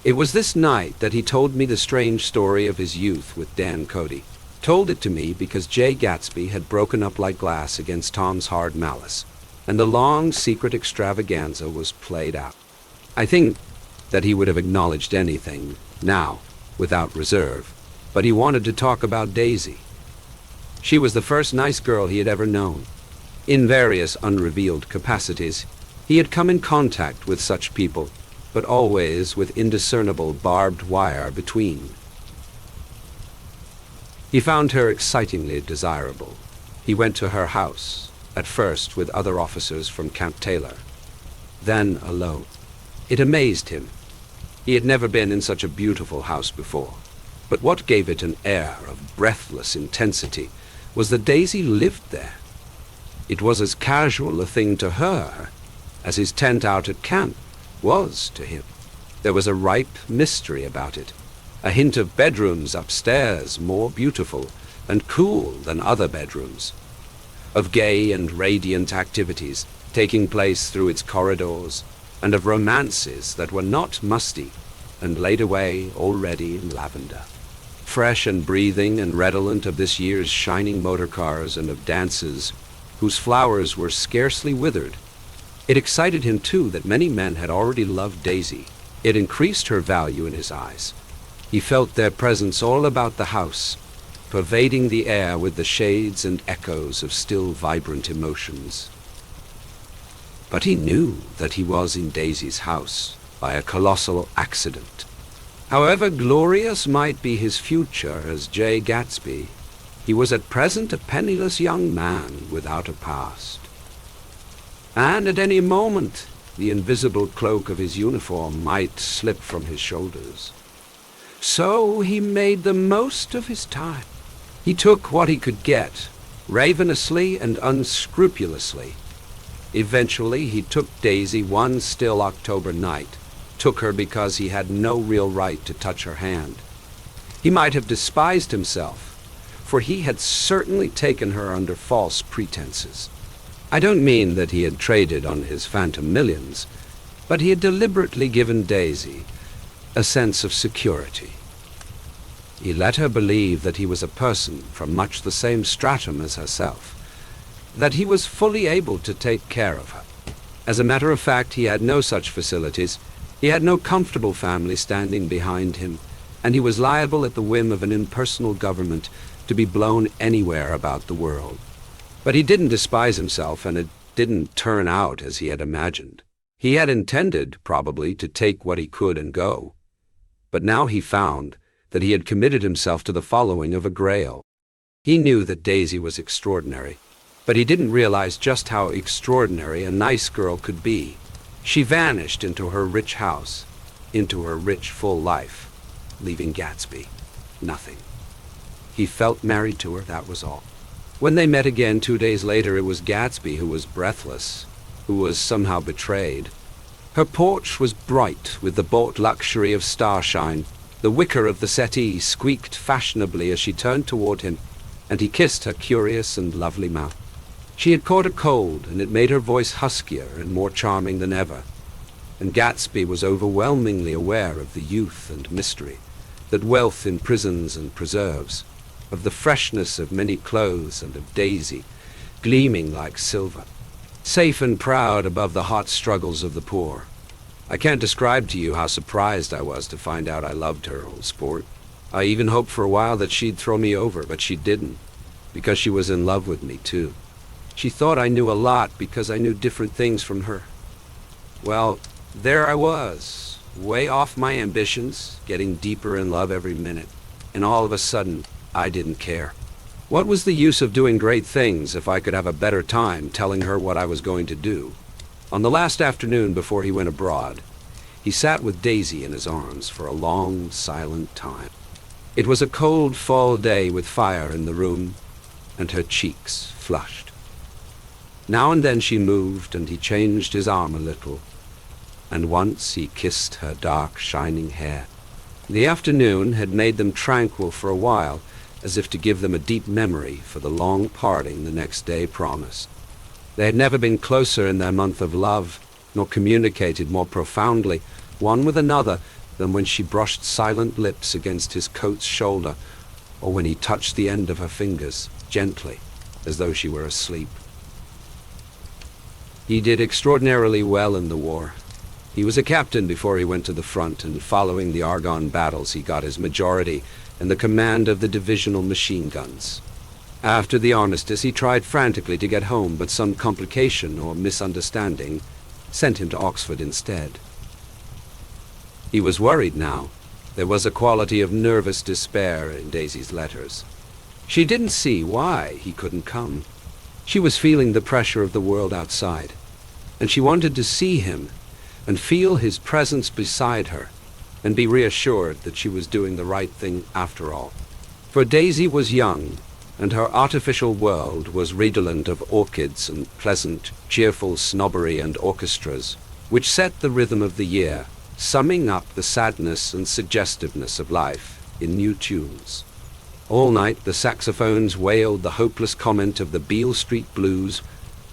Speaker 1: It was this night that he told me the strange story of his youth with Dan Cody. Told it to me because Jay Gatsby had broken up like glass against Tom's hard malice, and the long secret extravaganza was played out. I think that he would have acknowledged anything now, without reserve, but he wanted to talk about Daisy. She was the first nice girl he had ever known. In various unrevealed capacities, he had come in contact with such people, but always with indiscernible barbed wire between. He found her excitingly desirable. He went to her house, at first with other officers from Camp Taylor, then alone. It amazed him. He had never been in such a beautiful house before. But what gave it an air of breathless intensity was that Daisy lived there. It was as casual a thing to her as his tent out at camp was to him. There was a ripe mystery about it, a hint of bedrooms upstairs more beautiful and cool than other bedrooms, of gay and radiant activities taking place through its corridors, and of romances that were not musty and laid away already in lavender. Fresh and breathing and redolent of this year's shining motor cars and of dances whose flowers were scarcely withered. It excited him, too, that many men had already loved Daisy. It increased her value in his eyes. He felt their presence all about the house, pervading the air with the shades and echoes of still vibrant emotions. But he knew that he was in Daisy's house by a colossal accident. However glorious might be his future as Jay Gatsby, he was at present a penniless young man without a past. And at any moment, the invisible cloak of his uniform might slip from his shoulders. So he made the most of his time. He took what he could get, ravenously and unscrupulously. Eventually, he took Daisy one still October night, took her because he had no real right to touch her hand. He might have despised himself, for he had certainly taken her under false pretenses. I don't mean that he had traded on his phantom millions, but he had deliberately given Daisy a sense of security. He let her believe that he was a person from much the same stratum as herself, that he was fully able to take care of her. As a matter of fact, he had no such facilities. He had no comfortable family standing behind him, and he was liable at the whim of an impersonal government to be blown anywhere about the world. But he didn't despise himself, and it didn't turn out as he had imagined. He had intended, probably, to take what he could and go. But now he found that he had committed himself to the following of a grail. He knew that Daisy was extraordinary, but he didn't realize just how extraordinary a nice girl could be. She vanished into her rich house, into her rich, full life, leaving Gatsby nothing. He felt married to her, that was all. When they met again 2 days later, it was Gatsby who was breathless, who was somehow betrayed. Her porch was bright with the bought luxury of starshine. The wicker of the settee squeaked fashionably as she turned toward him, and he kissed her curious and lovely mouth. She had caught a cold, and it made her voice huskier and more charming than ever. And Gatsby was overwhelmingly aware of the youth and mystery that wealth imprisons and preserves, of the freshness of many clothes and of Daisy, gleaming like silver, safe and proud above the hot struggles of the poor. I can't describe to you how surprised I was to find out I loved her, old sport. I even hoped for a while that she'd throw me over, but she didn't, because she was in love with me, too. She thought I knew a lot because I knew different things from her. Well, there I was, way off my ambitions, getting deeper in love every minute, and all of a sudden, I didn't care. What was the use of doing great things if I could have a better time telling her what I was going to do? On the last afternoon before he went abroad, he sat with Daisy in his arms for a long, silent time. It was a cold fall day with fire in the room, and her cheeks flushed. Now and then she moved, and he changed his arm a little, and once he kissed her dark, shining hair. The afternoon had made them tranquil for a while, as if to give them a deep memory for the long parting the next day promised. They had never been closer in their month of love, nor communicated more profoundly, one with another, than when she brushed silent lips against his coat's shoulder, or when he touched the end of her fingers, gently, as though she were asleep. He did extraordinarily well in the war. He was a captain before he went to the front, and following the Argonne battles he got his majority and the command of the divisional machine guns. After the armistice he tried frantically to get home, but some complication or misunderstanding sent him to Oxford instead. He was worried now. There was a quality of nervous despair in Daisy's letters. She didn't see why he couldn't come. She was feeling the pressure of the world outside, and she wanted to see him and feel his presence beside her, and be reassured that she was doing the right thing after all. For Daisy was young, and her artificial world was redolent of orchids and pleasant, cheerful snobbery and orchestras, which set the rhythm of the year, summing up the sadness and suggestiveness of life in new tunes. All night the saxophones wailed the hopeless comment of the Beale Street Blues,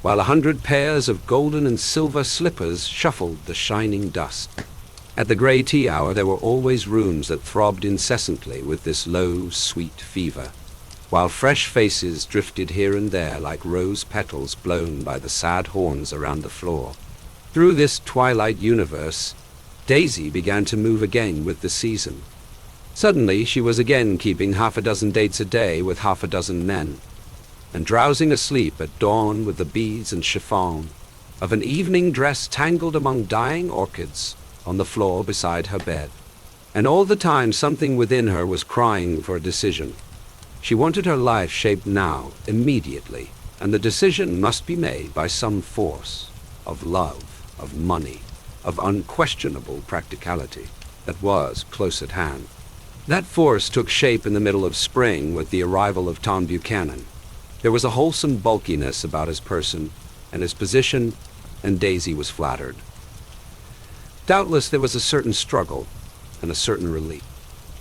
Speaker 1: while 100 pairs of golden and silver slippers shuffled the shining dust. At the grey tea hour there were always rooms that throbbed incessantly with this low, sweet fever, while fresh faces drifted here and there like rose petals blown by the sad horns around the floor. Through this twilight universe, Daisy began to move again with the season. Suddenly she was again keeping 6 dates a day with 6 men, and drowsing asleep at dawn with the beads and chiffon of an evening dress tangled among dying orchids on the floor beside her bed. And all the time something within her was crying for a decision. She wanted her life shaped now, immediately, and the decision must be made by some force of love, of money, of unquestionable practicality that was close at hand. That force took shape in the middle of spring with the arrival of Tom Buchanan. There was a wholesome bulkiness about his person and his position, and Daisy was flattered. Doubtless there was a certain struggle and a certain relief.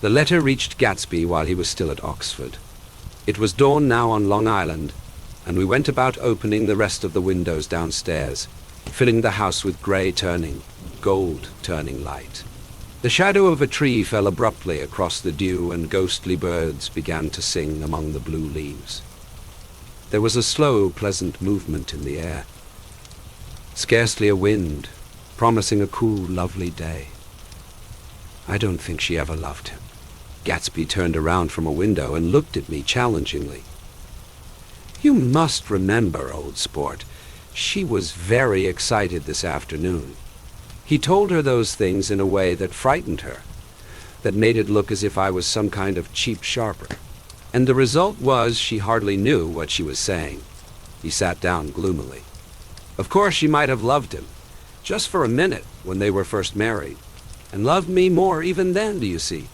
Speaker 1: The letter reached Gatsby while he was still at Oxford. It was dawn now on Long Island, and we went about opening the rest of the windows downstairs, filling the house with grey-turning, gold-turning light. The shadow of a tree fell abruptly across the dew, and ghostly birds began to sing among the blue leaves. There was a slow, pleasant movement in the air. Scarcely a wind, promising a cool, lovely day. I don't think she ever loved him. Gatsby turned around from a window and looked at me challengingly. You must remember, old sport, she was very excited this afternoon. He told her those things in a way that frightened her, that made it look as if I was some kind of cheap sharper. And the result was she hardly knew what she was saying. He sat down gloomily. Of course she might have loved him, just for a minute when they were first married, and loved me more even then, do you see?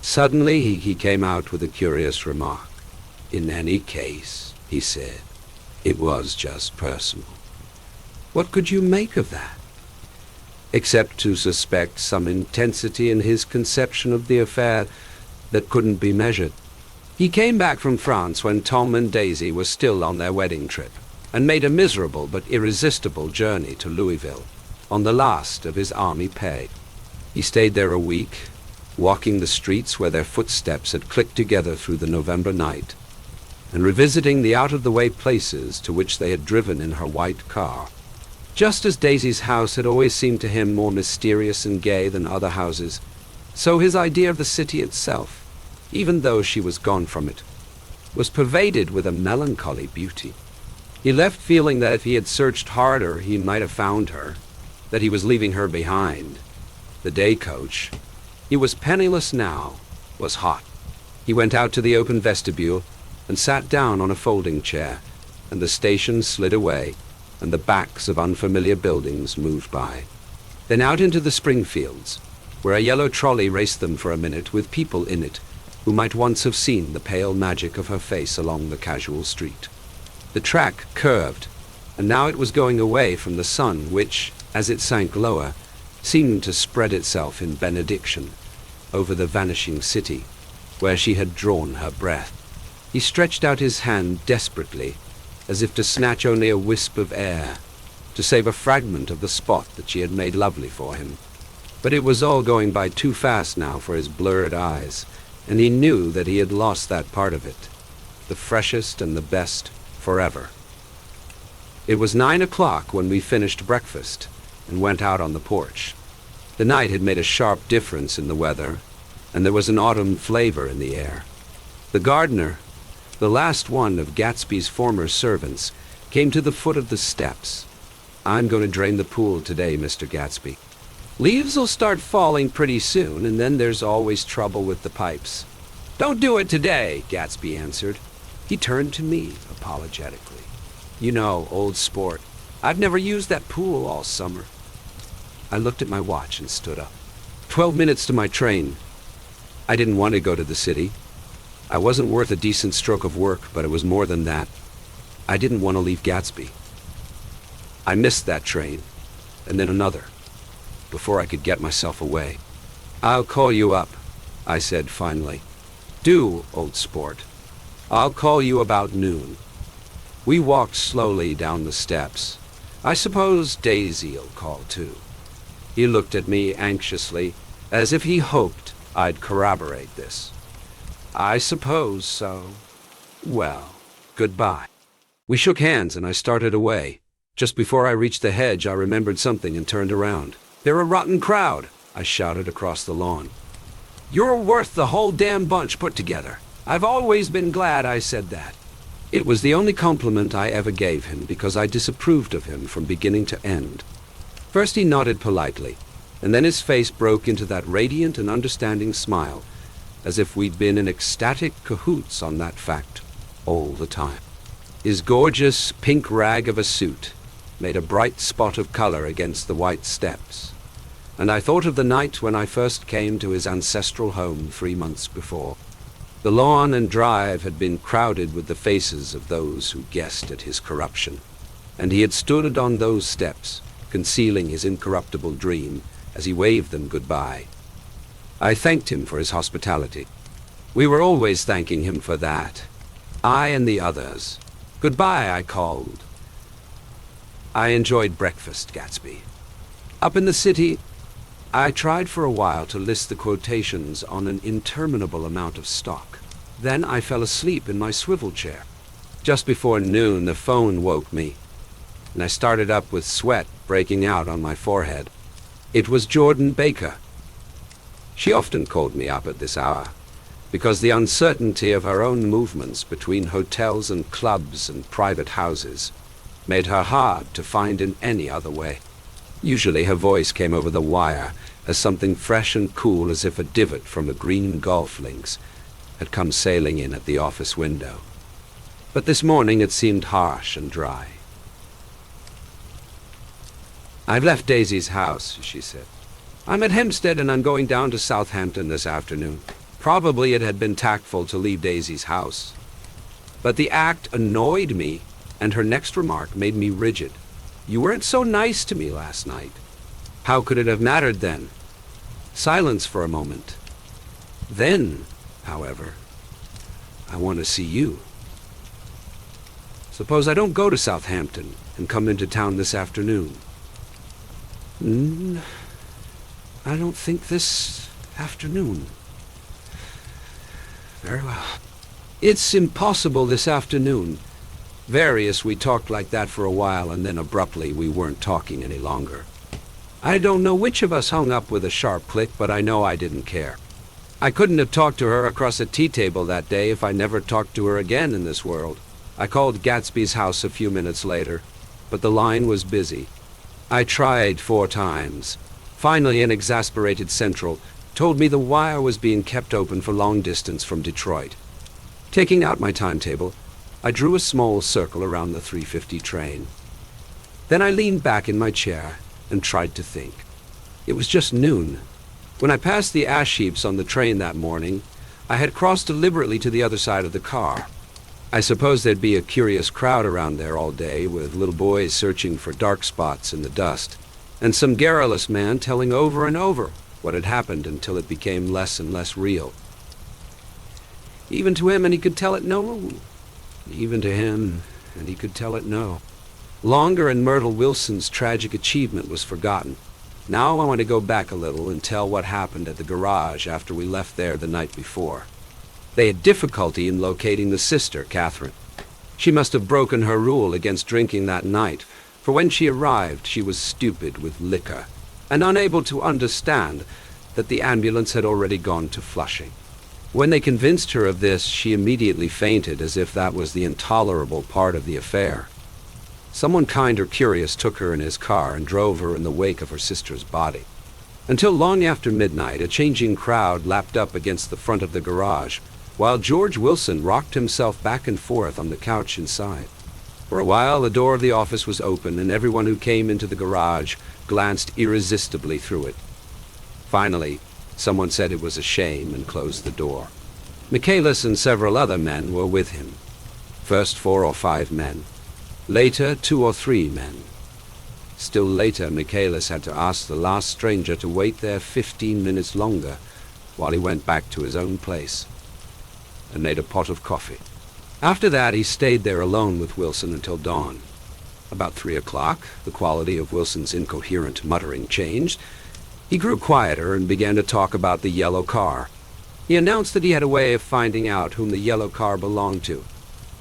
Speaker 1: Suddenly he came out with a curious remark. In any case, he said, it was just personal. What could you make of that? Except to suspect some intensity in his conception of the affair that couldn't be measured. He came back from France when Tom and Daisy were still on their wedding trip, and made a miserable but irresistible journey to Louisville, on the last of his army pay. He stayed there a week, walking the streets where their footsteps had clicked together through the November night, and revisiting the out-of-the-way places to which they had driven in her white car. Just as Daisy's house had always seemed to him more mysterious and gay than other houses, so his idea of the city itself, even though she was gone from it, was pervaded with a melancholy beauty. He left feeling that if he had searched harder he might have found her, that he was leaving her behind. The day coach, he was penniless now, was hot. He went out to the open vestibule and sat down on a folding chair, and the station slid away, and the backs of unfamiliar buildings moved by. Then out into the Springfields, where a yellow trolley raced them for a minute with people in it who might once have seen the pale magic of her face along the casual street. The track curved, and now it was going away from the sun which, as it sank lower, seemed to spread itself in benediction over the vanishing city, where she had drawn her breath. He stretched out his hand desperately, as if to snatch only a wisp of air, to save a fragment of the spot that she had made lovely for him. But it was all going by too fast now for his blurred eyes, and he knew that he had lost that part of it, the freshest and the best, forever. It was 9 o'clock when we finished breakfast and went out on the porch. The night had made a sharp difference in the weather, and there was an autumn flavor in the air. The gardener, the last one of Gatsby's former servants, came to the foot of the steps. I'm going to drain the pool today, Mr. Gatsby. Leaves'll start falling pretty soon, and then there's always trouble with the pipes. Don't do it today, Gatsby answered. He turned to me apologetically. You know, old sport, I've never used that pool all summer. I looked at my watch and stood up. 12 minutes to my train. I didn't want to go to the city. I wasn't worth a decent stroke of work, but it was more than that. I didn't want to leave Gatsby. I missed that train, and then another, before I could get myself away. I'll call you up, I said finally. Do, old sport. I'll call you about noon. We walked slowly down the steps. I suppose Daisy'll call too. He looked at me anxiously, as if he hoped I'd corroborate this. I suppose so. Well, goodbye. We shook hands and I started away. Just before I reached the hedge, I remembered something and turned around. They're a rotten crowd, I shouted across the lawn. You're worth the whole damn bunch put together. I've always been glad I said that. It was the only compliment I ever gave him because I disapproved of him from beginning to end. First he nodded politely, and then his face broke into that radiant and understanding smile, as if we'd been in ecstatic cahoots on that fact all the time. His gorgeous pink rag of a suit made a bright spot of color against the white steps, and I thought of the night when I first came to his ancestral home 3 months before. The lawn and drive had been crowded with the faces of those who guessed at his corruption, and he had stood on those steps, concealing his incorruptible dream as he waved them goodbye. I thanked him for his hospitality. We were always thanking him for that, I and the others. Goodbye, I called. I enjoyed breakfast, Gatsby. Up in the city, I tried for a while to list the quotations on an interminable amount of stock. Then I fell asleep in my swivel chair. Just before noon, the phone woke me, and I started up with sweat breaking out on my forehead. It was Jordan Baker. She often called me up at this hour, because the uncertainty of her own movements between hotels and clubs and private houses made her hard to find in any other way. Usually her voice came over the wire as something fresh and cool, as if a divot from a green golf links had come sailing in at the office window. But this morning it seemed harsh and dry. "I've left Daisy's house," she said. "I'm at Hempstead and I'm going down to Southampton this afternoon." Probably it had been tactful to leave Daisy's house, but the act annoyed me, and her next remark made me rigid. "You weren't so nice to me last night." How could it have mattered then? Silence for a moment. "Then, however, I want to see you. Suppose I don't go to Southampton and come into town this afternoon?" "I don't think this afternoon." "Very well. It's impossible this afternoon." We talked like that for a while, and then abruptly we weren't talking any longer. I don't know which of us hung up with a sharp click, but I know I didn't care. I couldn't have talked to her across a tea table that day if I never talked to her again in this world. I called Gatsby's house a few minutes later, but the line was busy. I tried 4 times. Finally, an exasperated central told me the wire was being kept open for long distance from Detroit. Taking out my timetable, I drew a small circle around the 3:50 train. Then I leaned back in my chair and tried to think. It was just noon. When I passed the ash heaps on the train that morning, I had crossed deliberately to the other side of the car. I suppose there'd be a curious crowd around there all day, with little boys searching for dark spots in the dust, and some garrulous man telling over and over what had happened until it became less and less real. Even to him, and he could tell it no. Even to him, and he could tell it no. Longer and Myrtle Wilson's tragic achievement was forgotten. Now I want to go back a little and tell what happened at the garage after we left there the night before. They had difficulty in locating the sister, Catherine. She must have broken her rule against drinking that night, for when she arrived she was stupid with liquor and unable to understand that the ambulance had already gone to Flushing. When they convinced her of this, she immediately fainted, as if that was the intolerable part of the affair. Someone kind or curious took her in his car and drove her in the wake of her sister's body. Until long after midnight, a changing crowd lapped up against the front of the garage, while George Wilson rocked himself back and forth on the couch inside. For a while, the door of the office was open, and everyone who came into the garage glanced irresistibly through it. Finally, someone said it was a shame and closed the door. Michaelis and several other men were with him. First 4 or 5 men. Later, 2 or 3 men. Still later, Michaelis had to ask the last stranger to wait there 15 minutes longer while he went back to his own place and made a pot of coffee. After that, he stayed there alone with Wilson until dawn. About 3 o'clock, the quality of Wilson's incoherent muttering changed. He grew quieter and began to talk about the yellow car. He announced that he had a way of finding out whom the yellow car belonged to,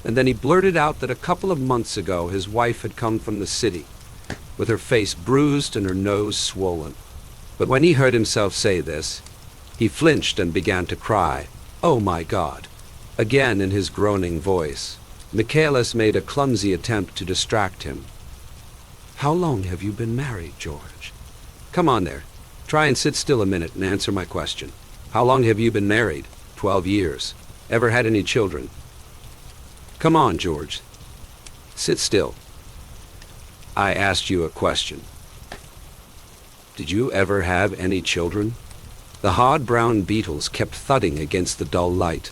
Speaker 1: and then he blurted out that a couple of months ago his wife had come from the city, with her face bruised and her nose swollen. But when he heard himself say this, he flinched and began to cry, "Oh my God!" again in his groaning voice. Michaelis made a clumsy attempt to distract him. "How long have you been married, George? Come on there. Try and sit still a minute and answer my question. How long have you been married? 12 years. Ever had any children? Come on, George. Sit still. I asked you a question. Did you ever have any children?" The hard brown beetles kept thudding against the dull light.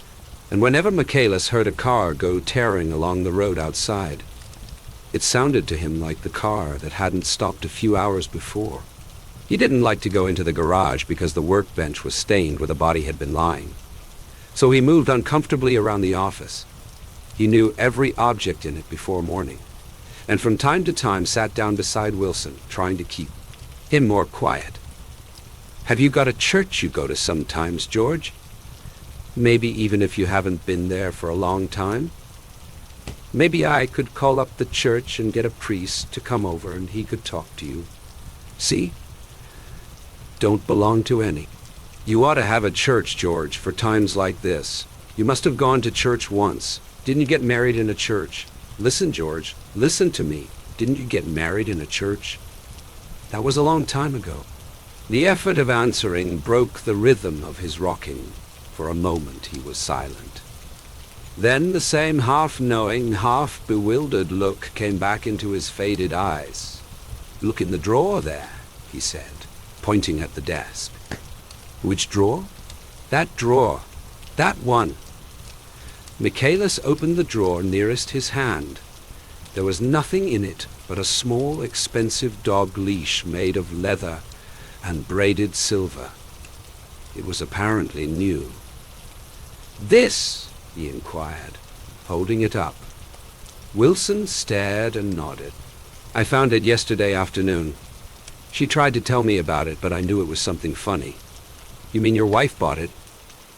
Speaker 1: And whenever Michaelis heard a car go tearing along the road outside, it sounded to him like the car that hadn't stopped a few hours before. He didn't like to go into the garage because the workbench was stained where the body had been lying. So he moved uncomfortably around the office. He knew every object in it before morning, and from time to time sat down beside Wilson, trying to keep him more quiet. "Have you got a church you go to sometimes, George? Maybe even if you haven't been there for a long time? Maybe I could call up the church and get a priest to come over and he could talk to you. See? Don't belong to any. You ought to have a church, George, for times like this. You must have gone to church once. Didn't you get married in a church? Listen, George, listen to me. Didn't you get married in a church? That was a long time ago." The effort of answering broke the rhythm of his rocking. For a moment he was silent. Then the same half-knowing, half-bewildered look came back into his faded eyes. "Look in the drawer there," he said, pointing at the desk. "Which drawer?" "That drawer. That one." Michaelis opened the drawer nearest his hand. There was nothing in it but a small, expensive dog leash made of leather and braided silver. It was apparently new. "This?" he inquired, holding it up. Wilson stared and nodded. "I found it yesterday afternoon. She tried to tell me about it, but I knew it was something funny." "You mean your wife bought it?"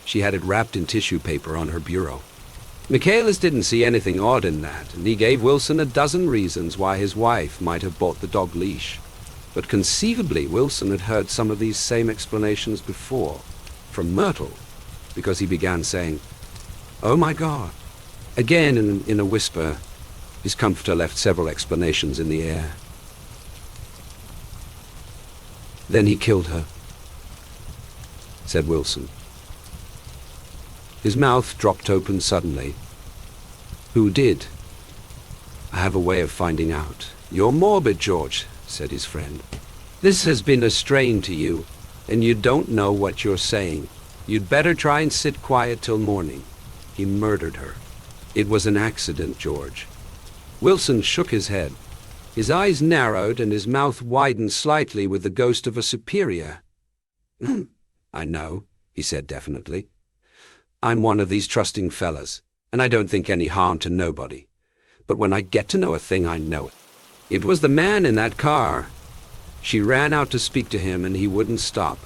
Speaker 1: "She had it wrapped in tissue paper on her bureau." Michaelis didn't see anything odd in that, and he gave Wilson a dozen reasons why his wife might have bought the dog leash. But conceivably Wilson had heard some of these same explanations before, from Myrtle, because he began saying, "Oh my God." Again in a whisper, his comforter left several explanations in the air. "Then he killed her," said Wilson. His mouth dropped open suddenly. "Who did?" "I have a way of finding out." "You're morbid, George," said his friend. "This has been a strain to you, and you don't know what you're saying. You'd better try and sit quiet till morning. He murdered her." "It was an accident, George." Wilson shook his head. His eyes narrowed and his mouth widened slightly with the ghost of a superior. "I know," he said definitely. "I'm one of these trusting fellas, and I don't think any harm to nobody. But when I get to know a thing, I know it. It was the man in that car." She ran out to speak to him, and he wouldn't stop.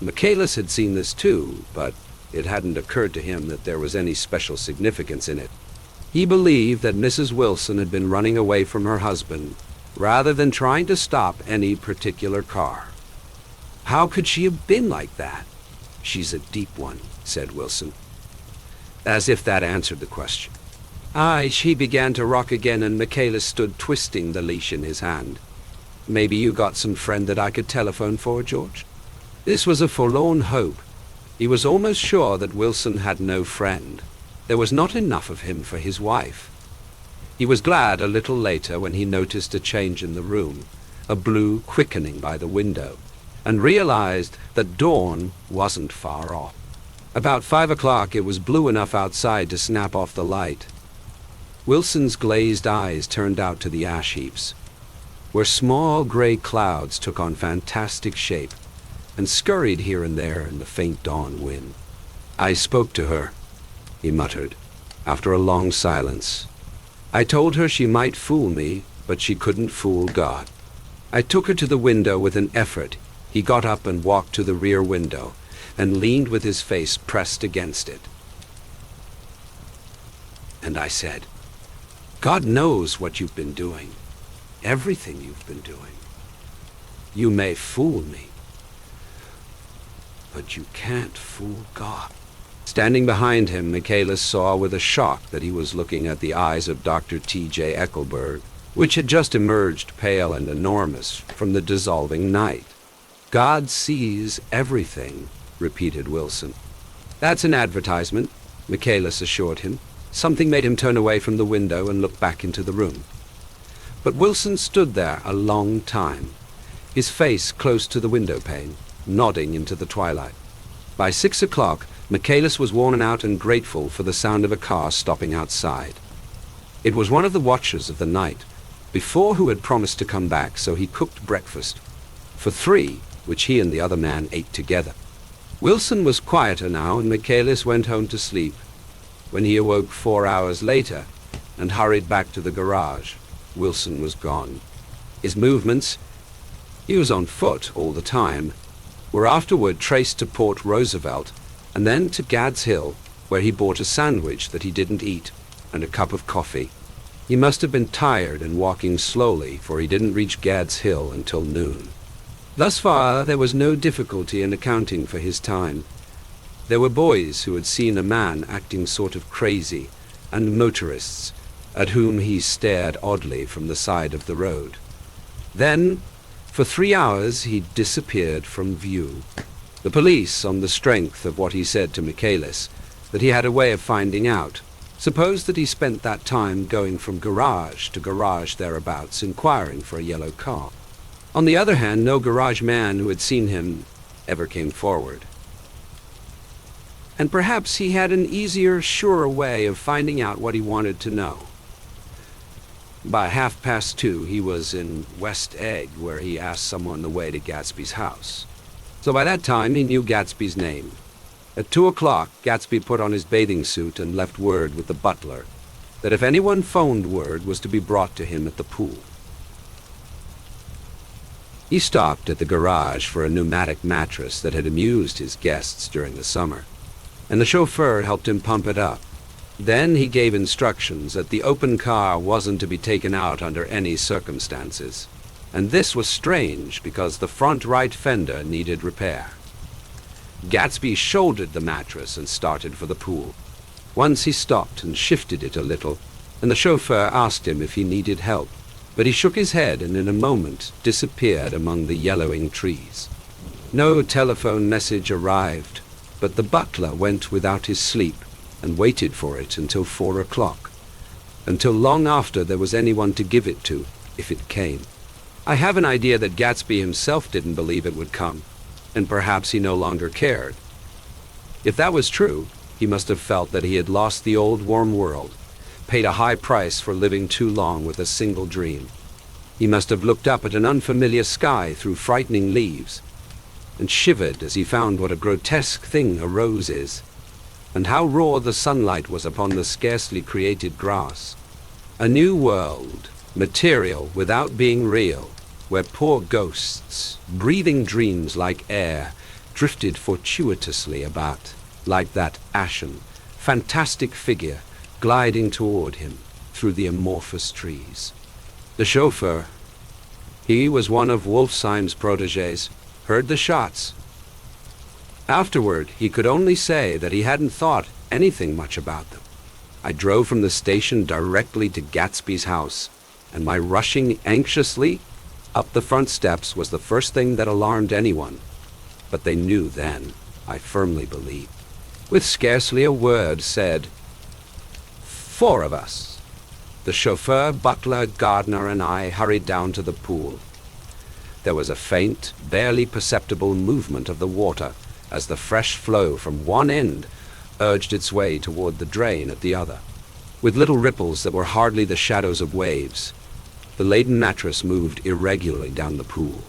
Speaker 1: Michaelis had seen this too, but it hadn't occurred to him that there was any special significance in it. He believed that Mrs. Wilson had been running away from her husband, rather than trying to stop any particular car. How could she have been like that? "She's a deep one," said Wilson, as if that answered the question. Aye, she began to rock again, and Michaelis stood twisting the leash in his hand. "Maybe you got some friend that I could telephone for, George?" This was a forlorn hope. He was almost sure that Wilson had no friend. There was not enough of him for his wife. He was glad a little later when he noticed a change in the room, a blue quickening by the window, and realized that dawn wasn't far off. About 5 o'clock it was blue enough outside to snap off the light. Wilson's glazed eyes turned out to the ash heaps, where small gray clouds took on fantastic shape and scurried here and there in the faint dawn wind. "I spoke to her," he muttered, after a long silence. "I told her she might fool me, but she couldn't fool God. I took her to the window with an effort." He got up and walked to the rear window and leaned with his face pressed against it. "And I said, God knows what you've been doing, everything you've been doing. You may fool me, but you can't fool God." Standing behind him, Michaelis saw with a shock that he was looking at the eyes of Dr. T.J. Eckelberg, which had just emerged pale and enormous from the dissolving night. "God sees everything," repeated Wilson. "That's an advertisement," Michaelis assured him. Something made him turn away from the window and look back into the room. But Wilson stood there a long time, his face close to the window pane, nodding into the twilight. By 6 o'clock, Michaelis was worn out and grateful for the sound of a car stopping outside. It was one of the watchers of the night before who had promised to come back, so he cooked breakfast for three, which he and the other man ate together. Wilson was quieter now, and Michaelis went home to sleep. When he awoke 4 hours later and hurried back to the garage, Wilson was gone. His movements, he was on foot all the time, were afterward traced to Port Roosevelt and then to Gad's Hill, where he bought a sandwich that he didn't eat and a cup of coffee. He must have been tired and walking slowly, for he didn't reach Gad's Hill until noon. Thus far, there was no difficulty in accounting for his time. There were boys who had seen a man acting sort of crazy, and motorists at whom he stared oddly from the side of the road. Then, for 3 hours, he disappeared from view. The police, on the strength of what he said to Michaelis, that he had a way of finding out, supposed that he spent that time going from garage to garage thereabouts, inquiring for a yellow car. On the other hand, no garage man who had seen him ever came forward. And perhaps he had an easier, surer way of finding out what he wanted to know. By 2:30, he was in West Egg, where he asked someone the way to Gatsby's house. So by that time, he knew Gatsby's name. At 2:00, Gatsby put on his bathing suit and left word with the butler that if anyone phoned, word was to be brought to him at the pool. He stopped at the garage for a pneumatic mattress that had amused his guests during the summer, and the chauffeur helped him pump it up. Then he gave instructions that the open car wasn't to be taken out under any circumstances, and this was strange because the front right fender needed repair. Gatsby shouldered the mattress and started for the pool. Once he stopped and shifted it a little, and the chauffeur asked him if he needed help, but he shook his head and in a moment disappeared among the yellowing trees. No telephone message arrived, but the butler went without his sleep and waited for it until 4:00, until long after there was anyone to give it to, if it came. I have an idea that Gatsby himself didn't believe it would come, and perhaps he no longer cared. If that was true, he must have felt that he had lost the old warm world, paid a high price for living too long with a single dream. He must have looked up at an unfamiliar sky through frightening leaves, and shivered as he found what a grotesque thing a rose is, and how raw the sunlight was upon the scarcely created grass. A new world, material without being real, where poor ghosts, breathing dreams like air, drifted fortuitously about, like that ashen, fantastic figure gliding toward him through the amorphous trees. The chauffeur, he was one of Wolfsheim's protégés, heard the shots. Afterward, he could only say that he hadn't thought anything much about them. I drove from the station directly to Gatsby's house, and my rushing anxiously up the front steps was the first thing that alarmed anyone. But they knew then, I firmly believe. With scarcely a word said, 4 of us. The chauffeur, butler, gardener, and I hurried down to the pool. There was a faint, barely perceptible movement of the water as the fresh flow from one end urged its way toward the drain at the other. With little ripples that were hardly the shadows of waves, the laden mattress moved irregularly down the pool.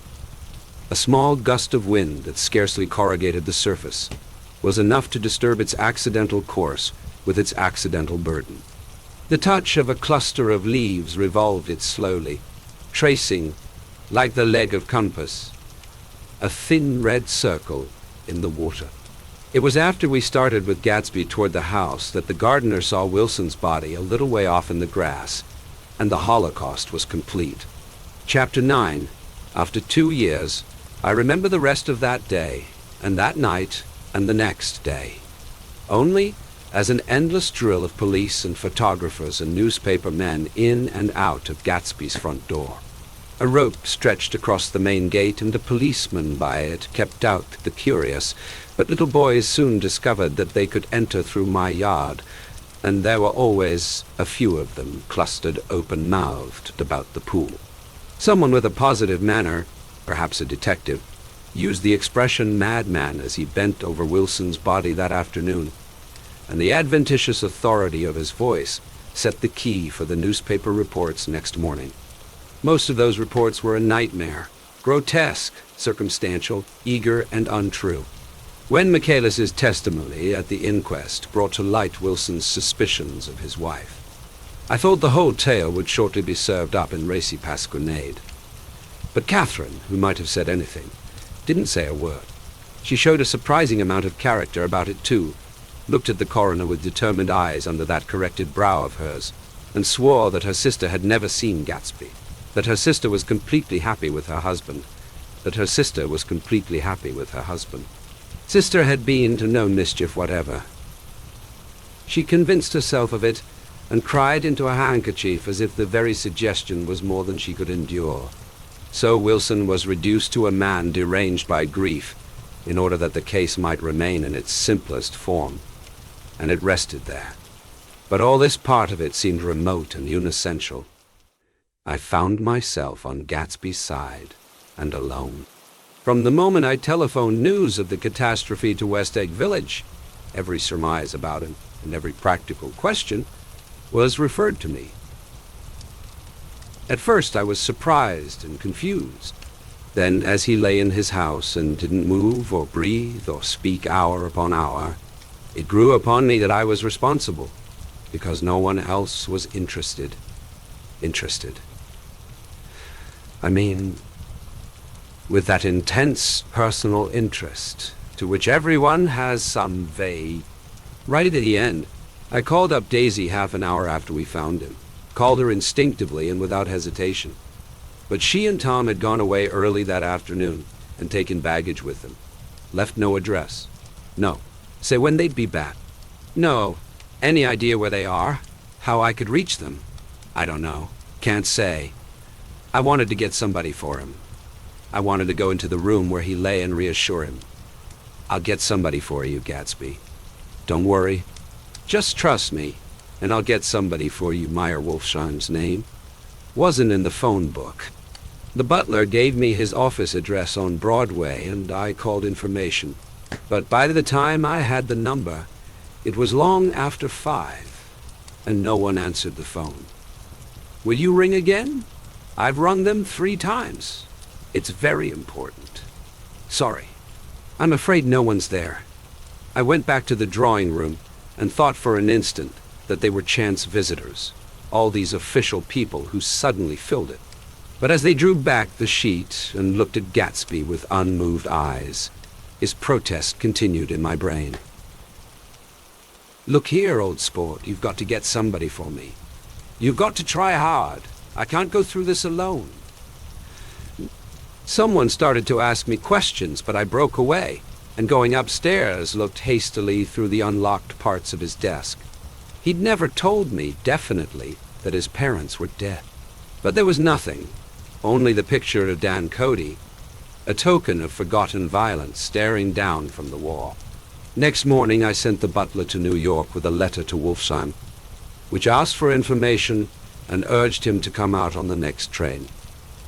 Speaker 1: A small gust of wind that scarcely corrugated the surface was enough to disturb its accidental course with its accidental burden. The touch of a cluster of leaves revolved it slowly, tracing, like the leg of compass, a thin red circle in the water. It was after we started with Gatsby toward the house that the gardener saw Wilson's body a little way off in the grass, and the Holocaust was complete. Chapter 9. After 2 years, I remember the rest of that day, and that night, and the next day, only as an endless drill of police and photographers and newspaper men in and out of Gatsby's front door. A rope stretched across the main gate, and a policeman by it kept out the curious, but little boys soon discovered that they could enter through my yard, and there were always a few of them clustered open-mouthed about the pool. Someone with a positive manner, perhaps a detective, used the expression madman as he bent over Wilson's body that afternoon, and the adventitious authority of his voice set the key for the newspaper reports next morning. Most of those reports were a nightmare, grotesque, circumstantial, eager, and untrue. When Michaelis's testimony at the inquest brought to light Wilson's suspicions of his wife, I thought the whole tale would shortly be served up in racy pasquinade. But Catherine, who might have said anything, didn't say a word. She showed a surprising amount of character about it, too, looked at the coroner with determined eyes under that corrected brow of hers, and swore that her sister had never seen Gatsby, that her sister was completely happy with her husband, Sister had been to no mischief whatever. She convinced herself of it, and cried into a handkerchief as if the very suggestion was more than she could endure. So Wilson was reduced to a man deranged by grief, in order that the case might remain in its simplest form. And it rested there. But all this part of it seemed remote and unessential. I found myself on Gatsby's side, and alone. From the moment I telephoned news of the catastrophe to West Egg Village, every surmise about him and every practical question was referred to me. At first I was surprised and confused. Then, as he lay in his house and didn't move or breathe or speak hour upon hour, it grew upon me that I was responsible, because no one else was interested. I mean, with that intense personal interest to which everyone has some vague. Right at the end, I called up Daisy half an hour after we found him, called her instinctively and without hesitation. But she and Tom had gone away early that afternoon and taken baggage with them. Left no address. No. Say when they'd be back. No. Any idea where they are? How I could reach them? I don't know. Can't say. I wanted to get somebody for him. I wanted to go into the room where he lay and reassure him. I'll get somebody for you, Gatsby. Don't worry. Just trust me, and I'll get somebody for you. Meyer Wolfsheim's name wasn't in the phone book. The butler gave me his office address on Broadway, and I called information. But by the time I had the number, it was long after 5, and no one answered the phone. Will you ring again? I've rung them 3 times. It's very important. Sorry. I'm afraid no one's there. I went back to the drawing room and thought for an instant that they were chance visitors, all these official people who suddenly filled it. But as they drew back the sheet and looked at Gatsby with unmoved eyes, his protest continued in my brain. Look here, old sport, you've got to get somebody for me. You've got to try hard. I can't go through this alone. Someone started to ask me questions, but I broke away, and going upstairs looked hastily through the unlocked parts of his desk. He'd never told me definitely that his parents were dead. But there was nothing, only the picture of Dan Cody, a token of forgotten violence staring down from the wall. Next morning I sent the butler to New York with a letter to Wolfsheim, which asked for information and urged him to come out on the next train.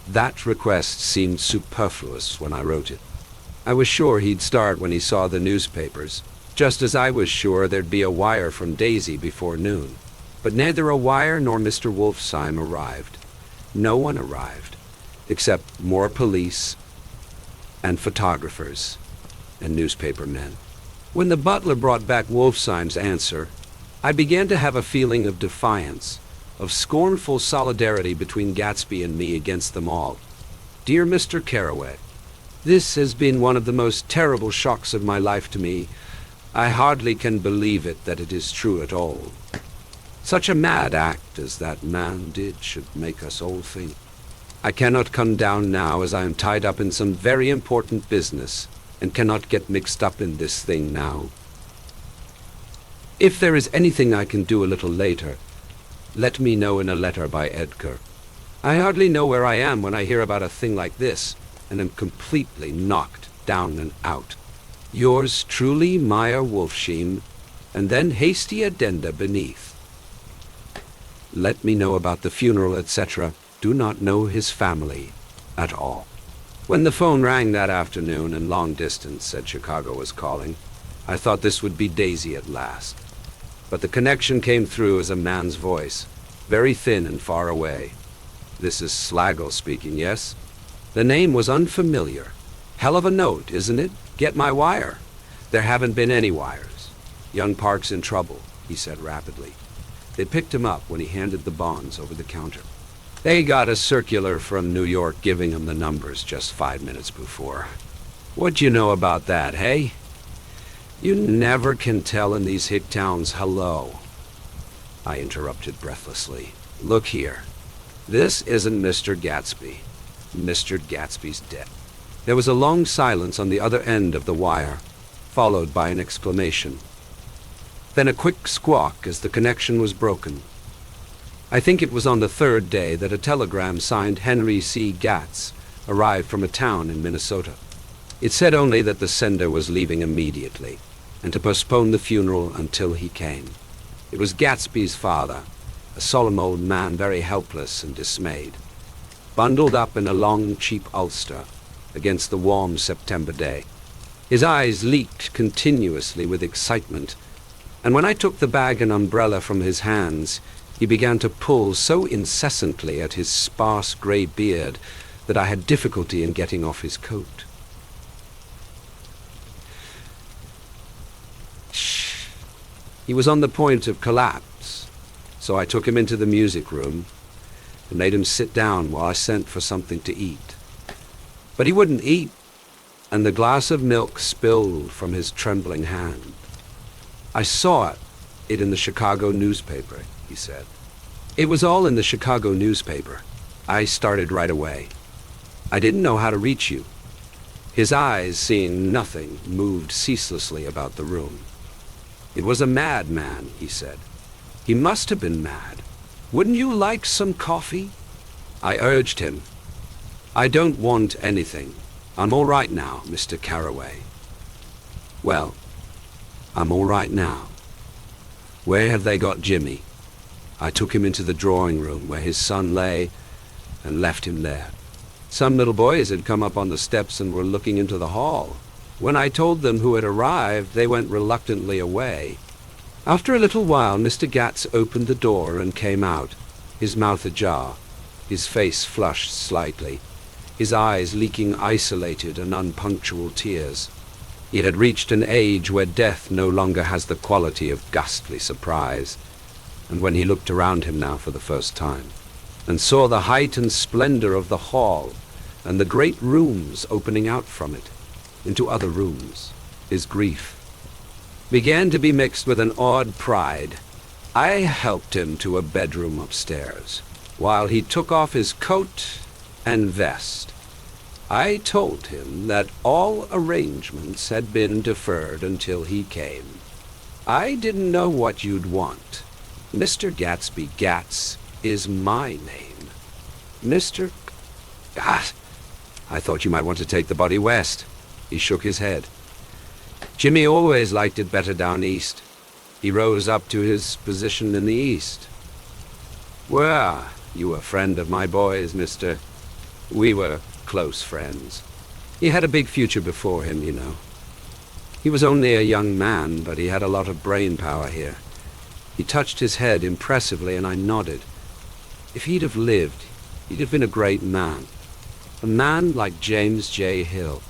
Speaker 1: That request seemed superfluous when I wrote it. I was sure he'd start when he saw the newspapers, just as I was sure there'd be a wire from Daisy before noon. But neither a wire nor Mr. Wolfsheim arrived. No one arrived, except more police and photographers and newspaper men. When the butler brought back Wolfsheim's answer, I began to have a feeling of defiance, of scornful solidarity between Gatsby and me against them all. Dear Mr. Carraway, this has been one of the most terrible shocks of my life to me. I hardly can believe it that it is true at all. Such a mad act as that man did should make us all think. I cannot come down now, as I am tied up in some very important business and cannot get mixed up in this thing now. If there is anything I can do a little later, let me know in a letter by Edgar. I hardly know where I am when I hear about a thing like this, and am completely knocked down and out. Yours truly, Meyer Wolfsheim, and then hasty addenda beneath. Let me know about the funeral, etc. Do not know his family at all. When the phone rang that afternoon and long distance said Chicago was calling, I thought this would be Daisy at last. But the connection came through as a man's voice, very thin and far away. "This is Slagle speaking, yes?" The name was unfamiliar. "Hell of a note, isn't it? Get my wire." "There haven't been any wires. Young Park's in trouble," he said rapidly. They picked him up when he handed the bonds over the counter. They got a circular from New York giving him the numbers just 5 minutes before. What you know about that, hey? You never can tell in these hick towns hello. I interrupted breathlessly. Look here. This isn't Mr. Gatsby. Mr. Gatsby's dead. There was a long silence on the other end of the wire, followed by an exclamation. Then a quick squawk as the connection was broken. I think it was on the third day that a telegram signed Henry C. Gatz arrived from a town in Minnesota. It said only that the sender was leaving immediately, and to postpone the funeral until he came. It was Gatsby's father, a solemn old man very helpless and dismayed, bundled up in a long, cheap ulster against the warm September day. His eyes leaked continuously with excitement, and when I took the bag and umbrella from his hands, he began to pull so incessantly at his sparse gray beard that I had difficulty in getting off his coat. Shh. He was on the point of collapse, so I took him into the music room and made him sit down while I sent for something to eat. But he wouldn't eat, and the glass of milk spilled from his trembling hand. "I saw it in the Chicago newspaper," he said. "It was all in the Chicago newspaper. I started right away. I didn't know how to reach you." His eyes, seeing nothing, moved ceaselessly about the room. "It was a madman," he said. "He must have been mad. Wouldn't you like some coffee?" I urged him. "I don't want anything. I'm all right now, Mr. Carraway." "Well, I'm all right now. Where have they got Jimmy?" I took him into the drawing room where his son lay and left him there. Some little boys had come up on the steps and were looking into the hall. When I told them who had arrived, they went reluctantly away. After a little while, Mr. Gatz opened the door and came out, his mouth ajar, his face flushed slightly, his eyes leaking isolated and unpunctual tears. He had reached an age where death no longer has the quality of ghastly surprise, and when he looked around him now for the first time, and saw the height and splendor of the hall, and the great rooms opening out from it, into other rooms, his grief began to be mixed with an awed pride. I helped him to a bedroom upstairs, while he took off his coat and vest. I told him that all arrangements had been deferred until he came. "I didn't know what you'd want. Mr. Gatsby Gatz is my name. Mr. God, I thought you might want to take the body west." He shook his head. "Jimmy always liked it better down east. He rose up to his position in the east." "Well, you were a friend of my boy's, Mr. We were close friends. He had a big future before him, you know. He was only a young man, but he had a lot of brain power here." He touched his head impressively, and I nodded. "If he'd have lived, he'd have been a great man. A man like James J. Hill.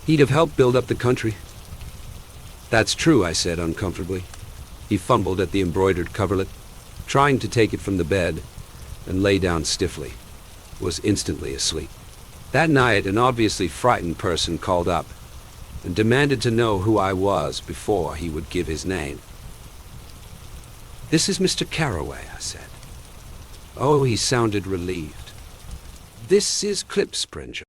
Speaker 1: He'd have helped build up the country." "That's true," I said uncomfortably. He fumbled at the embroidered coverlet, trying to take it from the bed, and lay down stiffly. Was instantly asleep. That night, an obviously frightened person called up and demanded to know who I was before he would give his name. "This is Mr. Carraway," I said. Oh, he sounded relieved. "This is Klipspringer."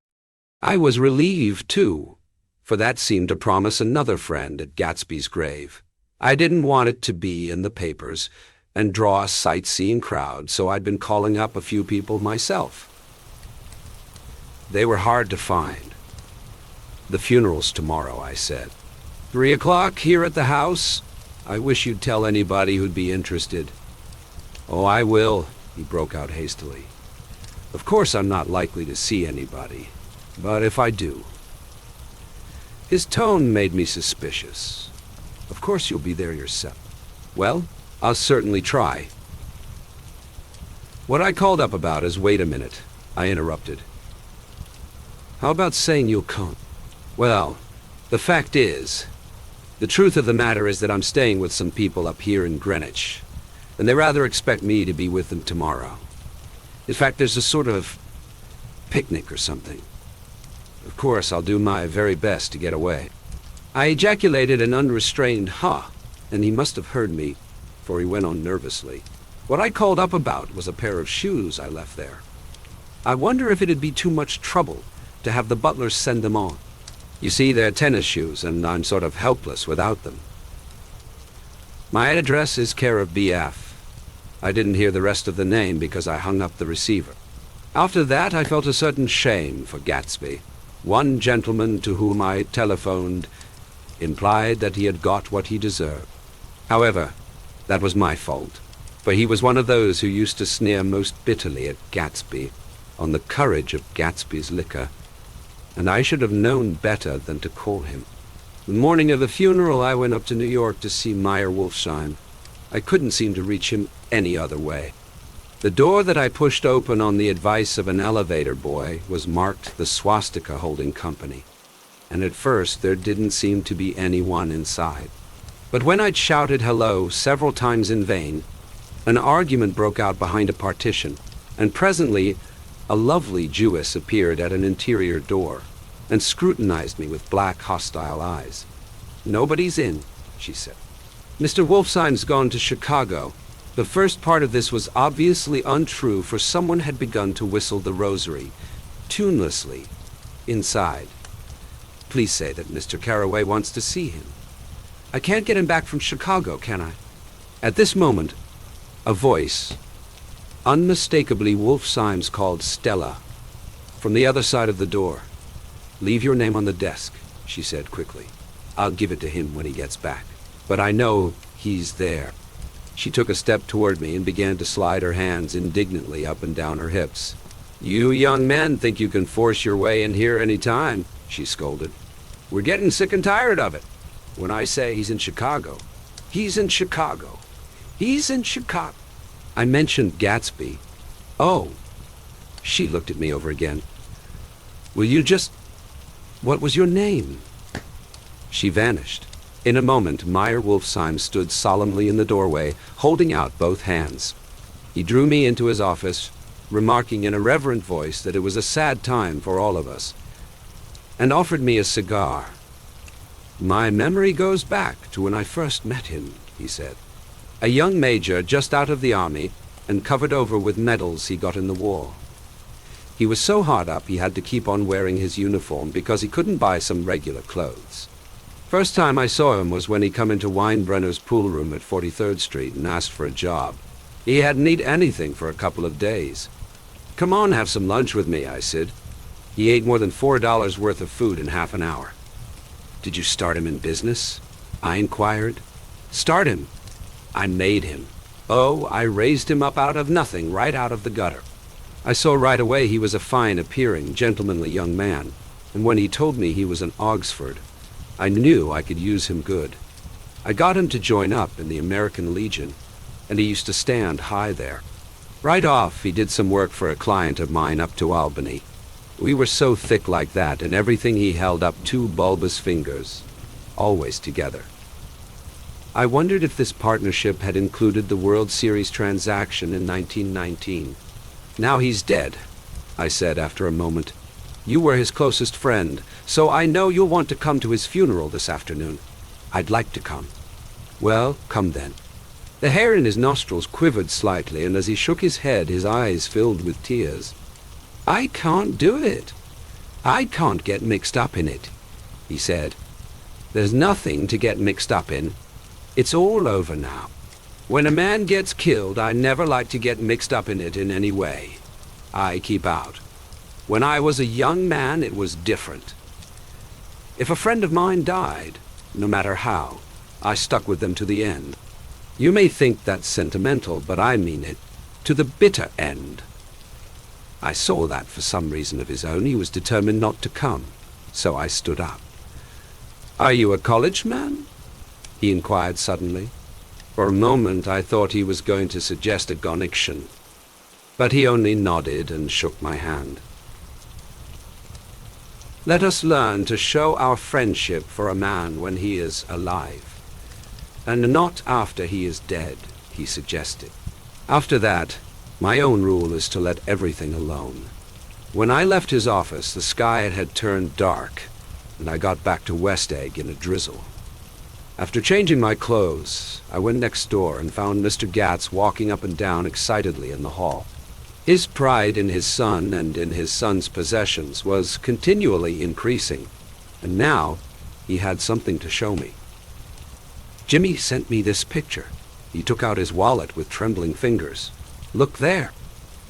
Speaker 1: I was relieved, too, for that seemed to promise another friend at Gatsby's grave. I didn't want it to be in the papers and draw a sightseeing crowd, so I'd been calling up a few people myself. They were hard to find. "The funeral's tomorrow," I said. 3 o'clock here at the house? I wish you'd tell anybody who'd be interested." "Oh, I will," he broke out hastily. "Of course I'm not likely to see anybody. But if I do... His tone made me suspicious. Of course you'll be there yourself. Well, I'll certainly try. What I called up about is, wait a minute, I interrupted. How about saying you'll come? Well, the fact is, the truth of the matter is that I'm staying with some people up here in Greenwich, and they rather expect me to be with them tomorrow. In fact, there's a sort of picnic or something. Of course, I'll do my very best to get away. I ejaculated an unrestrained "ha," and he must have heard me, for he went on nervously. What I called up about was a pair of shoes I left there. I wonder if it'd be too much trouble to have the butler send them on. You see, they're tennis shoes, and I'm sort of helpless without them. My address is care of B.F. I didn't hear the rest of the name because I hung up the receiver. After that, I felt a certain shame for Gatsby. One gentleman to whom I telephoned implied that he had got what he deserved. However, that was my fault, for he was one of those who used to sneer most bitterly at Gatsby on the courage of Gatsby's liquor, and I should have known better than to call him. The morning of the funeral, I went up to New York to see Meyer Wolfsheim. I couldn't seem to reach him any other way. The door that I pushed open on the advice of an elevator boy was marked the Swastika Holding Company, and at first there didn't seem to be anyone inside. But when I'd shouted hello several times in vain, an argument broke out behind a partition, and presently a lovely Jewess appeared at an interior door and scrutinized me with black, hostile eyes. "Nobody's in," she said. "Mr. Wolfsheim's gone to Chicago." The first part of this was obviously untrue, for someone had begun to whistle the rosary, tunelessly, inside. "Please say that Mr. Carraway wants to see him. I can't get him back from Chicago, can I?" At this moment, a voice, unmistakably Wolfsheim's, called Stella, from the other side of the door. "Leave your name on the desk," she said quickly. "I'll give it to him when he gets back. But I know he's there." She took a step toward me and began to slide her hands indignantly up and down her hips. "You young men think you can force your way in here any time," she scolded. "We're getting sick and tired of it. When I say he's in Chicago, he's in Chicago. He's in Chicago." I mentioned Gatsby. "Oh." She looked at me over again. "Will you just... What was your name?" She vanished. In a moment, Meyer Wolfsheim stood solemnly in the doorway, holding out both hands. He drew me into his office, remarking in a reverent voice that it was a sad time for all of us, and offered me a cigar. "My memory goes back to when I first met him," he said. "A young major just out of the army and covered over with medals he got in the war. He was so hard up he had to keep on wearing his uniform because he couldn't buy some regular clothes. First time I saw him was when he come into Weinbrenner's pool room at 43rd Street and asked for a job. He hadn't eat anything for a couple of days. 'Come on, have some lunch with me,' I said. He ate more than $4 worth of food in half an hour." "Did you start him in business?" I inquired. "Start him? I made him. Oh, I raised him up out of nothing, right out of the gutter. I saw right away he was a fine-appearing, gentlemanly young man, and when he told me he was an Oxford, I knew I could use him good. I got him to join up in the American Legion, and he used to stand high there. Right off, he did some work for a client of mine up to Albany. We were so thick like that, and everything he held up two bulbous fingers, always together. I wondered if this partnership had included the World Series transaction in 1919. "Now he's dead," I said after a moment. "You were his closest friend, so I know you'll want to come to his funeral this afternoon." "I'd like to come." "Well, come then." The hair in his nostrils quivered slightly, and as he shook his head, his eyes filled with tears. "I can't do it. I can't get mixed up in it," he said. "There's nothing to get mixed up in. It's all over now. When a man gets killed, I never like to get mixed up in it in any way. I keep out. When I was a young man, it was different. If a friend of mine died, no matter how, I stuck with them to the end. You may think that's sentimental, but I mean it. To the bitter end. I saw that for some reason of his own he was determined not to come, so I stood up. "Are you a college man?" he inquired suddenly. For a moment I thought he was going to suggest a connection, but he only nodded and shook my hand. "Let us learn to show our friendship for a man when he is alive, and not after he is dead," he suggested. After that, my own rule is to let everything alone. When I left his office, the sky had turned dark, and I got back to West Egg in a drizzle. After changing my clothes, I went next door and found Mr. Gatz walking up and down excitedly in the hall. His pride in his son and in his son's possessions was continually increasing, and now he had something to show me. "Jimmy sent me this picture." He took out his wallet with trembling fingers. "Look there."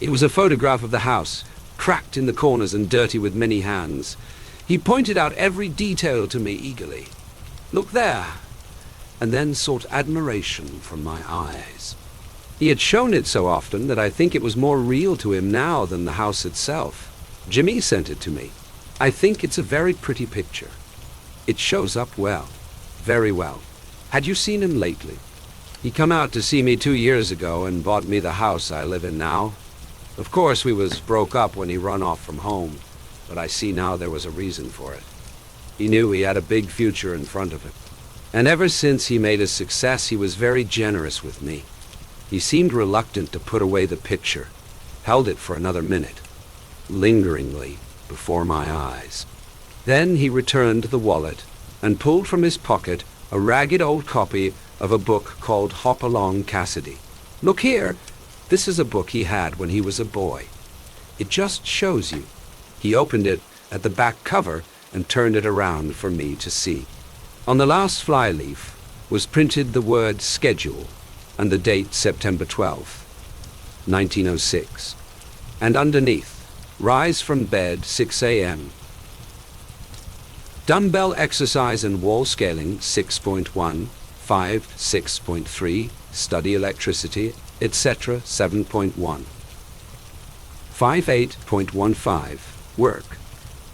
Speaker 1: It was a photograph of the house, cracked in the corners and dirty with many hands. He pointed out every detail to me eagerly. "Look there," and then sought admiration from my eyes. He had shown it so often that I think it was more real to him now than the house itself. "Jimmy sent it to me. I think it's a very pretty picture. It shows up well, very well. Had you seen him lately? He come out to see me 2 years ago and bought me the house I live in now. Of course we was broke up when he run off from home, but I see now there was a reason for it. He knew he had a big future in front of him. And ever since he made a success, he was very generous with me. He seemed reluctant to put away the picture, held it for another minute, lingeringly before my eyes. Then he returned the wallet and pulled from his pocket a ragged old copy of a book called Hop Along Cassidy. Look here, this is a book he had when he was a boy. It just shows you. He opened it at the back cover and turned it around for me to see. On the last flyleaf was printed the word schedule and the date September 12th, 1906. And underneath, rise from bed 6 a.m. Dumbbell exercise and wall scaling 6.1, 5, 6.3, study electricity, etc. 7.1. 5.8.15, work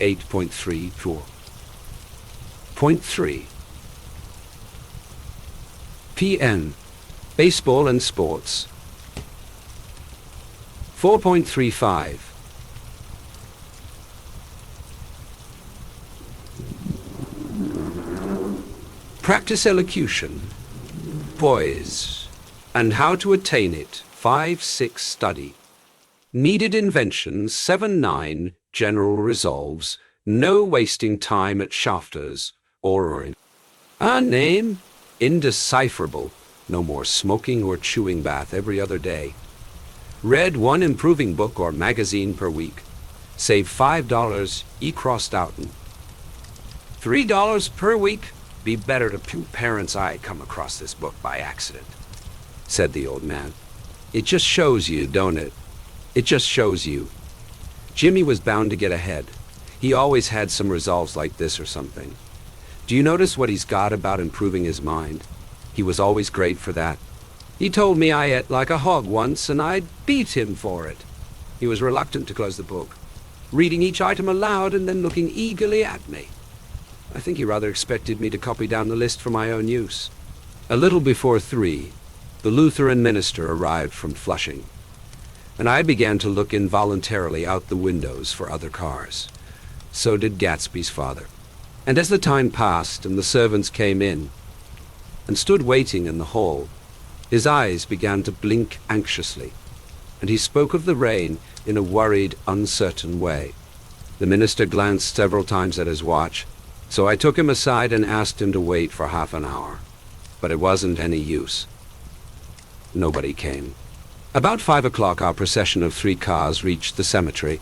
Speaker 1: 8.34. Point 3. PN, baseball and sports 4.35. Practice elocution, poise, and how to attain it 5.6 study. Needed inventions 7.9 general resolves, no wasting time at shafters or in. Our name indecipherable, no more smoking or chewing bath every other day. Read 1 improving book or magazine per week. Save $5 crossed outen. $3 per week. Be better to two parents I come across this book by accident, said the old man. It just shows you, don't it? It just shows you. Jimmy was bound to get ahead. He always had some resolves like this or something. Do you notice what he's got about improving his mind? He was always great for that. He told me I ate like a hog once and I'd beat him for it. He was reluctant to close the book, reading each item aloud and then looking eagerly at me. I think he rather expected me to copy down the list for my own use. A little before 3, the Lutheran minister arrived from Flushing, and I began to look involuntarily out the windows for other cars. So did Gatsby's father. And as the time passed and the servants came in and stood waiting in the hall, his eyes began to blink anxiously, and he spoke of the rain in a worried, uncertain way. The minister glanced several times at his watch, so I took him aside and asked him to wait for half an hour. But it wasn't any use. Nobody came. About 5 o'clock, our procession of 3 cars reached the cemetery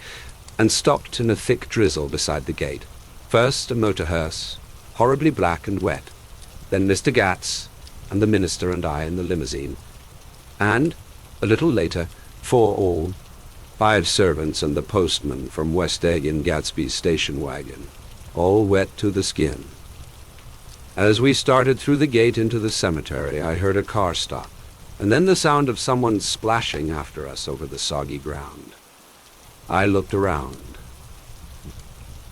Speaker 1: and stopped in a thick drizzle beside the gate. First, a motor hearse, horribly black and wet. Then Mr. Gatz and the minister and I in the limousine. And, a little later, 4 all, 5 servants and the postman from West Egg in Gatsby's station wagon, all wet to the skin. As we started through the gate into the cemetery, I heard a car stop, and then the sound of someone splashing after us over the soggy ground. I looked around.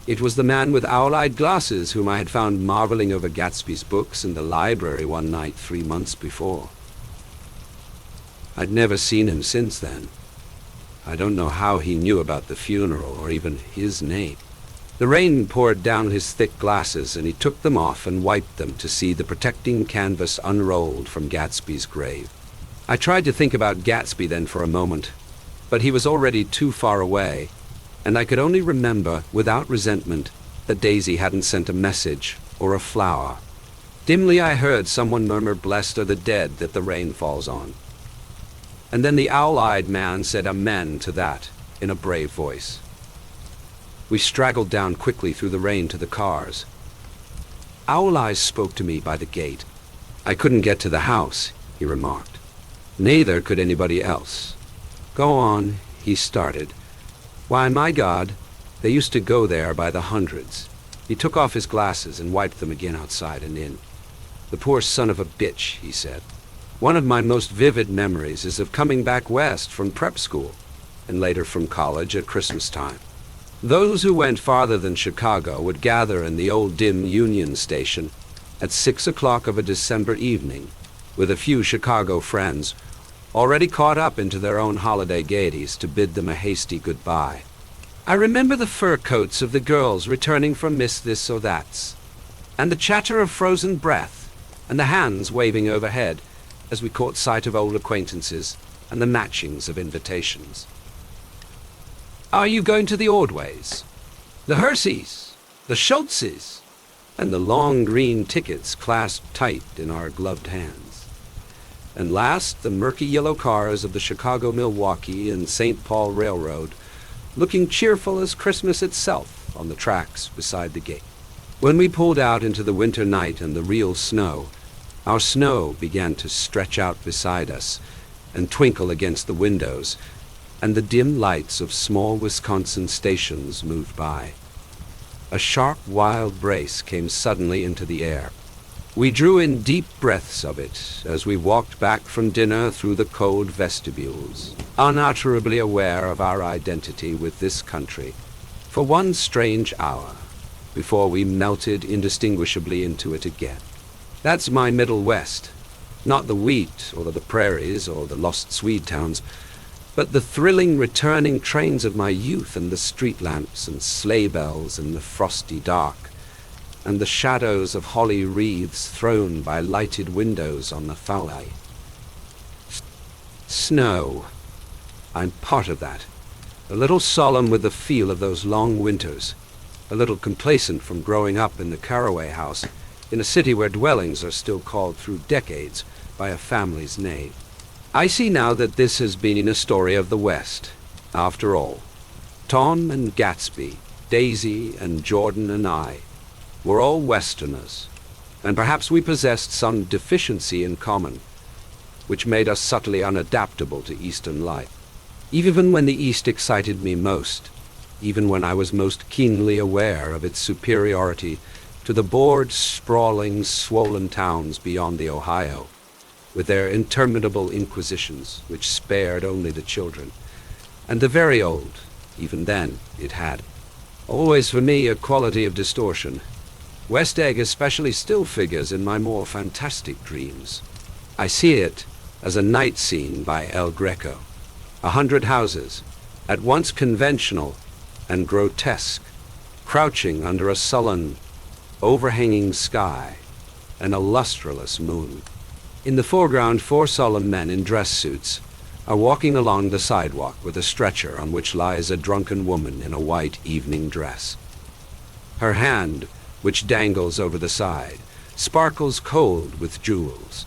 Speaker 1: It was the man with owl-eyed glasses whom I had found marveling over Gatsby's books in the library one night 3 months before. I'd never seen him since then. I don't know how he knew about the funeral or even his name. The rain poured down his thick glasses, and he took them off and wiped them to see the protecting canvas unrolled from Gatsby's grave. I tried to think about Gatsby then for a moment, but he was already too far away, and I could only remember, without resentment, that Daisy hadn't sent a message or a flower. Dimly I heard someone murmur, "Blessed are the dead that the rain falls on." And then the owl-eyed man said amen to that in a brave voice. We straggled down quickly through the rain to the cars. Owl Eyes spoke to me by the gate. "I couldn't get to the house," he remarked. "Neither could anybody else." "Go on," he started. "Why, my God, they used to go there by the hundreds." He took off his glasses and wiped them again outside and in. "The poor son of a bitch," he said. "One of my most vivid memories is of coming back west from prep school, and later from college at Christmas time. Those who went farther than Chicago would gather in the old dim Union Station at 6 o'clock of a December evening, with a few Chicago friends, already caught up into their own holiday gaieties, to bid them a hasty goodbye. I remember the fur coats of the girls returning from Miss This or That's, and the chatter of frozen breath, and the hands waving overhead as we caught sight of old acquaintances and the matchings of invitations. "Are you going to the Ordways, the Herseys, the Schultzes?" and the long green tickets clasped tight in our gloved hands. And last, the murky yellow cars of the Chicago, Milwaukee, and St. Paul Railroad, looking cheerful as Christmas itself on the tracks beside the gate. When we pulled out into the winter night and the real snow, our snow began to stretch out beside us and twinkle against the windows, and the dim lights of small Wisconsin stations moved by. A sharp, wild brace came suddenly into the air. We drew in deep breaths of it as we walked back from dinner through the cold vestibules, unutterably aware of our identity with this country, for one strange hour, before we melted indistinguishably into it again. That's my Middle West, not the wheat or the prairies or the lost Swede towns, but the thrilling returning trains of my youth, and the street lamps and sleigh bells in the frosty dark, and the shadows of holly wreaths thrown by lighted windows on the Fowley. Snow. I'm part of that, a little solemn with the feel of those long winters, a little complacent from growing up in the Caraway House, in a city where dwellings are still called through decades by a family's name. I see now that this has been a story of the West, after all. Tom and Gatsby, Daisy and Jordan and I were all Westerners, and perhaps we possessed some deficiency in common, which made us subtly unadaptable to Eastern life. Even when the East excited me most, even when I was most keenly aware of its superiority to the bored, sprawling, swollen towns beyond the Ohio, with their interminable inquisitions, which spared only the children, and the very old, even then it had, always for me, a quality of distortion. West Egg especially still figures in my more fantastic dreams. I see it as a night scene by El Greco, 100 houses, at once conventional and grotesque, crouching under a sullen, overhanging sky and a lustreless moon. In the foreground, 4 solemn men in dress suits are walking along the sidewalk with a stretcher on which lies a drunken woman in a white evening dress. Her hand, which dangles over the side, sparkles cold with jewels.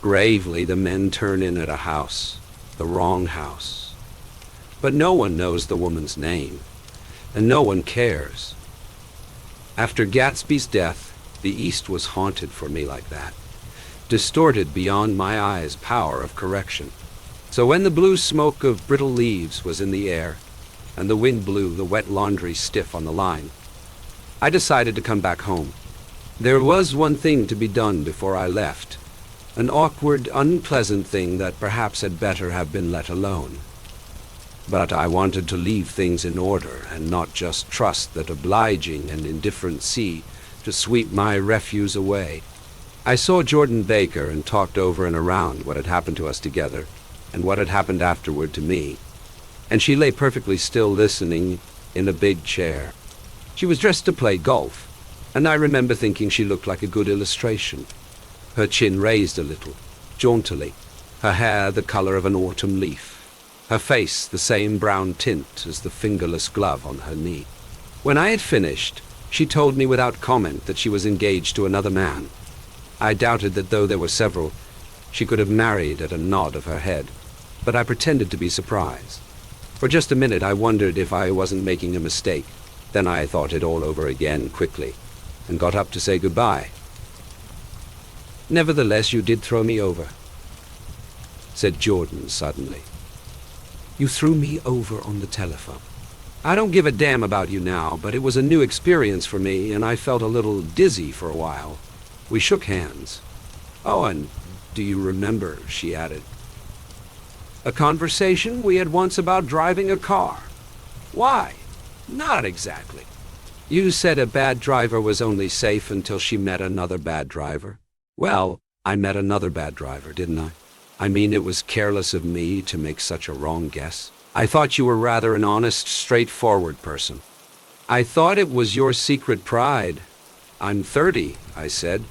Speaker 1: Gravely the men turn in at a house, the wrong house. But no one knows the woman's name, and no one cares. After Gatsby's death, the East was haunted for me like that, distorted beyond my eyes' power of correction. So when the blue smoke of brittle leaves was in the air, and the wind blew the wet laundry stiff on the line, I decided to come back home. There was one thing to be done before I left, an awkward, unpleasant thing that perhaps had better have been let alone. But I wanted to leave things in order and not just trust that obliging and indifferent sea to sweep my refuse away. I saw Jordan Baker and talked over and around what had happened to us together and what had happened afterward to me. And she lay perfectly still listening in a big chair. She was dressed to play golf, and I remember thinking she looked like a good illustration. Her chin raised a little, jauntily, her hair the color of an autumn leaf, her face the same brown tint as the fingerless glove on her knee. When I had finished, she told me without comment that she was engaged to another man. I doubted that though there were several, she could have married at a nod of her head, but I pretended to be surprised. For just a minute I wondered if I wasn't making a mistake. Then I thought it all over again quickly, and got up to say goodbye. "Nevertheless, you did throw me over," said Jordan suddenly. "You threw me over on the telephone. I don't give a damn about you now, but it was a new experience for me, and I felt a little dizzy for a while." We shook hands. "Oh, and do you remember," she added, "a conversation we had once about driving a car?" "Why? Not exactly." "You said a bad driver was only safe until she met another bad driver." "Well, I met another bad driver, didn't I? I mean, it was careless of me to make such a wrong guess. I thought you were rather an honest, straightforward person." "I thought it was your secret pride." "I'm 30, I said.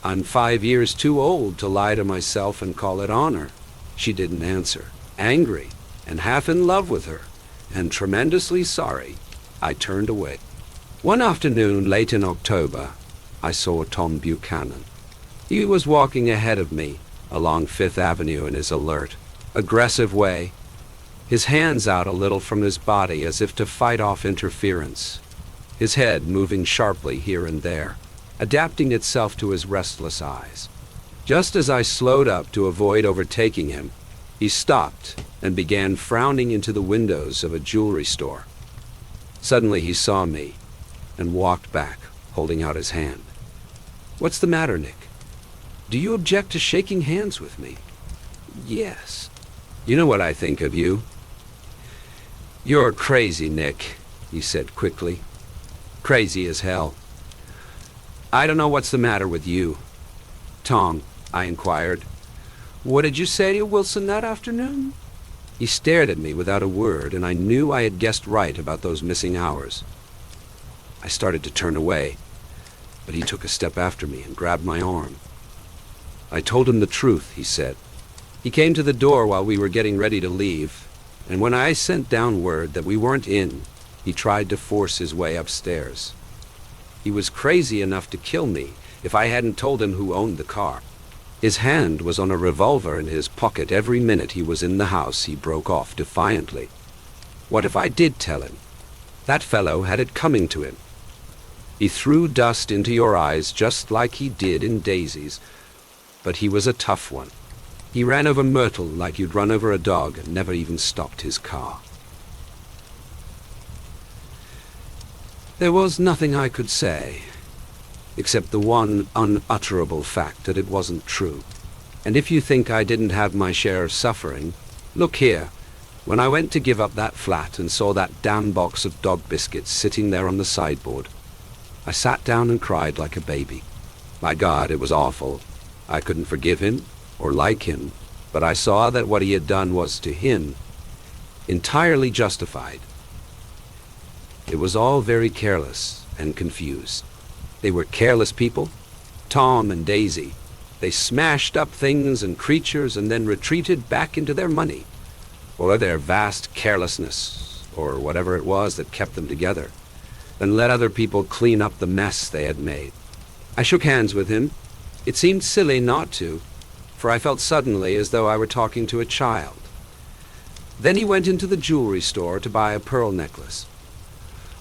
Speaker 1: "I'm 5 years too old to lie to myself and call it honor." She didn't answer. Angry, and half in love with her, and tremendously sorry, I turned away. One afternoon late in October, I saw Tom Buchanan. He was walking ahead of me along Fifth Avenue in his alert, aggressive way, his hands out a little from his body as if to fight off interference, his head moving sharply here and there, adapting itself to his restless eyes. Just as I slowed up to avoid overtaking him, he stopped and began frowning into the windows of a jewelry store. Suddenly he saw me and walked back, holding out his hand. "What's the matter, Nick? Do you object to shaking hands with me?" "Yes." "You know what I think of you." "You're crazy, Nick," he said quickly. "Crazy as hell." "I don't know what's the matter with you." "Tom," I inquired, "what did you say to Wilson that afternoon?" He stared at me without a word, and I knew I had guessed right about those missing hours. I started to turn away, but he took a step after me and grabbed my arm. "I told him the truth," he said. He came to the door while we were getting ready to leave, and when I sent down word that we weren't in, he tried to force his way upstairs. He was crazy enough to kill me if I hadn't told him who owned the car. His hand was on a revolver in his pocket every minute he was in the house, he broke off defiantly. What if I did tell him? That fellow had it coming to him. He threw dust into your eyes just like he did in Daisy's, but he was a tough one. He ran over Myrtle like you'd run over a dog and never even stopped his car. There was nothing I could say, except the one unutterable fact that it wasn't true. And if you think I didn't have my share of suffering, look here. When I went to give up that flat and saw that damn box of dog biscuits sitting there on the sideboard, I sat down and cried like a baby. My God, it was awful. I couldn't forgive him or like him, but I saw that what he had done was, to him, entirely justified. It was all very careless and confused. They were careless people, Tom and Daisy. They smashed up things and creatures and then retreated back into their money, or their vast carelessness, or whatever it was that kept them together, then let other people clean up the mess they had made. I shook hands with him. It seemed silly not to, for I felt suddenly as though I were talking to a child. Then he went into the jewelry store to buy a pearl necklace,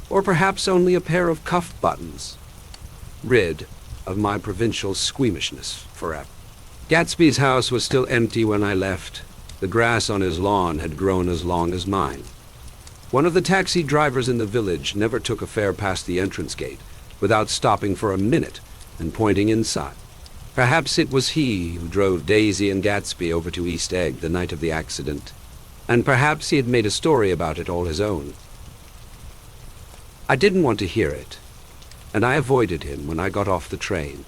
Speaker 1: or perhaps only a pair of cuff buttons, rid of my provincial squeamishness forever. Gatsby's house was still empty when I left. The grass on his lawn had grown as long as mine. One of the taxi drivers in the village never took a fare past the entrance gate without stopping for a minute and pointing inside. Perhaps it was he who drove Daisy and Gatsby over to East Egg the night of the accident. and perhaps he had made a story about it all his own. I didn't want to hear it, and I avoided him when I got off the train.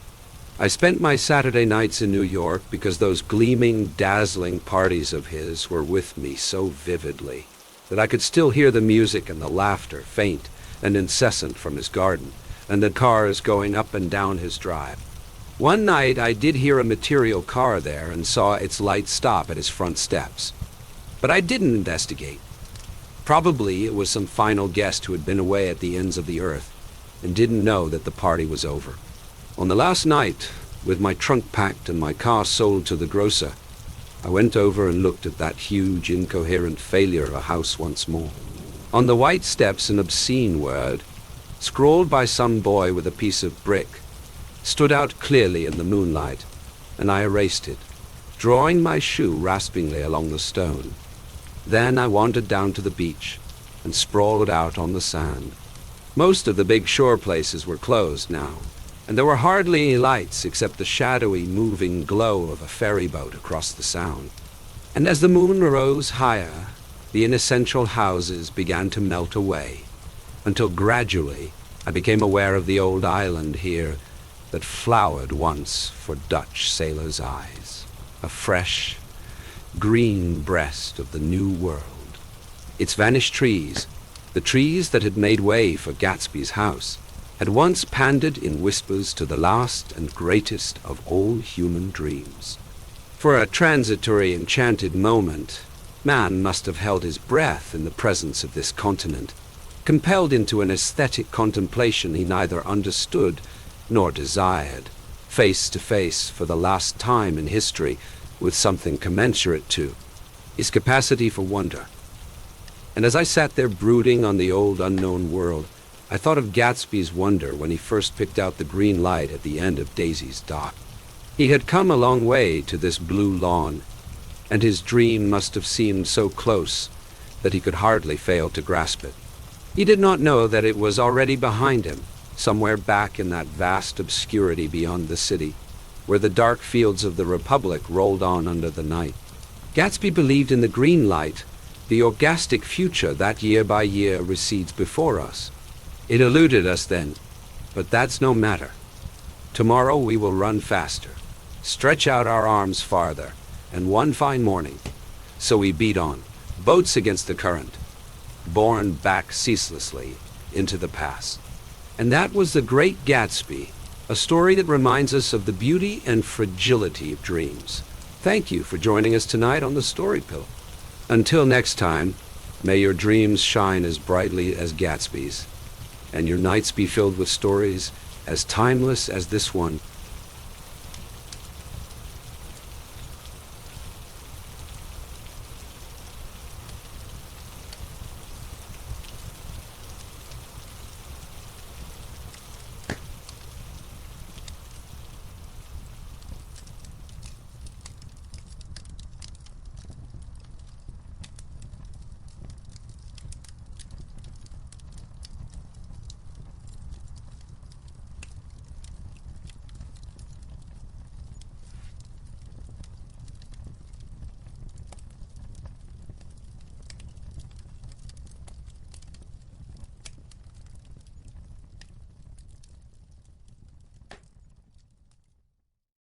Speaker 1: I spent my Saturday nights in New York because those gleaming, dazzling parties of his were with me so vividly that I could still hear the music and the laughter, faint and incessant, from his garden, and the cars going up and down his drive. One night I did hear a material car there and saw its light stop at his front steps. But I didn't investigate. Probably it was some final guest who had been away at the ends of the earth and didn't know that the party was over. On the last night, with my trunk packed and my car sold to the grocer, I went over and looked at that huge, incoherent failure of a house once more. On the white steps, an obscene word, scrawled by some boy with a piece of brick, stood out clearly in the moonlight, and I erased it, drawing my shoe raspingly along the stone. Then I wandered down to the beach and sprawled out on the sand. Most of the big shore places were closed now, and there were hardly any lights except the shadowy, moving glow of a ferry boat across the Sound. And as the moon rose higher, the inessential houses began to melt away, until gradually I became aware of the old island here that flowered once for Dutch sailors' eyes, a fresh, green breast of the new world. Its vanished trees, the trees that had made way for Gatsby's house, had once pandered in whispers to the last and greatest of all human dreams. For a transitory, enchanted moment, man must have held his breath in the presence of this continent, compelled into an aesthetic contemplation he neither understood nor desired, face to face for the last time in history with something commensurate to his capacity for wonder. And as I sat there brooding on the old unknown world, I thought of Gatsby's wonder when he first picked out the green light at the end of Daisy's dock. He had come a long way to this blue lawn, and his dream must have seemed so close that he could hardly fail to grasp it. He did not know that it was already behind him, somewhere back in that vast obscurity beyond the city, where the dark fields of the Republic rolled on under the night. Gatsby believed in the green light, the orgastic future that year by year recedes before us. It eluded us then, but that's no matter. Tomorrow we will run faster, stretch out our arms farther, and one fine morning, so we beat on, boats against the current, borne back ceaselessly into the past. And that was The Great Gatsby, a story that reminds us of the beauty and fragility of dreams. Thank you for joining us tonight on the Story Pillow. Until next time, may your dreams shine as brightly as Gatsby's, and your nights be filled with stories as timeless as this one.